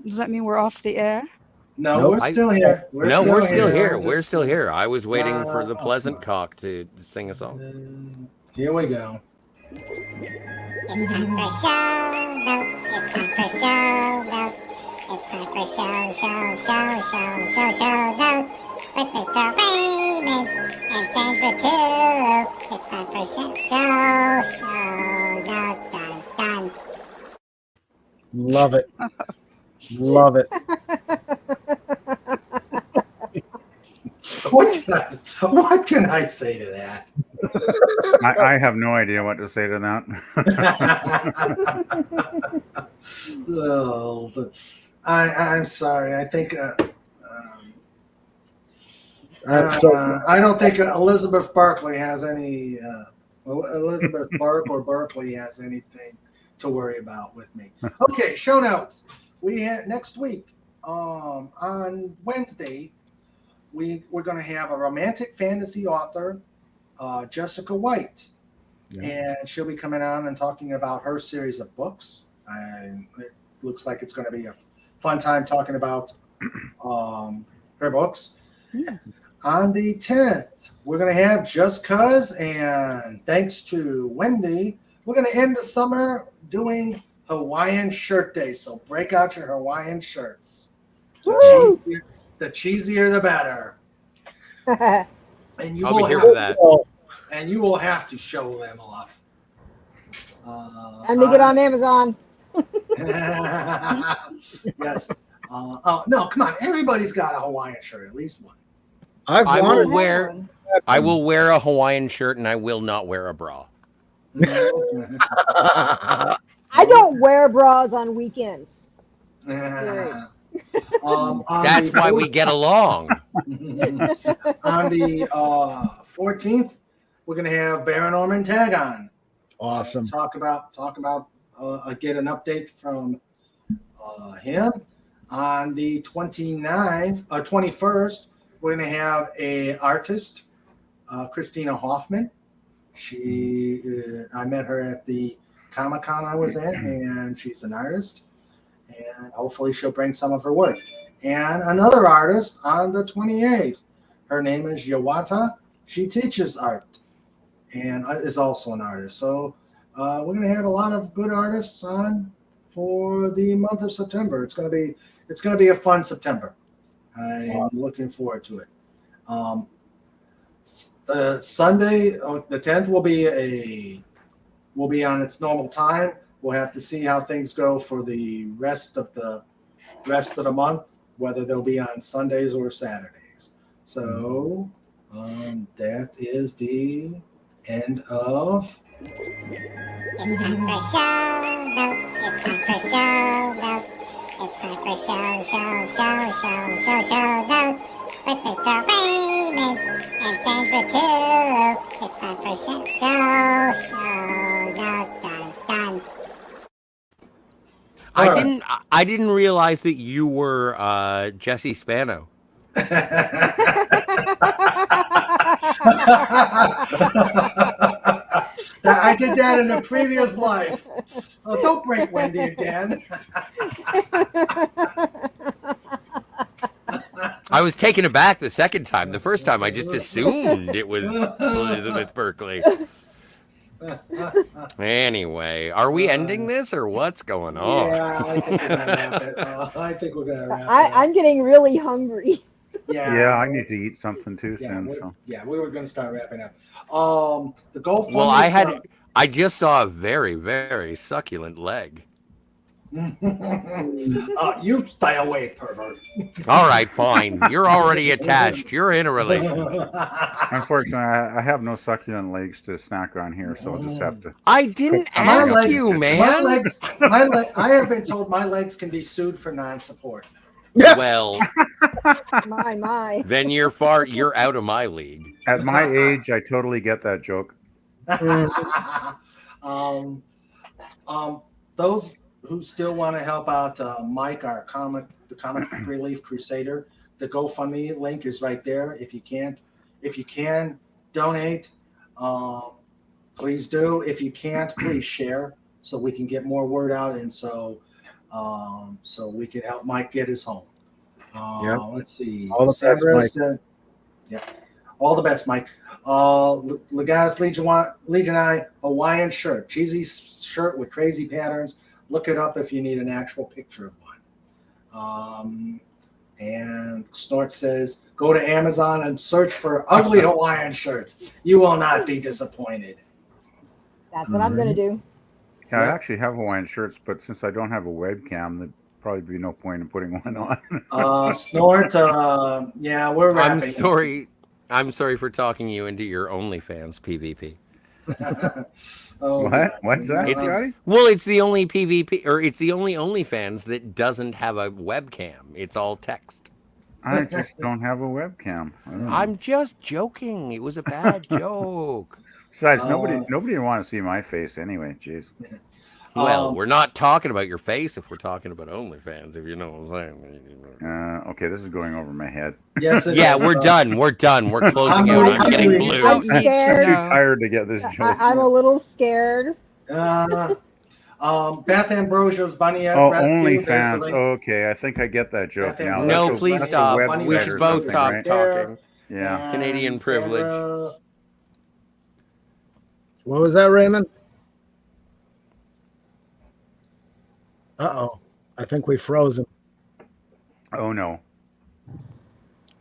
Does that mean we're off the air? No, we're still here. We're still here. I was waiting for the Pleasant Cock to sing a song. Here we go. It's time for show notes. It's time for show notes. It's time for show notes. With Mr. Raymond and Sandra too. It's time for show notes. Done. Love it. Love it. What can I say to that? I have no idea what to say to that. I'm sorry. I think I don't think Elizabeth Barkley has any. Elizabeth Bark or Berkeley has anything to worry about with me. Okay, show notes. We have next week on Wednesday. We're going to have a romantic fantasy author, Jessica White, and she'll be coming on and talking about her series of books. And it looks like it's going to be a fun time talking about her books. Yeah. On the 10th, we're going to have Just Cuz, and thanks to Wendy, we're going to end the summer doing Hawaiian Shirt Day. So break out your Hawaiian shirts. Woo! The cheesier, the better. And you I'll will be here have for that. and you will have to show them off. Time to get on Amazon. Yes. No, come on. Everybody's got a Hawaiian shirt, at least one. I will wear a Hawaiian shirt, and I will not wear a bra. I don't wear bras on weekends. That's why we get along. On the 14th, we're gonna have Baron Orman Tag on. Awesome. Talk about get an update from him. On the 21st, we're gonna have a artist, Christina Hoffman. I met her at the Comic-Con I was at, and she's an artist, and hopefully she'll bring some of her work. And another artist on the 28th, her name is Yawata. She teaches art and is also an artist. So we're going to have a lot of good artists on for the month of September. It's going to be a fun September. I'm looking forward to it. Sunday, the 10th, will be on its normal time. We'll have to see how things go for the rest of the month, whether they'll be on Sundays or Saturdays. So that is the end of. It's time for show notes. It's time for show notes. It's time for show notes. With Mr. Raymond and Sandra too. It's time for show notes. Done. I didn't realize that you were Jesse Spano. I did that in a previous life. Oh, don't break Wendy again. I was taken aback the second time. The first time, I just assumed it was Elizabeth Berkley. Anyway, are we ending this or what's going on? Yeah, I think we're gonna wrap it. We're gonna wrap it. I'm getting really hungry. Yeah, I need to eat something too soon. Yeah, we were gonna start wrapping up. The GoFundMe. Well, I just saw a very, very succulent leg. You stay away, pervert. All right, fine. You're already attached. You're in a relationship. Unfortunately, I have no succulent legs to snack on here, so I'll just have to. I didn't ask you, man. I have been told my legs can be sued for non-support. Well, my. Then you're out of my league. At my age, I totally get that joke. Those who still want to help out Mike, the comic relief crusader, the GoFundMe link is right there. If you can donate, please do. If you can't, please share so we can get more word out, and so we can help Mike get his home. Let's see. All the best, Mike. All the best, Mike. Legatus Legion I Hawaiian shirt, cheesy shirt with crazy patterns. Look it up if you need an actual picture of one. And Snort says, go to Amazon and search for ugly Hawaiian shirts. You will not be disappointed. That's what I'm going to do. Yeah, I actually have Hawaiian shirts, but since I don't have a webcam, there'd probably be no point in putting one on. Snort, yeah, we're wrapping. I'm sorry for talking you into your OnlyFans PvP. What? What's that, Scotty? Well, it's the only PvP, or it's the only OnlyFans that doesn't have a webcam. It's all text. I just don't have a webcam. I'm just joking. It was a bad joke. Besides, nobody would want to see my face anyway. Jeez. Well, we're not talking about your face if we're talking about OnlyFans, if you know what I'm saying. Okay, this is going over my head. Yes, we're done. We're done. We're closing out. I'm getting blue. I'm scared. I'm too tired to get this joke. I'm a little scared. Beth Ambrosio's Bunny Rescue. OnlyFans. Okay, I think I get that joke now. No, please stop. We should both stop talking. Yeah. Canadian privilege. What was that, Raymond? Uh-oh. I think we froze him. Oh, no.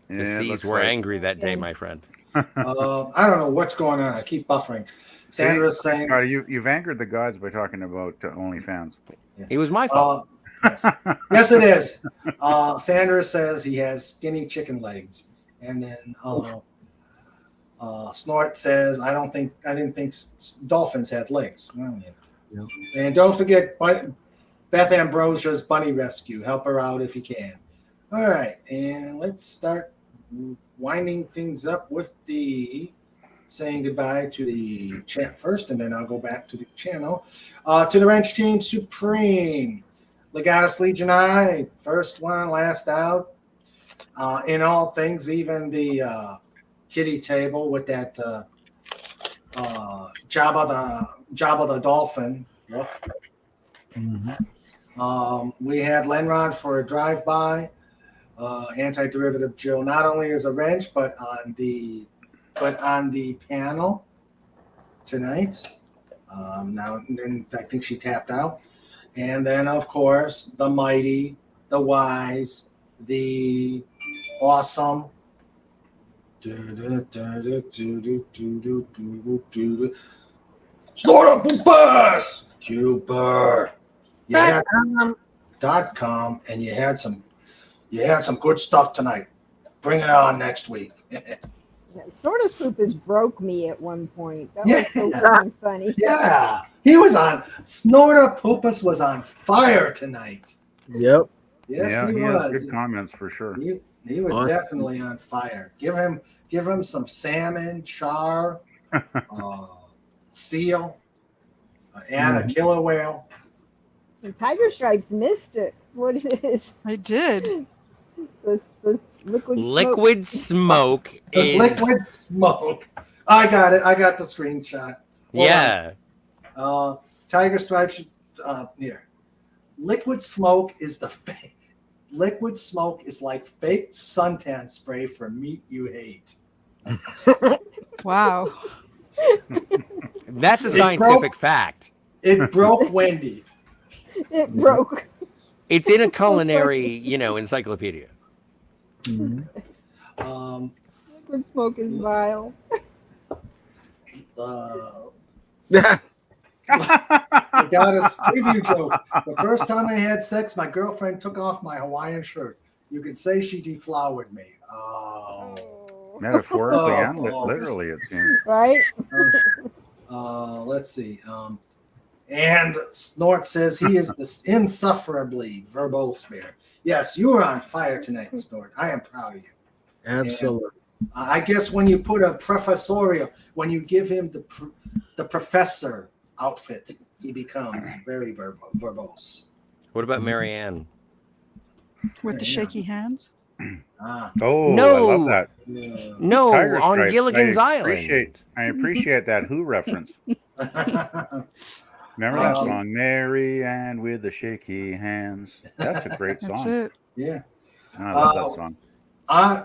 The seas were angry that day, my friend. I don't know what's going on. I keep buffering. Sandra's saying, Scotty, you've angered the gods by talking about OnlyFans. It was my fault. Yes. Yes, it is. Sandra says he has skinny chicken legs, and then Snort says, I didn't think dolphins had legs. Well, yeah. And don't forget Beth Ambrosia's bunny rescue. Help her out if you can. All right, and let's start winding things up with the saying goodbye to the chat first, and then I'll go back to the channel. To the Ranch Team Supreme, Legatus Legion I, first one, last out. In all things, even the kitty table with that Jabba the Dolphin. Yep. We had Lenrod for a drive-by. Anti-derivative Jill not only as a wrench, but on the panel tonight. Now then, I think she tapped out. And then, of course, the mighty, the wise, the awesome. Snortapoopus! Cuber. .com, and you had some good stuff tonight. Bring it on next week. Snortapoopus broke me at one point. That was so freaking funny. Yeah, he was on. Snortapoopus was on fire tonight. Yep. Yes, he was. Has good comments for sure. He was definitely on fire. Give him some salmon, char, seal, and a killer whale. And Tiger Stripes missed it. What is? I did. This liquid smoke. Liquid smoke. I got it. I got the screenshot. Yeah. Tiger Stripes. Here. Liquid smoke is the fake. Liquid smoke is like fake suntan spray for meat you hate. Wow. That's a scientific fact. It broke Wendy. It broke. It's in a culinary, encyclopedia. Liquid smoke is vile. I got a preview joke. The first time I had sex, my girlfriend took off my Hawaiian shirt. You could say she deflowered me. Oh. Metaphorically and literally, it seems. Right? Let's see. And Snort says he is the insufferably verbose bear. Yes, you were on fire tonight, Snort. I am proud of you. Absolutely. And, I guess when you put a professorial, when you give him the professor outfit, he becomes very verbose. What about Marianne? With the shaky hands? Oh, no, I love that. No, Tiger on Stripes. Gilligan's Island. I appreciate that Who reference. Remember that song, Mary Ann with the shaky hands? That's a great song. That's it. Yeah. I love that song.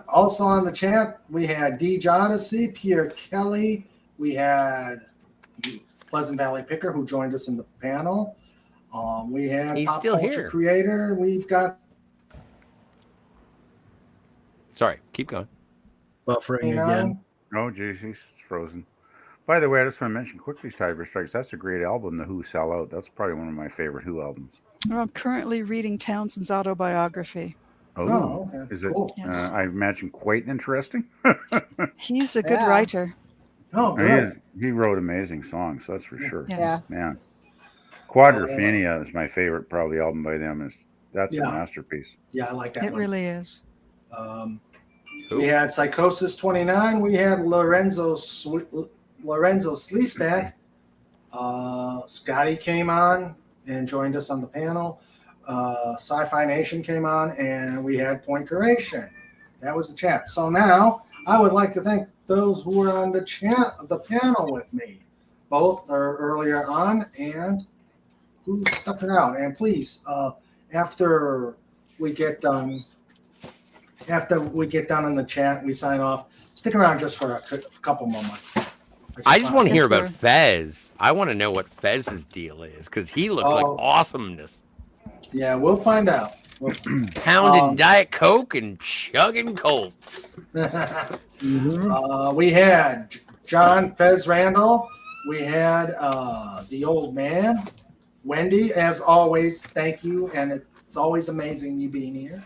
Also on the chat, we had D. Odyssey, Pierre Kelly. We had Pleasant Valley Picker, who joined us in the panel. We had He's Pop still Culture here. Creator. We've got. Sorry, keep going. Buffering again. Oh, geez, he's frozen. By the way, I just want to mention quickly, Tiger Strikes. That's a great album, The Who Sell Out. That's probably one of my favorite Who albums. Well, I'm currently reading Townsend's autobiography. Oh, okay. Is it? Cool. Yes. I imagine quite interesting. He's a good writer. Oh, good. He wrote amazing songs, that's for sure. Yes. Man. Quadrophenia is my favorite, probably album by them. That's a masterpiece. Yeah, I like that. It really is. We had Psychosis 29. We had Lorenzo Sleestack. Scotty came on and joined us on the panel. Sci-Fi Nation came on, and we had Point Curation. That was the chat. So now I would like to thank those who were on the panel with me. Both are earlier on and who stuck it out. And please, after we get done in the chat, we sign off. Stick around just for a couple moments. I just want to hear about Fez. I want to know what Fez's deal is because he looks like awesomeness. Yeah, we'll find out. Pounding Diet Coke and chugging Colts. We had John Fez Randall. We had the old man. Wendy, as always, thank you. And it's always amazing you being here.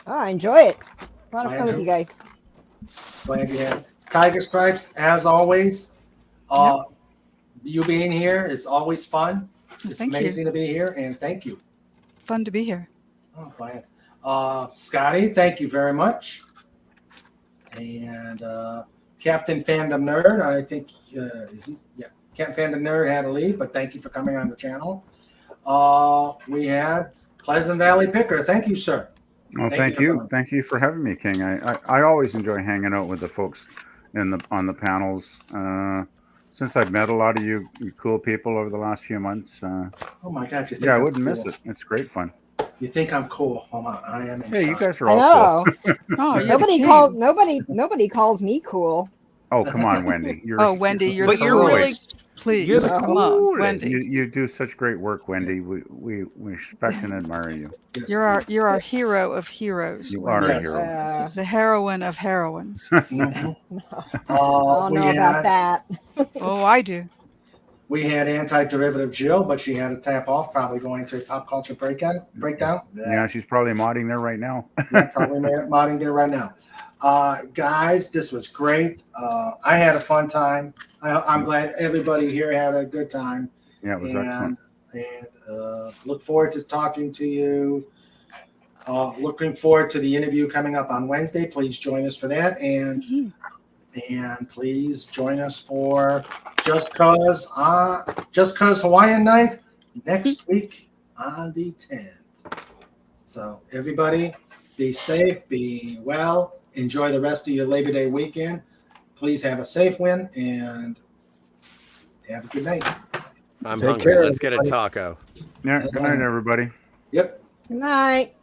Oh, I enjoy it. A lot of fun with you guys. Glad you had Tiger Stripes, as always. You being here is always fun. It's amazing to be here, and thank you. Fun to be here. Oh, glad. Scotty, thank you very much. And Captain Fandom Nerd, I think, Captain Fandom Nerd had to leave, but thank you for coming on the channel. We had Pleasant Valley Picker. Thank you, sir. Well, thank you. Thank you for having me, King. I always enjoy hanging out with the folks on the panels. Since I've met a lot of you cool people over the last few months. Oh my God! I wouldn't miss it. It's great fun. You think I'm cool? I am. Yeah, you guys are all cool. Nobody calls me cool. Oh, come on, Wendy. Wendy, you're but the you're really, please come on, Wendy. You do such great work, Wendy. We respect and admire you. You're our hero of heroes. You are a hero. The heroine of heroines. I don't know about that. Oh, I do. We had Anti-Derivative Jill, but she had to tap off, probably going to Pop Culture Breakdown. Yeah, she's probably modding there right now. Probably modding there right now. Guys, this was great. I had a fun time. I'm glad everybody here had a good time. Yeah, it was excellent. And look forward to talking to you. Looking forward to the interview coming up on Wednesday. Please join us for that. And please join us for Just Cause Hawaiian Night next week on the 10th. So everybody, be safe, be well. Enjoy the rest of your Labor Day weekend. Please have a safe one and have a good night. I'm hungry. Let's get a taco. Yeah, good night, everybody. Yep. Good night.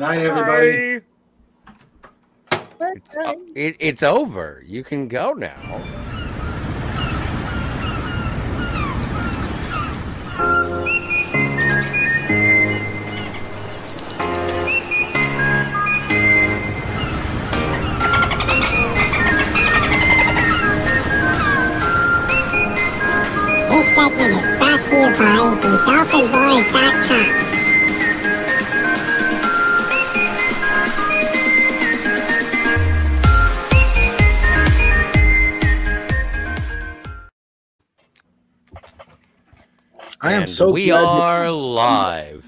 Night, everybody. It's over. You can go now. This segment is brought to you by thedolphinboys.com. We are live.